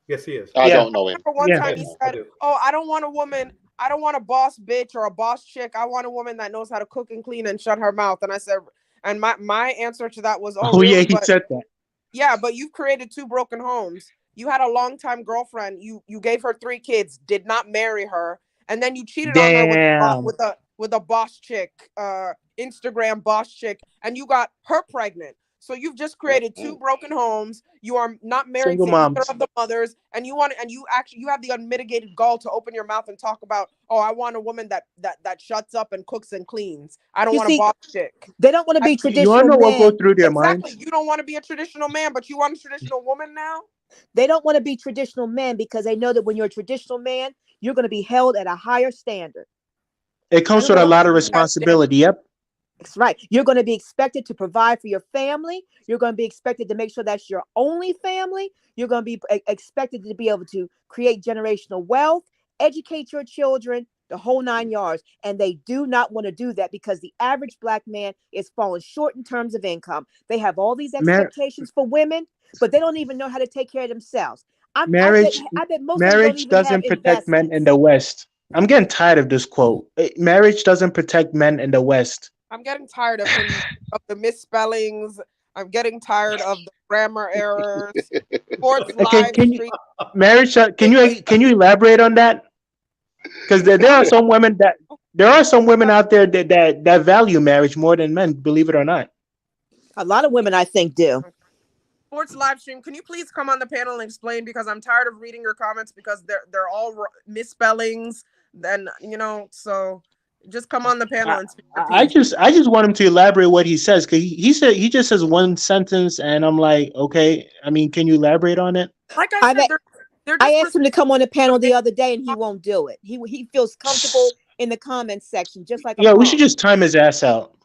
Yes, he is. I don't know him. One time he said, I don't want a woman. I don't want a boss bitch or a boss chick. I want a woman that knows how to cook and clean and shut her mouth. And I said, and my answer to that was, he said that. Yeah, but you've created 2 broken homes. You had a longtime girlfriend. You gave her 3 kids, did not marry her, and then you cheated on her Damn. with a boss chick, Instagram boss chick, and you got her pregnant. So you've just created 2 broken homes. You are not married Single to either moms. of the mothers, and you have the unmitigated gall to open your mouth and talk about, oh, I want a woman that shuts up and cooks and cleans. I don't want a boss chick. They don't want to be You traditional wanna know what men. goes through their Exactly. minds? You don't want to be a traditional man, but you want a traditional woman now? They don't want to be traditional men because they know that when you're a traditional man, you're going to be held at a higher standard. It comes with a lot of responsibility. Yep. That's right. You're going to be expected to provide for your family. You're going to be expected to make sure that's your only family. You're going to be expected to be able to create generational wealth, educate your children, the whole 9 yards. And they do not want to do that because the average Black man is falling short in terms of income. They have all these expectations for women, but they don't even know how to take care of themselves. I bet most of them don't even have doesn't protect investments. men in the West. I'm getting tired of this quote. Marriage doesn't protect men in the West. I'm getting tired of him, of the misspellings. I'm getting tired of the grammar errors. Sports live stream. Marriage? Can you elaborate on that? Because there are some women out there that value marriage more than men. Believe it or not. A lot of women, I think, do. Sports live stream. Can you please come on the panel and explain? Because I'm tired of reading your comments because they're all misspellings. Then so. Just come on the panel and speak your piece. I just want him to elaborate what he says because he just says one sentence and I'm like, okay. I mean, can you elaborate on it? Like I said, I asked him to come on the panel the other day and he won't do it. He feels comfortable in the comments section, just like we should just time his ass out.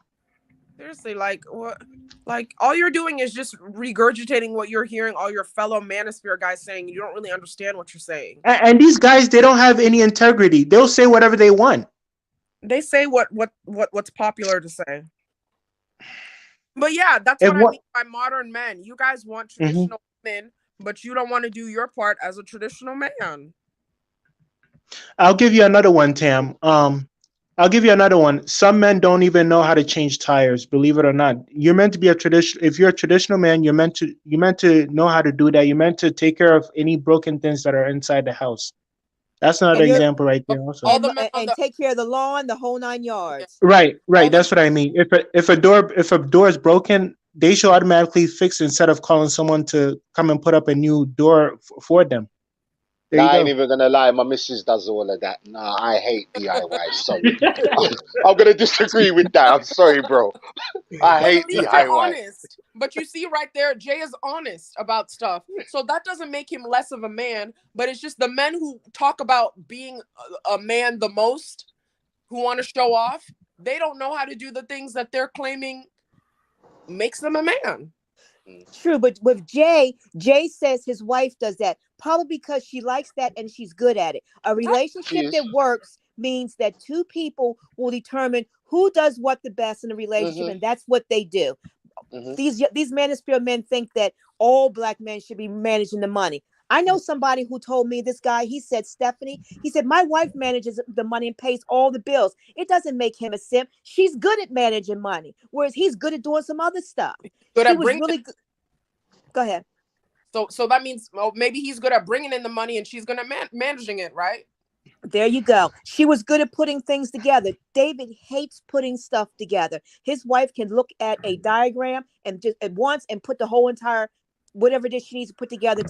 Seriously, like what? Like all you're doing is just regurgitating what you're hearing all your fellow manosphere guys saying. You don't really understand what you're saying. And these guys, they don't have any integrity. They'll say whatever they want. They say what's popular to say. But yeah, that's what I mean by modern men. You guys want traditional men, but you don't want to do your part as a traditional man. I'll give you another one, Tam. I'll give you another one. Some men don't even know how to change tires, believe it or not. You're meant to be if you're a traditional man, you're meant to know how to do that. You're meant to take care of any broken things that are inside the house. That's another example right there. Also. And take care of the lawn, the whole 9 yards. Right. That's what I mean. If a door is broken, they should automatically fix it instead of calling someone to come and put up a new door for them. I ain't even gonna lie, my missus does all of that. Nah, I hate DIY. Sorry, I'm gonna disagree with that. I'm sorry, bro. I hate DIY. Honest. But you see right there, Jay is honest about stuff. So that doesn't make him less of a man, but it's just the men who talk about being a man the most, who want to show off, they don't know how to do the things that they're claiming makes them a man. True, but with Jay says his wife does that probably because she likes that and she's good at it. A relationship that works means that 2 people will determine who does what the best in a relationship, and that's what they do. These manosphere men think that all Black men should be managing the money. I know somebody who told me, this guy, he said, Stephanie, he said, my wife manages the money and pays all the bills. It doesn't make him a simp. She's good at managing money, whereas he's good at doing some other stuff. He was really good. Go ahead. So that means maybe he's good at bringing in the money and she's good at managing it, right? There you go. She was good at putting things together. David hates putting stuff together. His wife can look at a diagram and just at once and put the whole entire whatever it is she needs to put together.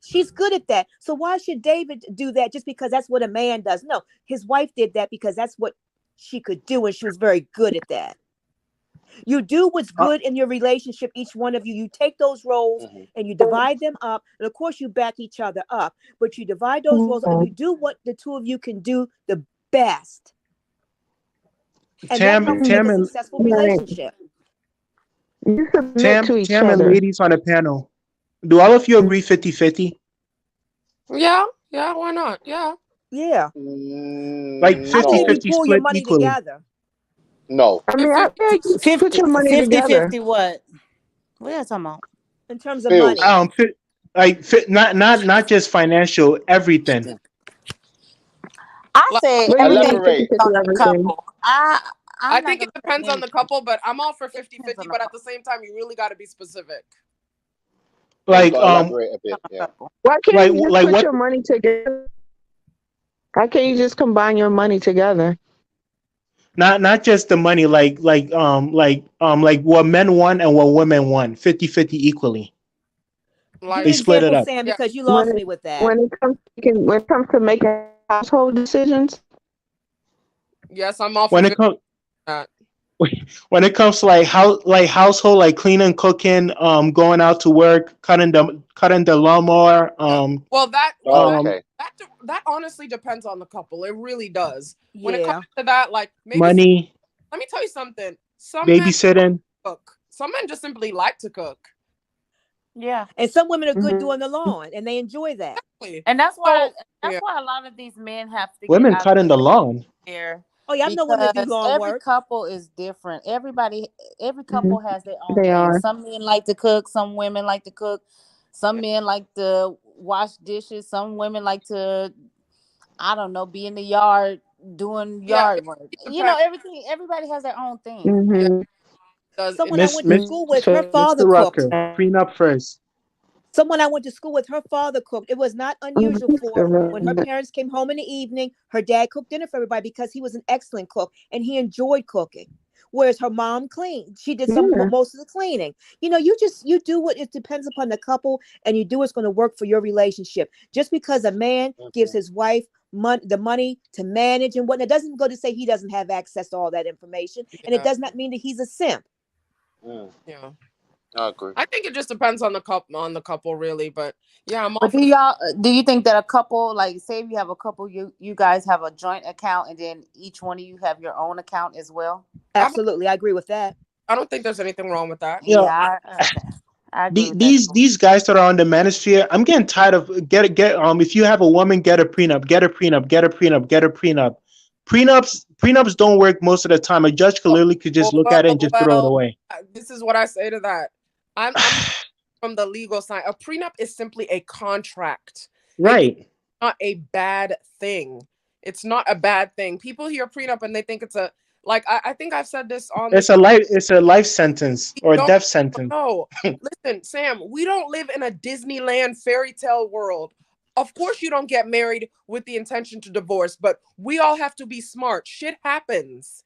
She's good at that. So why should David do that just because that's what a man does? No, his wife did that because that's what she could do and she was very good at that. You do what's good in your relationship, each one of you. You take those roles and you divide them up. And of course, you back each other up. But you divide those roles up and you do what the 2 of you can do the best. And that helps make a successful relationship. Tam and ladies on the panel, do all of you agree 50-50? Yeah, why not? Yeah. Like 50-50 pull your money together. No. I mean, I think put your money together. 50-50 what? What are you talking about? In terms of money. Not just financial, everything. I say elaborate. on the couple. I think it depends on the couple, but I'm all for 50-50, but at the same time, you really got to be specific. You like gotta elaborate a bit. Yeah. Why can't you just like put what? your money together? Why can't you just combine your money together? Not just the money, like what men want and what women want, 50-50 equally. Give Like, They an split it example, up. Sam, yeah. because you When lost it, me with that. when it comes to making household decisions, Yes, I'm off When of it it. comes That. when it comes to like household, like cleaning, cooking, going out to work, cutting the lawnmower, Yeah. Well, that Okay. that honestly depends on the couple. It really does. When it comes Yeah. to that, like maybe money, let me tell you something. Some men babysitting. cook. Some men just simply like to cook. Yeah. And some women are good mm-hmm. doing the lawn and they enjoy that. Exactly. And that's So why yeah. a lot of these men have to get Women out of cutting the lawn. here, Oh yeah, I know women that do because lawn every work. couple is different. Every couple has their own They thing. are. Some men like to cook, some women like to cook, some men like to wash dishes, some women like to, I don't know, be in the yard doing Yeah, yard work. it You know, depends. everybody has their own thing. Yeah, Mm-hmm. it Someone I does. went to school with, her father Mr. cooked. Rucker, prenup first. Someone I went to school with, her father cooked. It was not unusual for when her parents came home in the evening, her dad cooked dinner for everybody because he was an excellent cook and he enjoyed cooking. Whereas her mom cleaned. She did Yeah. most of the cleaning. You know, you do what it depends upon the couple and you do what's going to work for your relationship. Just because a man gives his wife the money to manage and whatnot, doesn't go to say he doesn't have access to all that information. And it Yeah. does not mean that he's a simp. Yeah. I agree. I think it just depends on the couple really, but yeah, I'm But off of do you think that a couple, like say if you have a couple, you guys have a joint account and then each one of you have your own account as well? Absolutely, I agree with that. I don't think there's anything wrong with that. Yeah, I agree with that. These guys that are on the manosphere, I'm getting tired of get if you have a woman, get a prenup, get a prenup, get a prenup, get a prenup. Prenups don't work most of the time. A judge clearly could just look at it and just throw it away. This is what I say to that. I'm from the legal side. A prenup is simply a contract. Right. It's not a bad thing. It's not a bad thing. People hear prenup and they think it's a I think I've said this on It's a life sentence or a death sentence. No. Listen, Sam, we don't live in a Disneyland fairy tale world. Of course you don't get married with the intention to divorce, but we all have to be smart. Shit happens.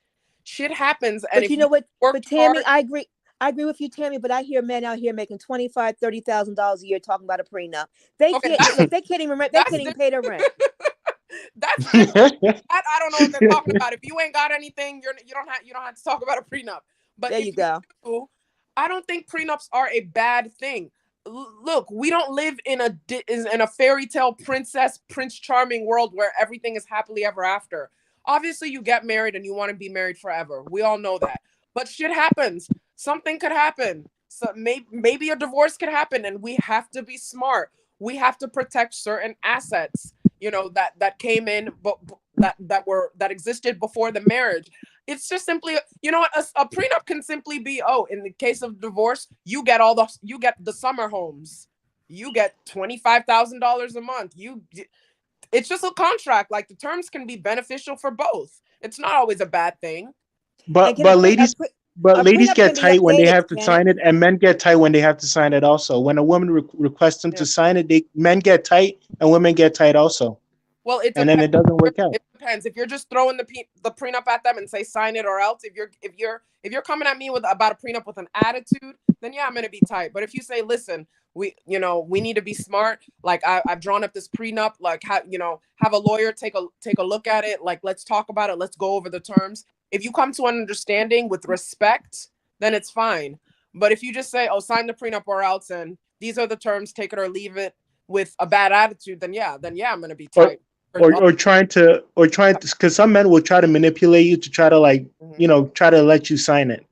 And but if you know what? But Tammy, hard, I agree with you, Tammy. But I hear men out here making $25,000-$30,000 a year talking about a prenup. They can't look. They can't even rent. They can't even pay their rent. That's different. I don't know what they're talking about. If you ain't got anything, you don't have to talk about a prenup. But there you go. I don't think prenups are a bad thing. Look, we don't live in a fairy tale prince charming world where everything is happily ever after. Obviously, you get married and you want to be married forever. We all know that. But shit happens. Something could happen. So maybe a divorce could happen, and we have to be smart. We have to protect certain assets, that came in, but that existed before the marriage. It's just simply, a prenup can simply be, in the case of divorce, you get the summer homes, you get $25,000 a month. It's just a contract. Like the terms can be beneficial for both. It's not always a bad thing. But ladies get tight when they have to sign it, and men get tight when they have to sign it also. When a woman requests them to sign it, men get tight and women get tight also. Well, and then it doesn't work out. It depends. If you're just throwing the prenup at them and say sign it or else, if you're coming at me about a prenup with an attitude, then yeah, I'm gonna be tight. But if you say, listen, we need to be smart. Like I've drawn up this prenup. Like have a lawyer take a look at it. Like let's talk about it. Let's go over the terms. If you come to an understanding with respect, then it's fine. But if you just say, sign the prenup or else, and these are the terms, take it or leave it, with a bad attitude, then yeah, I'm gonna be tight. Or trying to, because some men will try to manipulate you to try to try to let you sign it,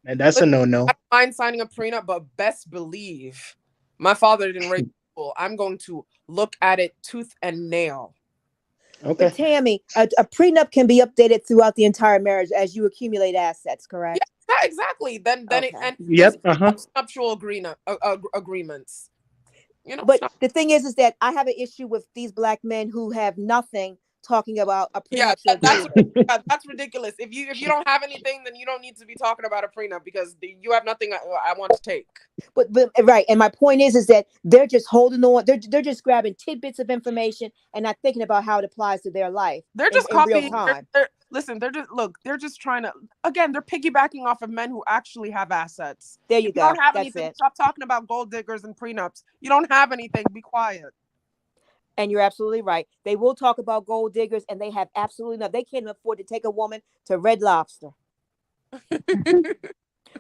and that's a no-no. I don't mind signing a prenup, but best believe my father didn't raise people. I'm going to look at it tooth and nail. Okay. But Tammy, a prenup can be updated throughout the entire marriage as you accumulate assets, correct? Yeah, exactly. Then okay. Nuptial agreements. But the thing is that I have an issue with these black men who have nothing talking about a prenup should that's ridiculous. If you don't have anything, then you don't need to be talking about a prenup because you have nothing I want to take. But right, and my point is that they're just holding on. They're just grabbing tidbits of information and not thinking about how it applies to their life. They're just in copying. real time. Listen, they're just trying to. Again, they're piggybacking off of men who actually have assets. There you go. Don't have That's anything. it. Stop talking about gold diggers and prenups. You don't have anything. Be quiet. And you're absolutely right. They will talk about gold diggers, and they have absolutely no. They can't afford to take a woman to Red Lobster.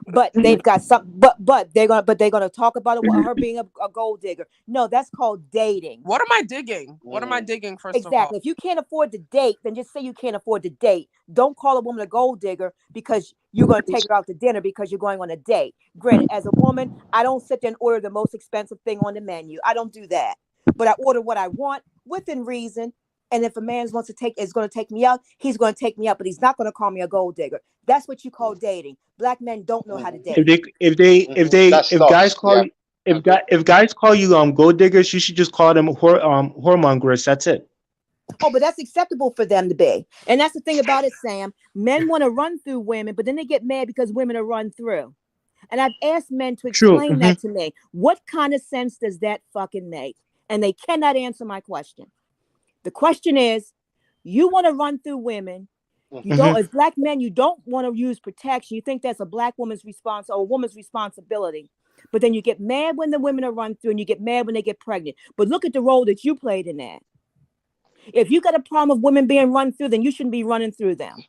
But they've got some. But they're gonna talk about it, her being a gold digger. No, that's called dating. What am I digging? What am I digging? First of all, exactly. If you can't afford to date, then just say you can't afford to date. Don't call a woman a gold digger because you're going to take her out to dinner because you're going on a date. Granted, as a woman, I don't sit there and order the most expensive thing on the menu. I don't do that. But I order what I want within reason. And if a man is going to take me out, he's going to take me out, but he's not going to call me a gold digger. That's what you call dating. Black men don't know how to date. If guys call you gold diggers, you should just call them whoremongers. That's it. Oh, but that's acceptable for them to be. And that's the thing about it, Sam. Men want to run through women, but then they get mad because women are run through. And I've asked men to explain that to me. What kind of sense does that fucking make? And they cannot answer my question. The question is, you want to run through women. You don't, as black men, you don't want to use protection. You think that's a black woman's response or a woman's responsibility. But then you get mad when the women are run through and you get mad when they get pregnant. But look at the role that you played in that. If you got a problem of women being run through, then you shouldn't be running through them.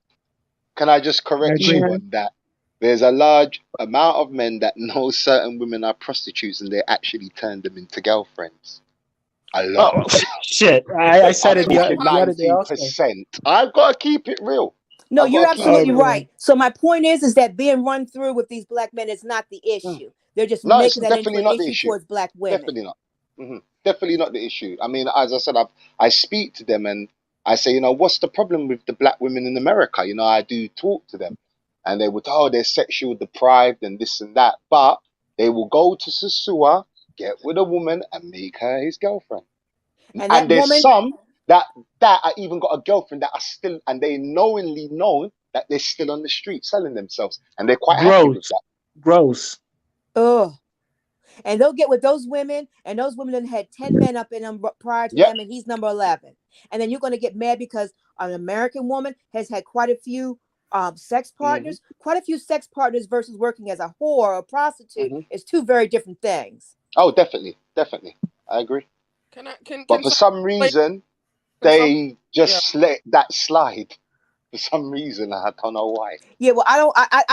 Can I just correct you on that? There's a large amount of men that know certain women are prostitutes and they actually turn them into girlfriends. A lot. Oh, shit. I said it the other day also. 90%. I've got to keep it real. No, you're absolutely right. So my point is that being run through with these black men is not the issue. They're just making that into an issue towards black women. Definitely not. Definitely not the issue. I mean, as I said, I speak to them and I say, what's the problem with the black women in America? I do talk to them and they would, they're sexual deprived and this and that. But they will go to Sasua, get with a woman and make her his girlfriend. And there's some that I even got a girlfriend that are still, and they knowingly know that they're still on the street selling themselves. And they're quite happy with that. Gross. Oh. And they'll get with those women, and those women then had 10 men up in them prior to them, and he's number 11. And then you're going to get mad because an American woman has had quite a few sex partners. Quite a few sex partners versus working as a whore or a prostitute is two very different things. Oh, definitely. I agree. But for some reason, they just let that slide. For some reason, I don't know why. Yeah, well, I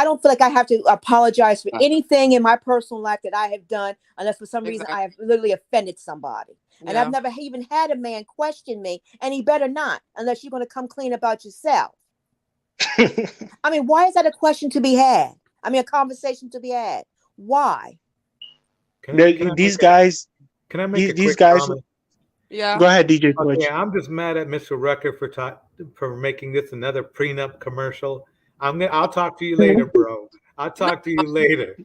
don't feel like I have to apologize for anything in my personal life that I have done, unless for some reason I have literally offended somebody. And I've never even had a man question me, and he better not, unless you're going to come clean about yourself. I mean, why is that a question to be had? I mean, a conversation to be had. Why? These guys. Can I make these guys? Comment? Yeah. Go ahead, DJ. Okay, I'm just mad at Mr. Rucker for making this another prenup commercial. I'll talk to you later, bro. I'll talk to you later.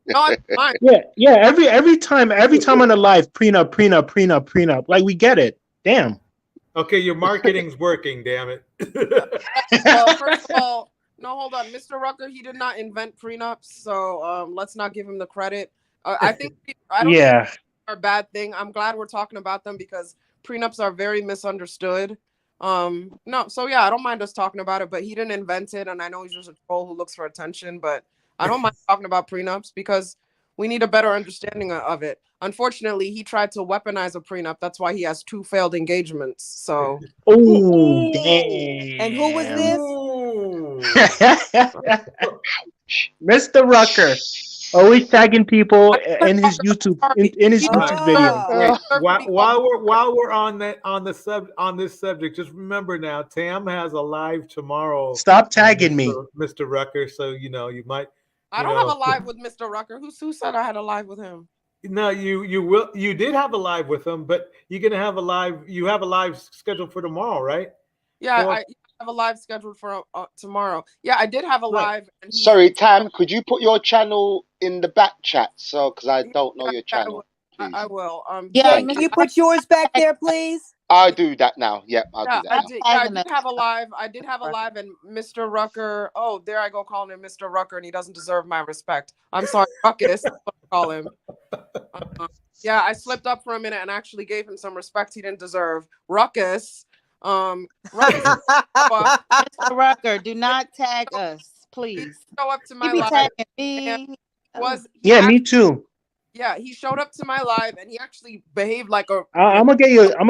Yeah. Every time on the live, prenup. Like, we get it. Damn. Okay, your marketing's working. Damn it. First of all, no, hold on, Mr. Rucker. He did not invent prenups, so let's not give him the credit. I don't think they're a bad thing. I'm glad we're talking about them because prenups are very misunderstood. I don't mind us talking about it, but he didn't invent it, and I know he's just a troll who looks for attention, but I don't mind talking about prenups because we need a better understanding of it. Unfortunately, he tried to weaponize a prenup. That's why he has 2 failed engagements. So, oh, damn. And who was this? Mr. Rucker. Always tagging people in his YouTube videos. While we're on this subject, just remember now, Tam has a live tomorrow. Stop tagging me, Mr. Rucker. So you might. I don't have a live with Mr. Rucker. Who said I had a live with him? No, you did have a live with him, but you're gonna have a live. You have a live scheduled for tomorrow, right? Yeah, I have a live scheduled for tomorrow. Yeah, I did have a live. And Sorry, Tam, could you put your channel in the back chat? So, because I don't know your channel. I will. Can you put yours back there, please? I'll do that now. Yep, I'll do that now. I did have a live. I did have a live, and Mr. Rucker. Oh, there I go calling him Mr. Rucker, and he doesn't deserve my respect. I'm sorry, Ruckus. That's what I call him. Yeah, I slipped up for a minute and actually gave him some respect he didn't deserve. Ruckus. Mr. Rucker, do not tag us, please. Show up to my be live. tagging me. Me too. Yeah, he showed up to my live and he actually behaved like a. I'm gonna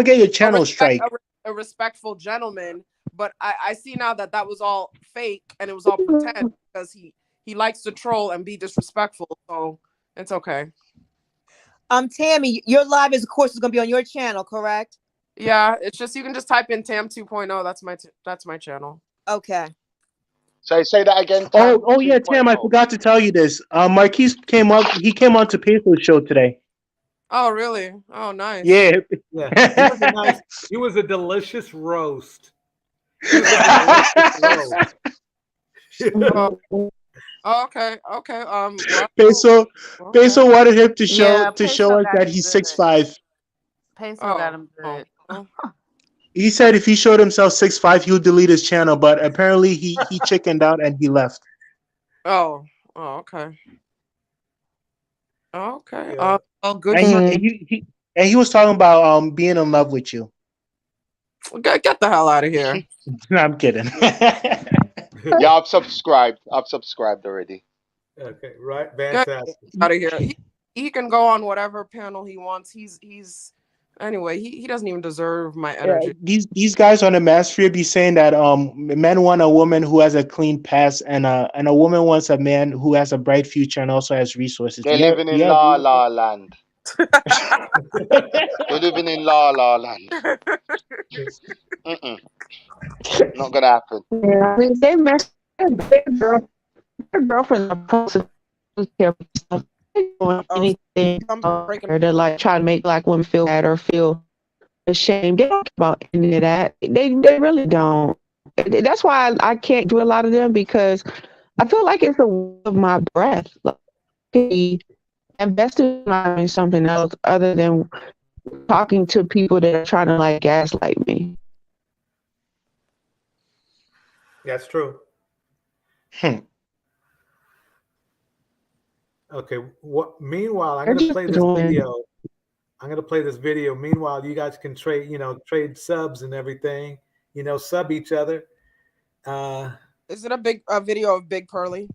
get your channel strike. A respectful gentleman, but I see now that was all fake and it was all pretend because he likes to troll and be disrespectful. So it's okay. Tammy, your live is of course is gonna be on your channel, correct? Yeah, it's just you can just type in Tam 2.0. That's my channel. Okay. So say that again. Oh yeah, Tam, I forgot to tell you this. Marquise came up. He came on to Peso's show today. Oh really? Oh nice. Yeah. He was a delicious roast. Okay. Peso wanted him to show us that he's 6'5". Peso got him good. He said if he showed himself 6'5", he would delete his channel, but apparently he chickened out and he left. Oh, okay. Okay. Yeah. Good. And he was talking about being in love with you. Get the hell out of here. No, I'm kidding. Yeah, I've subscribed already. Okay, right. Fantastic. Out of here. He can go on whatever panel he wants. He's anyway, he doesn't even deserve my energy. These guys on the manosphere be saying that men want a woman who has a clean past and a woman wants a man who has a bright future and also has resources. They're living in la la land. They're living in la la land. Not gonna happen. Yeah, I mean, they mess their girlfriends are supposed to care about anything to like try to make black women feel bad or feel ashamed. They don't care about any of that. They really don't. That's why I can't do a lot of them because I feel like it's a waste of my breath. Like, invested in something else other than talking to people that are trying to like gaslight me. That's true. Okay. Meanwhile, I'm gonna play this video. I'm gonna play this video. Meanwhile, you guys can trade subs and everything. Sub each other. Is it a video of Big Pearly?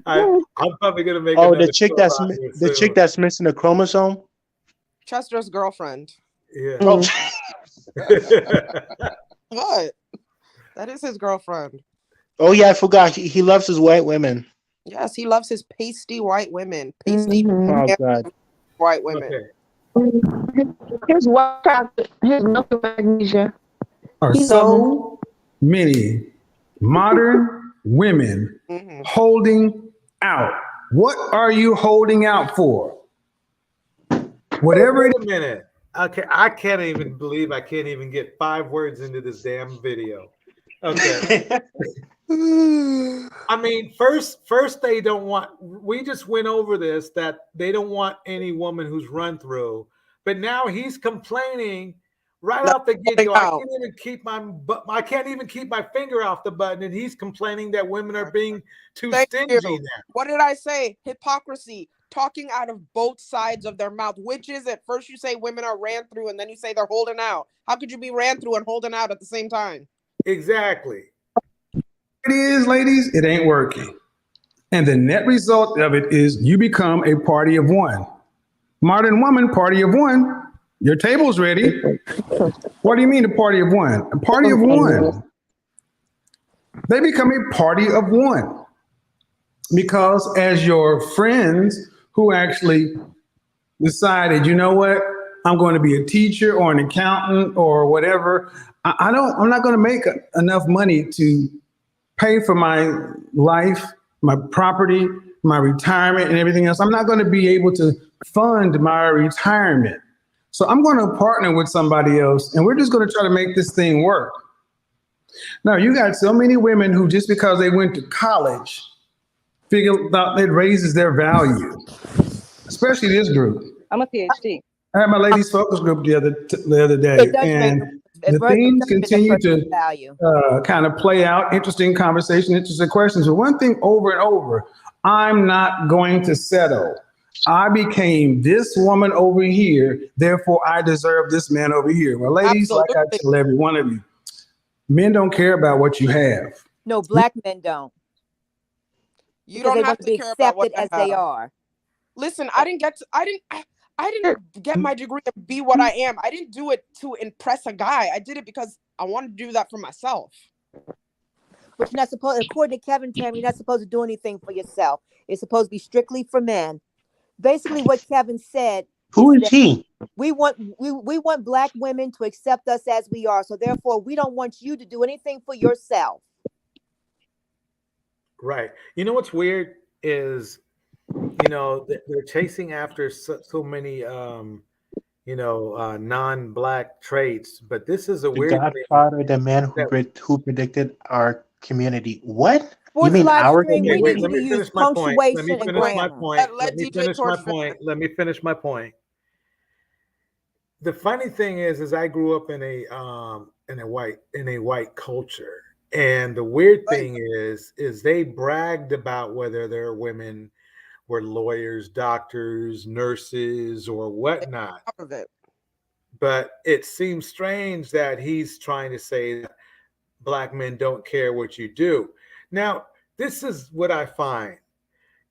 I'm probably gonna make. The chick that's missing a chromosome. Chester's girlfriend. Yeah. Oh. What? That is his girlfriend. Oh yeah, I forgot. He loves his white women. Yes, he loves his pasty white women. Pasty white women. Okay. His white chocolate, his milk and magnesia. Are so many modern women holding out. What are you holding out for? Whatever. Wait a minute. Okay, I can't even believe I can't even get 5 words into this damn video. Okay. I mean, first they don't want. We just went over this that they don't want any woman who's run through, but now he's complaining right off the get-go. I can't even keep my finger off the button, and he's complaining that women are being too stingy now. What did I say? Hypocrisy. Talking out of both sides of their mouth. Which is it? First you say women are ran through, and then you say they're holding out. How could you be ran through and holding out at the same time? Exactly. It is, ladies, it ain't working. And the net result of it is you become a party of one. Modern woman, party of one. Your table's ready. What do you mean a party of one? A party of one. They become a party of one. Because as your friends who actually decided, you know what, I'm going to be a teacher or an accountant or whatever, I'm not going to make enough money to pay for my life, my property, my retirement and everything else. I'm not going to be able to fund my retirement. So I'm going to partner with somebody else and we're just going to try to make this thing work. Now, you got so many women who just because they went to college figure out it raises their value, especially this group. I'm a PhD. I had my ladies focus group the other day, and the themes continue to kind of play out. Interesting conversation, interesting questions. But one thing over and over, I'm not going to settle. I became this woman over here, therefore I deserve this man over here. Well, ladies, like I tell every one of you, men don't care about what you have. No, black men don't. You don't have to care about what as they are. Listen, I didn't get my degree to be what I am. I didn't do it to impress a guy. I did it because I wanted to do that for myself. But you're not supposed, according to Kevin Tam, you're not supposed to do anything for yourself. It's supposed to be strictly for men. Basically, what Kevin said. Who is he? We want black women to accept us as we are. So therefore, we don't want you to do anything for yourself. Right. You know what's weird is, you know, they're chasing after so many, non-black traits, but this is a weird Godfather, thing. the man who predicted our community. What? You mean our community? Wait, let me finish my point. Let me finish my point. Let me finish my point. Let me finish my point. The funny thing is I grew up in a white culture. And the weird thing is they bragged about whether their women were lawyers, doctors, nurses, or whatnot. But it seems strange that he's trying to say that black men don't care what you do. Now, this is what I find.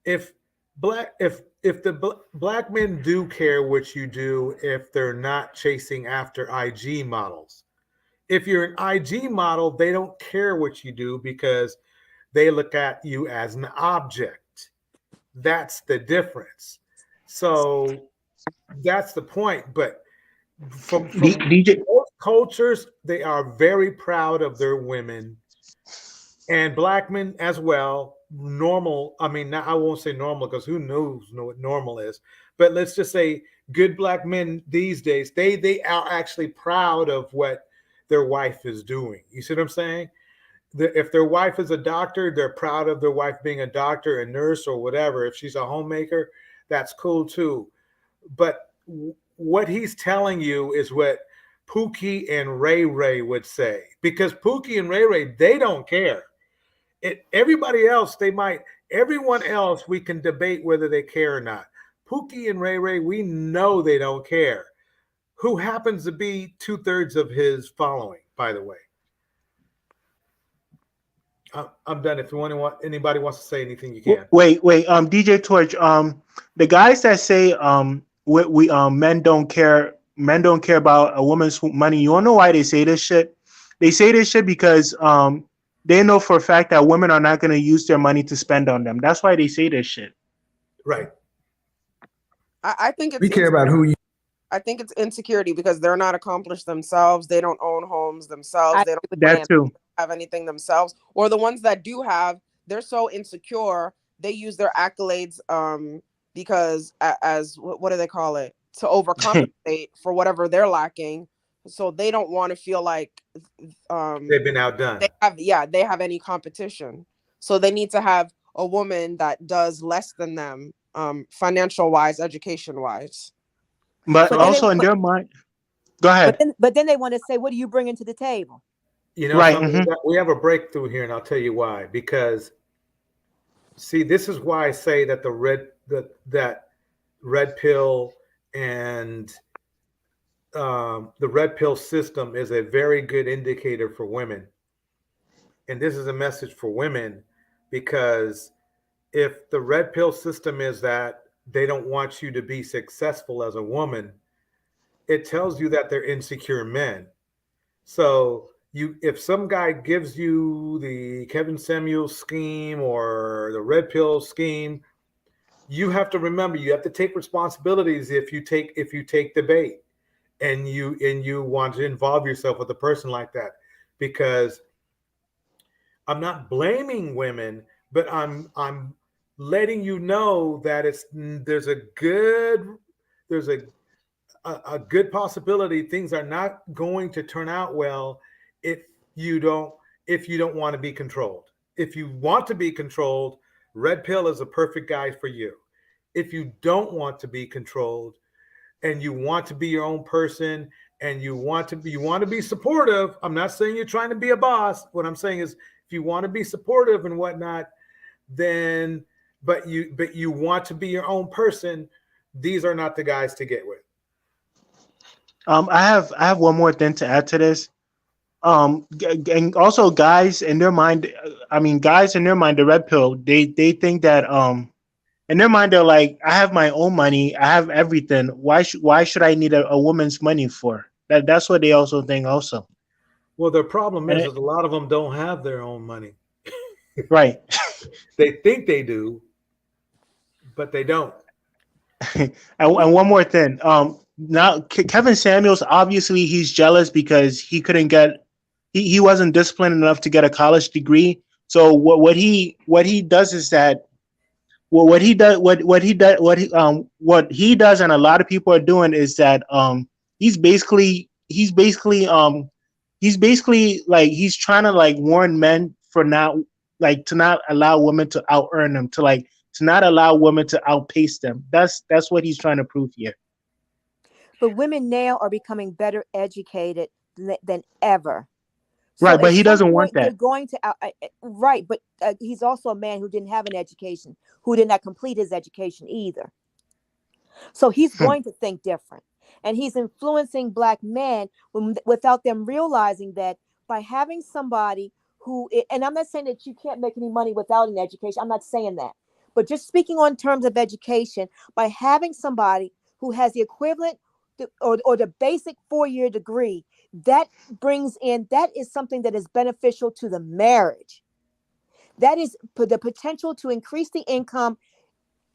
If the black men do care what you do, if they're not chasing after IG models. If you're an IG model, they don't care what you do because they look at you as an object. That's the difference. So that's the point. But from most cultures, they are very proud of their women, and black men as well. Normal. I mean, I won't say normal because who knows what normal is. But let's just say good black men these days, they are actually proud of what their wife is doing. You see what I'm saying? If their wife is a doctor, they're proud of their wife being a doctor, a nurse, or whatever. If she's a homemaker, that's cool too. But what he's telling you is what Pookie and Ray Ray would say, because Pookie and Ray Ray, they don't care. Everybody else, everyone else, we can debate whether they care or not. Pookie and Ray Ray, we know they don't care. Who happens to be 2/3 of his following, by the way. I'm done. If anybody wants to say anything, you can. Wait, DJ Torch. The guys that say men don't care about a woman's money. You wanna know why they say this shit? They say this shit because they know for a fact that women are not going to use their money to spend on them. That's why they say this shit. Right. I think we care about who you. I think it's insecurity because they're not accomplished themselves. They don't own homes themselves. They don't have anything themselves. Or the ones that do have, they're so insecure. They use their accolades because as what do they call it? To overcompensate for whatever they're lacking. So they don't want to feel like they've been outdone. They have any competition. So they need to have a woman that does less than them, financial wise, education wise. But also in their mind, go ahead. But then they want to say, "What do you bring into the table?" You know, right. We have a breakthrough here, and I'll tell you why. Because, see, this is why I say that that red pill and the red pill system is a very good indicator for women. And this is a message for women, because if the red pill system is that they don't want you to be successful as a woman, it tells you that they're insecure men. So if some guy gives you the Kevin Samuels scheme or the red pill scheme, you have to remember, you have to take responsibilities if you take the bait and you want to involve yourself with a person like that. Because I'm not blaming women, but I'm letting you know that there's a good possibility things are not going to turn out well if you don't want to be controlled. If you want to be controlled, red pill is a perfect guy for you. If you don't want to be controlled, and you want to be your own person, and you want to be supportive. I'm not saying you're trying to be a boss. What I'm saying is, if you want to be supportive and whatnot, then but you want to be your own person, these are not the guys to get with. I have one more thing to add to this. And also guys in their mind, the red pill, they think that in their mind they're like, I have my own money, I have everything. Why should I need a woman's money for? That's what they also think also. Well, their problem is a lot of them don't have their own money. Right. They think they do, but they don't. And one more thing. Now Kevin Samuels, obviously he's jealous because he couldn't get, he wasn't disciplined enough to get a college degree. So what he does is that, well, what he does and a lot of people are doing is that he's basically like, he's trying to like warn men for not, like, to not allow women to out earn them, to not allow women to outpace them. That's what he's trying to prove here. But women now are becoming better educated than ever. So right, but he doesn't want that. They're going to right, but he's also a man who didn't have an education, who did not complete his education either. So he's going to think different, and he's influencing Black men without them realizing that by having somebody who, and I'm not saying that you can't make any money without an education. I'm not saying that, but just speaking on terms of education, by having somebody who has the equivalent or the basic 4-year degree, that is something that is beneficial to the marriage. That is the potential to increase the income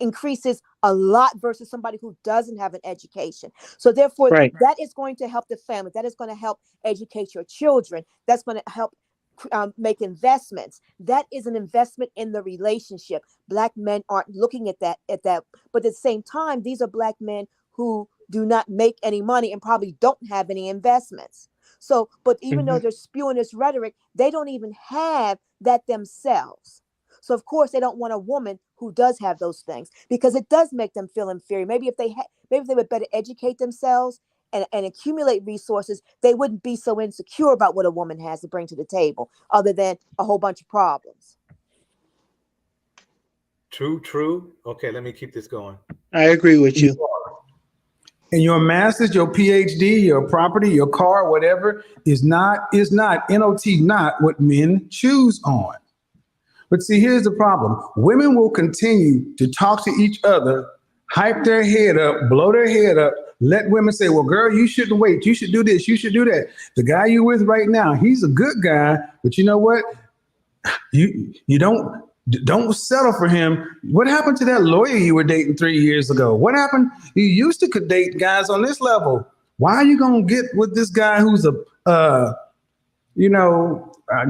increases a lot versus somebody who doesn't have an education. So therefore, that is going to help the family. That is going to help educate your children. That's going to help make investments. That is an investment in the relationship. Black men aren't looking at that. But at the same time, these are Black men who do not make any money and probably don't have any investments. So, but even though they're spewing this rhetoric, they don't even have that themselves. So of course they don't want a woman who does have those things, because it does make them feel inferior. Maybe if they would better educate themselves and accumulate resources, they wouldn't be so insecure about what a woman has to bring to the table, other than a whole bunch of problems. True. Okay, let me keep this going. I agree with you. And your master's, your PhD, your property, your car, whatever, is not not what men choose on. But see, here's the problem. Women will continue to talk to each other, hype their head up, blow their head up, let women say, well, girl, you shouldn't wait. You should do this. You should do that. The guy you're with right now, he's a good guy, but you know what? You don't settle for him. What happened to that lawyer you were dating 3 years ago? What happened? You used to could date guys on this level. Why are you going to get with this guy who's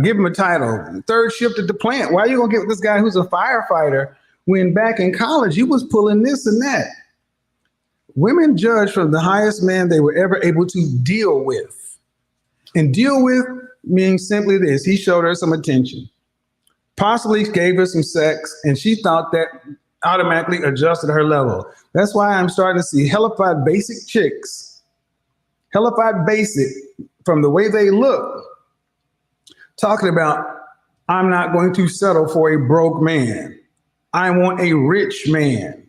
give him a title, third shift at the plant? Why are you going to get with this guy who's a firefighter when back in college you was pulling this and that? Women judge from the highest man they were ever able to deal with. And deal with means simply this: he showed her some attention, possibly gave her some sex, and she thought that automatically adjusted her level. That's why I'm starting to see hellified basic chicks, hellified basic from the way they look, talking about, I'm not going to settle for a broke man. I want a rich man.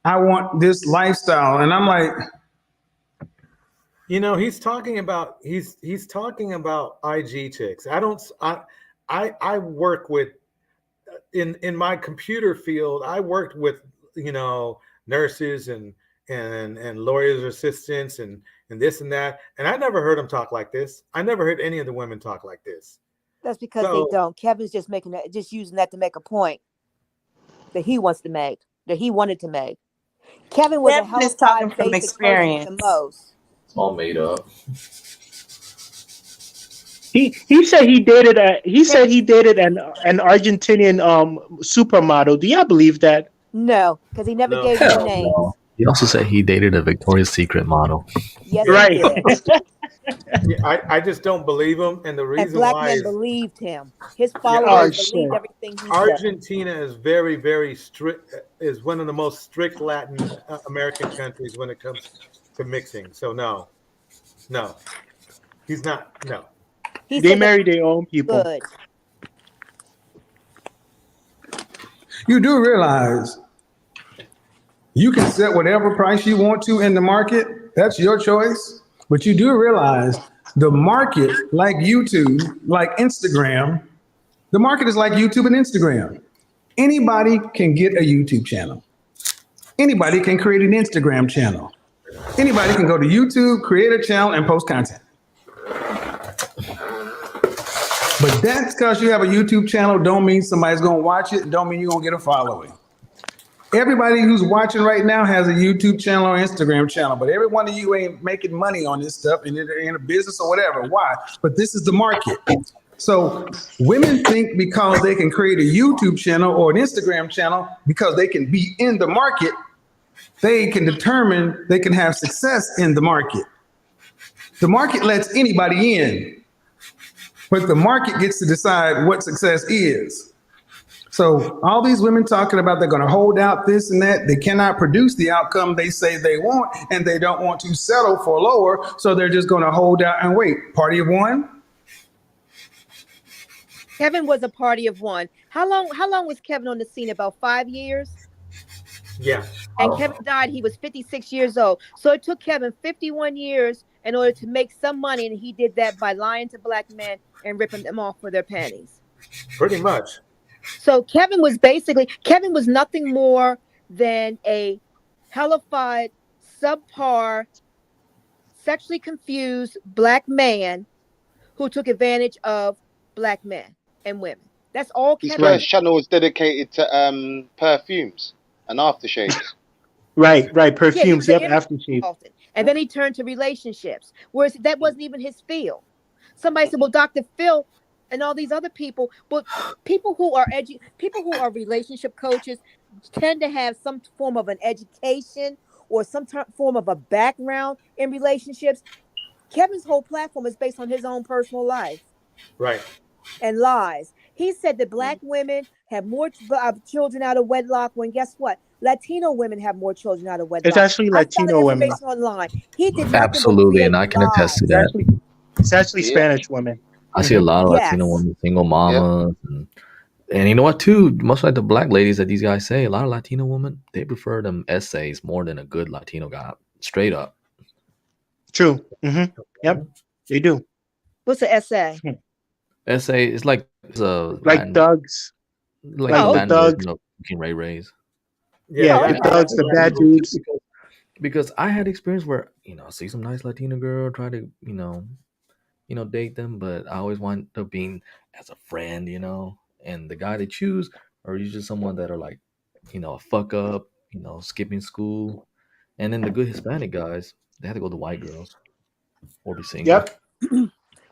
I want this lifestyle. And I'm like, he's talking about IG chicks. I work with, in my computer field, I worked with, nurses and lawyers assistants and this and that. And I never heard them talk like this. I never heard any of the women talk like this. That's because they don't. Kevin's just using that to make a point that he wants to make, that he wanted to make. Kevin was a hell of a from experience. The most. It's all made up. He said he dated an Argentinian supermodel. Do y'all believe that? No, because he never gave them names. No. He also said he dated a Victoria's Secret model. Yes, right. I just don't believe him, and the reason Black why men believed him. His followers believed everything he Argentina said. Is very, very strict. Is one of the most strict Latin American countries when it comes to mixing. So no, he's not. No, they marry their own people. Good. You do realize you can set whatever price you want to in the market. That's your choice. But you do realize the market, like YouTube, like Instagram, the market is like YouTube and Instagram. Anybody can get a YouTube channel. Anybody can create an Instagram channel. Anybody can go to YouTube, create a channel, and post content. But that's because you have a YouTube channel don't mean somebody's going to watch it, don't mean you're going to get a following. Everybody who's watching right now has a YouTube channel or Instagram channel, but every one of you ain't making money on this stuff and they're in a business or whatever. Why? But this is the market. So women think because they can create a YouTube channel or an Instagram channel, because they can be in the market, they can determine they can have success in the market. The market lets anybody in, but the market gets to decide what success is. So all these women talking about they're going to hold out this and that, they cannot produce the outcome they say they want, and they don't want to settle for lower, so they're just going to hold out and wait. Party of one? Kevin was a party of one. How long was Kevin on the scene? About 5 years? Yeah. And Kevin died, he was 56 years old. So it took Kevin 51 years in order to make some money, and he did that by lying to black men and ripping them off for their panties. Pretty much. So Kevin was nothing more than a hellified, subpar, sexually confused black man who took advantage of black men and women. That's all His Kevin. first channel was dedicated to perfumes and aftershaves. Right, perfumes, Yeah, aftershave. And then he turned to relationships, whereas that wasn't even his field. Somebody said, well, Dr. Phil and all these other people, but people who are relationship coaches tend to have some form of an education or some form of a background in relationships. Kevin's whole platform is based on his own personal life. Right. And lies. He said that black women have more children out of wedlock when, guess what? Latino women have more children out of wedlock. It's actually Latino women. Online. He did Absolutely, and I can attest to that. It's actually Spanish women. I see a lot of Latino women, single mamas, and you know what too? Much like the black ladies that these guys say, a lot of Latino women, they prefer them essays more than a good Latino guy. Straight up. True. Mm-hmm. Yep, they do. What's an essay? Essay is like thugs, like thugs, Ray Rays. Yeah, the thugs, the bad dudes. Because I had experience where I see some nice Latino girl, try to date them, but I always wind up being as a friend, and the guy they choose are usually someone that are like, a fuck up, skipping school, and then the good Hispanic guys, they have to go to white girls or be single. Yep.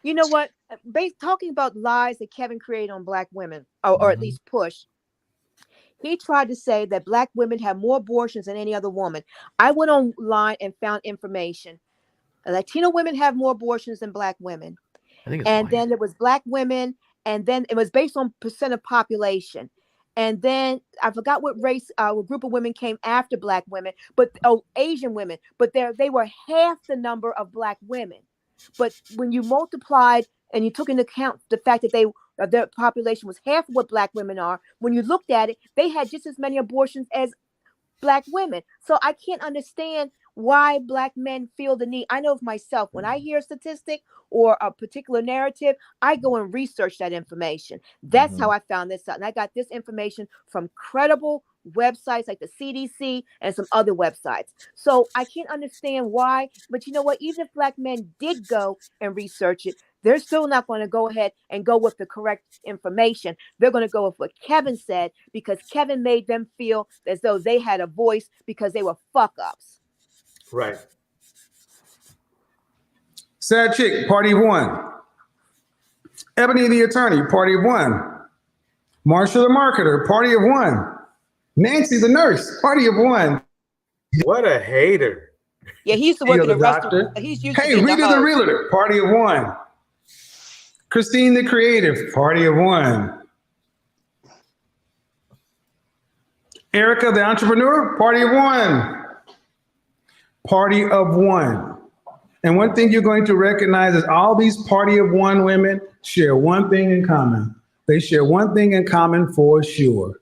You know what? Talking about lies that Kevin created on black women, or at least push. He tried to say that black women have more abortions than any other woman. I went online and found information. Latino women have more abortions than black women. And then there was black women, and then it was based on percent of population. And then I forgot what race, what group of women came after black women, but Asian women. But they were half the number of black women. But when you multiplied and you took into account the fact that their population was half of what black women are, when you looked at it, they had just as many abortions as black women. So I can't understand why black men feel the need. I know of myself, when I hear a statistic or a particular narrative, I go and research that information. That's how I found this out. And I got this information from credible websites like the CDC and some other websites. So I can't understand why, but you know what? Even if black men did go and research it, they're still not going to go ahead and go with the correct information. They're going to go with what Kevin said, because Kevin made them feel as though they had a voice because they were fuck ups. Right. Sad Chick, party of one. Ebony the attorney, party of one. Marsha the marketer, party of one. Nancy the nurse, party of one. What a hater. Yeah, he used to work in a restaurant. Hey, Rita the realtor, party of one. Christine the creative, party of one. Erica the entrepreneur, party of one. party of one. And one thing you're going to recognize is all these party of one women share one thing in common. They share one thing in common for sure.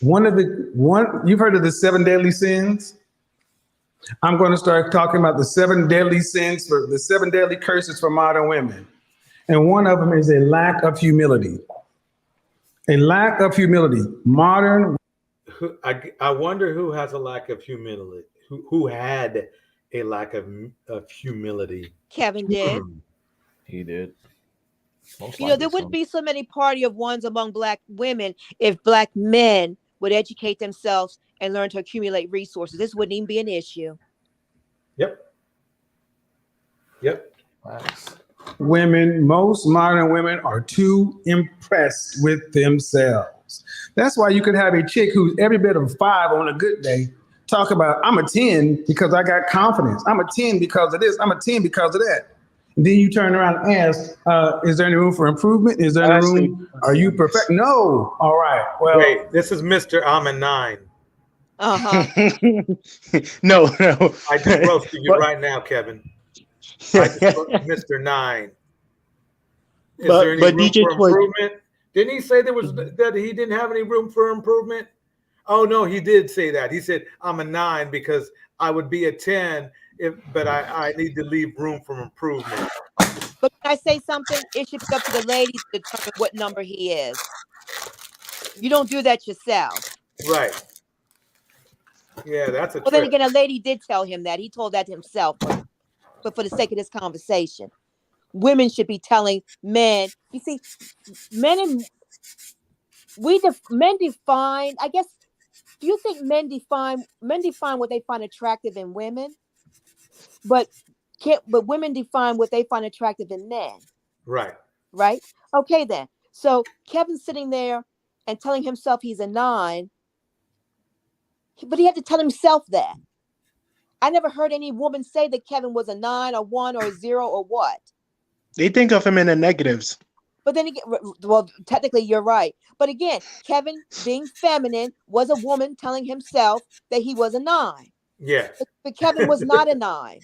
You've heard of the 7 deadly sins? I'm going to start talking about the 7 deadly sins, for the 7 deadly curses for modern women. And one of them is a lack of humility. A lack of humility. Modern. I wonder who has a lack of humility. Who had a lack of humility? Kevin did. He did. There wouldn't be so many party of ones among Black women if Black men would educate themselves and learn to accumulate resources. This wouldn't even be an issue. Yep. Women, most modern women are too impressed with themselves. That's why you could have a chick who's every bit of 5 on a good day talk about, I'm a 10 because I got confidence. I'm a 10 because of this. I'm a 10 because of that. And then you turn around and ask, is there any room for improvement? Is there any room? Are you perfect? No. All right. Well, wait, this is Mr. I'm a 9. No. I just roasted you right now, Kevin. I just Mr. 9. Is there any room DJ for improvement? Didn't he say that he didn't have any room for improvement? Oh no, he did say that. He said I'm a 9 because I would be a 10 but I need to leave room for improvement. But can I say something? It should be up to the lady to determine what number he is. You don't do that yourself. Right. Yeah, that's a Well, then again, a lady did tell him that. He told that to himself, but for the sake of this conversation, women should be telling men. You see, men define, I guess. Do you think men define what they find attractive in women? But women define what they find attractive in men. Right. Right? Okay then. So Kevin's sitting there and telling himself he's a 9, but he had to tell himself that. I never heard any woman say that Kevin was a 9 or 1 or 0 or what. They think of him in the negatives. But then again, well, technically you're right. But again, Kevin, being feminine, was a woman telling himself that he was a 9. Yeah. But Kevin was not a 9.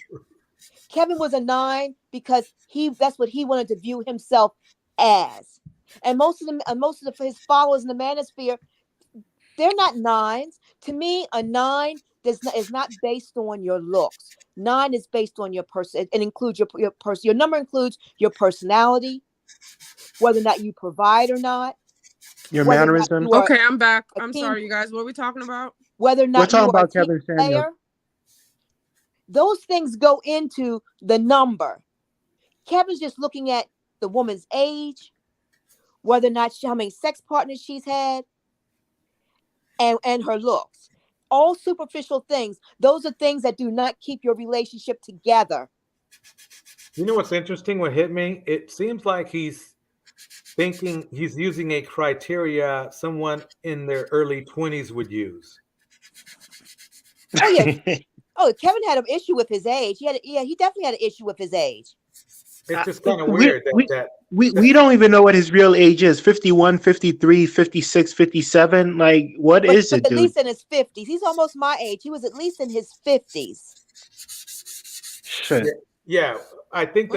Kevin was a 9 because that's what he wanted to view himself as. And most of his followers in the manosphere, they're not 9s. To me, a 9 is not based on your looks. 9 is based on your person. It includes your person. Your number includes your personality, whether or not you provide or not. Your mannerism. Okay, I'm back. I'm sorry, you guys. What are we talking about? Whether or not we're talking about Kevin Samuel. Those things go into the number. Kevin's just looking at the woman's age, whether or not how many sex partners she's had, and her looks. All superficial things. Those are things that do not keep your relationship together. You know what's interesting? What hit me? It seems like he's using a criteria someone in their early 20s would use. Oh yeah. Oh, Kevin had an issue with his age. He definitely had an issue with his age. It's just kind of weird we don't even know what his real age is. 51, 53, 56, 57. Like, what is it, at dude? least in his 50s. He's almost my age. He was at least in his 50s. Shit. Yeah, I think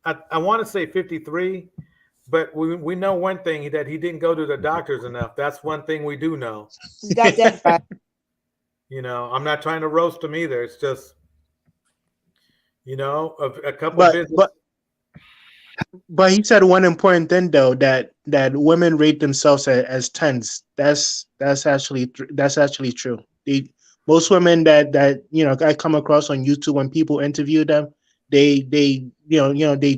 I want to say 53, but we know one thing, that he didn't go to the doctors enough. That's one thing we do know. You got that right. You know, I'm not trying to roast him either. It's just, you know, a couple visits. But he said one important thing though, that women rate themselves as 10s. That's actually true. Most women that I come across on YouTube, when people interview them, they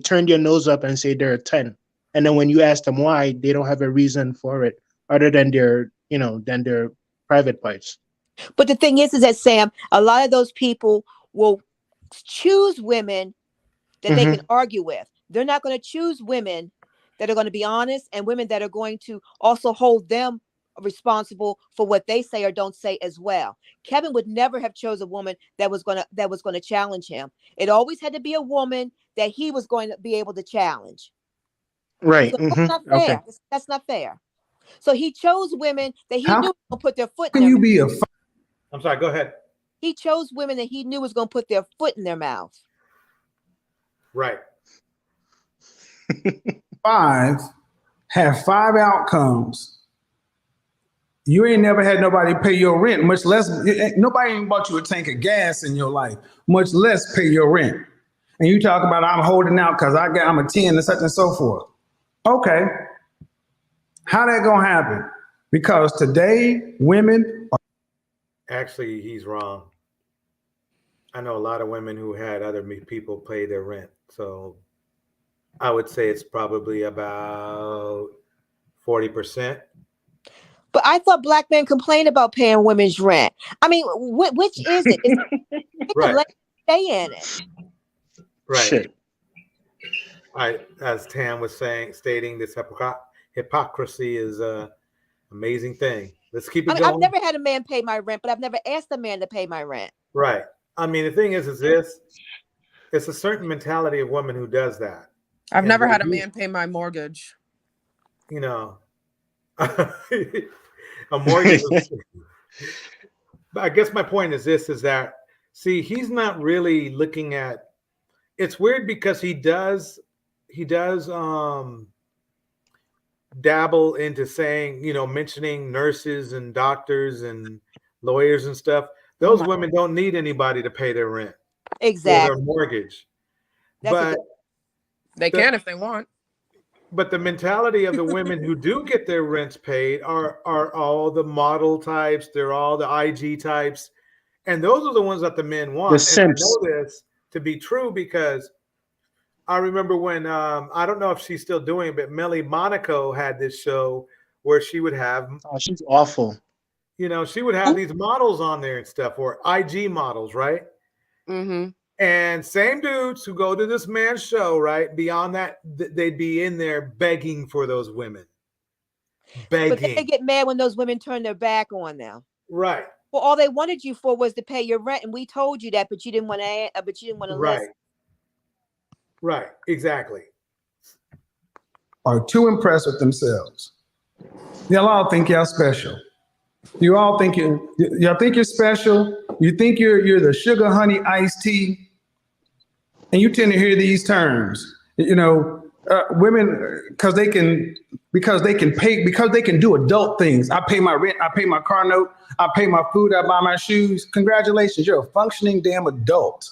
turn their nose up and say they're a 10. And then when you ask them why, they don't have a reason for it other than their private parts. But the thing is that, Sam, a lot of those people will choose women that they can argue with. They're not going to choose women that are going to be honest, and women that are going to also hold them responsible for what they say or don't say as well. Kevin would never have chose a woman that was going to challenge him. It always had to be a woman that he was going to be able to challenge. Right. So that's not fair. Okay. That's not fair. So he chose women that he knew would put their foot down. Can you be a I'm sorry, go ahead. He chose women that he knew was going to put their foot in their mouth. Right. 5 have 5 outcomes. You ain't never had nobody pay your rent, much less nobody ain't bought you a tank of gas in your life, much less pay your rent. And you talk about I'm holding out because I'm a 10 and such and so forth. Okay. How that gonna happen? Because today women are actually, he's wrong. I know a lot of women who had other people pay their rent. So I would say it's probably about 40%. But I thought black men complain about paying women's rent. I mean, which is it? Right. Stay in it. Right. Shit. As Tam was stating, this hypocrisy is an amazing thing. Let's keep it going. I've never had a man pay my rent, but I've never asked a man to pay my rent. Right. I mean, the thing is this: it's a certain mentality of women who does that. I've never had a man pay my mortgage. You know, a mortgage. But I guess my point is this: is that see, he's not really looking at. It's weird because he does dabble into saying, mentioning nurses and doctors and lawyers and stuff. Those women don't need anybody to pay their rent. Exactly. Or their mortgage. They can if they want. But the mentality of the women who do get their rents paid are all the model types. They're all the IG types. And those are the ones that the men want. And I know this to be true because I remember when, I don't know if she's still doing it, but Melly Monaco had this show where she would have. Oh, she's awful. She would have these models on there and stuff, or IG models, right? Mm-hmm. And same dudes who go to this man's show, right? Beyond that, they'd be in there begging for those women. Begging. But they get mad when those women turn their back on them. Right. Well, all they wanted you for was to pay your rent, and we told you that, but you didn't want to right. listen. Right. Exactly. Are too impressed with themselves. Y'all all think y'all special. You all think y'all think you're special. You think you're the sugar honey iced tea, and you tend to hear these terms. Women because they can do adult things. I pay my rent. I pay my car note. I pay my food. I buy my shoes. Congratulations, you're a functioning damn adult.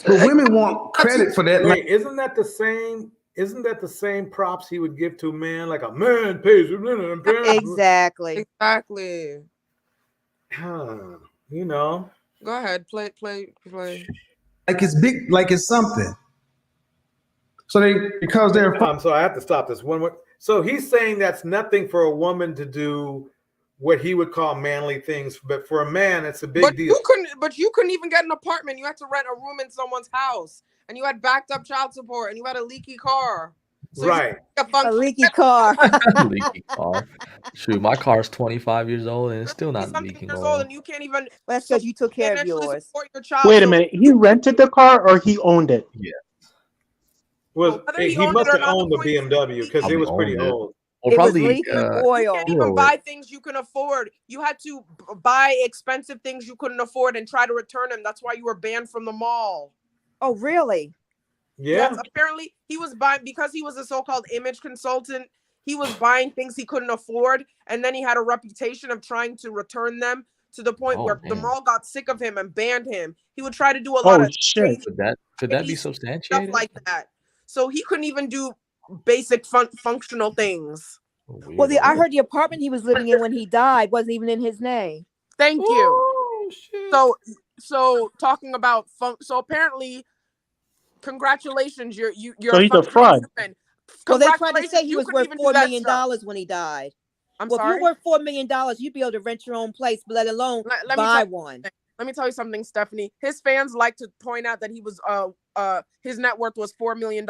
But women want credit for that. Wait, isn't that the same? Isn't that the same props he would give to a man? Like a man pays. Exactly. Exactly. Go ahead, play. Like it's big, like it's something. So so I have to stop this one more. So he's saying that's nothing for a woman to do what he would call manly things, but for a man, it's a big deal. You couldn't even get an apartment. You had to rent a room in someone's house, and you had backed up child support, and you had a leaky car. So right. A leaky car. Leaky car. Shoot, my car's 25 years old and it's still not leaking oil. And you can't even. That's because you took care of yours. Wait a minute. He rented the car or he owned it? Yeah. Well, he must have owned the BMW because it was pretty old. Or it probably was leaking oil. You can't even buy things you can afford. You had to buy expensive things you couldn't afford and try to return them. That's why you were banned from the mall. Oh, really? Yeah. Yes, apparently he was buying, because he was a so-called image consultant, he was buying things he couldn't afford, and then he had a reputation of trying to return them to the point where the mall got sick of him and banned him. He would try to do a lot of shit. Could that be substantiated? Stuff like that. So he couldn't even do basic functional things. Well, I heard the apartment he was living in when he died wasn't even in his name. Thank you. So talking about so apparently, congratulations, you're so he's a fraud. Well, they tried to say he was worth $4 million when he died. Sorry? If you're worth $4 million, you'd be able to rent your own place, let alone buy one. Let me tell you something, Stephanie. His fans like to point out that he was his net worth was $4 million.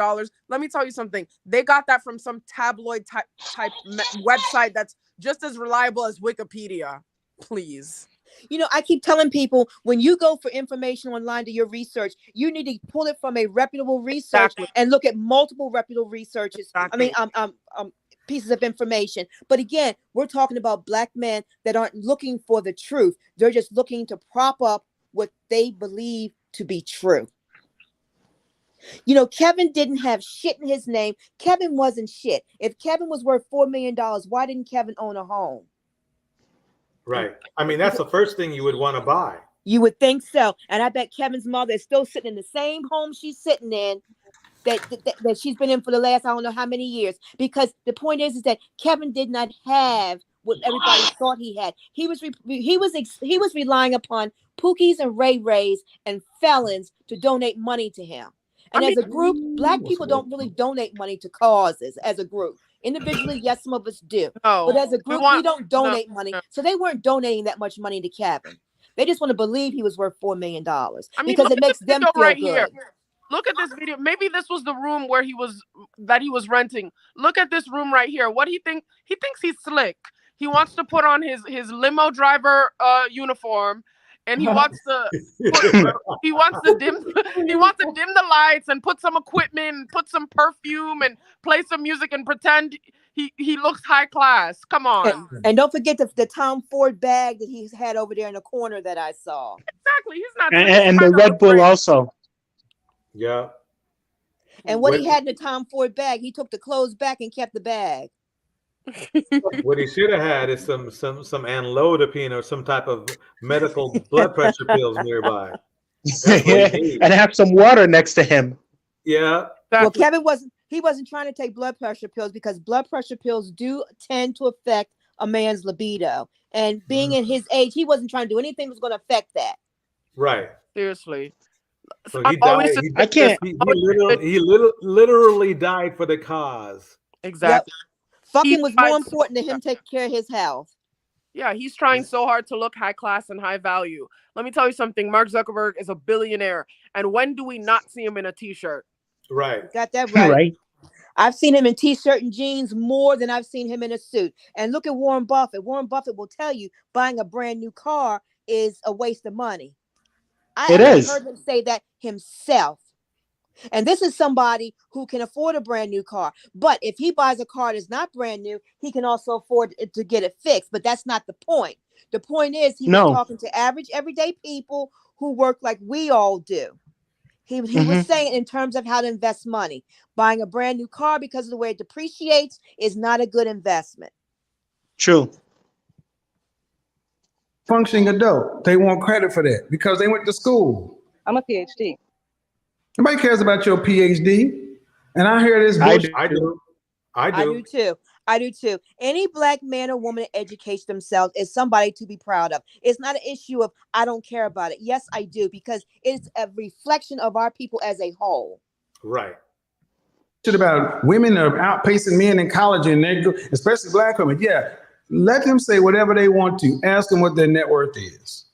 Let me tell you something. They got that from some tabloid type website that's just as reliable as Wikipedia. Please. I keep telling people, when you go for information online to your research, you need to pull it from a reputable research and look at multiple reputable researches. I mean, pieces of information. But again, we're talking about black men that aren't looking for the truth. They're just looking to prop up what they believe to be true. You know, Kevin didn't have shit in his name. Kevin wasn't shit. If Kevin was worth $4 million, why didn't Kevin own a home? Right. I mean, that's the first thing you would want to buy. You would think so. And I bet Kevin's mother is still sitting in the same home she's sitting in that she's been in for the last, I don't know how many years. Because the point is that Kevin did not have what everybody thought he had. He was relying upon Pookies and Ray Rays and felons to donate money to him. And as a group, black people don't really donate money to causes as a group. Individually, yes, some of us do. No, but as a group, we don't donate money. No. So they weren't donating that much money to Kevin. They just want to believe he was worth $4 million because it makes them feel right good. Here. Look at this video. Maybe this was the room where he was renting. Look at this room right here. What do you think? He thinks he's slick. He wants to put on his limo driver uniform, and he wants to dim the lights and put some equipment, and put some perfume, and play some music and pretend he looks high class. Come on. And don't forget the Tom Ford bag that he's had over there in the corner that I saw. Exactly. He's not. And the Red Bull also. Yeah. And what he had in the Tom Ford bag, he took the clothes back and kept the bag. What he should have had is some amlodipine or some type of medical blood pressure pills nearby. And have some water next to him. Yeah. Well, Kevin wasn't trying to take blood pressure pills because blood pressure pills do tend to affect a man's libido. And being in his age, he wasn't trying to do anything that was going to affect that. Right. Seriously. So he died. I can't. He literally died for the cause. Exactly. Yep. Fucking was more important than him taking care of his health. Yeah, he's trying so hard to look high class and high value. Let me tell you something. Mark Zuckerberg is a billionaire. And when do we not see him in a t-shirt? Right. Got that right. Right. I've seen him in t-shirt and jeans more than I've seen him in a suit. And look at Warren Buffett. Warren Buffett will tell you buying a brand new car is a waste of money. I heard him say that himself. And this is somebody who can afford a brand new car. But if he buys a car that's not brand new, he can also afford to get it fixed. But that's not the point. The point is he was talking to average, everyday people who work like we all do. He was saying in terms of how to invest money. Buying a brand new car because of the way it depreciates is not a good investment. True. Functioning adult. They want credit for that because they went to school. I'm a PhD. Nobody cares about your PhD. And I hear this bullshit. I do. I do too. Any black man or woman that educates themselves is somebody to be proud of. It's not an issue of I don't care about it. Yes, I do, because it's a reflection of our people as a whole. Right. Shit about women are outpacing men in college, and they especially black women. Yeah. Let them say whatever they want to. Ask them what their net worth is.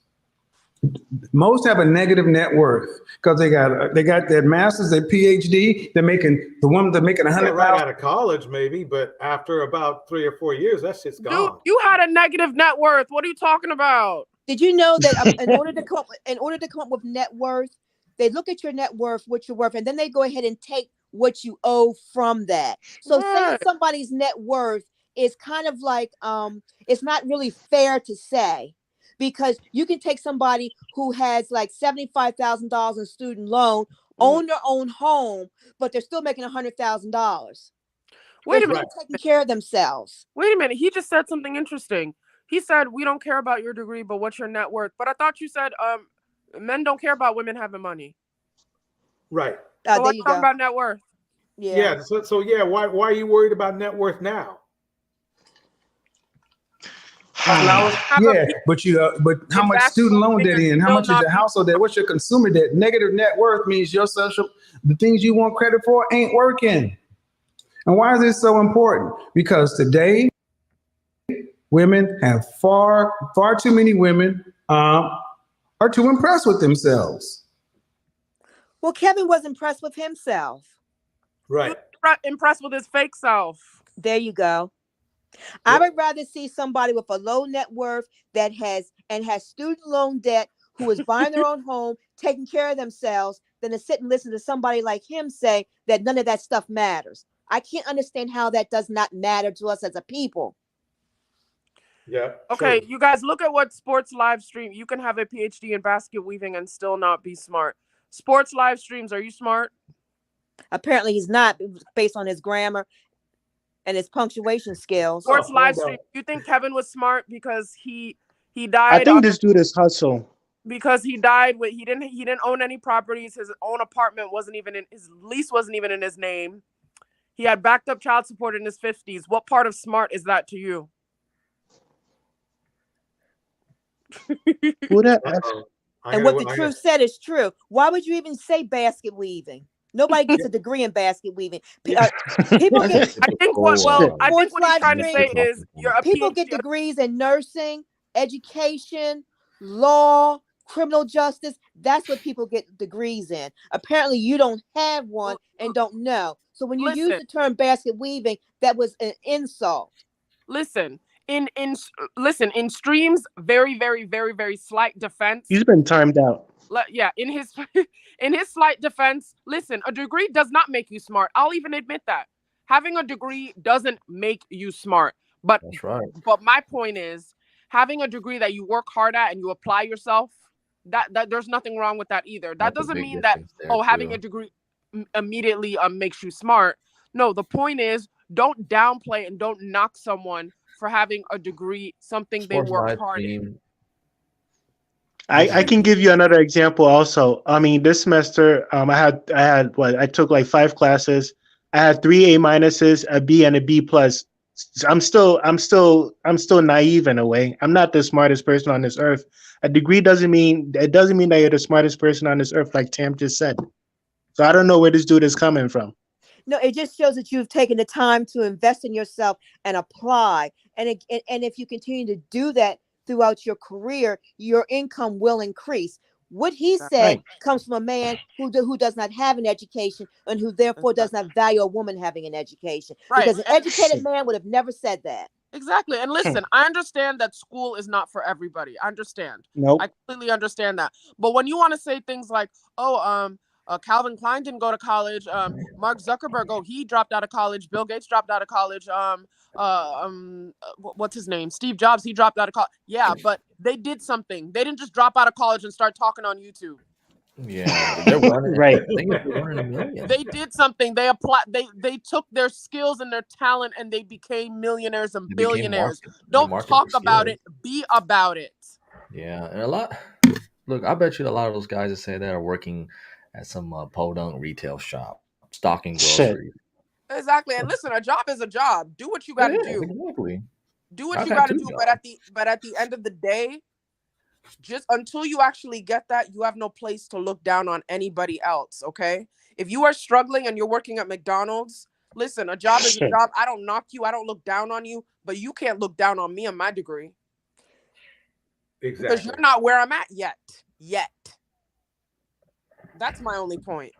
Most have a negative net worth because they got their master's, their PhD. They're making $100,000 right out of college, maybe, but after about 3 or 4 years, that shit's gone. Dude, you had a negative net worth. What are you talking about? Did you know that in order to come up with net worth, they look at your net worth, what you're worth, and then they go ahead and take what you owe from that. So saying somebody's net worth is kind of like it's not really fair to say, because you can take somebody who has like $75,000 in student loan, own their own home, but they're still making $100,000. Wait a minute, taking care of themselves. Wait a minute, he just said something interesting. He said we don't care about your degree, but what's your net worth? But I thought you said men don't care about women having money. Right. So let's talk about net worth. Yeah. So yeah, why are you worried about net worth now? Yeah, but how much student loan debt in? How much is your household debt? What's your consumer debt? Negative net worth means the things you want credit for ain't working. And why is this so important? Because today, women have far too many women are too impressed with themselves. Well, Kevin was impressed with himself. Right. Impressed with his fake self. There you go. I would rather see somebody with a low net worth that has student loan debt, who is buying their own home, taking care of themselves, than to sit and listen to somebody like him say that none of that stuff matters. I can't understand how that does not matter to us as a people. Yeah. Okay, true. you guys look at what sports live stream. You can have a PhD in basket weaving and still not be smart. Sports live streams, are you smart? Apparently he's not, based on his grammar and his punctuation skills. Sports live stream. You think Kevin was smart because he died? I think this dude is hustle. Because he died with he didn't own any properties. His own apartment wasn't even in his lease, wasn't even in his name. He had backed up child support in his 50s. What part of smart is that to you? And what the truth said is true. Why would you even say basket weaving? Nobody gets a degree in basket weaving. People get. I think what he's trying to say is people get degrees in nursing, education, law, criminal justice. That's what people get degrees in. Apparently, you don't have one and don't know. So when you use the term basket weaving, that was an insult. Listen. In Stream's very, very, very, very slight defense. He's been timed out. Yeah, in his slight defense, listen, a degree does not make you smart. I'll even admit that. Having a degree doesn't make you smart. But that's right. But my point is, having a degree that you work hard at and you apply yourself, that there's nothing wrong with that either. That doesn't mean that having a degree immediately makes you smart. No, the point is, don't downplay and don't knock someone for having a degree, something they worked hard in. I can give you another example also. I mean, this semester, I took like 5 classes. I had 3 A-, a B, and a B+. I'm still naive in a way. I'm not the smartest person on this earth. A degree doesn't mean that you're the smartest person on this earth, like Tam just said. So I don't know where this dude is coming from. No, it just shows that you've taken the time to invest in yourself and apply. And if you continue to do that throughout your career, your income will increase. What he said comes from a man who does not have an education and who therefore does not value a woman having an education. Right. Because an educated man would have never said that. Exactly. And listen, I understand that school is not for everybody. I understand. Nope. I completely understand that. But when you want to say things like, Calvin Klein didn't go to college. Mark Zuckerberg, he dropped out of college. Bill Gates dropped out of college. What's his name? Steve Jobs, he dropped out of college. Yeah, but they did something. They didn't just drop out of college and start talking on YouTube. Yeah, they're running. Right. They're running a million. They did something. They applied. They took their skills and their talent and they became millionaires and billionaires. Don't talk about it. Be about it. Yeah, and look, I bet you a lot of those guys that say that are working at some podunk retail shop, stocking groceries. Exactly. And listen, a job is a job. Do what you got to do. Exactly. Do what you got to do. But at the end of the day, just until you actually get that, you have no place to look down on anybody else. Okay. If you are struggling and you're working at McDonald's, listen, a job is a job. I don't knock you. I don't look down on you, but you can't look down on me and my degree. Exactly. Because you're not where I'm at yet. That's my only point.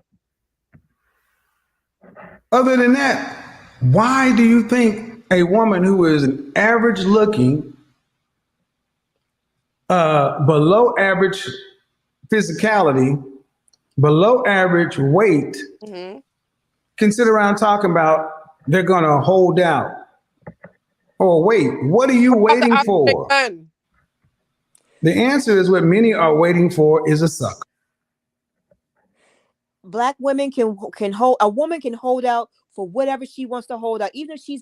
Other than that, why do you think a woman who is an average looking, below average physicality, below average weight, can sit around talking about they're going to hold out? Or wait, what are you waiting for? The answer is what many are waiting for is a sucker. Black women can hold, a woman can hold out for whatever she wants to hold out, even if she's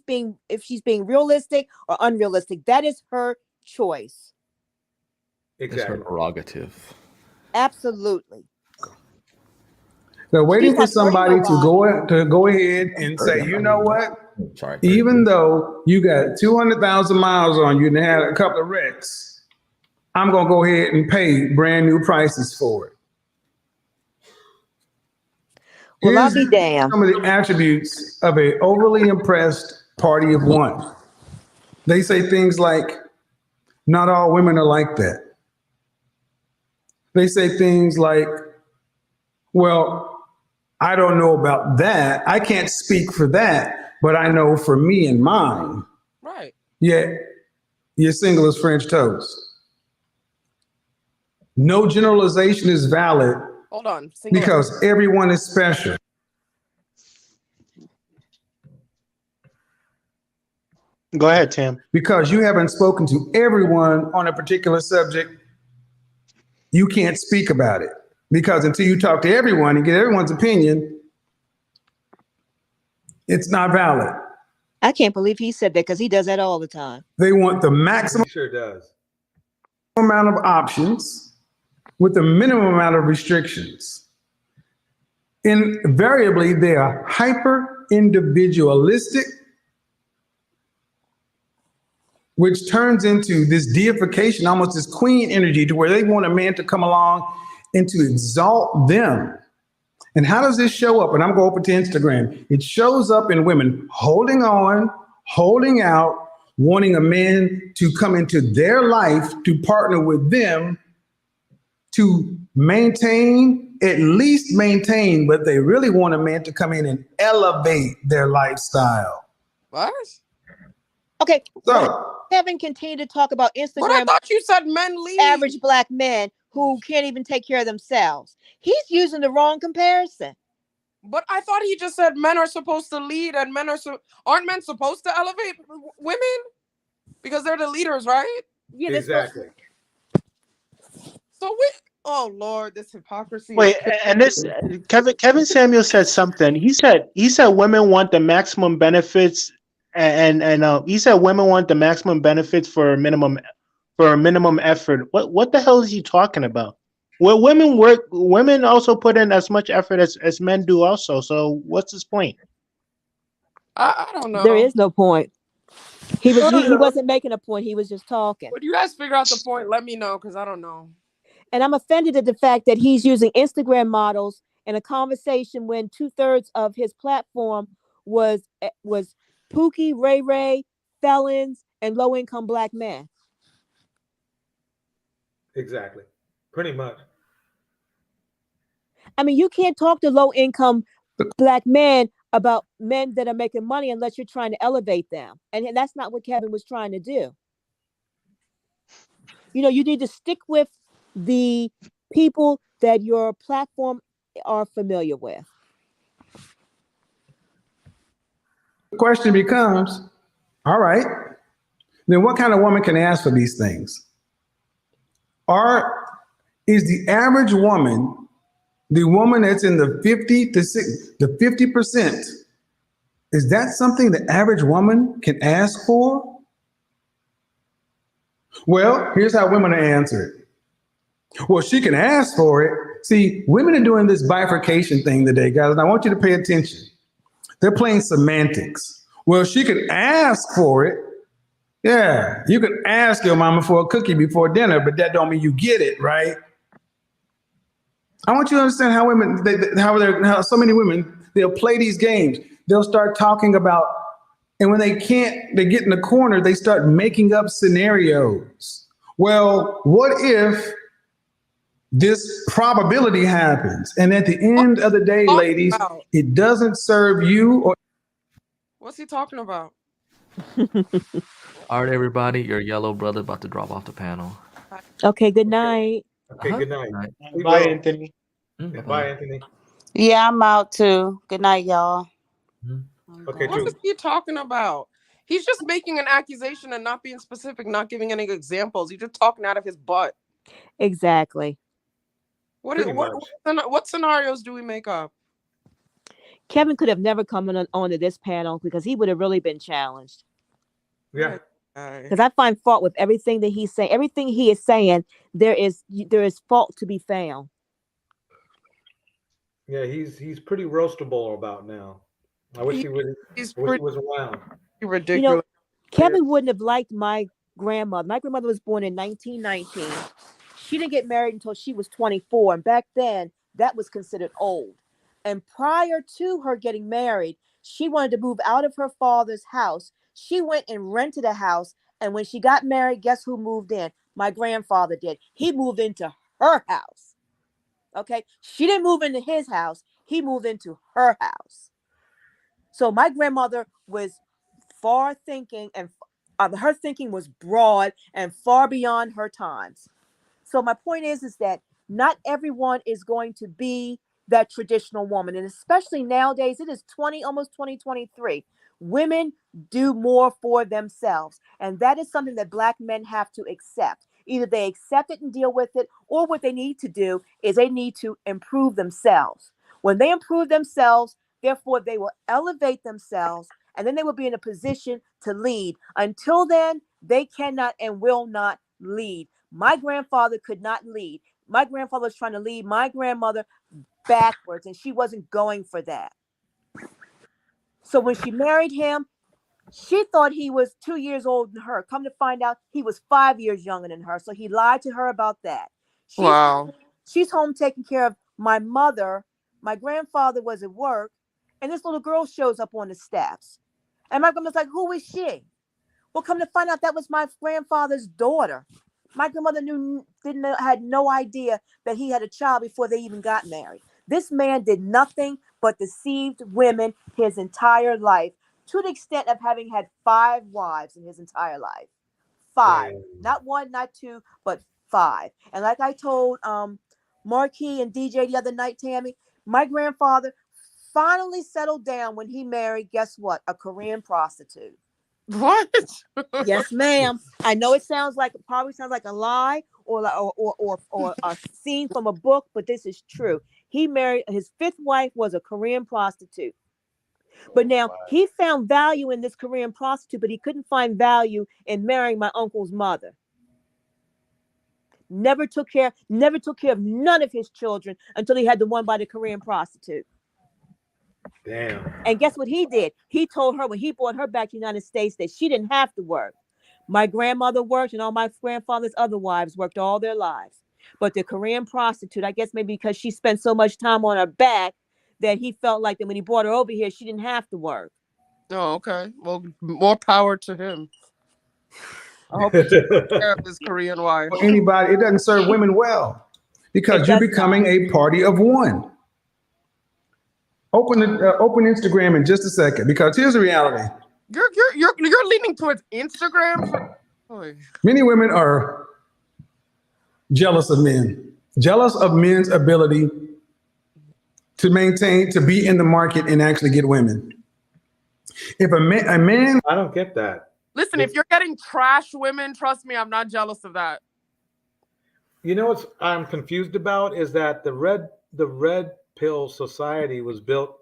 being realistic or unrealistic. That is her choice. Exactly. It's her prerogative. Absolutely. They're waiting for somebody to go ahead and say, you know what? Even though you got 200,000 miles on you and had a couple of wrecks, I'm going to go ahead and pay brand new prices for it. Well, I'll be damned. Some of the attributes of a overly impressed party of one. They say things like, not all women are like that. They say things like, well, I don't know about that. I can't speak for that, but I know for me and mine. Right. Yet, you're single as French toast. No generalization is valid. Hold on. Because everyone is special. Go ahead, Tim. Because you haven't spoken to everyone on a particular subject, you can't speak about it. Because until you talk to everyone and get everyone's opinion, it's not valid. I can't believe he said that because he does that all the time. They want the maximum He sure does. amount of options with the minimum amount of restrictions. Invariably, they are hyper individualistic, which turns into this deification, almost this queen energy, to where they want a man to come along and to exalt them. And how does this show up? And I'm going to open to Instagram. It shows up in women holding on, holding out, wanting a man to come into their life to partner with them to maintain, at least maintain, but they really want a man to come in and elevate their lifestyle. What? Okay. So Kevin continued to talk about Instagram. But I thought you said men lead. Average black men who can't even take care of themselves. He's using the wrong comparison. But I thought he just said men are supposed to lead and men aren't men supposed to elevate women? Because they're the leaders, right? Yeah, exactly. So we, oh Lord, this hypocrisy. Wait, and this Kevin Samuel said something. He said women want the maximum benefits, and he said women want the maximum benefits for a minimum effort. What the hell is he talking about? Well, women also put in as much effort as men do also. So what's his point? I don't know. There is no point. He wasn't making a point. He was just talking. Would you guys figure out the point? Let me know, because I don't know. And I'm offended at the fact that he's using Instagram models in a conversation when 2/3 of his platform was Pookie, Ray Ray, felons, and low-income black men. Exactly. Pretty much. I mean, you can't talk to low-income black men about men that are making money unless you're trying to elevate them. And that's not what Kevin was trying to do. You know, you need to stick with the people that your platform are familiar with. The question becomes, all right, then what kind of woman can ask for these things? Is the average woman, the woman that's in the 50%, is that something the average woman can ask for? Well, here's how women answer it. Well, she can ask for it. See, women are doing this bifurcation thing today, guys, and I want you to pay attention. They're playing semantics. Well, she can ask for it. Yeah, you can ask your mama for a cookie before dinner, but that don't mean you get it, right? I want you to understand how women, how so many women, they'll play these games. They'll start talking about, and when they can't, they get in the corner, they start making up scenarios. Well, what if this probability happens? And at the end of the day, ladies, it doesn't serve you or. What's he talking about? All right, everybody, your yellow brother about to drop off the panel. Okay, good night. Okay, good night. Bye, Anthony. Bye, Anthony. Yeah, I'm out too. Good night, y'all. Okay, what is he talking about? He's just making an accusation and not being specific, not giving any examples. He's just talking out of his butt. Exactly. What scenarios do we make up? Kevin could have never come onto this panel because he would have really been challenged. Yeah. Because I find fault with everything that he's saying. Everything he is saying, there is fault to be found. Yeah, he's pretty roastable about now. I wish he was around. Ridiculous. You know, Kevin wouldn't have liked my grandmother. My grandmother was born in 1919. She didn't get married until she was 24. And back then, that was considered old. And prior to her getting married, she wanted to move out of her father's house. She went and rented a house. And when she got married, guess who moved in? My grandfather did. He moved into her house. Okay. She didn't move into his house. He moved into her house. So my grandmother was far thinking, and her thinking was broad and far beyond her times. So my point is that not everyone is going to be that traditional woman. And especially nowadays, it is almost 2023. Women do more for themselves. And that is something that Black men have to accept. Either they accept it and deal with it, or what they need to do is they need to improve themselves. When they improve themselves, therefore, they will elevate themselves, and then they will be in a position to lead. Until then, they cannot and will not lead. My grandfather could not lead. My grandfather was trying to lead my grandmother backwards, and she wasn't going for that. So when she married him, she thought he was 2 years older than her. Come to find out, he was 5 years younger than her. So he lied to her about that. She's home taking care of my mother. My grandfather was at work, and this little girl shows up on the steps. And my grandma's like, who is she? Well, come to find out, that was my grandfather's daughter. My grandmother had no idea that he had a child before they even got married. This man did nothing but deceived women his entire life, to the extent of having had 5 wives in his entire life. 5, not 1, not 2, but 5. And like I told Marquis and DJ the other night, Tammy, my grandfather finally settled down when he married, guess what? A Korean prostitute. What? Yes, ma'am. I know it probably sounds like a lie or a scene from a book, but this is true. He married, his 5th wife was a Korean prostitute. But now he found value in this Korean prostitute, but he couldn't find value in marrying my uncle's mother. Never took care of none of his children until he had the one by the Korean prostitute. Damn. And guess what he did? He told her when he brought her back to the United States that she didn't have to work. My grandmother worked, and all my grandfather's other wives worked all their lives. But the Korean prostitute, I guess maybe because she spent so much time on her back, that he felt like that when he brought her over here, she didn't have to work. Oh, okay. Well, more power to him. I hope he takes care of his Korean wife. Anybody, it doesn't serve women well because you're becoming a party of one. Open Instagram in just a second, because here's the reality. You're leaning towards Instagram. Many women are jealous of men, jealous of men's ability to be in the market and actually get women. If a man, I don't get that. Listen, if you're getting trash women, trust me, I'm not jealous of that. You know what I'm confused about is that the red pill society was built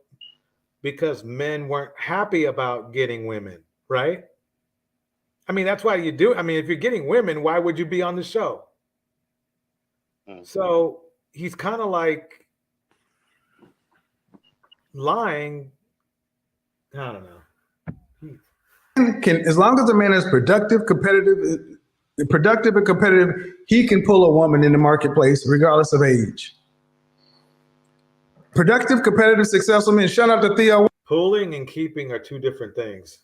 because men weren't happy about getting women, right? I mean, that's why you do. I mean, if you're getting women, why would you be on the show? So he's kind of like lying. I don't know. As long as a man is productive and competitive, he can pull a woman in the marketplace regardless of age. Productive, competitive, successful men. Shout out to Theo. Pulling and keeping are 2 different things.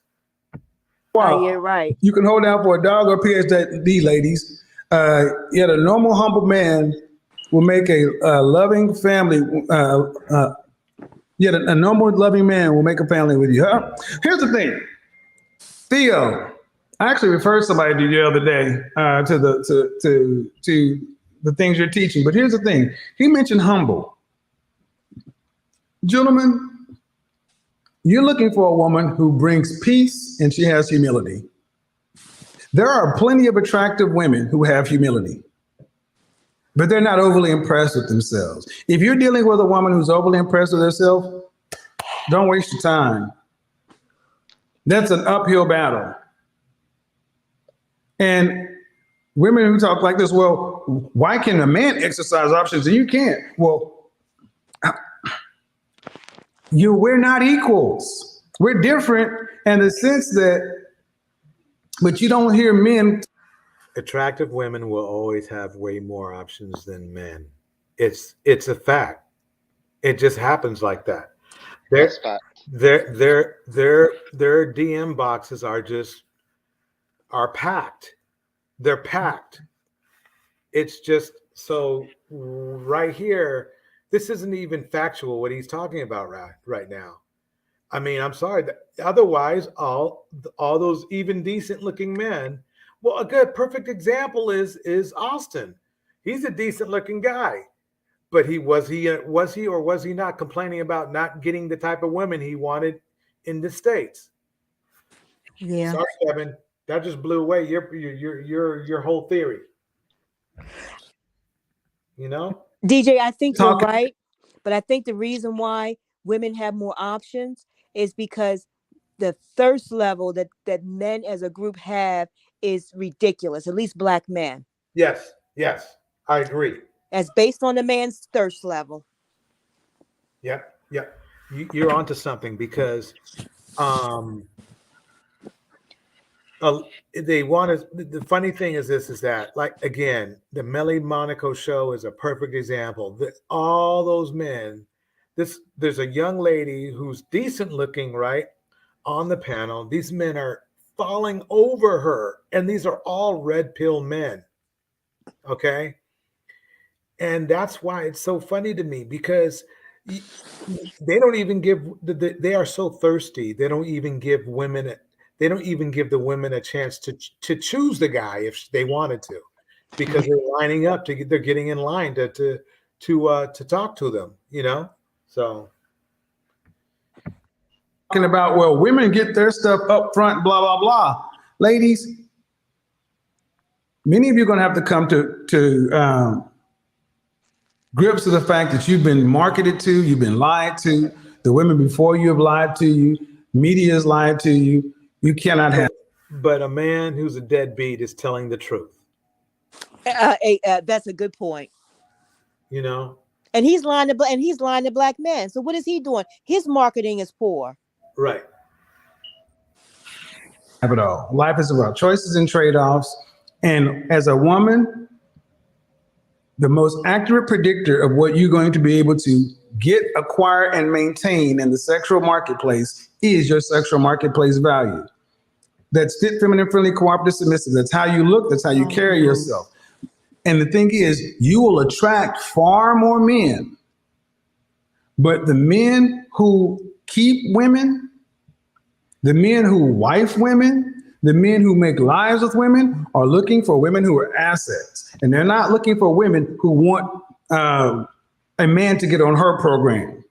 Wow, you're right. You can hold out for a dog or PhD, ladies. Yet a normal, humble man will make a loving family. Yet a normal, loving man will make a family with you. Here's the thing. Theo, I actually referred somebody to you the other day to the things you're teaching. But here's the thing. He mentioned humble. Gentlemen, you're looking for a woman who brings peace and she has humility. There are plenty of attractive women who have humility, but they're not overly impressed with themselves. If you're dealing with a woman who's overly impressed with herself, don't waste your time. That's an uphill battle. And women who talk like this, well, why can a man exercise options and you can't? Well, we're not equals. We're different in the sense that, but you don't hear men. Attractive women will always have way more options than men. It's a fact. It just happens like that. Their DM boxes are packed. They're packed. It's just so right here. This isn't even factual what he's talking about right now. I mean, I'm sorry. Otherwise, all those even decent looking men. Well, a good perfect example is Austin. He's a decent looking guy, but was he or was he not complaining about not getting the type of women he wanted in the States? Yeah. Sorry, Kevin. That just blew away your whole theory. You know? DJ, I think you're right, but I think the reason why women have more options is because the thirst level that men as a group have is ridiculous, at least black men. Yes, I agree. As based on the man's thirst level. Yep. You're onto something because they want to. The funny thing is this: is that, like, again, the Melly Monaco show is a perfect example. All those men. There's a young lady who's decent looking, right, on the panel. These men are falling over her, and these are all red pill men. Okay, and that's why it's so funny to me, because they don't even give. They are so thirsty. They don't even give women. They don't even give the women a chance to choose the guy if they wanted to, because they're lining up to. They're getting in line to talk to them. You know, so. Talking about, well, women get their stuff up front, blah blah blah. Ladies, many of you are going to have to come to grips with the fact that you've been marketed to, you've been lied to. The women before you have lied to you. Media has lied to you. You cannot have. But a man who's a deadbeat is telling the truth. That's a good point. You know. And he's lying to black men. So what is he doing? His marketing is poor. Right. Have it all. Life is about choices and trade-offs. And as a woman, the most accurate predictor of what you're going to be able to get, acquire, and maintain in the sexual marketplace is your sexual marketplace value. That's fit, feminine, friendly, cooperative, submissive. That's how you look. That's how you carry yourself. And the thing is, you will attract far more men. But the men who keep women, the men who wife women, the men who make lives with women are looking for women who are assets. And they're not looking for women who want a man to get on her program.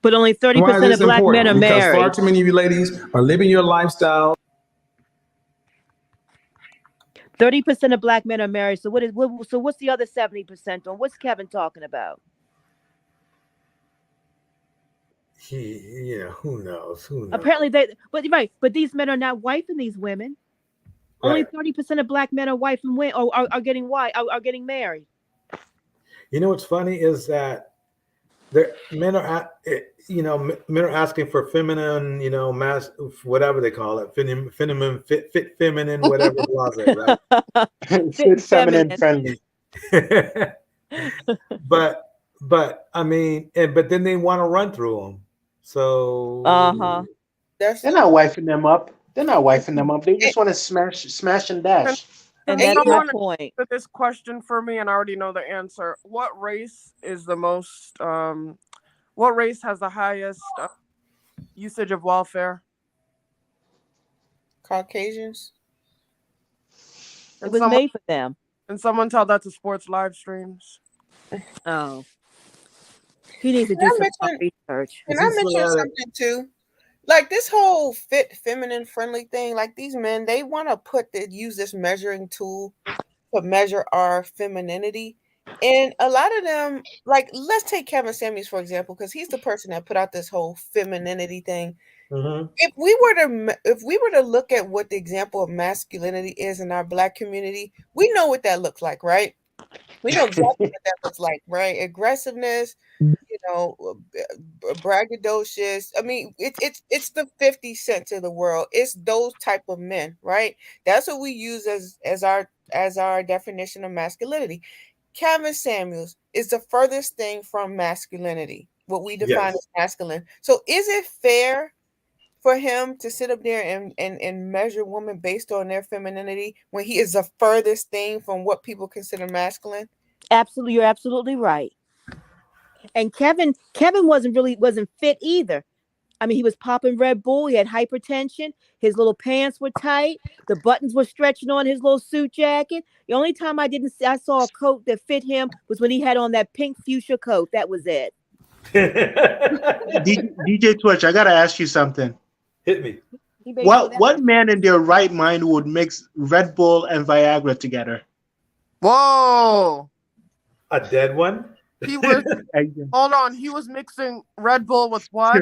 But only 30% of black men are married. Because far too many of you ladies are living your lifestyle. 30% of black men are married. So what's the other 70% on? What's Kevin talking about? Who knows? Apparently but these men are not wifing these women. Right. Only 30% of black men are wifing women are getting married. You know what's funny is that men are asking for feminine, mass, whatever they call it, feminine, fit feminine, whatever it was, right? Fit feminine friendly. But I mean, but then they want to run through them. So they're not wifing them up. They just want to smash and dash. And that's my point. This question for me, and I already know the answer. What race is the most? What race has the highest usage of welfare? Caucasians. It was made for them. And someone tell that to sports live streams. Oh. He needs to do some research. Can I mention something too? Like this whole fit, feminine, friendly thing, like these men, they want to use this measuring tool to measure our femininity. And a lot of them, like, let's take Kevin Samuels, for example, because he's the person that put out this whole femininity thing. Mm-hmm. If we were to look at what the example of masculinity is in our Black community, we know what that looks like, right? We know exactly what that looks like, right? Aggressiveness, braggadocious. I mean, it's the 50 Cents of the world. It's those type of men, right? That's what we use as our definition of masculinity. Kevin Samuels is the furthest thing from masculinity, what we define as masculine. So is it fair for him to sit up there and measure women based on their femininity when he is the furthest thing from what people consider masculine? Absolutely, you're absolutely right. And Kevin wasn't fit either. I mean, he was popping Red Bull. He had hypertension. His little pants were tight. The buttons were stretching on his little suit jacket. The only time I saw a coat that fit him was when he had on that pink fuchsia coat. That was it. DJ Twitch, I gotta ask you something. Hit me. What man in their right mind would mix Red Bull and Viagra together? Whoa. A dead one? He was hold on, he was mixing Red Bull with what?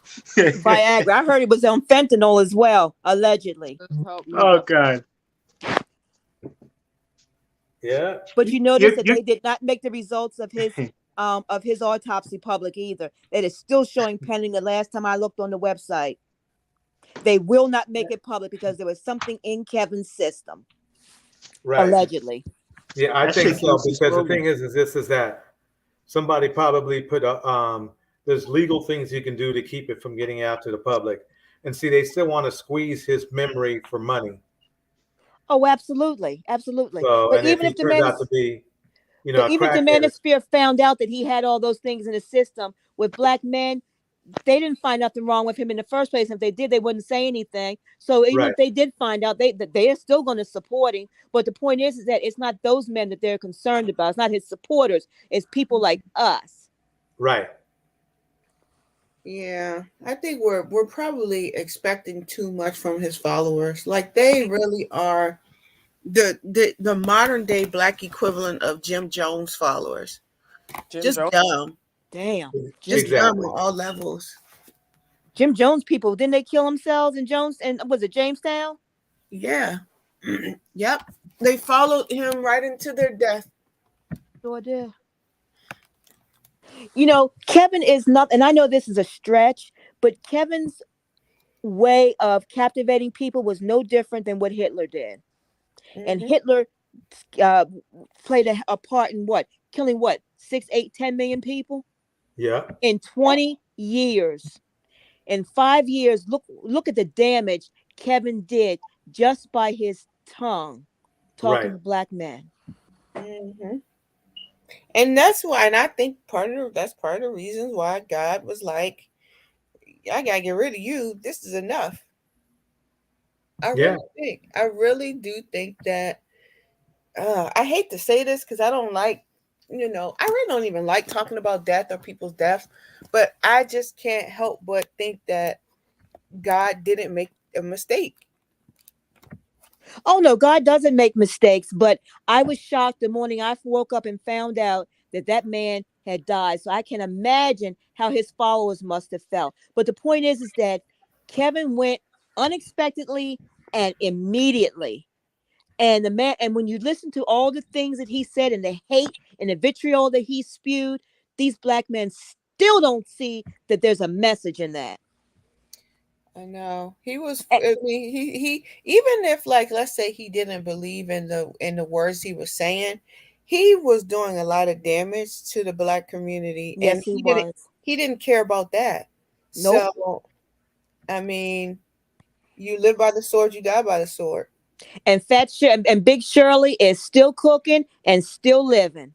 Viagra. I heard it was on fentanyl as well, allegedly. Oh God. Yeah. But you notice that they did not make the results of his autopsy public either. It is still showing pending. The last time I looked on the website, they will not make it public because there was something in Kevin's system, right? Allegedly. Yeah, I think so. Because the thing is that somebody probably put a there's legal things you can do to keep it from getting out to the public, and see, they still want to squeeze his memory for money. Oh, absolutely, absolutely. So, but and even if he turns out to be, but even if the manosphere found out that he had all those things in his system with black men, they didn't find nothing wrong with him in the first place. If they did, they wouldn't say anything. So even if they did find out, they are still going to support him. But the point is that it's not those men that they're concerned about. It's not his supporters. It's people like us. Right. Yeah, I think we're probably expecting too much from his followers. Like, they really are the modern day black equivalent of Jim Jones followers. Just dumb. Damn. Just dumb on all levels. Jim Jones people, didn't they kill themselves in Jones? And was it Jamestown? Yeah. Yep. They followed him right into their death. Sure did. You know, Kevin is not, and I know this is a stretch, but Kevin's way of captivating people was no different than what Hitler did. Mm-hmm. And Hitler played a part in what? Killing what? 6, 8, 10 million people? Yeah. In 20 years. In 5 years, look at the damage Kevin did just by his tongue talking to black men. Mm-hmm. And that's why, and I think that's part of the reasons why God was like, I gotta get rid of you. This is enough. I really do think that I hate to say this because I don't like, I really don't even like talking about death or people's deaths, but I just can't help but think that God didn't make a mistake. Oh no, God doesn't make mistakes, but I was shocked the morning I woke up and found out that man had died. So I can imagine how his followers must have felt. But the point is that Kevin went unexpectedly and immediately. And when you listen to all the things that he said and the hate and the vitriol that he spewed, these black men still don't see that there's a message in that. I know he was. I mean, he even if, like, let's say he didn't believe in the words he was saying, he was doing a lot of damage to the black community, yes, and he didn't care about that. Nope. So, I mean, you live by the sword, you die by the sword. And and Big Shirley is still cooking and still living.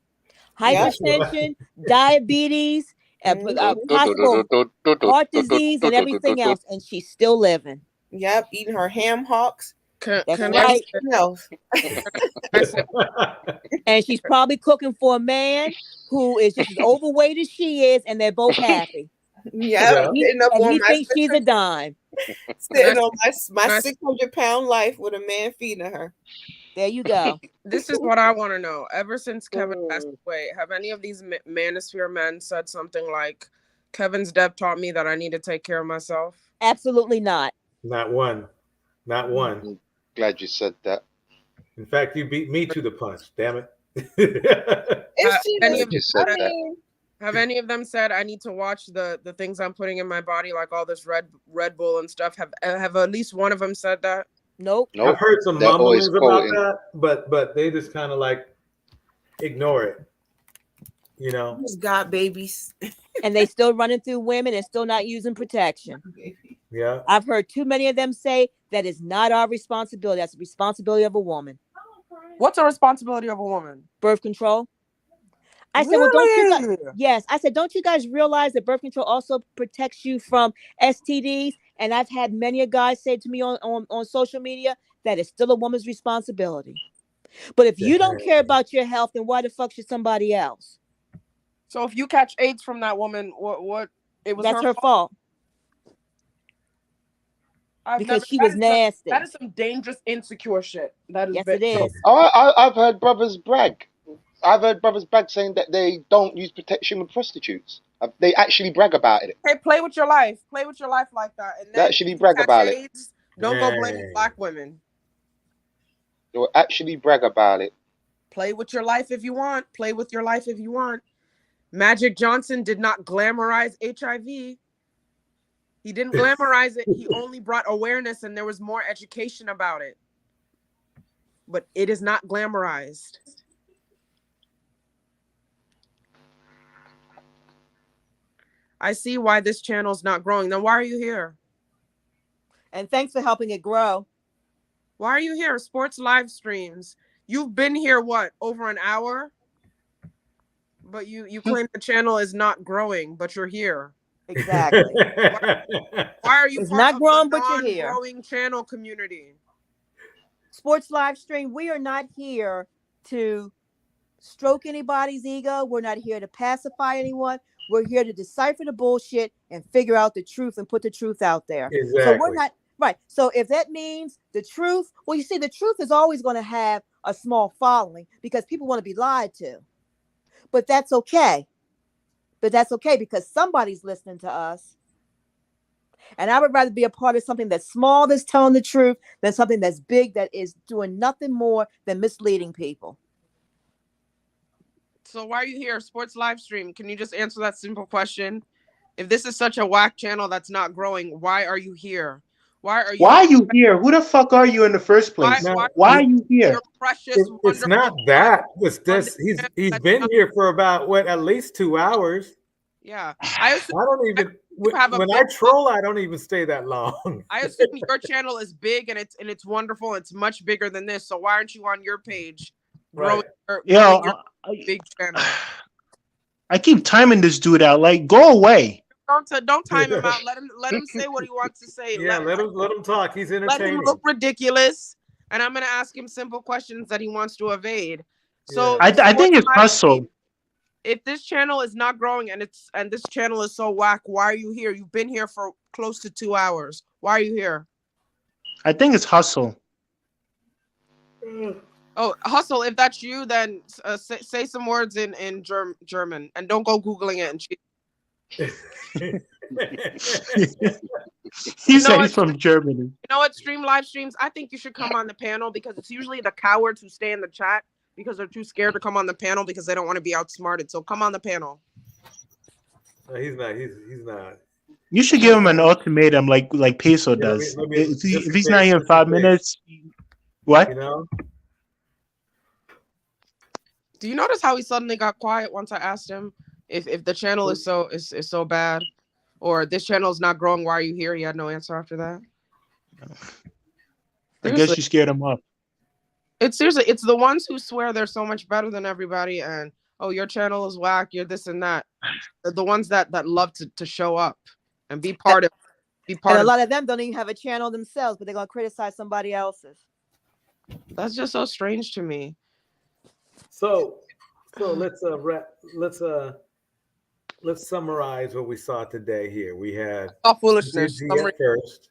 Hypertension, diabetes, possible heart disease, and everything else, and she's still living. Yep, eating her ham hocks. That's right. And she's probably cooking for a man who is just as overweight as she is, and they're both happy. Yeah, he thinks she's a dime. Sitting on my 600-pound life with a man feeding her. There you go. This is what I want to know. Ever since Kevin passed away, have any of these manosphere men said something like, Kevin's death taught me that I need to take care of myself? Absolutely not. Not one. Not one. I'm glad you said that. In fact, you beat me to the punch. Damn it. Have any of them said, I need to watch the things I'm putting in my body, like all this Red Bull and stuff? Have at least one of them said that? Nope. I've heard some mumblings about that, but they just kind of like ignore it. Just got babies. And they still running through women and still not using protection. Yeah. I've heard too many of them say that is not our responsibility. That's the responsibility of a woman. What's the responsibility of a woman? Birth control. I said, well, don't you guys realize that birth control also protects you from STDs? And I've had many a guys say to me on social media that it's still a woman's responsibility. But if you don't care about your health, then why the fuck should somebody else? So if you catch AIDS from that woman, what it was that's her fault. because she was nasty. That is some dangerous, insecure shit. That is yes, it is. I've heard brothers brag. I've heard brothers brag saying that they don't use protection with prostitutes. They actually brag about it. Hey, play with your life. Play with your life like that. And They then actually if you brag catch about it. AIDS, don't go blame black women. They will actually brag about it. Play with your life if you want. Play with your life if you want. Magic Johnson did not glamorize HIV. He didn't glamorize it. He only brought awareness, and there was more education about it. But it is not glamorized. I see why this channel is not growing. Then why are you here? And thanks for helping it grow. Why are you here? Sports live streams. You've been here, what, over an hour? But you claim the channel is not growing, but you're here. Exactly. Why are you it's part not of growing, the but you're here. non-growing channel community? Sports live stream. We are not here to stroke anybody's ego. We're not here to pacify anyone. We're here to decipher the bullshit and figure out the truth and put the truth out there. Exactly. So we're not right. So if that means the truth, well, you see, the truth is always going to have a small following because people want to be lied to. But that's okay. Because somebody's listening to us. And I would rather be a part of something that's small, that's telling the truth, than something that's big, that is doing nothing more than misleading people. So why are you here? Sports live stream. Can you just answer that simple question? If this is such a whack channel that's not growing, why are you here? Why are you here? Who the fuck are you in the first place? Why are you here? You're precious, it's not that. It's this. He's been here for about at least 2 hours. Yeah. I don't even when I troll, I don't even stay that long. I assume your channel is big and it's wonderful. It's much bigger than this. So why aren't you on your page? Growing your big channel. I keep timing this dude out. Like, go away. Don't time him out. Let him say what he wants to say. Yeah, let him talk. He's entertaining. Let him look ridiculous, and I'm gonna ask him simple questions that he wants to evade. So I think it's hustle. If this channel is not growing and this channel is so whack, why are you here? You've been here for close to 2 hours. Why are you here? I think it's hustle. Oh, hustle! If that's you, then say some words in German, and don't go googling it and cheat. He said he's from Germany. You know what? Live streams. I think you should come on the panel because it's usually the cowards who stay in the chat because they're too scared to come on the panel because they don't want to be outsmarted. So come on the panel. No, he's not. He's not. You should give him an ultimatum like Peso does. If he's not here in 5 minutes, what? You know? Do you notice how he suddenly got quiet once I asked him if the channel is so bad, or this channel is not growing? Why are you here? He had no answer after that. I guess you scared him up. It's seriously, it's the ones who swear they're so much better than everybody, and oh, your channel is whack, you're this and that. They're the ones that love to show up and be part of. And a lot of them don't even have a channel themselves, but they're gonna criticize somebody else's. That's just so strange to me. So let's summarize what we saw today here. We had foolishness at first.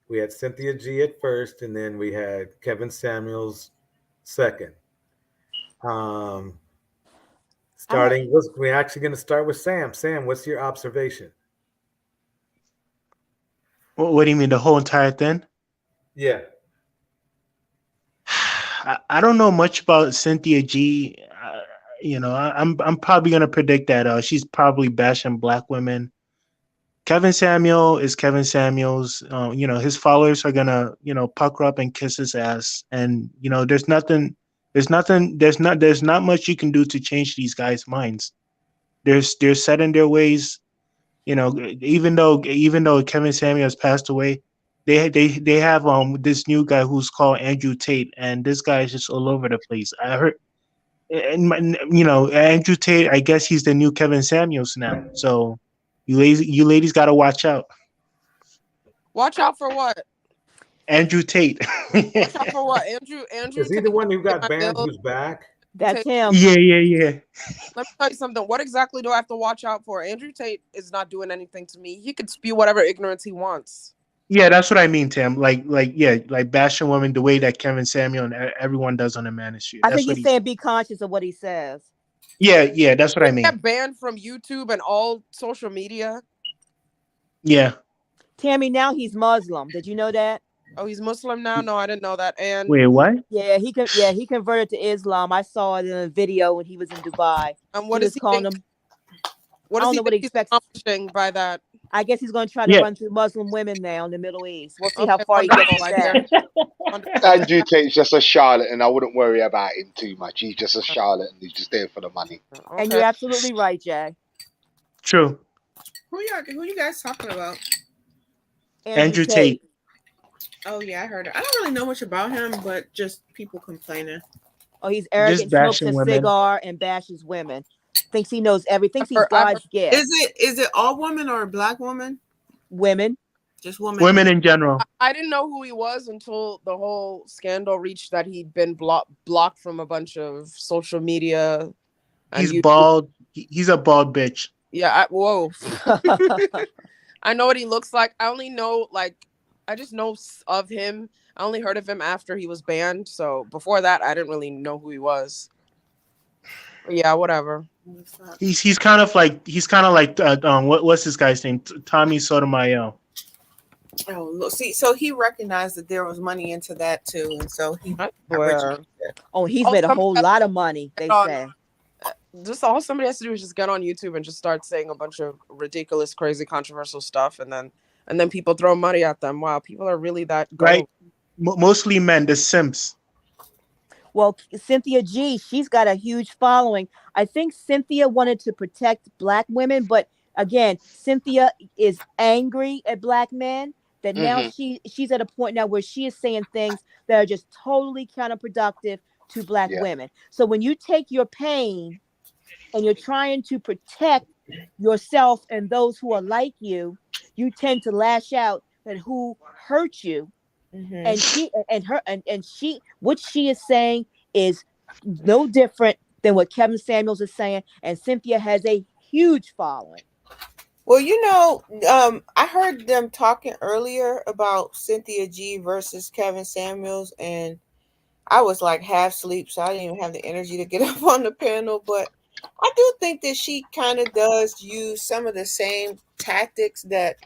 We had Cynthia G at first, and then we had Kevin Samuels second. We're actually going to start with Sam. Sam, what's your observation? What do you mean, the whole entire thing? Yeah. I don't know much about Cynthia G. I'm probably gonna predict that she's probably bashing black women. Kevin Samuel is Kevin Samuels. His followers are gonna pucker up and kiss his ass. And there's not much you can do to change these guys' minds. They're set in their ways. Even though Kevin Samuel has passed away. They have this new guy who's called Andrew Tate, and this guy is just all over the place. I heard, Andrew Tate. I guess he's the new Kevin Samuels now. So you ladies got to watch out. Watch out for what? Andrew Tate. Watch out for what? Andrew. Is he the one who got banned? Who's back? That's him. Yeah. Let me tell you something. What exactly do I have to watch out for? Andrew Tate is not doing anything to me. He could spew whatever ignorance he wants. Yeah, that's what I mean, Tim. Like bashing women the way that Kevin Samuel and everyone does on the manosphere. I That's think what he's saying be conscious of what he says. Yeah, that's what I mean. Get banned from YouTube and all social media. Yeah. Tammy, now he's Muslim. Did you know that? Oh, he's Muslim now? No, I didn't know that. And wait, what? Yeah, he converted to Islam. I saw it in a video when he was in Dubai. what he does was calling him. What I does don't he know what think he he's expects. accomplishing by that? I guess he's going to try to run through Muslim women now in the Middle East. We'll see how far he gets with that. Andrew Tate's just a charlatan. I wouldn't worry about him too much. He's just a charlatan. He's just there for the money. And you're absolutely right, Jay. True. Who you guys talking about? Andrew Tate. Oh yeah, I heard it. I don't really know much about him, but just people complaining. Oh, he's arrogant, smokes a cigar, and bashes women. Thinks he knows everything. Thinks he's God's gift. Is it all women or black women? Women. Just women. Women in general. I didn't know who he was until the whole scandal reached that he'd been blocked from a bunch of social media. He's bald. He's a bald bitch. Yeah. Whoa. I know what he looks like. I only know I just know of him. I only heard of him after he was banned. So before that, I didn't really know who he was. But yeah, whatever. He's kind of like what's this guy's name? Tommy Sotomayor. Oh, look, see, so he recognized that there was money into that too, and so he. He's made a whole lot of money. They say. Just all somebody has to do is just get on YouTube and just start saying a bunch of ridiculous, crazy, controversial stuff, and then people throw money at them. Wow, people are really that gold. Right? Mostly men, the simps. Well, Cynthia G, she's got a huge following. I think Cynthia wanted to protect black women, but again, Cynthia is angry at black men that now she's at a point now where she is saying things that are just totally counterproductive to black women. So when you take your pain and you're trying to protect yourself and those who are like you, you tend to lash out at who hurt you. And what she is saying is no different than what Kevin Samuels is saying, and Cynthia has a huge following. Well, I heard them talking earlier about Cynthia G versus Kevin Samuels, and I was like half asleep, so I didn't even have the energy to get up on the panel. But I do think that she kind of does use some of the same tactics that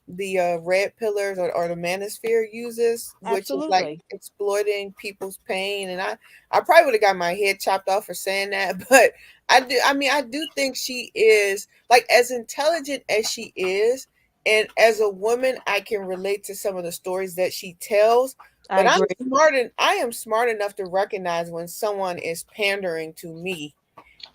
the red pillars or the manosphere uses, which is like exploiting people's pain. And I probably would have got my head chopped off for saying that, but I do think she is, like, as intelligent as she is, and as a woman I can relate to some of the stories that she tells. But I am smart enough to recognize when someone is pandering to me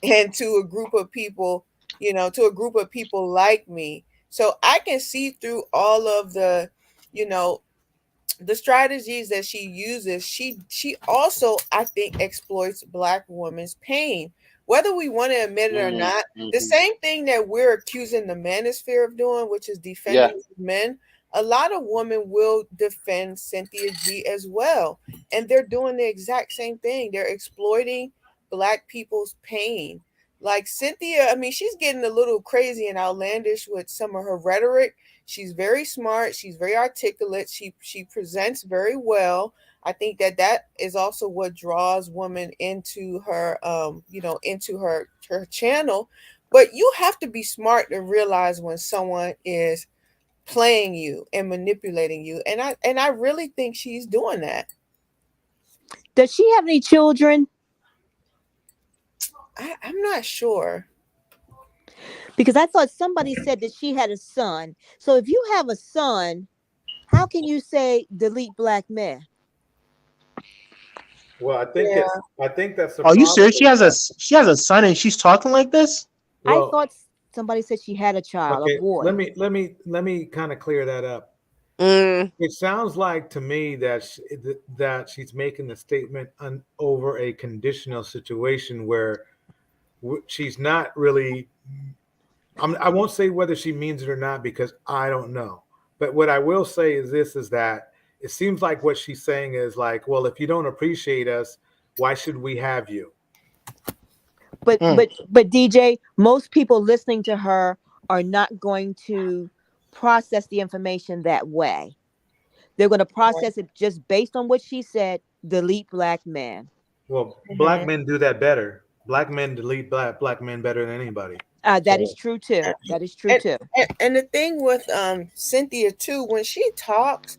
and to a group of people, to a group of people like me. So I can see through all of the, the strategies that she uses. She also, I think, exploits black women's pain, whether we want to admit it or not. The same thing that we're accusing the manosphere of doing, which is defending men. A lot of women will defend Cynthia G as well, and they're doing the exact same thing. They're exploiting black people's pain. Like Cynthia, she's getting a little crazy and outlandish with some of her rhetoric. She's very smart. She's very articulate. She presents very well. I think that is also what draws women into her, into her channel. But you have to be smart to realize when someone is playing you and manipulating you. And I really think she's doing that. Does she have any children? I'm not sure. Because I thought somebody said that she had a son. So if you have a son, how can you say delete black men? Well, I think that's the Are you serious? She has a son and she's talking like this? Well, I thought somebody said she had a child, a boy. Let me kind of clear that up. It sounds like to me that she's making the statement over a conditional situation where she's not really. I won't say whether she means it or not because I don't know. But what I will say is that it seems like what she's saying is like, well, if you don't appreciate us, why should we have you? But DJ, most people listening to her are not going to process the information that way. They're going to process it just based on what she said. Delete black men. Well, black men do that better. Black men delete black men better than anybody. That is true too. That is true too. And the thing with Cynthia too, when she talks,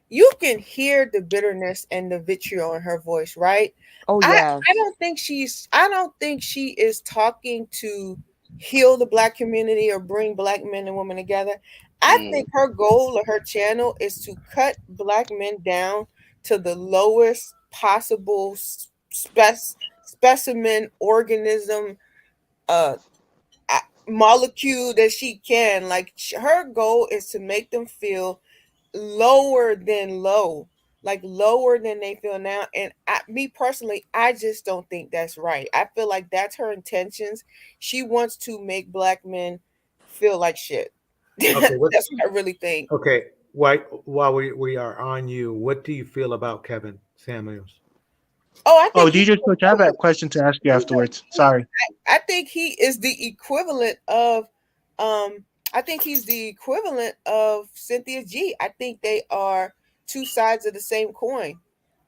you can hear the bitterness and the vitriol in her voice, right? Oh yeah. I don't think she is talking to heal the black community or bring black men and women together. I think her goal or her channel is to cut black men down to the lowest possible specimen organism molecule that she can. Like, her goal is to make them feel lower than low, like lower than they feel now. And me personally, I just don't think that's right. I feel like that's her intentions. She wants to make black men feel like shit. Okay, that's what I really think. Okay, while we are on you, what do you feel about Kevin Samuels? DJ Coach, I have a question to ask you afterwards. Sorry. I think he is the equivalent of he's the equivalent of Cynthia G. I think they are two sides of the same coin.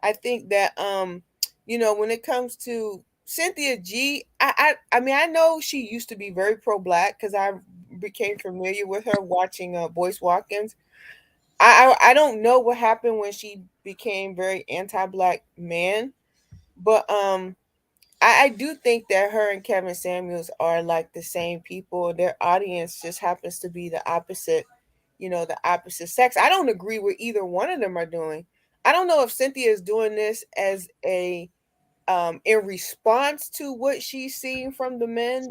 I think that when it comes to Cynthia G, I mean, I know she used to be very pro-black because I became familiar with her watching Boyce Watkins. I don't know what happened when she became very anti-black man, but I do think that her and Kevin Samuels are like the same people. Their audience just happens to be the opposite, the opposite sex. I don't agree with either one of them are doing. I don't know if Cynthia is doing this as a in response to what she's seeing from the men.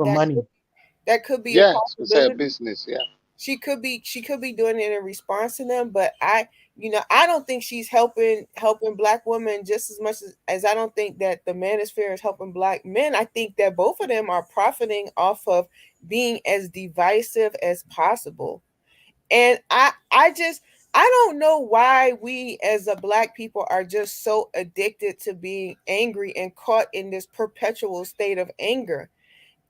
That could be a possibility. Business, yeah. She could be doing it in response to them, but I don't think she's helping black women just as much as I don't think that the manosphere is helping black men. I think that both of them are profiting off of being as divisive as possible. And I don't know why we as a black people are just so addicted to being angry and caught in this perpetual state of anger.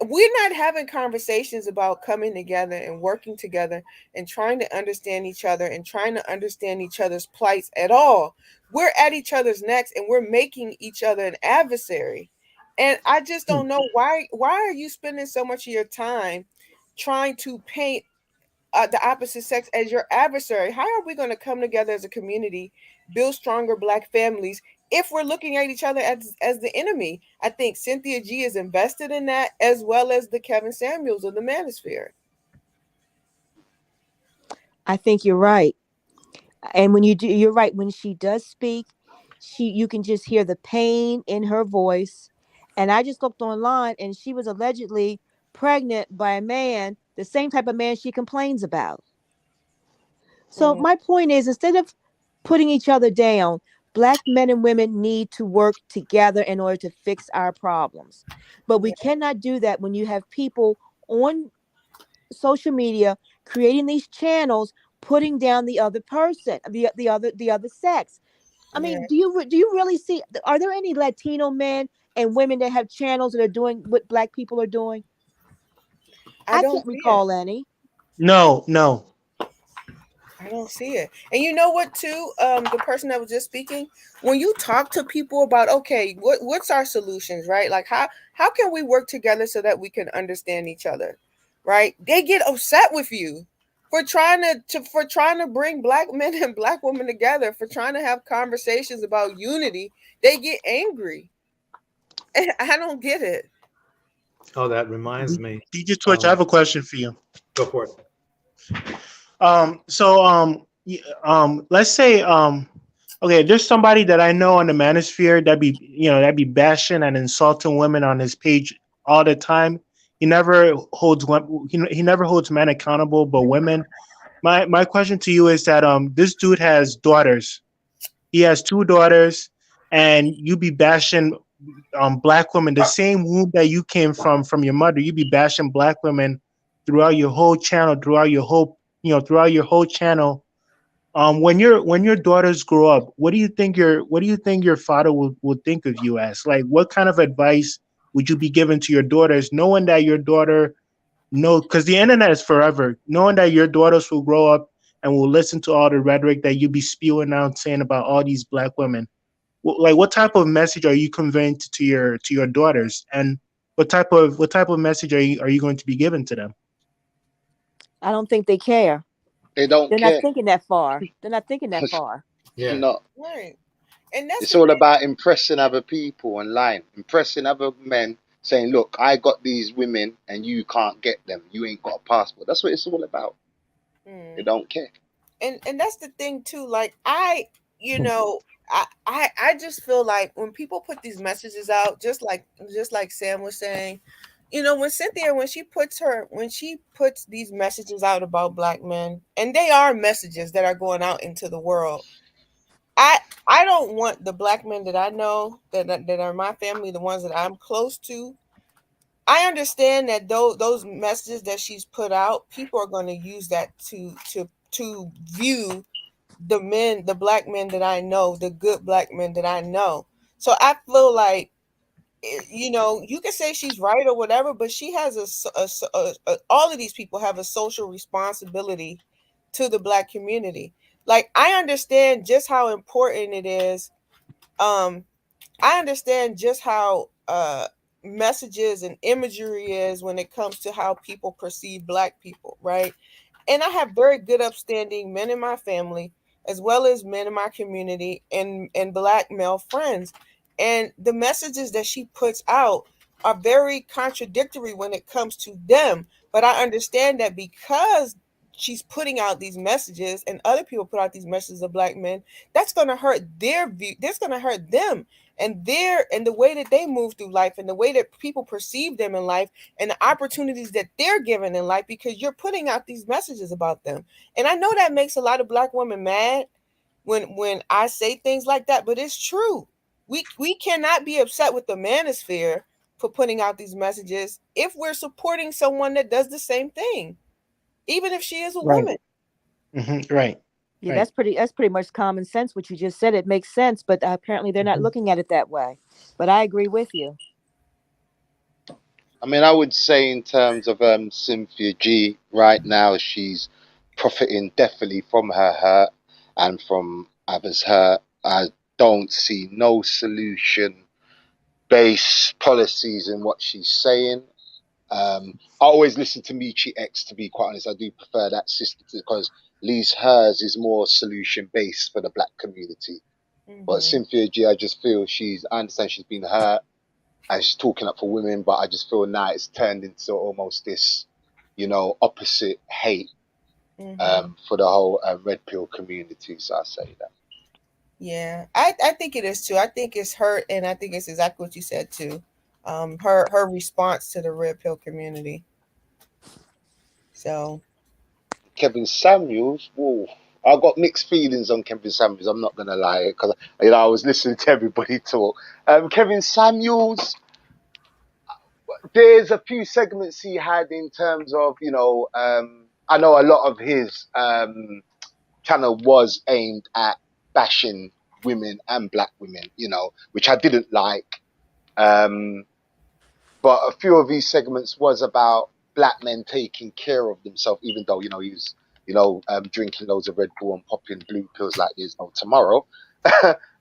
We're not having conversations about coming together and working together and trying to understand each other and trying to understand each other's plights at all. We're at each other's necks and we're making each other an adversary. And I just don't know why are you spending so much of your time trying to paint the opposite sex as your adversary? How are we going to come together as a community, build stronger black families, if we're looking at each other as the enemy? I think Cynthia G is invested in that, as well as the Kevin Samuels of the manosphere. I think you're right. And you're right. When she does speak, you can just hear the pain in her voice. And I just looked online and she was allegedly pregnant by a man, the same type of man she complains about. So my point is, instead of putting each other down, black men and women need to work together in order to fix our problems. But we cannot do that when you have people on social media creating these channels, putting down the other person, the other sex. I mean, do you really see? Are there any Latino men and women that have channels that are doing what black people are doing? I can't recall any. No. I don't see it. And you know what, too? The person that was just speaking, when you talk to people about, okay, what's our solutions, right? Like, how can we work together so that we can understand each other, right? They get upset with you for trying to bring black men and black women together, for trying to have conversations about unity. They get angry. And I don't get it. Oh, that reminds me. DJ Twitch, I have a question for you. Go for it. Let's say, okay, there's somebody that I know on the manosphere that be bashing and insulting women on his page all the time. He never holds men accountable, but women. My question to you is that this dude has daughters. He has 2 daughters, and you be bashing black women, the same womb that you came from your mother. You be bashing black women throughout your whole channel, throughout your whole channel. When your daughters grow up, what do you think your father would think of you as? Like, what kind of advice would you be giving to your daughters, knowing that your daughter because the internet is forever, knowing that your daughters will grow up and will listen to all the rhetoric that you be spewing out saying about all these black women. Like, what type of message are you conveying to your daughters, and what type of message are you going to be giving to them? I don't think they care. They don't They're not care. thinking that far. They're not thinking that far. Yeah. Not. Right. And that's It's all about impressing other people online, impressing other men, saying, "Look, I got these women, and you can't get them. You ain't got a passport." That's what it's all about. They don't care. And that's the thing too. Like I just feel like when people put these messages out, just like Sam was saying, when Cynthia, when she puts these messages out about black men, and they are messages that are going out into the world. I don't want the black men that I know that are my family, the ones that I'm close to. I understand that those messages that she's put out, people are going to use that to view the black men that I know, the good black men that I know. So I feel like, you can say she's right or whatever, but she has all of these people have a social responsibility to the black community. Like, I understand just how important it is. I understand just how messages and imagery is when it comes to how people perceive black people, right? And I have very good upstanding men in my family, as well as men in my community, and black male friends. And the messages that she puts out are very contradictory when it comes to them. But I understand that because she's putting out these messages and other people put out these messages of black men, that's going to hurt their view. That's going to hurt them and the way that they move through life, and the way that people perceive them in life, and the opportunities that they're given in life, because you're putting out these messages about them. And I know that makes a lot of black women mad when I say things like that, but it's true. We cannot be upset with the manosphere for putting out these messages if we're supporting someone that does the same thing, even if she is a woman. Mm-hmm. Right. Yeah, that's pretty much common sense. What you just said, it makes sense, but apparently they're not looking at it that way. But I agree with you. I mean, I would say in terms of Cynthia G, right now she's profiting definitely from her hurt and from others' hurt. I don't see no solution-based policies in what she's saying. I always listen to Michi X, to be quite honest. I do prefer that system because at least hers is more solution-based for the black community. But Cynthia G, I just feel I understand she's been hurt and she's talking up for women, but I just feel now it's turned into almost this, opposite hate for the whole red pill community. So I say that. Yeah, I think it is too. I think it's hurt, and I think it's exactly what you said too. Her response to the red pill community. So Kevin Samuels, whoa. I got mixed feelings on Kevin Samuels. I'm not gonna lie, because I was listening to everybody talk. Kevin Samuels, there's a few segments he had in terms of, I know a lot of his channel was aimed at bashing women and black women, which I didn't like. But a few of these segments was about black men taking care of themselves, even though, he was, drinking loads of Red Bull and popping blue pills like there's no tomorrow.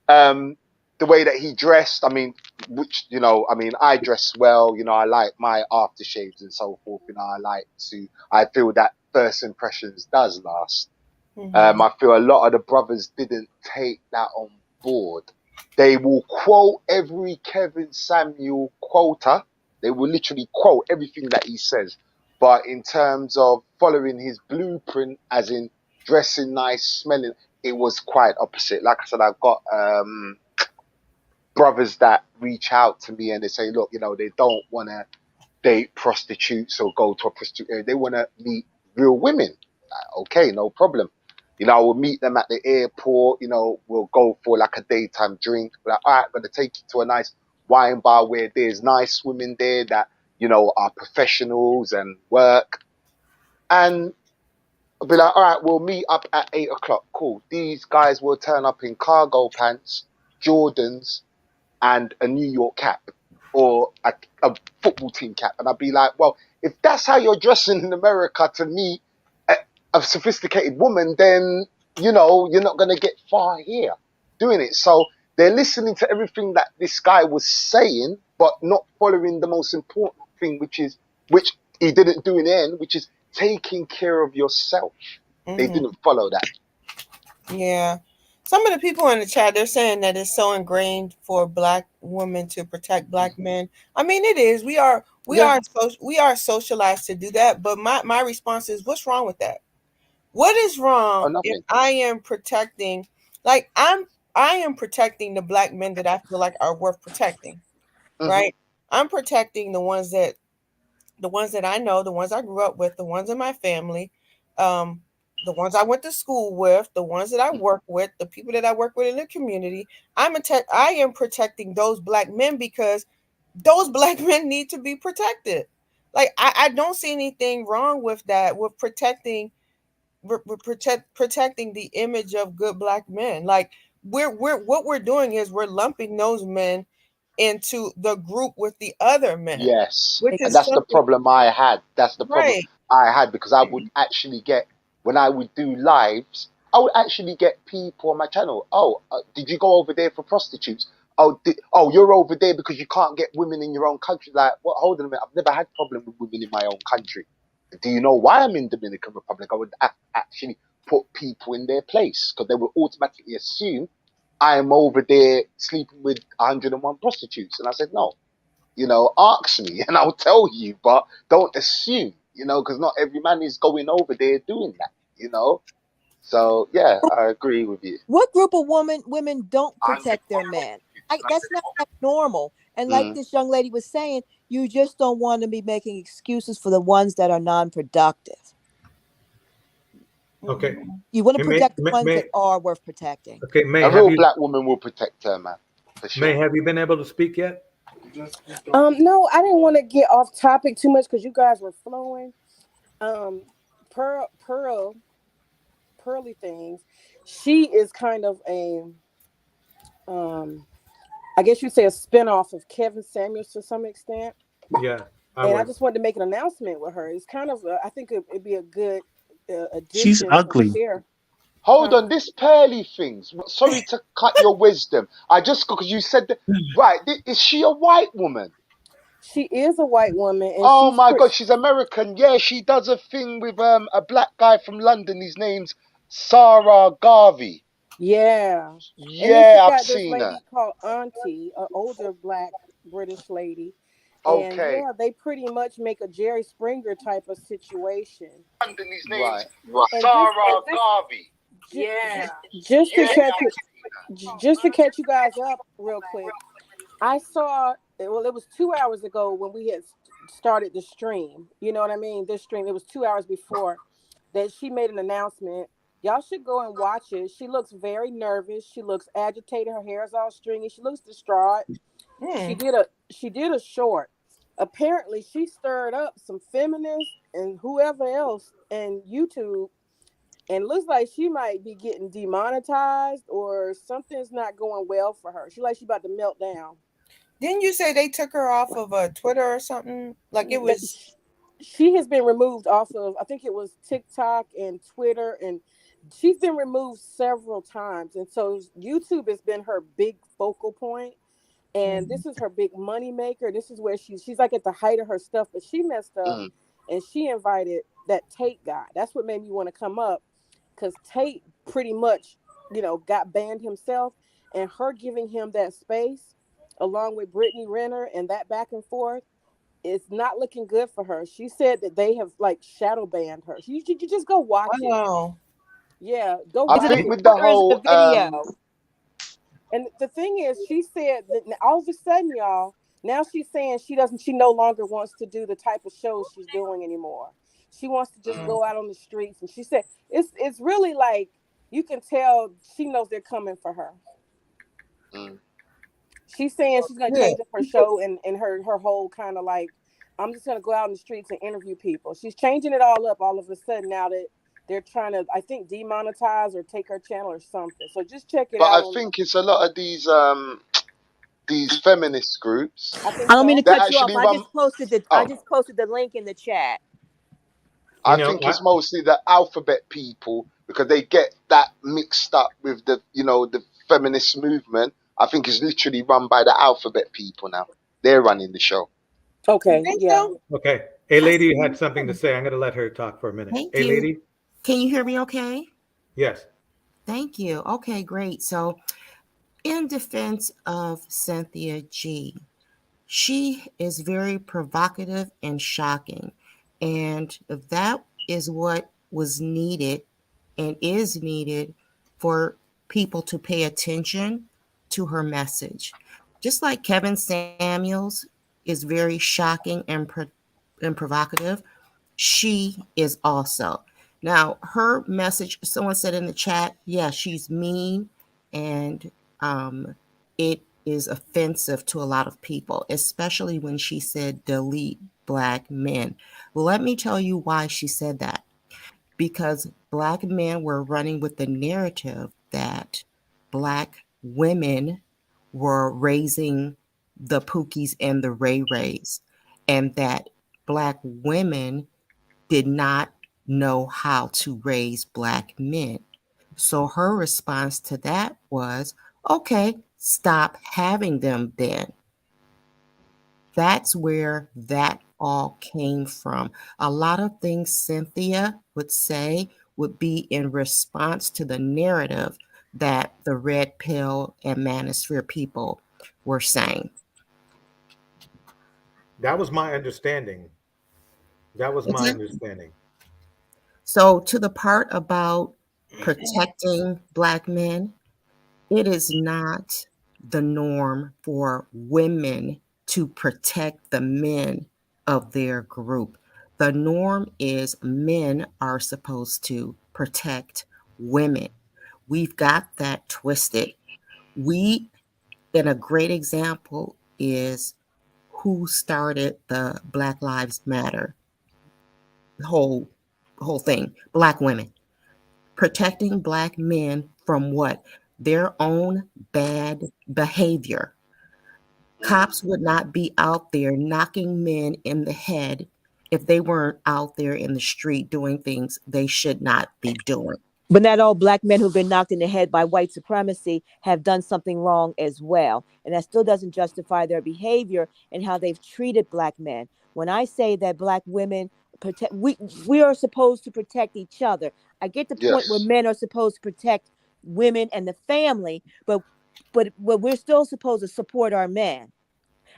The way that he dressed, I dress well, I like my aftershaves and so forth, I feel that first impressions does last. I feel a lot of the brothers didn't take that on board. They will quote every Kevin Samuel quota. They will literally quote everything that he says. But in terms of following his blueprint, as in dressing nice, smelling, it was quite opposite. Like I said, I've got brothers that reach out to me and they say, look, they don't want to date prostitutes or go to a prostitute area. They want to meet real women. Okay, no problem. I will meet them at the airport. We'll go for like a daytime drink. Like, all right, I'm going to take you to a nice wine bar where there's nice women there that, are professionals and work. And I'll be like, all right, we'll meet up at 8:00. Cool. These guys will turn up in cargo pants, Jordans, and a New York cap or a football team cap. And I'd be like, well, if that's how you're dressing in America to me, a sophisticated woman, then you're not going to get far here doing it. So they're listening to everything that this guy was saying, but not following the most important thing, which he didn't do in the end, which is taking care of yourself. They didn't follow that. Yeah. Some of the people in the chat, they're saying that it's so ingrained for Black women to protect Black men. I mean, it is. We are socialized to do that. But my response is, what's wrong with that? What is wrong if I am protecting, like I am protecting the Black men that I feel like are worth protecting, right? I'm protecting the ones that I know, the ones I grew up with, the ones in my family, the ones I went to school with, the ones that I work with, the people that I work with in the community. I am protecting those Black men because those Black men need to be protected. Like I don't see anything wrong with that, with protecting the image of good Black men. Like what we're doing is we're lumping those men into the group with the other men. Yes, and that's the problem I had. That's the problem I had, because I would actually get, when I would do lives, I would actually get people on my channel. Oh, did you go over there for prostitutes? Oh, you're over there because you can't get women in your own country. Like, what? Hold on a minute. I've never had problem with women in my own country. Do you know why I'm in Dominican Republic? I would actually put people in their place, because they would automatically assume I am over there sleeping with 101 prostitutes. And I said, no, ask me and I'll tell you, but don't assume, because not every man is going over there doing that, So yeah, I agree with you. What group of women don't protect their men? That's not normal. And like this young lady was saying, you just don't want to be making excuses for the ones that are non-productive. Okay. You want to protect the ones that are worth protecting. Okay, May, a real Black woman will protect her man. For sure. May, have you been able to speak yet? No, I didn't want to get off topic too much because you guys were flowing. Pearly Things, she is kind of a I guess you'd say a spinoff of Kevin Samuels to some extent. Yeah. I just wanted to make an announcement with her. It's kind of I think it'd be a good addition. She's ugly. Hold on, this Pearly Things. Sorry to cut your wisdom. Because you said that. Right, is she a white woman? She is a white woman. And oh my God, she's American. Yeah, she does a thing with a Black guy from London. His name's Sarah Garvey. Yeah. Yeah, I've seen her. This lady called Auntie, an older Black British lady. And yeah, they pretty much make a Jerry Springer type of situation. His name's Sarah Garvey. Yeah. Just to catch you guys up real quick. I saw, it was 2 hours ago when we had started the stream. You know what I mean? This stream, it was 2 hours before that she made an announcement. Y'all should go and watch it. She looks very nervous. She looks agitated. Her hair is all stringy. She looks distraught. She did a short. Apparently, she stirred up some feminists and whoever else in YouTube, and looks like she might be getting demonetized or something's not going well for her. She's about to melt down. Didn't you say they took her off of Twitter or something? Like it was. She has been removed off of, I think it was TikTok and Twitter, and she's been removed several times. And so YouTube has been her big focal point. And this is her big money maker. This is where she's like at the height of her stuff, but she messed up and she invited that Tate guy. That's what made me want to come up, because Tate pretty much, got banned himself, and her giving him that space along with Brittany Renner and that back and forth, it's not looking good for her. She said that they have shadow banned her. You just go watch it. Yeah, go watch it. I think with the whole video. And the thing is, she said that all of a sudden, y'all, now she's saying she no longer wants to do the type of shows she's doing anymore. She wants to just go out on the streets. And she said it's really like you can tell she knows they're coming for her. She's saying she's going to change up her show and her whole kind of I'm just going to go out in the streets and interview people. She's changing it all up all of a sudden now that they're trying to, I think, demonetize or take her channel or something. So just check it out. But I think it's a lot of these feminist groups. I don't mean to cut you off. I just posted the link in the chat. I think it's mostly the alphabet people because they get that mixed up with the, the feminist movement. I think it's literally run by the alphabet people now. They're running the show. Okay. Yeah. Okay. A lady had something to say. I'm going to let her talk for a minute. Thank A you. lady? Can you hear me okay? Yes. Thank you. Okay, great. So, in defense of Cynthia G, she is very provocative and shocking. And that is what was needed and is needed for people to pay attention to her message. Just like Kevin Samuels is very shocking and provocative, she is also. Now, her message, someone said in the chat, yeah, she's mean and it is offensive to a lot of people, especially when she said delete Black men. Let me tell you why she said that. Because Black men were running with the narrative that Black women were raising the Pookies and the Ray Rays, and that Black women did not know how to raise Black men. So her response to that was, okay, stop having them then. That's where that all came from. A lot of things Cynthia would say would be in response to the narrative that the red pill and manosphere people were saying. That was my understanding. So to the part about protecting Black men, it is not the norm for women to protect the men of their group. The norm is men are supposed to protect women. We've got that twisted. And a great example is who started the Black Lives Matter whole thing, Black women. Protecting Black men from what? Their own bad behavior. Cops would not be out there knocking men in the head if they weren't out there in the street doing things they should not be doing. But not all Black men who've been knocked in the head by white supremacy have done something wrong as well. And that still doesn't justify their behavior and how they've treated Black men. When I say that Black women protect, we are supposed to protect each other. I get the point where men are supposed to protect women and the family, but we're still supposed to support our men.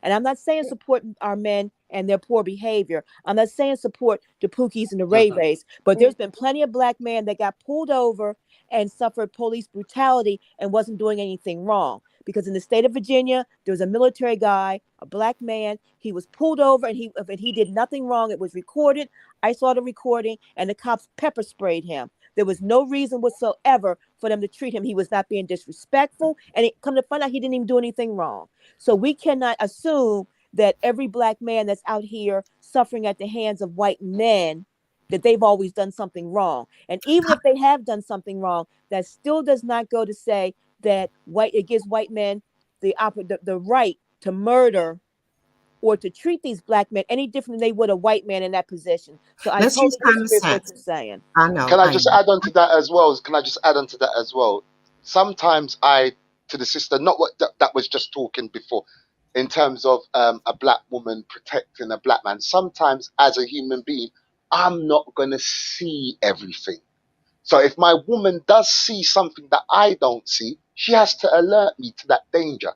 And I'm not saying support our men and their poor behavior. I'm not saying support the Pookies and the Ray Rays, but there's been plenty of Black men that got pulled over and suffered police brutality and wasn't doing anything wrong. Because in the state of Virginia, there was a military guy, a Black man. He was pulled over and he did nothing wrong. It was recorded. I saw the recording, and the cops pepper sprayed him. There was no reason whatsoever for them to treat him. He was not being disrespectful, and come to find out he didn't even do anything wrong. So we cannot assume that every Black man that's out here suffering at the hands of white men, that they've always done something wrong. And even if they have done something wrong, that still does not go to say that it gives white men the right to murder or to treat these Black men any different than they would a white man in that position. So I totally disagree with what you're saying. I know. Can I just add on to that as well? Sometimes to the sister, not what that was just talking before, in terms of a Black woman protecting a Black man. Sometimes as a human being, I'm not going to see everything. So if my woman does see something that I don't see, she has to alert me to that danger.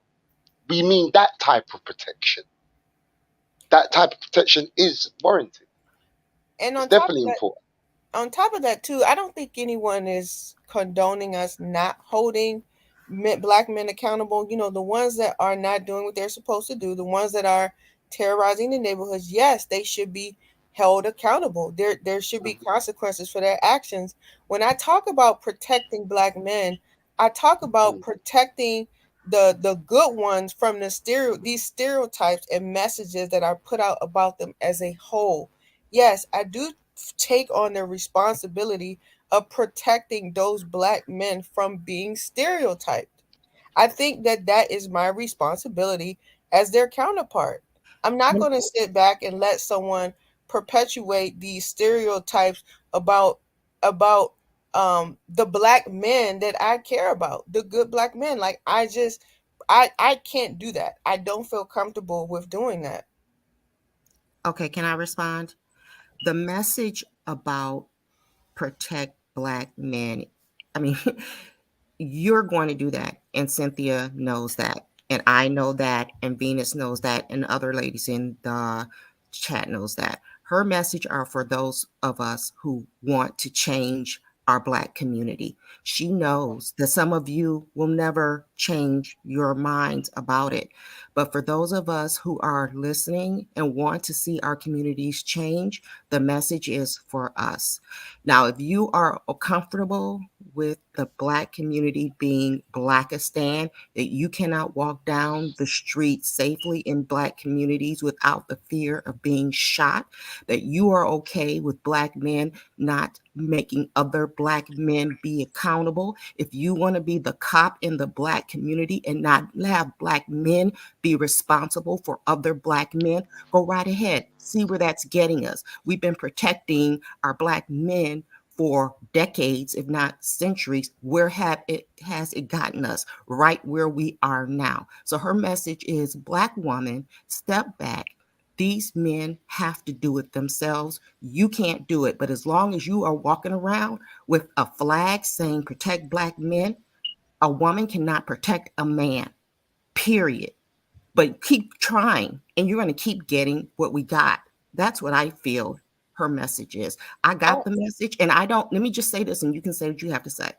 We mean that type of protection. That type of protection is warranted. And it's definitely important. On top of that, too, I don't think anyone is condoning us not holding Black men accountable. You know, the ones that are not doing what they're supposed to do, the ones that are terrorizing the neighborhoods, yes, they should be held accountable. There should be consequences for their actions. When I talk about protecting Black men, I talk about protecting the good ones from these stereotypes and messages that are put out about them as a whole. Yes, I do take on the responsibility of protecting those Black men from being stereotyped. I think that is my responsibility as their counterpart. I'm not going to sit back and let someone perpetuate these stereotypes about the black men that I care about, the good black men. Like I can't do that. I don't feel comfortable with doing that. Okay, can I respond? The message about protect black men, I mean, you're going to do that, and Cynthia knows that, and I know that, and Venus knows that, and other ladies in the chat knows that. Her message are for those of us who want to change our black community. She knows that some of you will never change your minds about it. But for those of us who are listening and want to see our communities change, the message is for us. Now, if you are comfortable with the black community being Blackistan, that you cannot walk down the street safely in black communities without the fear of being shot, that you are okay with black men not making other black men be accountable. If you want to be the cop in the black community and not have black men be responsible for other black men, go right ahead. See where that's getting us. We've been protecting our black men for decades, if not centuries. Where has it gotten us? Right where we are now. So her message is, black woman, step back. These men have to do it themselves. You can't do it. But as long as you are walking around with a flag saying protect black men, a woman cannot protect a man, period. But keep trying, and you're going to keep getting what we got. That's what I feel her message is. I got the message, and let me just say this, and you can say what you have to say.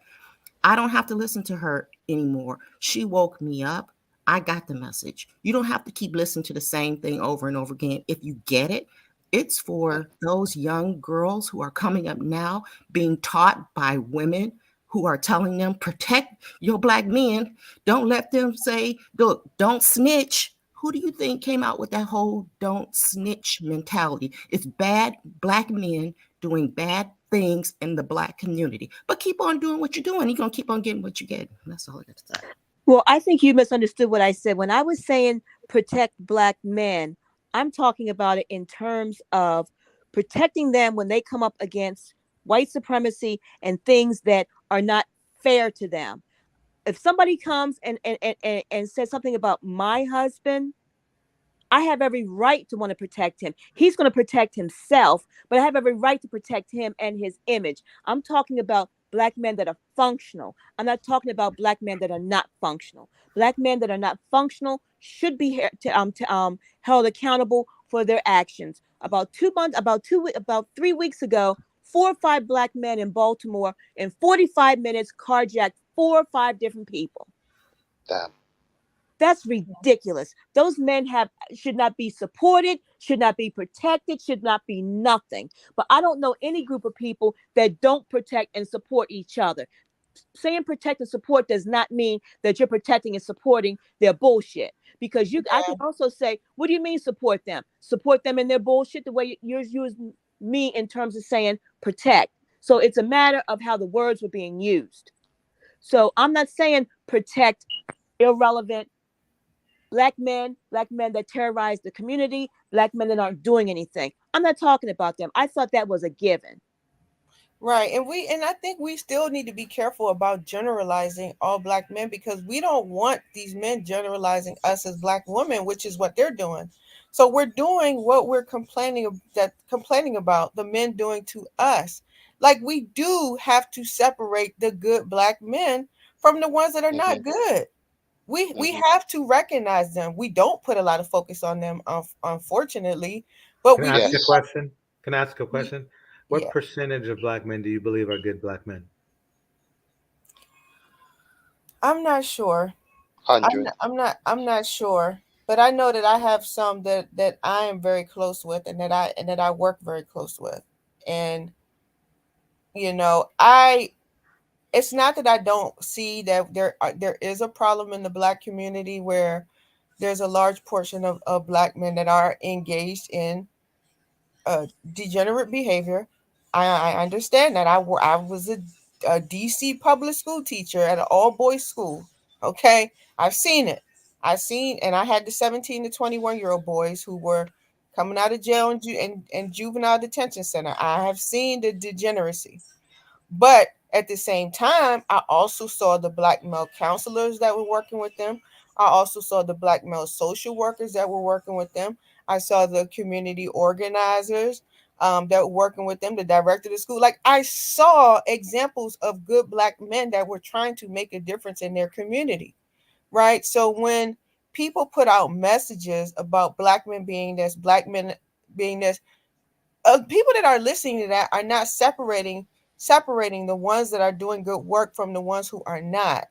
I don't have to listen to her anymore. She woke me up. I got the message. You don't have to keep listening to the same thing over and over again. If you get it, it's for those young girls who are coming up now, being taught by women who are telling them, protect your black men. Don't let them say, look, don't snitch. Who do you think came out with that whole don't snitch mentality? It's bad black men doing bad things in the black community. But keep on doing what you're doing. You're going to keep on getting what you get. That's all I got to say. Well, I think you misunderstood what I said. When I was saying protect black men, I'm talking about it in terms of protecting them when they come up against white supremacy and things that are not fair to them. If somebody comes and says something about my husband, I have every right to want to protect him. He's going to protect himself, but I have every right to protect him and his image. I'm talking about black men that are functional. I'm not talking about black men that are not functional. Black men that are not functional should be held accountable for their actions. About 3 weeks ago, 4 or 5 black men in Baltimore in 45 minutes carjacked 4 or 5 different people. Damn. That's ridiculous. Those men should not be supported, should not be protected, should not be nothing. But I don't know any group of people that don't protect and support each other. Saying protect and support does not mean that you're protecting and supporting their bullshit. Because I can also say, what do you mean support them? Support them in their bullshit the way you're using me in terms of saying protect. So it's a matter of how the words were being used. So I'm not saying protect irrelevant black men that terrorize the community, black men that aren't doing anything. I'm not talking about them. I thought that was a given. Right. And I think we still need to be careful about generalizing all black men, because we don't want these men generalizing us as black women, which is what they're doing. So we're doing what we're complaining about the men doing to us. Like, we do have to separate the good black men from the ones that are not good. We have to recognize them. We don't put a lot of focus on them, unfortunately. But Can I ask a question? Can I ask a question? What percentage of black men do you believe are good black men? I'm not sure. 100. I'm not sure. But I know that I have some that I am very close with, and that I work very close with. And it's not that I don't see that there is a problem in the black community where there's a large portion of black men that are engaged in degenerate behavior. I understand that. I was a DC public school teacher at an all boys school. Okay, I've seen it. And I had the 17 to 21-year-old boys who were coming out of jail and juvenile detention center. I have seen the degeneracy. But at the same time, I also saw the Black male counselors that were working with them. I also saw the Black male social workers that were working with them. I saw the community organizers that were working with them, the director of the school. Like, I saw examples of good Black men that were trying to make a difference in their community, right? So when people put out messages about Black men being this, Black men being this, people that are listening to that are not separating the ones that are doing good work from the ones who are not.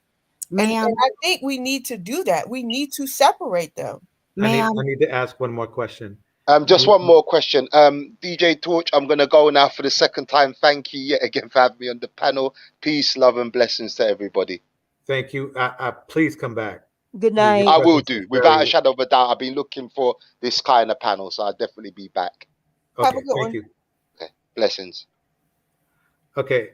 And I think we need to do that. We need to separate them. I need to ask one more question. Just one more question. DJ Torch, I'm going to go now for the second time. Thank you yet again for having me on the panel. Peace, love, and blessings to everybody. Thank you. Please come back. Good night. I will do. Without a shadow of a doubt, I've been looking for this kind of panel, so I'll definitely be back. Okay, have a good one. You. Okay. Blessings. Okay.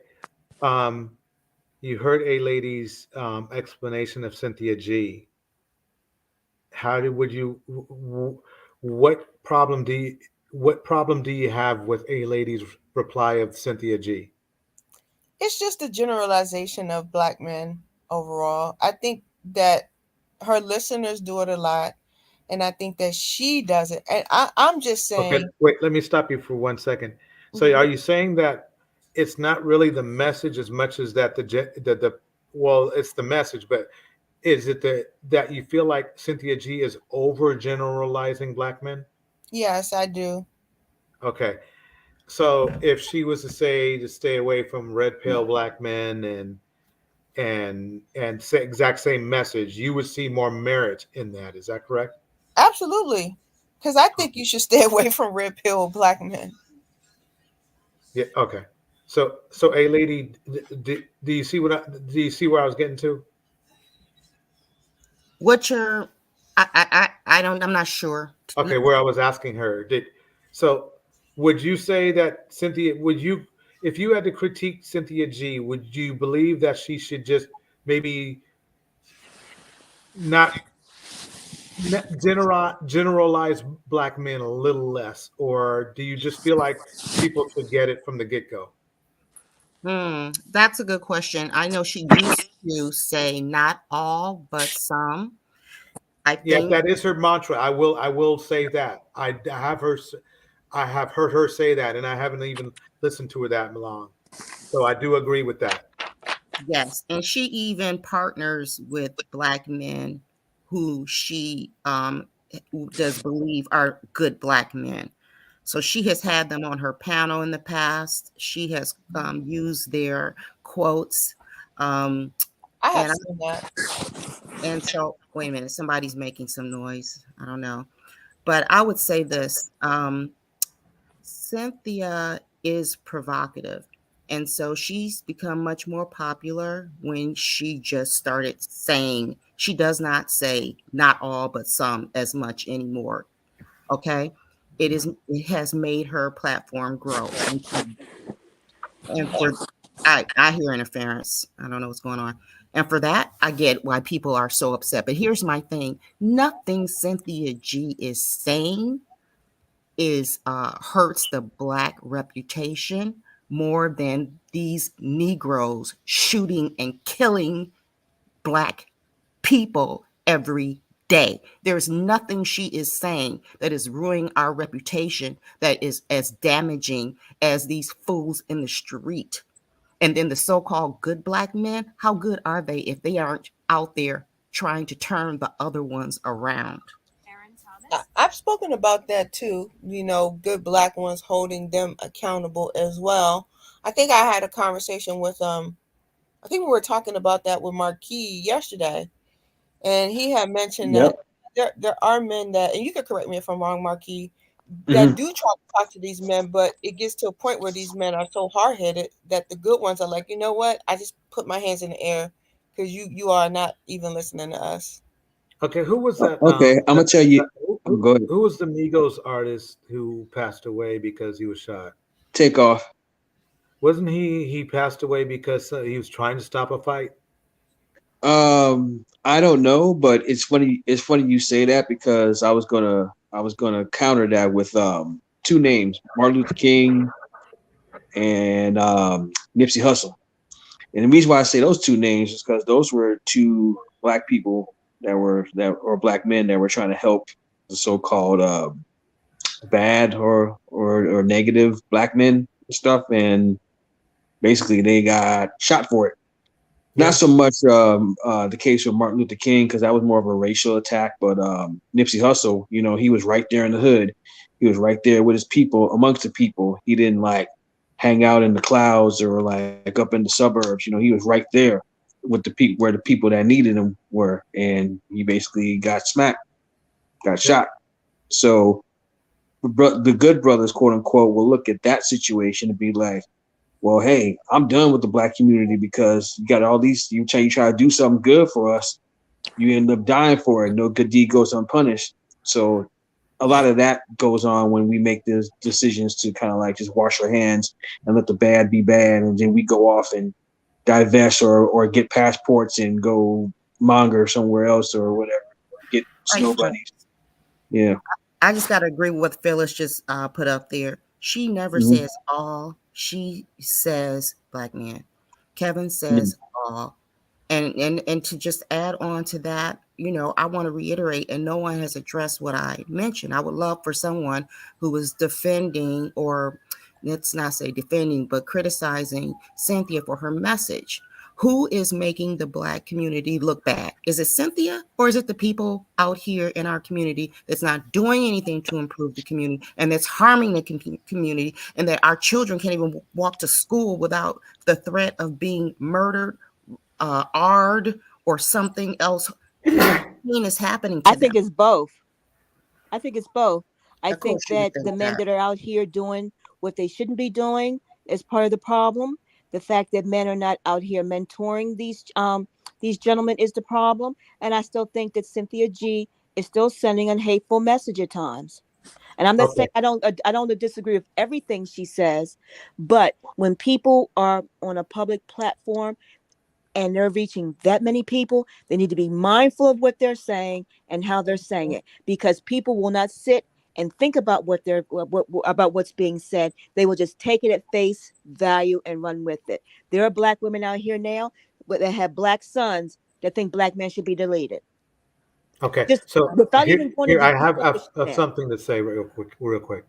You heard A Lady's explanation of Cynthia G. What problem do you have with A Lady's reply of Cynthia G? It's just a generalization of Black men overall. I think that her listeners do it a lot, and I think that she does it. And I'm just saying. Okay, wait, let me stop you for 1 second. So are you saying that it's not really the message as much as that it's the message, but is it that you feel like Cynthia G is overgeneralizing Black men? Yes, I do. Okay. So if she was to say to stay away from red pill Black men and say exact same message, you would see more merit in that. Is that correct? Absolutely. Because I think you should stay away from red pill Black men. Yeah. Okay. So A Lady, do you see where I was getting to? I'm not sure. Okay, where I was asking her, would you say that Cynthia, if you had to critique Cynthia G, would you believe that she should just maybe not generalize Black men a little less, or do you just feel like people should get it from the get-go? That's a good question. I know she used to say not all, but some. I think that is her mantra. I will say that. I have heard her say that, and I haven't even listened to her that long. So I do agree with that. Yes, and she even partners with Black men who she does believe are good Black men. So she has had them on her panel in the past. She has used their quotes. I have seen that. And so, wait a minute, somebody's making some noise. I don't know. But I would say this. Cynthia is provocative. And so she's become much more popular when she just started saying, she does not say not all, but some as much anymore. Okay. It has made her platform grow. And I hear interference. I don't know what's going on. And for that, I get why people are so upset. But here's my thing. Nothing Cynthia G is saying hurts the Black reputation more than these Negroes shooting and killing Black people every day. There's nothing she is saying that is ruining our reputation that is as damaging as these fools in the street. And then the so-called good Black men, how good are they if they aren't out there trying to turn the other ones around? I've spoken about that too. Good Black ones holding them accountable as well. I think I had a conversation with I think we were talking about that with Marquis yesterday, and he had mentioned that there are men that, and you can correct me if I'm wrong, Marquis, that do try to talk to these men, but it gets to a point where these men are so hard-headed that the good ones are like, you know what? I just put my hands in the air because you are not even listening to us. Okay, who was that? Okay, I'm gonna tell you. Go ahead. Who was the Migos artist who passed away because he was shot? Takeoff. Wasn't he passed away because he was trying to stop a fight? I don't know, but it's funny. It's funny you say that because I was gonna counter that with two names: Martin Luther King and Nipsey Hussle. And the reason why I say those two names is because those were two black people or black men that were trying to help the so-called bad or negative black men and stuff, and basically they got shot for it. Yeah. Not so much the case with Martin Luther King because that was more of a racial attack, but Nipsey Hussle, he was right there in the hood. He was right there with his people, amongst the people. He didn't like hang out in the clouds or like up in the suburbs. He was right there with the people where the people that needed him were, and he basically got smacked, got shot. So the good brothers, quote unquote, will look at that situation and be like, well, hey, I'm done with the black community because you got all these, you try to do something good for us, you end up dying for it. No good deed goes unpunished. So a lot of that goes on when we make these decisions to kind of like just wash our hands and let the bad be bad. And then we go off and divest or get passports and go monger somewhere else or whatever, get snow bunnies. Yeah. I just got to agree with what Phyllis just put up there. She never says all. She says black man. Kevin says all. And to just add on to that, I want to reiterate, and no one has addressed what I mentioned. I would love for someone who was defending, or let's not say defending, but criticizing Cynthia for her message. Who is making the black community look bad? Is it Cynthia, or is it the people out here in our community that's not doing anything to improve the community and that's harming the community, and that our children can't even walk to school without the threat of being murdered, or something else is happening to I think them? it's both. I think it's both. I think that the men that are out here doing what they shouldn't be doing is part of the problem. The fact that men are not out here mentoring these gentlemen is the problem. And I still think that Cynthia G is still sending a hateful message at times. And I'm not saying I don't disagree with everything she says, but when people are on a public platform and they're reaching that many people, they need to be mindful of what they're saying and how they're saying it, because people will not sit and think about about what's being said. They will just take it at face value and run with it. There are black women out here now that have black sons that think black men should be deleted. Okay, Just so without here, even going here into I have detail. something to say real quick.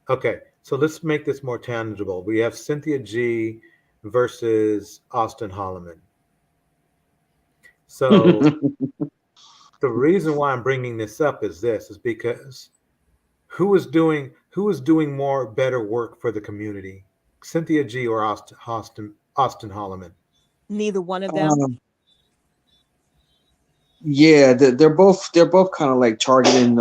Okay, so let's make this more tangible. We have Cynthia G versus Austin Holloman. So the reason why I'm bringing this up is because who is doing better work for the community, Cynthia G or Austin Holloman? Neither one of them. Yeah, they're both kind of like targeting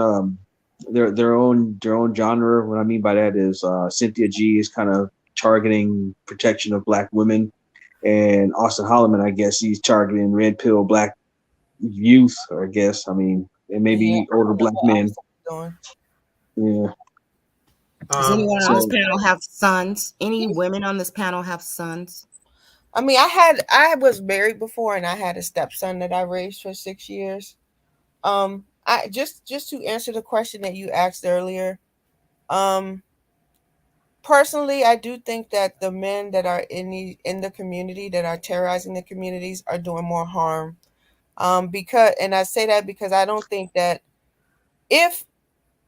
their own genre. What I mean by that is Cynthia G is kind of targeting protection of black women, and Austin Holloman, I guess he's targeting red pill black youth. I guess and maybe older black men. Yeah. Does anyone on this panel have sons? Any women on this panel have sons? I mean, I was married before, and I had a stepson that I raised for 6 years. I just to answer the question that you asked earlier. Personally, I do think that the men that are in the community that are terrorizing the communities are doing more harm. Because, and I say that because I don't think that if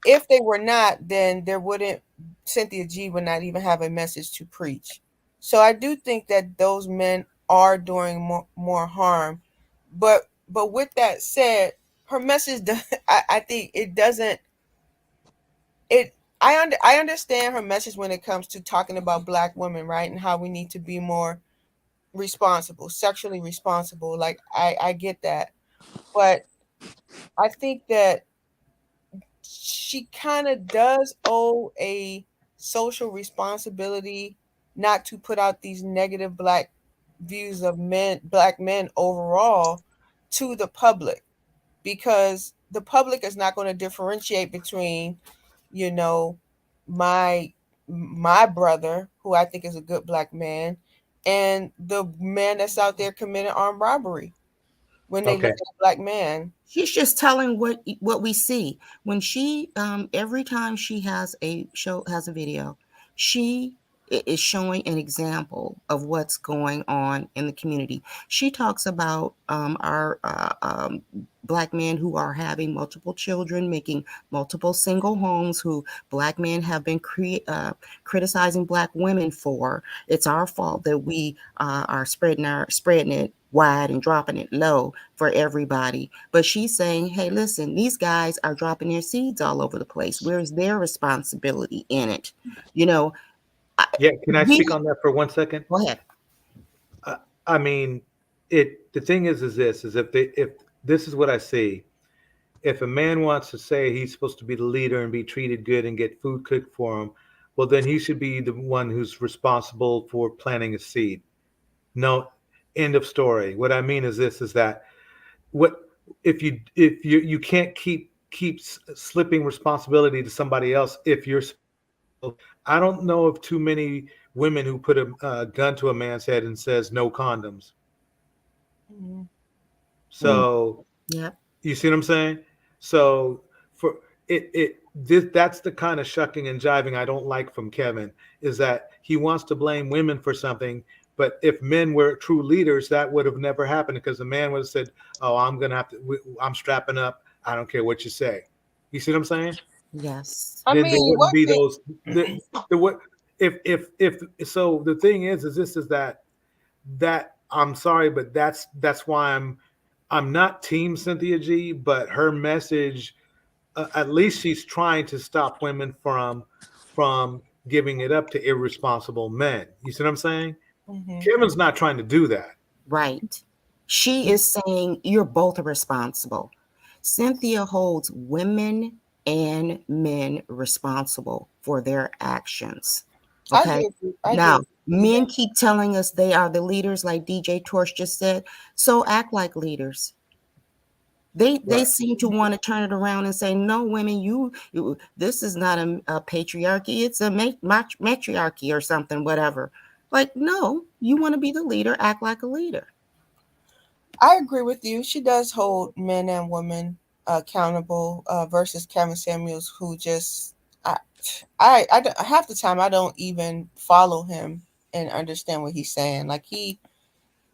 they were not, then Cynthia G would not even have a message to preach. So I do think that those men are doing more harm. But with that said, her message, I think it doesn't. I understand her message when it comes to talking about black women, right, and how we need to be more responsible, sexually responsible. Like I get that, but I think that she kind of does owe a social responsibility not to put out these negative black views of black men overall to the public, because the public is not going to differentiate between, my brother, who I think is a good black man, and the man that's out there committing armed robbery. when they look at a black man. She's just telling what we see. When she every time she has a video, she is showing an example of what's going on in the community. She talks about our black men who are having multiple children, making multiple single homes, who black men have been criticizing black women for. It's our fault that we are spreading it wide and dropping it low for everybody. But she's saying, hey, listen, these guys are dropping their seeds all over the place. Where's their responsibility in it? You know? Can I speak on that for 1 second? Go ahead. I mean, the thing is this, is if this is what I see. If a man wants to say he's supposed to be the leader and be treated good and get food cooked for him, well, then he should be the one who's responsible for planting a seed. No, end of story. What I mean is this, is that if you can't keep slipping responsibility to somebody else. I don't know of too many women who put a gun to a man's head and says no condoms. Mm-hmm. So you see what I'm saying? So for that's the kind of shucking and jiving I don't like from Kevin, is that he wants to blame women for something. But if men were true leaders, that would have never happened, because the man would have said, oh, I'm strapping up. I don't care what you say. You see what I'm saying? Yes. Then there wouldn't be those. So the thing is this, is that I'm sorry, but that's why I'm not team Cynthia G, but her message, at least she's trying to stop women from giving it up to irresponsible men. You see what I'm saying? Mm-hmm. Kevin's not trying to do that. Right. She is saying you're both responsible. Cynthia holds women and men responsible for their actions. Okay. Now, men keep telling us they are the leaders, like DJ Torch just said. So act like leaders. They seem to want to turn it around and say, no, women, you this is not a patriarchy. It's a matriarchy or something, whatever. Like, no, you want to be the leader, act like a leader. I agree with you. She does hold men and women accountable versus Kevin Samuels, who just I half the time I don't even follow him and understand what he's saying. Like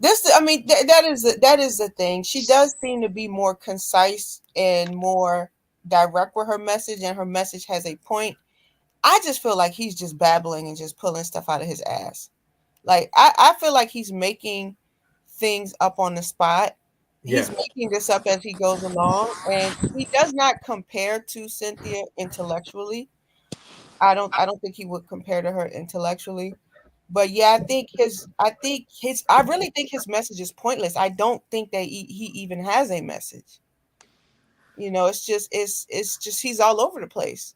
that is the thing. She does seem to be more concise and more direct with her message, and her message has a point. I just feel like he's just babbling and just pulling stuff out of his ass. Like I feel like he's making things up on the spot. He's making this up as he goes along, and he does not compare to Cynthia intellectually. I don't think he would compare to her intellectually. But yeah, I really think his message is pointless. I don't think that he even has a message. You know, it's just he's all over the place.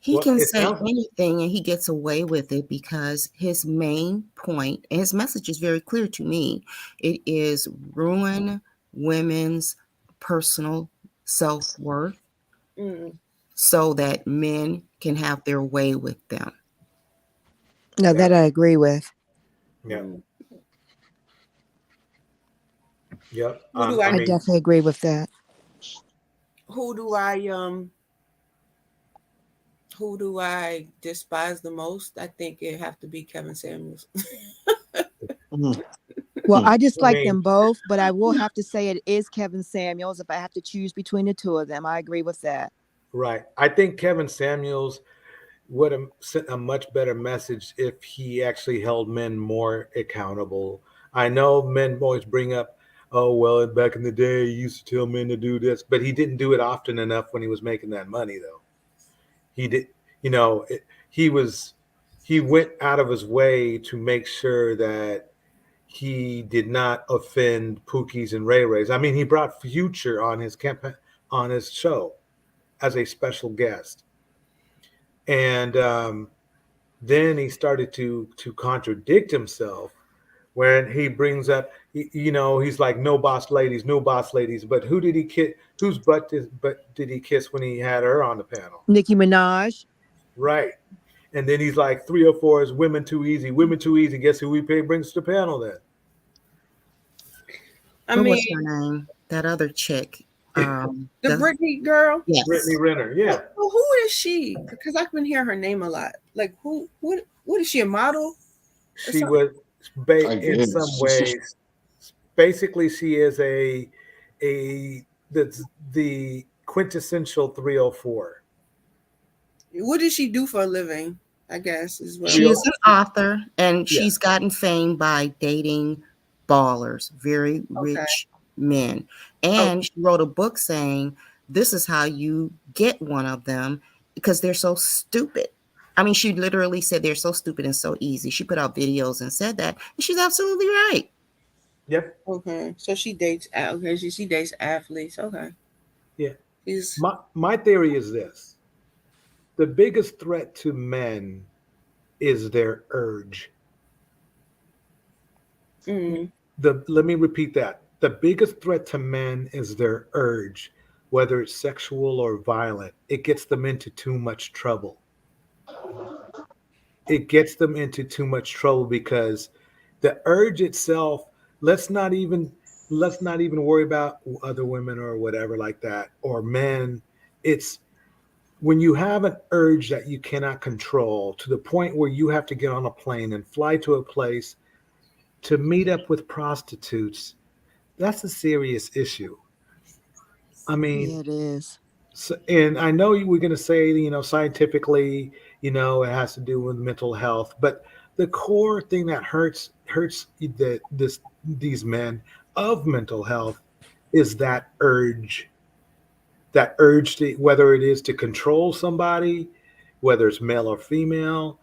He can say anything and he gets away with it because his main point, and his message is very clear to me, it is ruin women's personal self-worth so that men can have their way with them. No, that I agree with. Yeah. Yep. I definitely agree with that. Who do I despise the most? I think it have to be Kevin Samuels. Well, I just like them both, but I will have to say it is Kevin Samuels if I have to choose between the two of them. I agree with that. Right. I think Kevin Samuels would have sent a much better message if he actually held men more accountable. I know men always bring up, oh, well, back in the day, he used to tell men to do this, but he didn't do it often enough when he was making that money, though. He did, he went out of his way to make sure that he did not offend Pookies and Ray Rays. I mean, he brought Future on his campaign, on his show as a special guest. And then he started to contradict himself when he brings up, he's like, no boss ladies. But who did he kiss? Whose butt did he kiss when he had her on the panel? Nicki Minaj. Right. And then he's like, 304 is women too easy. Women too easy. Guess who brings to the panel then? What's her name? That other chick. The Brittany girl? Yes. Brittany Renner, yeah. Well, who is she? Because I've been hearing her name a lot. Like, what is she, a model? She was, in some ways, basically she is the quintessential 304. What does she do for a living? I guess is what She is an author, and she's gotten fame by dating ballers, very rich men. And she wrote a book saying this is how you get one of them because they're so stupid. I mean, she literally said they're so stupid and so easy. She put out videos and said that, and she's absolutely right. Yep. Okay, so she dates. Okay, she dates athletes. Okay. Yeah. My theory is this: the biggest threat to men is their urge. Let me repeat that. The biggest threat to men is their urge, whether it's sexual or violent. It gets them into too much trouble. It gets them into too much trouble because the urge itself, let's not even worry about other women or whatever like that, or men. It's when you have an urge that you cannot control to the point where you have to get on a plane and fly to a place to meet up with prostitutes. That's a serious issue. I mean, it is. So, and I know we're going to say, scientifically, it has to do with mental health, but the core thing that hurts these men of mental health is that urge to, whether it is to control somebody, whether it's male or female,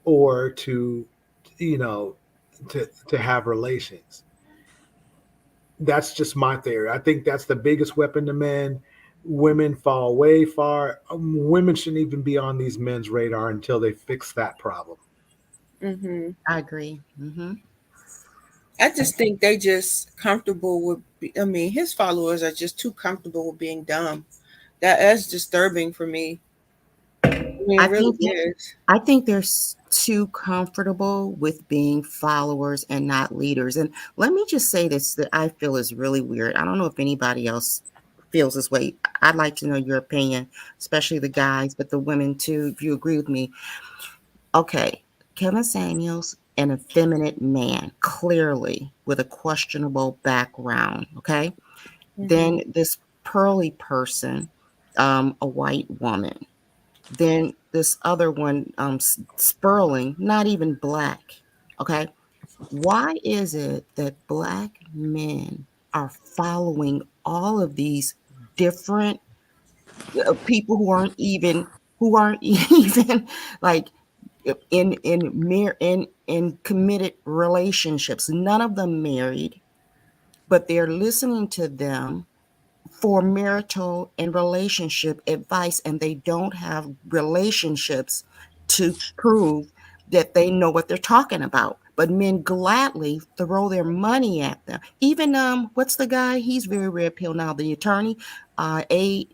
or to have relations. That's just my theory. I think that's the biggest weapon to men. Women fall way far. Women shouldn't even be on these men's radar until they fix that problem. I agree. I just think they just comfortable with. I mean, his followers are just too comfortable with being dumb. That's disturbing for me. I mean, it really is. I think they're too comfortable with being followers and not leaders. And let me just say this that I feel is really weird. I don't know if anybody else feels this way. I'd like to know your opinion, especially the guys, but the women too, if you agree with me. Okay, Kevin Samuels, an effeminate man, clearly with a questionable background. Okay, then this pearly person, a white woman. Then this other one, Sperling, not even black. Okay. Why is it that black men are following all of these different people who aren't even like in committed relationships? None of them married, but they're listening to them for marital and relationship advice, and they don't have relationships to prove that they know what they're talking about. But men gladly throw their money at them. Even what's the guy? He's very red pill now. The attorney, the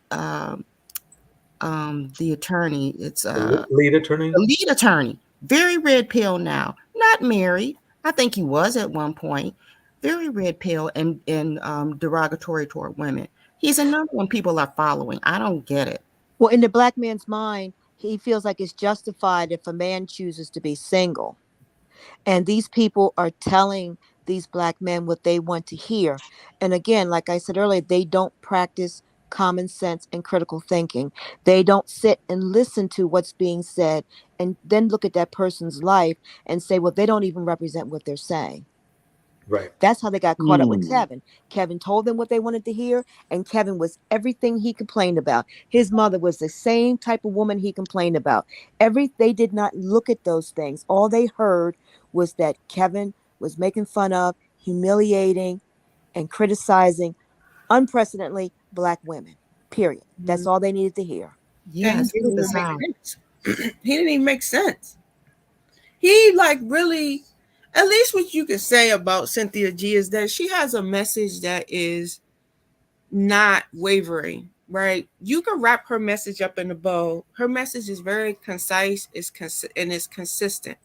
attorney. It's lead attorney. The lead attorney, very red pill now. Not married. I think he was at one point. Very red pill and derogatory toward women. He's another one people are following. I don't get it. Well, in the black man's mind, he feels like it's justified if a man chooses to be single. And these people are telling these black men what they want to hear. And again, like I said earlier, they don't practice common sense and critical thinking. They don't sit and listen to what's being said and then look at that person's life and say, well, they don't even represent what they're saying. Right. That's how they got caught up with Kevin. Kevin told them what they wanted to hear, and Kevin was everything he complained about. His mother was the same type of woman he complained about. They did not look at those things. All they heard was that Kevin was making fun of, humiliating, and criticizing unprecedentedly black women. Period. That's all they needed to hear. Yes, he didn't even make sense. He really. At least what you can say about Cynthia G is that she has a message that is not wavering, right? You can wrap her message up in a bow. Her message is very concise, and it's consistent.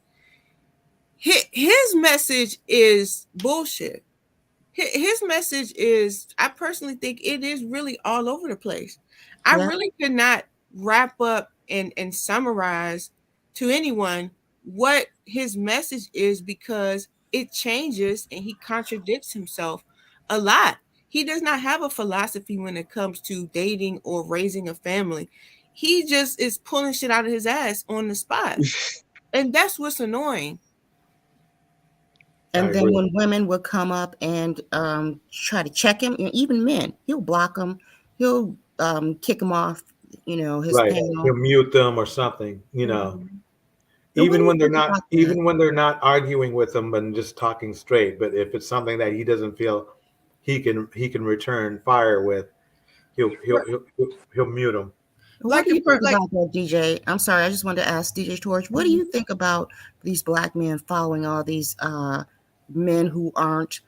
His message is bullshit. his message is, I personally think it is really all over the place. I really could not wrap up and summarize to anyone what his message is, because it changes and he contradicts himself a lot. He does not have a philosophy when it comes to dating or raising a family. He just is pulling shit out of his ass on the spot. And that's what's annoying. And then when women would come up and try to check him, even men, he'll block them. He'll kick them off, his panel. He'll mute them or something, Even when they're not arguing with them and just talking straight, but if it's something that he doesn't feel he can return fire with, he'll mute them. What do you think about that, DJ? I'm sorry, I just wanted to ask DJ Torch, what do you think about these black men following all these men who aren't,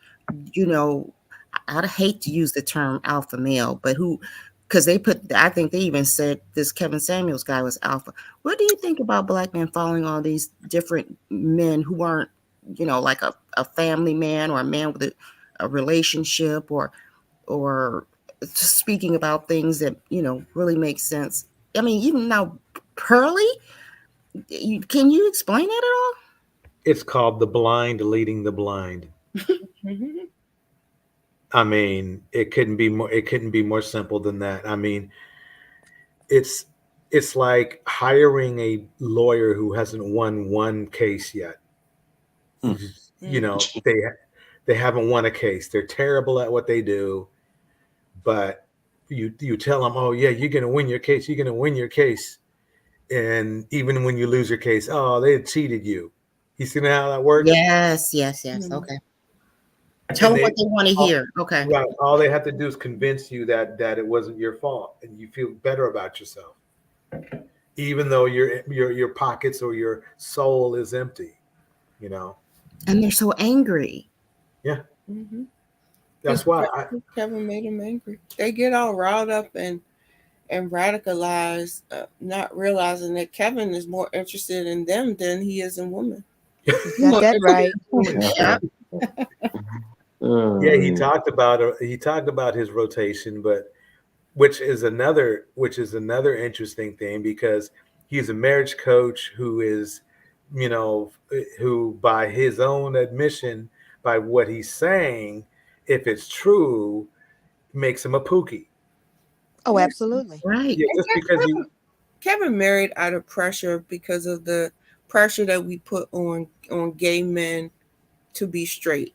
I'd hate to use the term alpha male, but because I think they even said this Kevin Samuels guy was alpha. What do you think about black men following all these different men who aren't, like a family man or a man with a relationship or speaking about things that, really make sense? I mean, even now, Pearly, can you explain that at all? It's called the blind leading the blind. I mean, it couldn't be more simple than that. I mean, it's like hiring a lawyer who hasn't won one case yet. They haven't won a case. They're terrible at what they do, but you tell them, oh yeah, you're gonna win your case. You're gonna win your case, and even when you lose your case, oh, they cheated you. You see how that works? Yes. Okay. Tell them what they want to hear. Okay. Right. All they have to do is convince you that it wasn't your fault, and you feel better about yourself, even though your pockets or your soul is empty. And they're so angry. Yeah. That's why Kevin made them angry. They get all riled up and radicalized, not realizing that Kevin is more interested in them than he is in women. Got that right. Yeah, he talked about his rotation, but which is another interesting thing, because he's a marriage coach who is, who by his own admission, by what he's saying, if it's true, makes him a pookie. Oh, absolutely. Right. Yeah, just because Kevin married out of pressure because of the pressure that we put on gay men to be straight.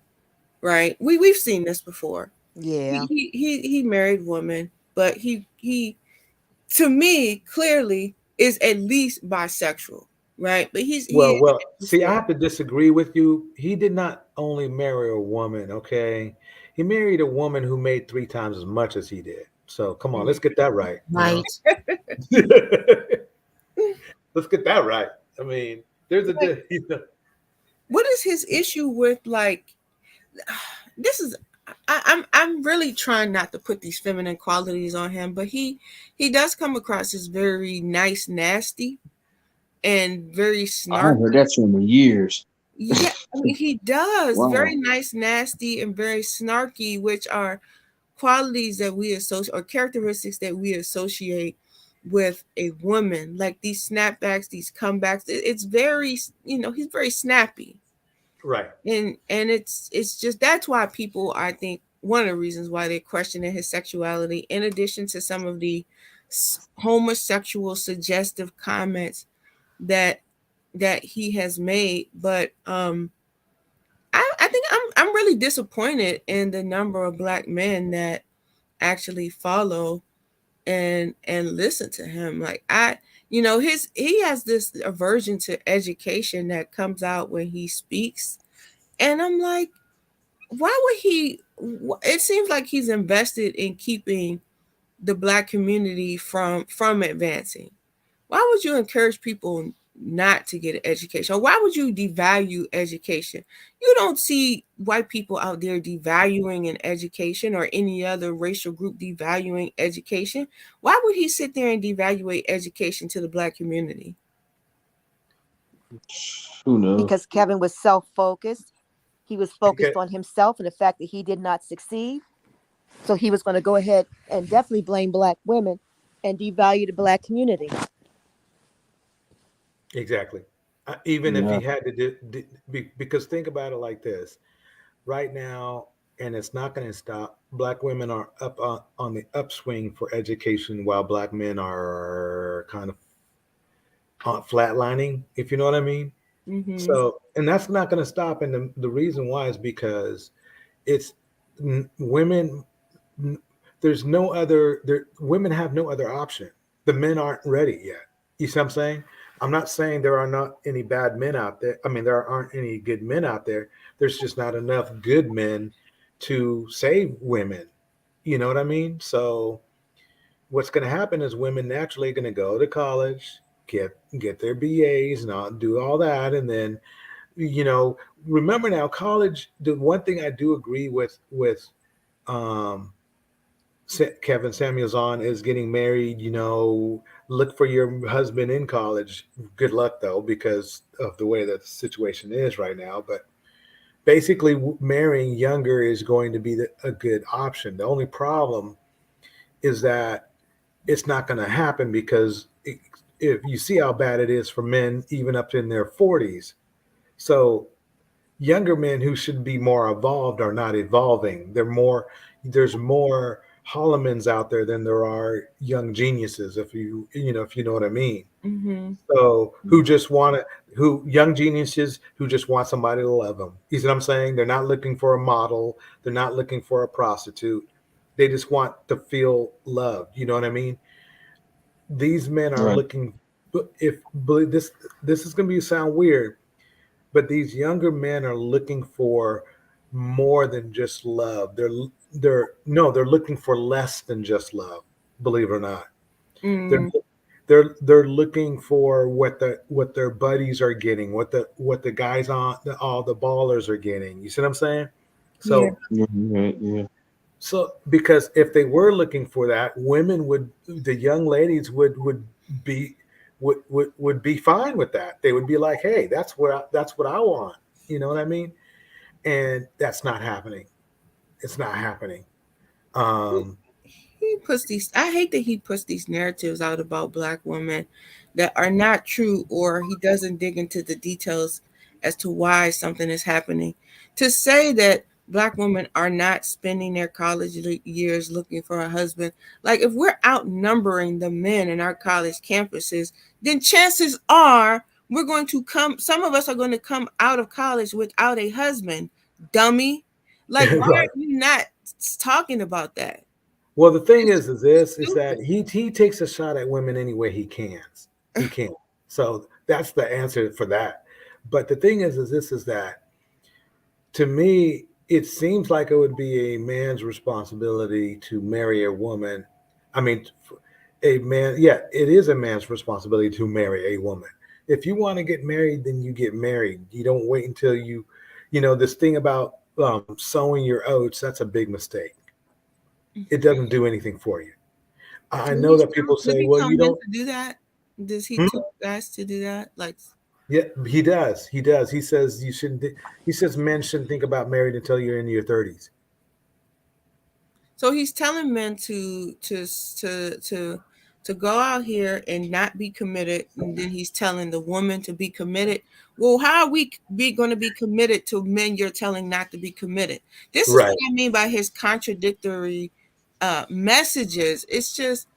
Right. We've seen this before. Yeah. He married women, but he to me clearly is at least bisexual. Right. But well, see, I have to disagree with you. He did not only marry a woman, okay? He married a woman who made 3 times as much as he did. So come on, let's get that right. Right. Let's get that right. I mean, there's what is his issue with, like, this is I'm really trying not to put these feminine qualities on him, but he does come across as very nice, nasty, and very snarky. I haven't heard that term in years. Yeah, I mean, he does. Wow. Very nice, nasty, and very snarky, which are qualities that we associate, or characteristics that we associate with a woman. Like these snapbacks, these comebacks. It's very, he's very snappy. Right. And it's just, that's why people, I think, one of the reasons why they're questioning his sexuality, in addition to some of the homosexual suggestive comments that he has made. But I think I'm really disappointed in the number of Black men that actually follow and listen to him. Like he has this aversion to education that comes out when he speaks, and I'm like, why would he? It seems like he's invested in keeping the Black community from advancing. Why would you encourage people not to get an education? Or why would you devalue education? You don't see white people out there devaluing an education, or any other racial group devaluing education. Why would he sit there and devaluate education to the Black community? Who knows? Because Kevin was self-focused. He was focused on himself and the fact that he did not succeed. So he was going to go ahead and definitely blame Black women and devalue the Black community. Exactly. Even if he had to because think about it like this. Right now, and it's not going to stop, Black women are up on the upswing for education, while Black men are kind of flatlining, if you know what I mean. Mm-hmm. So, and that's not going to stop. And the reason why is because it's women. There's no other. Women have no other option. The men aren't ready yet. You see what I'm saying? I'm not saying there are not any bad men out there. I mean, there aren't any good men out there. There's just not enough good men to save women. You know what I mean? So what's going to happen is women naturally going to go to college, get their BAs and do all that, and then remember now, college. The one thing I do agree with um, Kevin Samuels on is getting married. Look for your husband in college. Good luck though, because of the way that the situation is right now. But basically, marrying younger is going to be a good option. The only problem is that it's not going to happen because if you see how bad it is for men, even up in their 40s. So younger men who should be more evolved are not evolving. There's more Hollemans out there than there are young geniuses, if you know what I mean. Mm-hmm. So young geniuses who just want somebody to love them. You see what I'm saying? They're not looking for a model. They're not looking for a prostitute. They just want to feel loved. You know what I mean? These men are looking. This is going to sound weird, but these younger men are looking for more than just love. They're looking for less than just love. Believe it or not, they're looking for what their buddies are getting, what the guys all the ballers are getting. You see what I'm saying? So yeah. So because if they were looking for that, the young ladies would be fine with that. They would be like, hey, that's what I want. You know what I mean? And that's not happening. It's not happening. He puts these. I hate that he puts these narratives out about Black women that are not true, or he doesn't dig into the details as to why something is happening. To say that Black women are not spending their college years looking for a husband, like if we're outnumbering the men in our college campuses, then chances are we're going to some of us are going to come out of college without a husband. Dummy. Like, why Right. are you not talking about that? Well, the thing is that he takes a shot at women any way he can. He can. So that's the answer for that. But the thing is that to me, it seems like it would be a man's responsibility to marry a woman. I mean, a man. Yeah, it is a man's responsibility to marry a woman. If you want to get married, then you get married. You don't wait until this thing about sowing your oats. That's a big mistake. It doesn't do anything for you. I know that people say, well, you don't do that. Does he tell guys to do that? Like, yeah, he does. He does. He says you shouldn't. He says men shouldn't think about marriage until you're in your 30s. So he's telling men to go out here and not be committed, and then he's telling the woman to be committed. Well, how are we going to be committed to men you're telling not to be committed? This is what I mean by his contradictory messages. It's just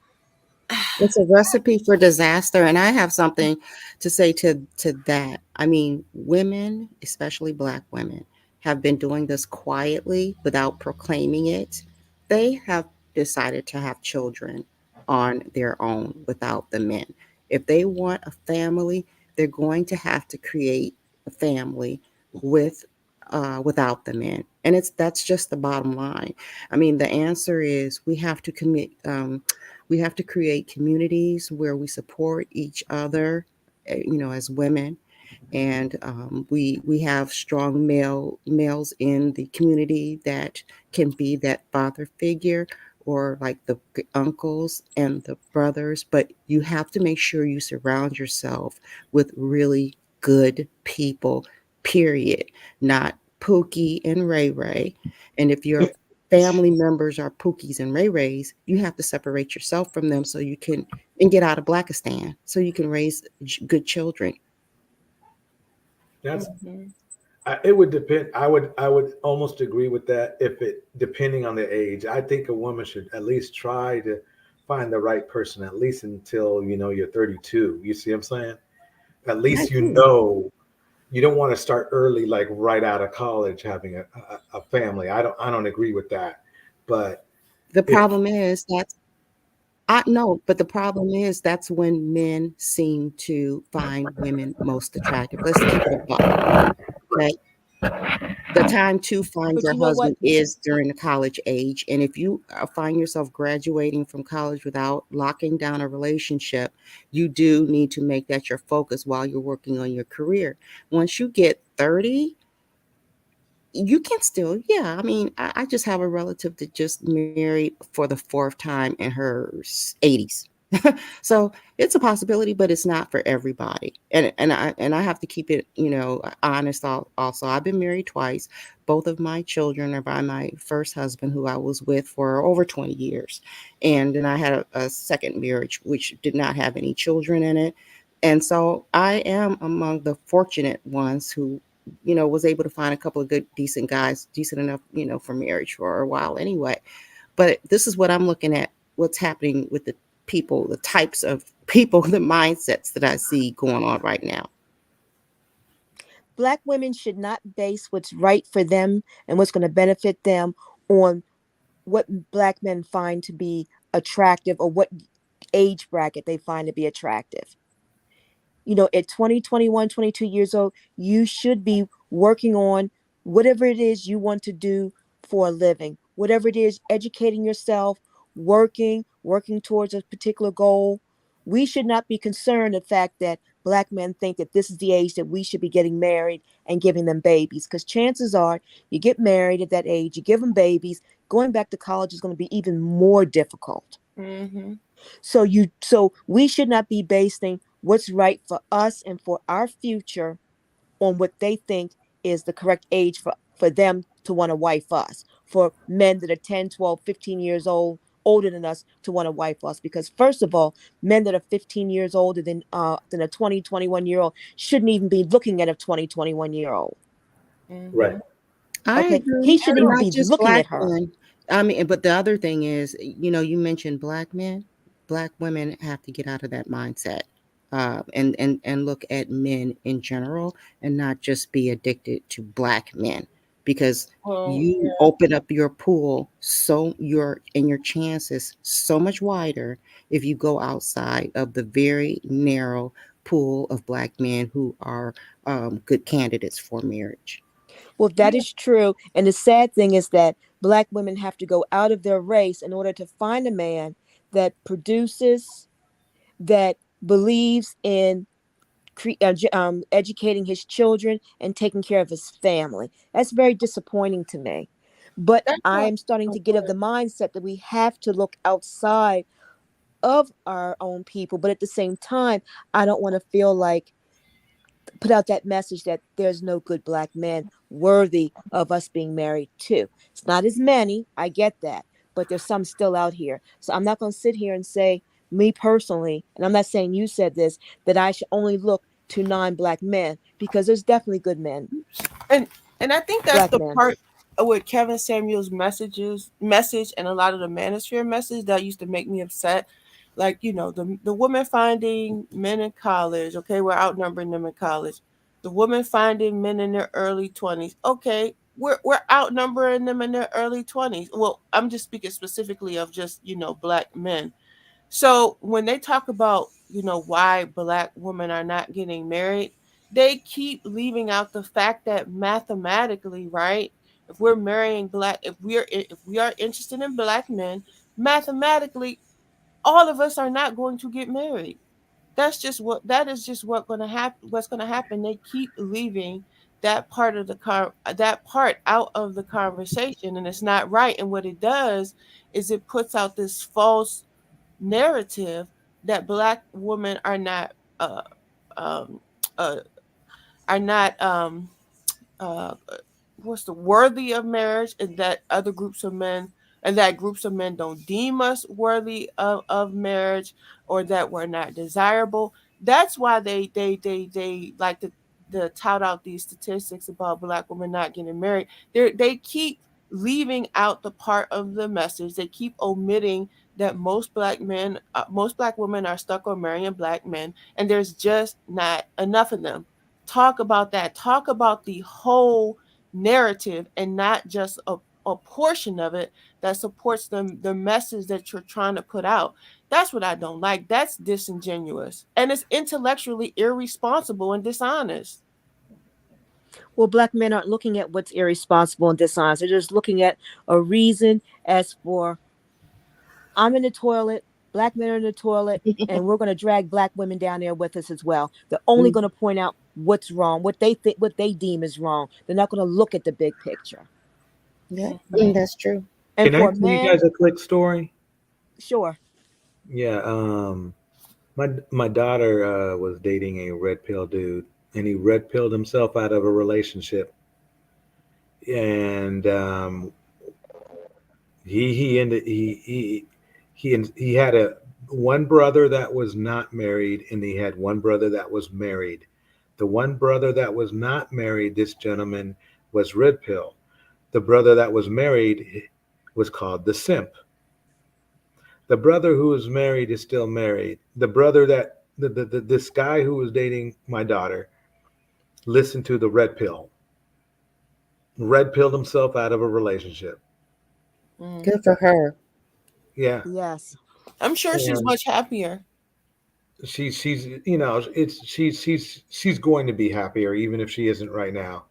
it's a recipe for disaster. And I have something to say to that. I mean, women, especially Black women, have been doing this quietly without proclaiming it. They have decided to have children on their own without the men. If they want a family, they're going to have to create a family without the men. And that's just the bottom line. I mean, the answer is we have to create communities where we support each other, as women, and we have strong males in the community that can be that father figure, or like the uncles and the brothers. But you have to make sure you surround yourself with really good people, period. Not Pookie and Ray Ray. And if your family members are Pookies and Ray Rays, you have to separate yourself from them so you can and get out of Blackistan so you can raise good children. That's it would depend. I would almost agree with that if it depending on the age. I think a woman should at least try to find the right person at least until you're 32. You see what I'm saying? At least you don't want to start early, like right out of college, having a family. I don't agree with that. But the problem is that's I know, but the problem is that's when men seem to find women most attractive. Let's keep it a buck. Okay. The time to find But your you know what? husband is during the college age. And if you find yourself graduating from college without locking down a relationship, you do need to make that your focus while you're working on your career. Once you get 30, you can still, yeah. I mean, I just have a relative that just married for the fourth time in her 80s. So it's a possibility, but it's not for everybody. And I have to keep it, honest. Also, I've been married twice. Both of my children are by my first husband, who I was with for over 20 years, and then I had a second marriage which did not have any children in it. And so I am among the fortunate ones who was able to find a couple of good, decent guys, decent enough, for marriage for a while anyway. But this is what I'm looking at, what's happening with the people, the types of people, the mindsets that I see going on right now. Black women should not base what's right for them and what's going to benefit them on what Black men find to be attractive or what age bracket they find to be attractive. At 20, 21, 22 years old, you should be working on whatever it is you want to do for a living, whatever it is, educating yourself, working towards a particular goal. We should not be concerned the fact that Black men think that this is the age that we should be getting married and giving them babies, because chances are you get married at that age, you give them babies, going back to college is going to be even more difficult. Mm-hmm. So we should not be basing what's right for us and for our future on what they think is the correct age for them to want to wife us, for men that are 10, 12, 15 years old, older than us, to want to wife us. Because first of all, men that are 15 years older than a 20, 21-year-old shouldn't even be looking at a 20, 21-year-old. Right. I Okay, agree. he shouldn't And even not be just looking Black at her. men. I mean, but the other thing is, you mentioned Black men. Black women have to get out of that mindset, and look at men in general, and not just be addicted to Black men, because you open up your pool your chances so much wider if you go outside of the very narrow pool of Black men who are good candidates for marriage. Well, that is true. And the sad thing is that Black women have to go out of their race in order to find a man that produces, that believes in educating his children and taking care of his family. That's very disappointing to me. But I'm starting to get of the mindset that we have to look outside of our own people. But at the same time, I don't want to feel like put out that message that there's no good Black men worthy of us being married to. It's not as many, I get that, but there's some still out here. So I'm not going to sit here and say, me personally, and I'm not saying you said this, that I should only look to non-Black men, because there's definitely good men. And I think that's Black the men. part with Kevin Samuel's message and a lot of the manosphere message that used to make me upset. Like, the women finding men in college, okay, we're outnumbering them in college. The women finding men in their early 20s, okay, we're outnumbering them in their early 20s. Well, I'm just speaking specifically of just, Black men. So when they talk about, why Black women are not getting married, they keep leaving out the fact that mathematically, right? If we're marrying if we are interested in Black men, mathematically, all of us are not going to get married. That is just what's going to happen. What's going to happen? They keep leaving that part of that part out of the conversation, and it's not right. And what it does is it puts out this false narrative that Black women are not um, uh, are not worthy of marriage, and that other groups of men don't deem us worthy of marriage, or that we're not desirable. That's why they like to tout out these statistics about Black women not getting married. They keep leaving out the part of the message. They keep omitting that most Black women are stuck on marrying Black men, and there's just not enough of them. Talk about that. Talk about the whole narrative, and not just a portion of it that supports the message that you're trying to put out. That's what I don't like. That's disingenuous, and it's intellectually irresponsible and dishonest. Well, Black men aren't looking at what's irresponsible and dishonest. They're just looking at a reason as for, I'm in the toilet, Black men are in the toilet, and we're going to drag Black women down there with us as well. They're only going to point out what's wrong, what they think, what they deem is wrong. They're not going to look at the big picture. Yeah, that's true. And Can I tell you guys a quick story? Sure. Yeah. My daughter was dating a red pill dude, and he red pilled himself out of a relationship, and he had one brother that was not married, and he had one brother that was married. The one brother that was not married, this gentleman was red pill. The brother that was married was called the simp. The brother who is married is still married. The brother that this guy who was dating my daughter listened to the red pilled himself out of a relationship. Good for her. Yeah. Yes. I'm sure she's much happier. She's going to be happier, even if she isn't right now.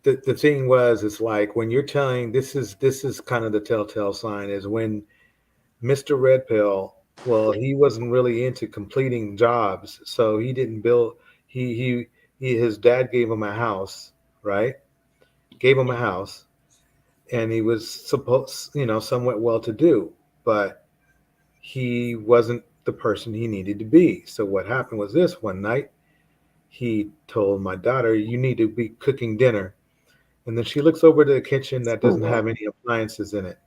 The thing was, it's like when you're telling, this is kind of the telltale sign, is when Mr. Red Pill, well, he wasn't really into completing jobs, so he didn't build. His dad gave him a house, right? Gave him a house, and he was somewhat well-to-do, but he wasn't the person he needed to be. So what happened was this: one night, he told my daughter, "You need to be cooking dinner," and then she looks over to the kitchen that doesn't have any appliances in it.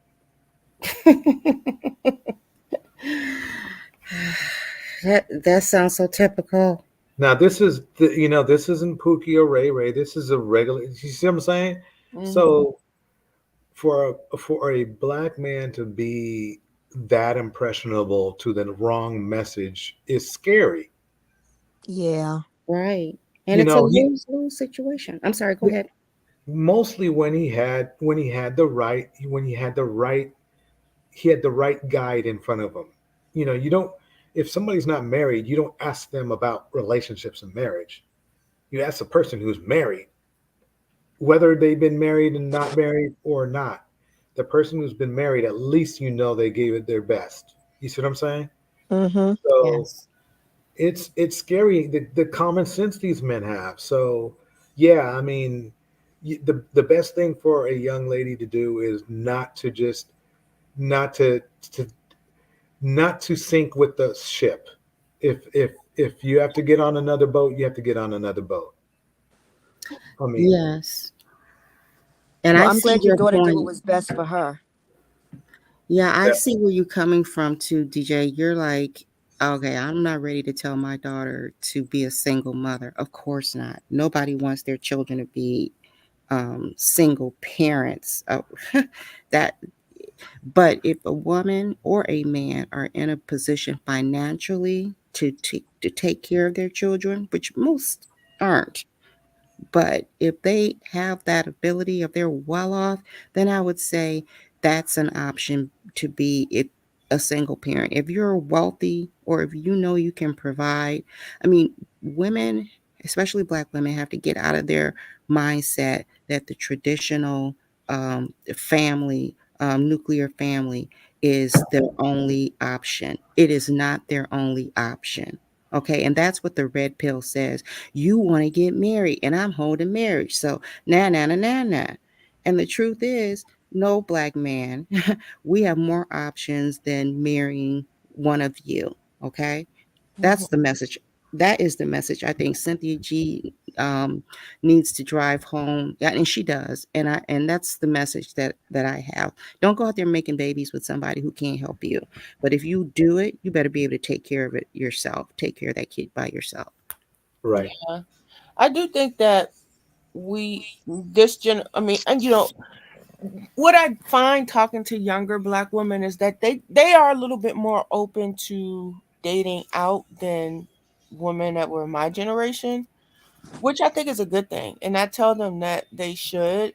That sounds so typical. Now this is this isn't Pookie or Ray Ray. This is a regular. You see what I'm saying? So for a Black man to be that impressionable to the wrong message is scary. Yeah. Right. And it's a lose-lose situation. I'm sorry, go ahead. Mostly when he had the right guide in front of him. You don't, if somebody's not married, you don't ask them about relationships and marriage. You ask the person who's married, whether they've been married and not married or not. The person who's been married, at least they gave it their best. You see what I'm saying? Mm-hmm. So yes. It's scary, the common sense these men have. So yeah, I mean, the best thing for a young lady to do is not to sink with the ship. If you have to get on another boat, you have to get on another boat. I mean, yes. And I'm glad your daughter did what was best for her. Yeah, I see where you're coming from too, DJ. You're like, okay, I'm not ready to tell my daughter to be a single mother. Of course not. Nobody wants their children to be single parents. But if a woman or a man are in a position financially to take care of their children, which most aren't, but if they have that ability, if they're well off, then I would say that's an option to be a single parent. If you're wealthy or if you can provide, I mean, women, especially Black women, have to get out of their mindset that the traditional family, nuclear family is their only option. It is not their only option. Okay, and that's what the red pill says. You want to get married, and I'm holding marriage. So nah. And the truth is, no, Black man, we have more options than marrying one of you. Okay, that's the message that is the message I think Cynthia G needs to drive home. Yeah, and she does. And that's the message that I have. Don't go out there making babies with somebody who can't help you. But if you do it, you better be able to take care of it yourself. Take care of that kid by yourself. Right. Yeah. I do think that I mean, and what I find talking to younger Black women is that they are a little bit more open to dating out than women that were my generation, which I think is a good thing. And I tell them that they should.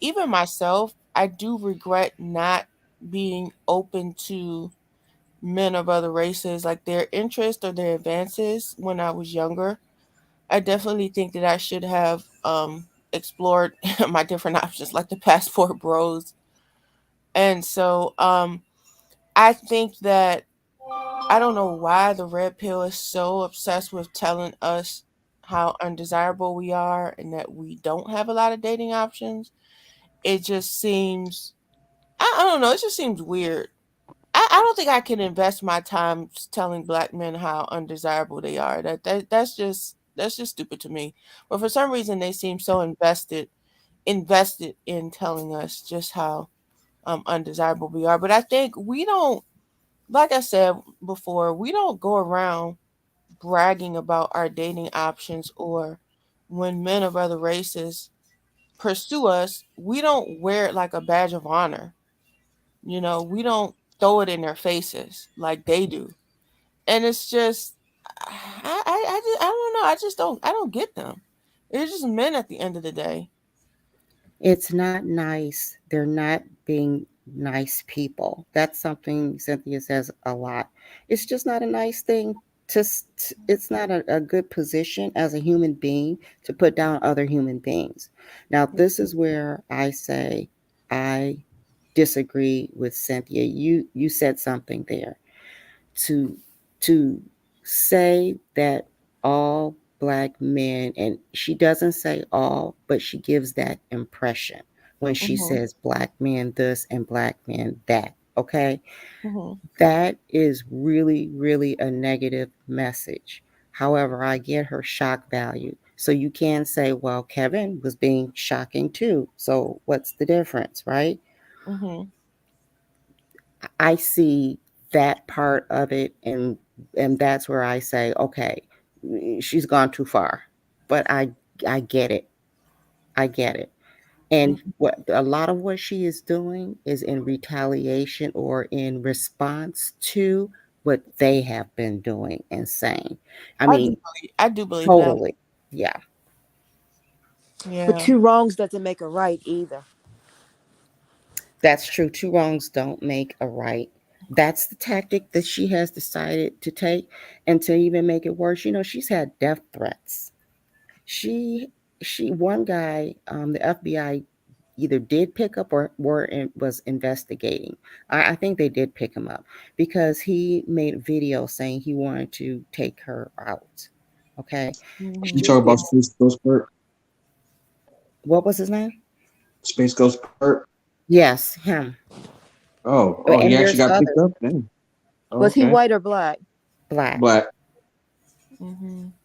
Even myself, I do regret not being open to men of other races, like their interests or their advances when I was younger. I definitely think that I should have explored my different options, like the passport bros. And so I think that I don't know why the red pill is so obsessed with telling us how undesirable we are and that we don't have a lot of dating options. It just seems, I don't know, it just seems weird. I don't think I can invest my time telling Black men how undesirable they are. That's just stupid to me. But for some reason, they seem so invested in telling us just how undesirable we are. But I think we don't, like I said before, we don't go around bragging about our dating options, or when men of other races pursue us, we don't wear it like a badge of honor. We don't throw it in their faces like they do. And it's just, I don't know. I don't get them. They're just men at the end of the day. It's not nice. They're not being nice people. That's something Cynthia says a lot. It's just not a nice thing it's not a good position as a human being to put down other human beings. Now, this is where I say I disagree with Cynthia. You said something there. To say that all Black men, and she doesn't say all, but she gives that impression when she says Black men this and Black men that. Okay, that is really, really a negative message. However, I get her shock value. So you can say, well, Kevin was being shocking too. So what's the difference, right? I see that part of it, and that's where I say, okay, she's gone too far. But I get it. I get it. And what a lot of what she is doing is in retaliation or in response to what they have been doing and saying. I do believe totally. that. Yeah. But two wrongs doesn't make a right either. That's true. Two wrongs don't make a right. That's the tactic that she has decided to take. And to even make it worse, she's had death threats. She one guy, the FBI either did pick up or was investigating. I think they did pick him up because he made a video saying he wanted to take her out. Okay. You talk about Space Ghost Bert? What was his name? Space Ghost Bert? Yes, him. Oh, he actually got picked up then. Was he white or black? Black.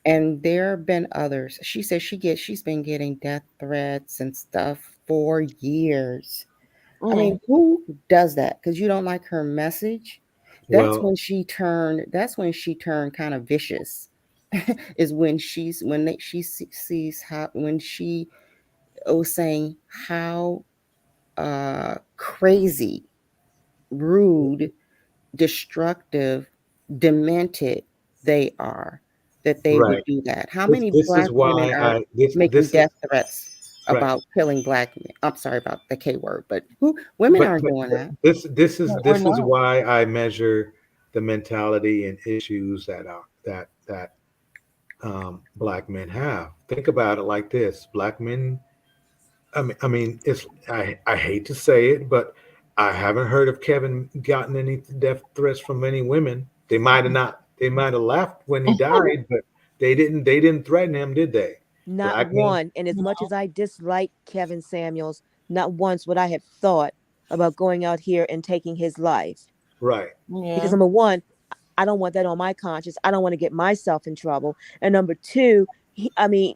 And there have been others. She says she's been getting death threats and stuff for years. I mean, who does that? Because you don't like her message. That's when she turned kind of vicious. Is when she sees how, when she was saying how crazy, rude, destructive, demented they are, that they would do that. How many Black women are making death threats about killing Black men? I'm sorry about the K word, but women aren't doing that. This is why I measure the mentality and issues that Black men have. Think about it like this: Black men. I mean, I hate to say it, but I haven't heard of Kevin gotten any death threats from any women. They might have not. They might have left when he died, but they didn't threaten him, did they? Not Black one. And as much as I dislike Kevin Samuels, not once would I have thought about going out here and taking his life. Right. Because number one, I don't want that on my conscience. I don't want to get myself in trouble. And number two, at the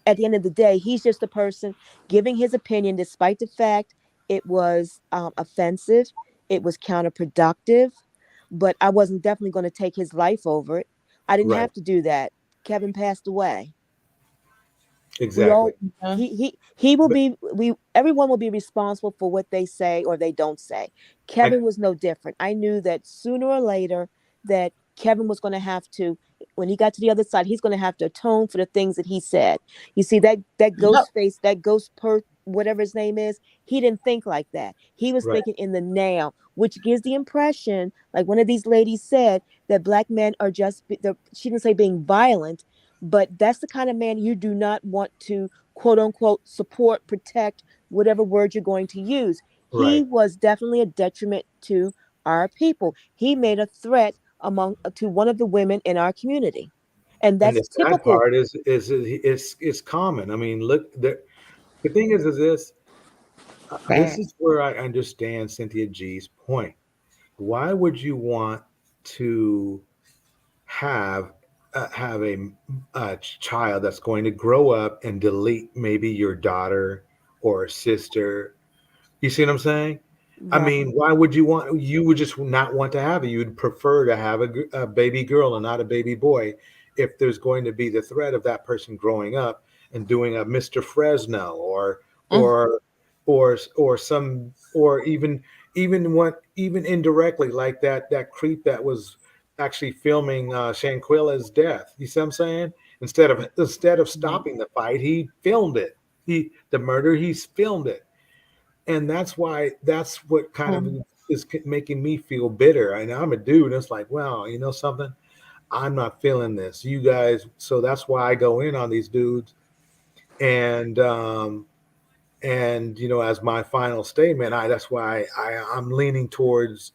end of the day, he's just a person giving his opinion, despite the fact it was offensive, it was counterproductive, but I wasn't definitely going to take his life over it. I didn't have to do that. Kevin passed away. Exactly. He will be everyone will be responsible for what they say or they don't say. Kevin was no different. I knew that sooner or later that Kevin was going to have to, when he got to the other side, he's going to have to atone for the things that he said. You see, that ghost face, that ghost whatever his name is, he didn't think like that. He was thinking in the now, which gives the impression, like one of these ladies said, that black men are just, she didn't say being violent, but that's the kind of man you do not want to, quote unquote, support, protect, whatever word you're going to use. He was definitely a detriment to our people. He made a threat to one of the women in our community. And that's the sad typical. part is it's common. I mean, look, the thing is this. This is where I understand Cynthia G's point. Why would you want to have a child that's going to grow up and delete maybe your daughter or sister? You see what I'm saying? I mean, why would you want? You would just not want to have it. You would prefer to have a baby girl and not a baby boy, if there's going to be the threat of that person growing up and doing a Mr. Fresno or some, or even indirectly, like that creep that was actually filming Shanquilla's death. You see what I'm saying? Instead of stopping the fight, he filmed it. The murder, he's filmed it. And that's what kind of is making me feel bitter. And I'm a dude. And it's like, well, you know something? I'm not feeling this. You guys. So that's why I go in on these dudes. And as my final statement, that's why I'm leaning towards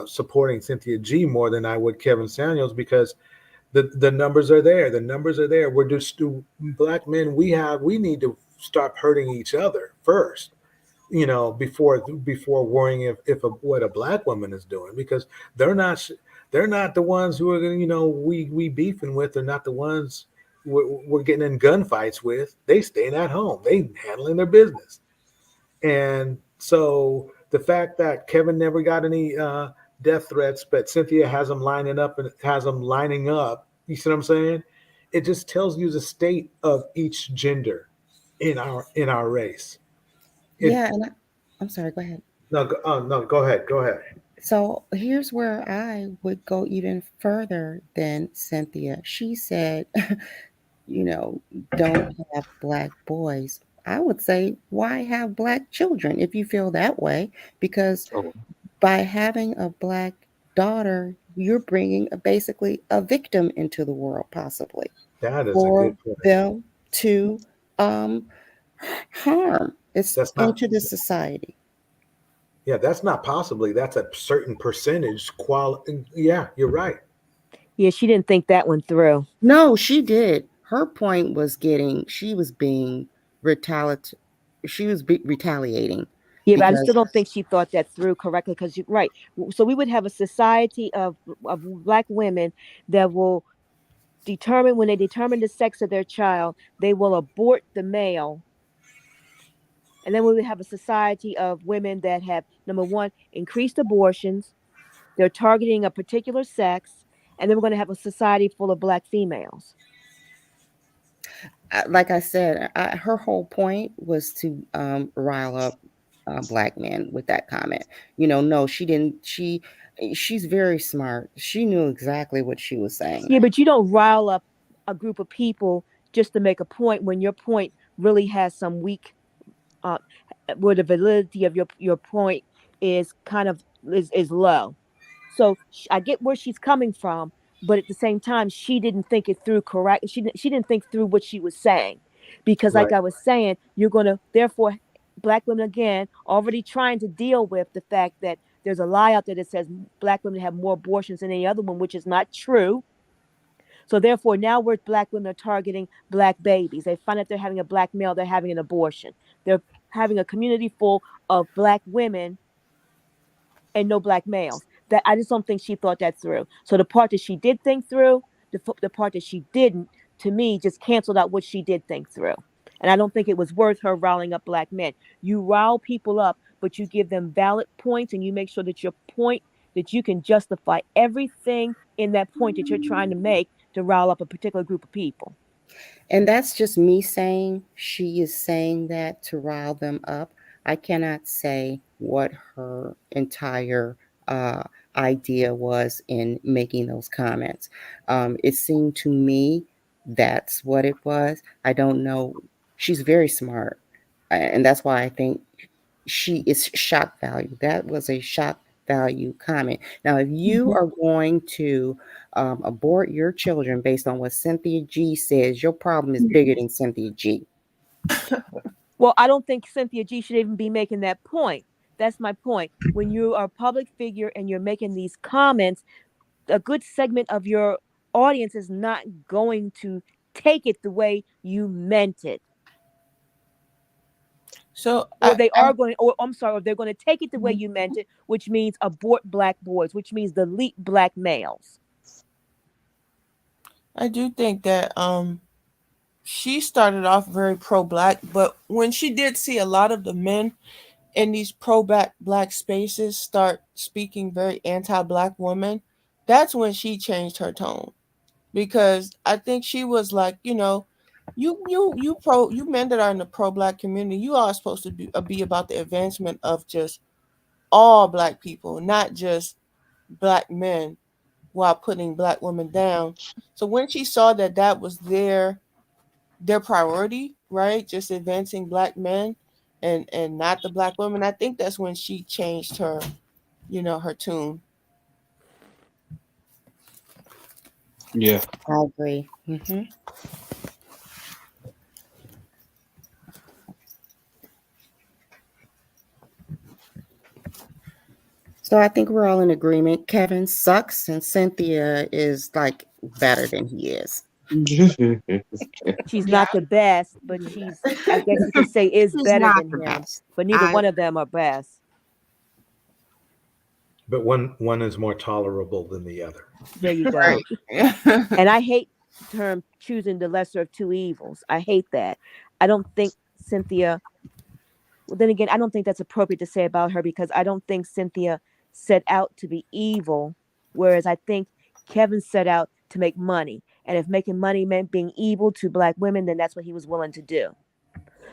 supporting Cynthia G more than I would Kevin Samuels, because the numbers are there. The numbers are there. We're just black men. We need to stop hurting each other first, before worrying if what a black woman is doing, because they're not the ones who are going to, we beefing with. They're not the ones we're getting in gunfights with. They staying at home. They handling their business. And so the fact that Kevin never got any death threats, but Cynthia has them lining up. You see what I'm saying? It just tells you the state of each gender in our race. And I'm sorry, go ahead. No, go ahead. So here's where I would go even further than Cynthia. She said, don't have black boys. I would say, why have black children if you feel that way? Because by having a black daughter, you're bringing basically a victim into the world, possibly. That is for a good point. them to harm. It's into the society. Yeah, that's not possibly. That's a certain percentage Yeah, you're right. Yeah, she didn't think that one through. No, she did. Her point was she was being retaliating. Yeah, but I still don't think she thought that through correctly, because you're right. So we would have a society of black women that will determine, when they determine the sex of their child, they will abort the male. And then we would have a society of women that have, number one, increased abortions. They're targeting a particular sex. And then we're going to have a society full of black females. Like I said, her whole point was to rile up black men with that comment. No, she didn't. She's very smart. She knew exactly what she was saying. Yeah, but you don't rile up a group of people just to make a point when your point really has some weak, where the validity of your point is kind of is low. So I get where she's coming from, but at the same time, she didn't think it through correct. She didn't think through what she was saying, because like I was saying, you're going to, therefore, black women, again, already trying to deal with the fact that there's a lie out there that says black women have more abortions than any other one, which is not true. So therefore, now black women are targeting black babies. They find out they're having a black male, they're having an abortion. They're having a community full of black women and no black males. That I just don't think she thought that through. So the part that she did think through, the part that she didn't, to me, just canceled out what she did think through. And I don't think it was worth her riling up black men. You rile people up, but you give them valid points, and you make sure that your point, that you can justify everything in that point that you're trying to make to rile up a particular group of people. And that's just me saying she is saying that to rile them up. I cannot say what her entire idea was in making those comments. It seemed to me that's what it was. I don't know. She's very smart. And that's why I think she is shock value. That was a shock value comment. Now, if you are going to abort your children based on what Cynthia G says, your problem is bigger than Cynthia G. Well, I don't think Cynthia G should even be making that point. That's my point. When you are a public figure and you're making these comments, a good segment of your audience is not going to take it the way you meant it. So, or they're going to take it the way you meant it, which means abort black boys, which means delete black males. I do think that she started off very pro-black, but when she did see a lot of the men in these pro-black spaces start speaking very anti-black women, that's when she changed her tone. Because I think she was like, you know, you men that are in the pro-black community, you are supposed to be about the advancement of just all black people, not just black men, while putting black women down. So when she saw that that was their priority, right, just advancing black men and not the black women, I think that's when she changed her, you know, her tune. Yeah, I agree. Mm-hmm. So I think we're all in agreement. Kevin sucks and Cynthia is like better than he is. She's not the best, but she's, I guess you could say, is better than him. Best. But neither one of them are best. But one is more tolerable than the other. There you go. And I hate the term choosing the lesser of two evils. I hate that. I don't think Cynthia, well, then again, I don't think that's appropriate to say about her, because I don't think Cynthia set out to be evil, whereas I think Kevin set out to make money. And if making money meant being evil to black women, then that's what he was willing to do.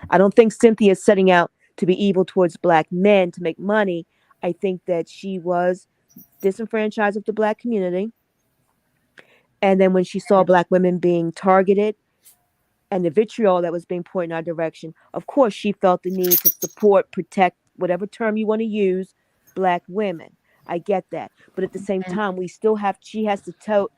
I don't think Cynthia is setting out to be evil towards black men to make money. I think that she was disenfranchised of the black community. And then when she saw black women being targeted and the vitriol that was being pointed in our direction, of course, she felt the need to support, protect, whatever term you want to use, black women. I get that. But at the same time, she has to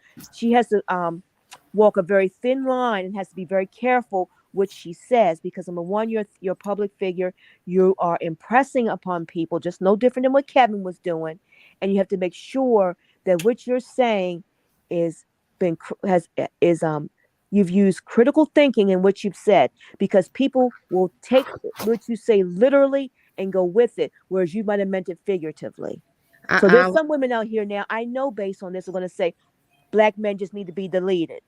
walk a very thin line and has to be very careful what she says, because number one, you're a public figure. You are impressing upon people, just no different than what Kevin was doing. And you have to make sure that what you're saying you've used critical thinking in what you've said, because people will take what you say literally and go with it, whereas you might have meant it figuratively. So there's some women out here now, I know based on this, are going to say black men just need to be deleted.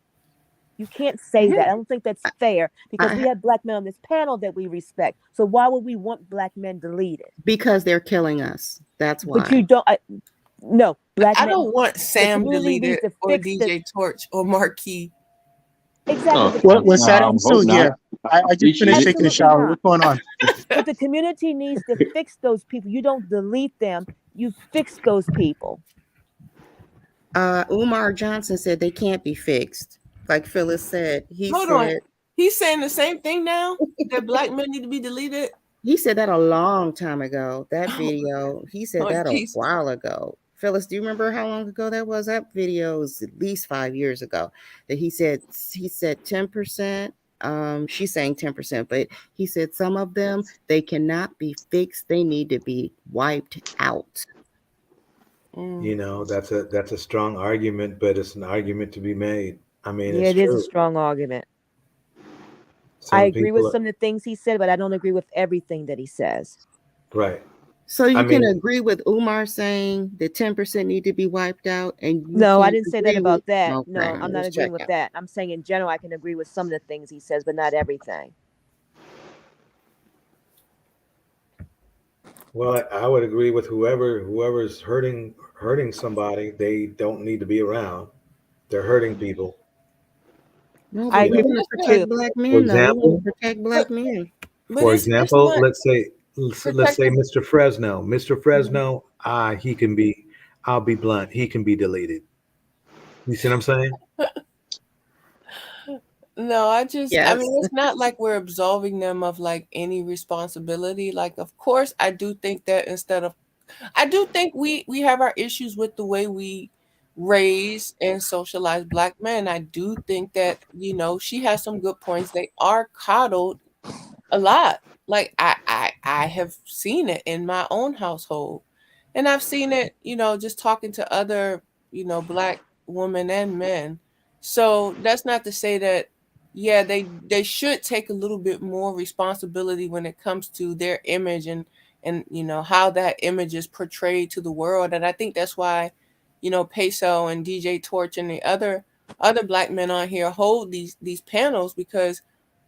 You can't say that. I don't think that's fair, because we have black men on this panel that we respect. So why would we want black men deleted? Because they're killing us. That's why. But you don't. No, black men. I don't want Sam deleted or DJ Torch or Marquis. Exactly. What's that? So yeah, I just finished taking a shower. What's going on? But the community needs to fix those people. You don't delete them. You fix those people. Umar Johnson said they can't be fixed. Like Phyllis said, Hold on. He's saying the same thing now, that black men need to be deleted. He said that a long time ago. That video, he said that a while ago. Phyllis, do you remember how long ago that was? That video was at least 5 years ago. That he said 10%. She's saying 10%, but he said some of them, they cannot be fixed. They need to be wiped out. You know, that's a strong argument, but it's an argument to be made. I mean, yeah, it is a strong argument. I agree with some of the things he said, but I don't agree with everything that he says. Right. So you I can mean, agree with Umar saying the 10% need to be wiped out, and you No, I can't didn't say that agree with. about that. Okay, No, I'm not let's agreeing check with out. that. I'm saying in general, I can agree with some of the things he says, but not everything. well, I would agree with whoever's hurting somebody. They don't need to be around. They're hurting people. No, I but You we agree know, with want to you too. protect black for men, though. We want example, to protect But black men. for it's example, not let's say protecting. Mr. Fresno. Mr. Mhm. Fresno, he can be. I'll be blunt. He can be deleted. You see what I'm saying? No, I Yes. mean, it's not like we're absolving them of like any responsibility. Like, of course, I do think we have our issues with the way we raise and socialize black men. I do think that, she has some good points. They are coddled a lot. Like I have seen it in my own household. And I've seen it, just talking to other, black women and men. So that's not to say that, yeah, they should take a little bit more responsibility when it comes to their image and how that image is portrayed to the world. And I think that's why, Peso and DJ Torch and the other black men on here hold these panels, because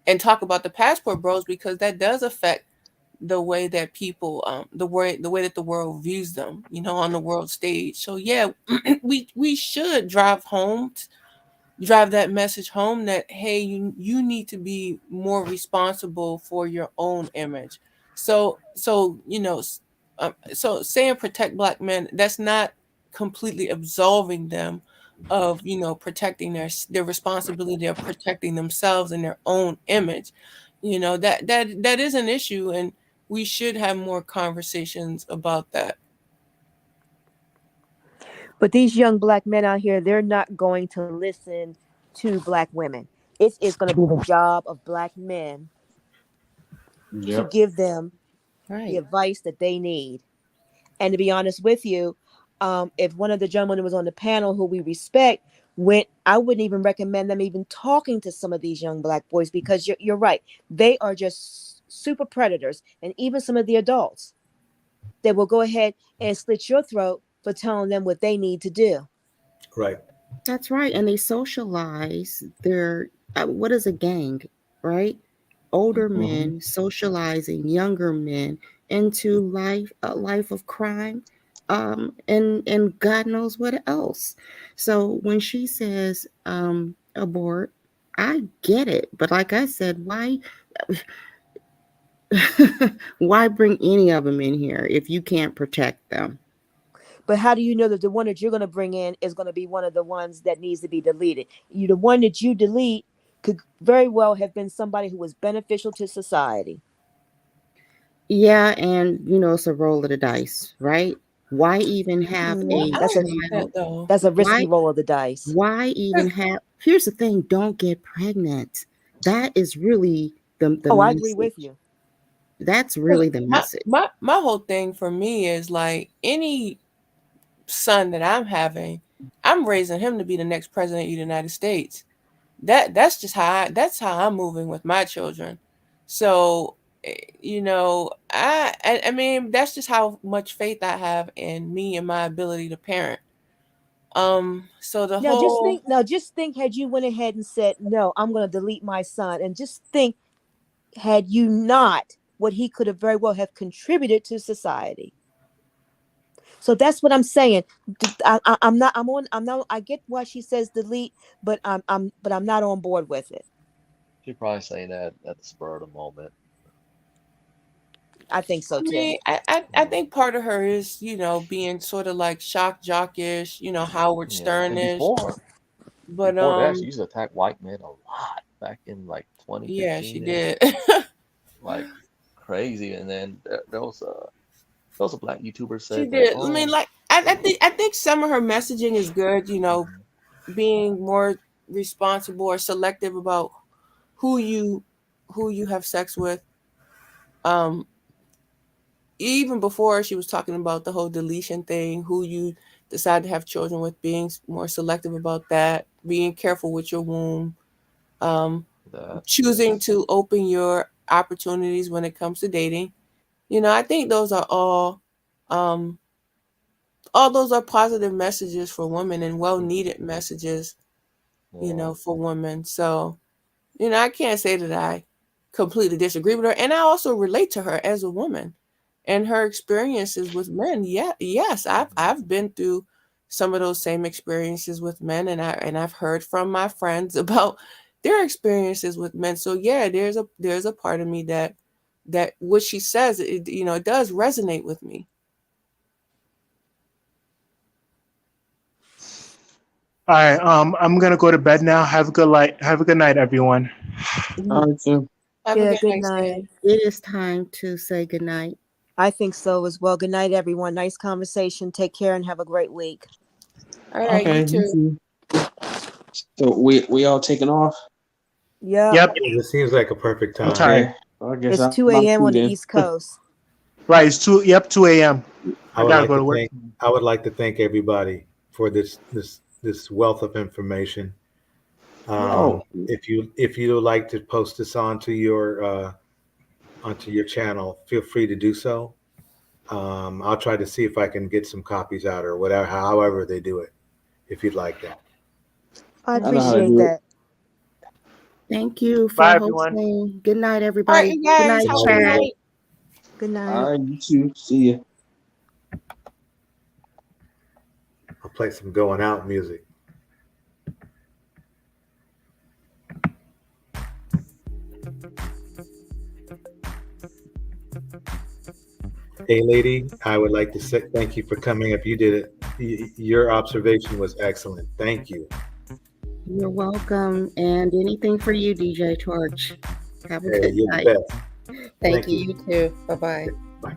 and talk about the passport bros, because that does affect the way that people the way that the world views them, on the world stage. So yeah, we should drive that message home that, hey, you need to be more responsible for your own image. So saying protect black men, that's not completely absolving them of, protecting their responsibility of protecting themselves and their own image. That is an issue, and we should have more conversations about that. But these young black men out here, they're not going to listen to black women. It's going to be the job of black men to Yep. give them the Right. advice that they need. And to be honest with you, if one of the gentlemen was on the panel who we respect went, I wouldn't even recommend them even talking to some of these young black boys, because you're right. They are just super predators. And even some of the adults that will go ahead and slit your throat for telling them what they need to do. Right. That's right. And they socialize their, what is a gang, right? Older Mm-hmm. men socializing younger men into a life of crime, and God knows what else. So when she says abort, I get it. But like I said, why why bring any of them in here if you can't protect them? But how do you know that the one that you're going to bring in is going to be one of the ones that needs to be deleted? The one that you delete could very well have been somebody who was beneficial to society. Yeah, and it's a roll of the dice, right? Why even have a I That's don't a think that child? though. that's a risky Why roll of the dice. why even have Here's the thing, don't get pregnant. That is really the Oh, I agree with message. you. That's 'Cause really the My, message. my my whole thing for me is like any son that I'm having, I'm raising him to be the next president of the United States. That's how I'm moving with my children. So, I mean, that's just how much faith I have in me and my ability to parent. So the Now just whole think. Now just think. Had you went ahead and said, "No, I'm going to delete my son," and just think, had you not, what he could have very well have contributed to society. So that's what I'm saying. I'm not. I'm on. I'm not. I get why she says delete, but I'm not on board with it. She's probably saying that at the spur of the moment. I think so I too. mean, I think part of her is, being sort of like shock jockish, Howard Yeah, and Sternish. But before that, she used to attack white men a lot back in like yeah, she 2015 ish, did. like crazy. And then there was a black YouTuber She said that, did. I mean, oh, like I think some of her messaging is good, mhm, being more responsible or selective about who you who you have sex with. Um, Even before she was talking about the whole deletion thing, who you decide to have children with, being more selective about that, being careful with your womb, um, that, choosing yes, to open your opportunities when it comes to dating. I think those are all All those are positive messages for women and well-needed messages, for women. So, I can't say that I completely disagree with her. And I also relate to her as a woman and her experiences with men. Yes, I've been through some of those same experiences with men, and I've heard from my friends about their experiences with men. So yeah, there's a part of me that what she says, it does resonate with me. All right. I'm gonna go to bed now. Have a good night. Have a good night, everyone. Yeah, good night. It is time to say good night. I think so as well. Good night, everyone. Nice conversation. Take care and have a great week. All right, you too. So we all taking off? Yep. It seems like a perfect time. I'm tired. Well, I guess It's 2 a.m. on the East Coast. Right. It's 2 a.m. I gotta go to work. I would like to thank everybody for this wealth of information. If you would like to post this onto your channel, feel free to do so. I'll try to see if I can get some copies out or whatever, however they do it, if you'd like that. I appreciate that. Thank you for Bye, hosting. everyone. Good night, everybody. All right, Good guys. night, Have a good Chad. night. Good night. All right, you too. See ya. I'll play some going out music. Hey, lady, I would like to say thank you for coming up. You did it. Your observation was excellent. Thank you. You're welcome. And anything for you, DJ Torch. Have a good You're night. the best. Thank you. You too. Bye-bye. Bye.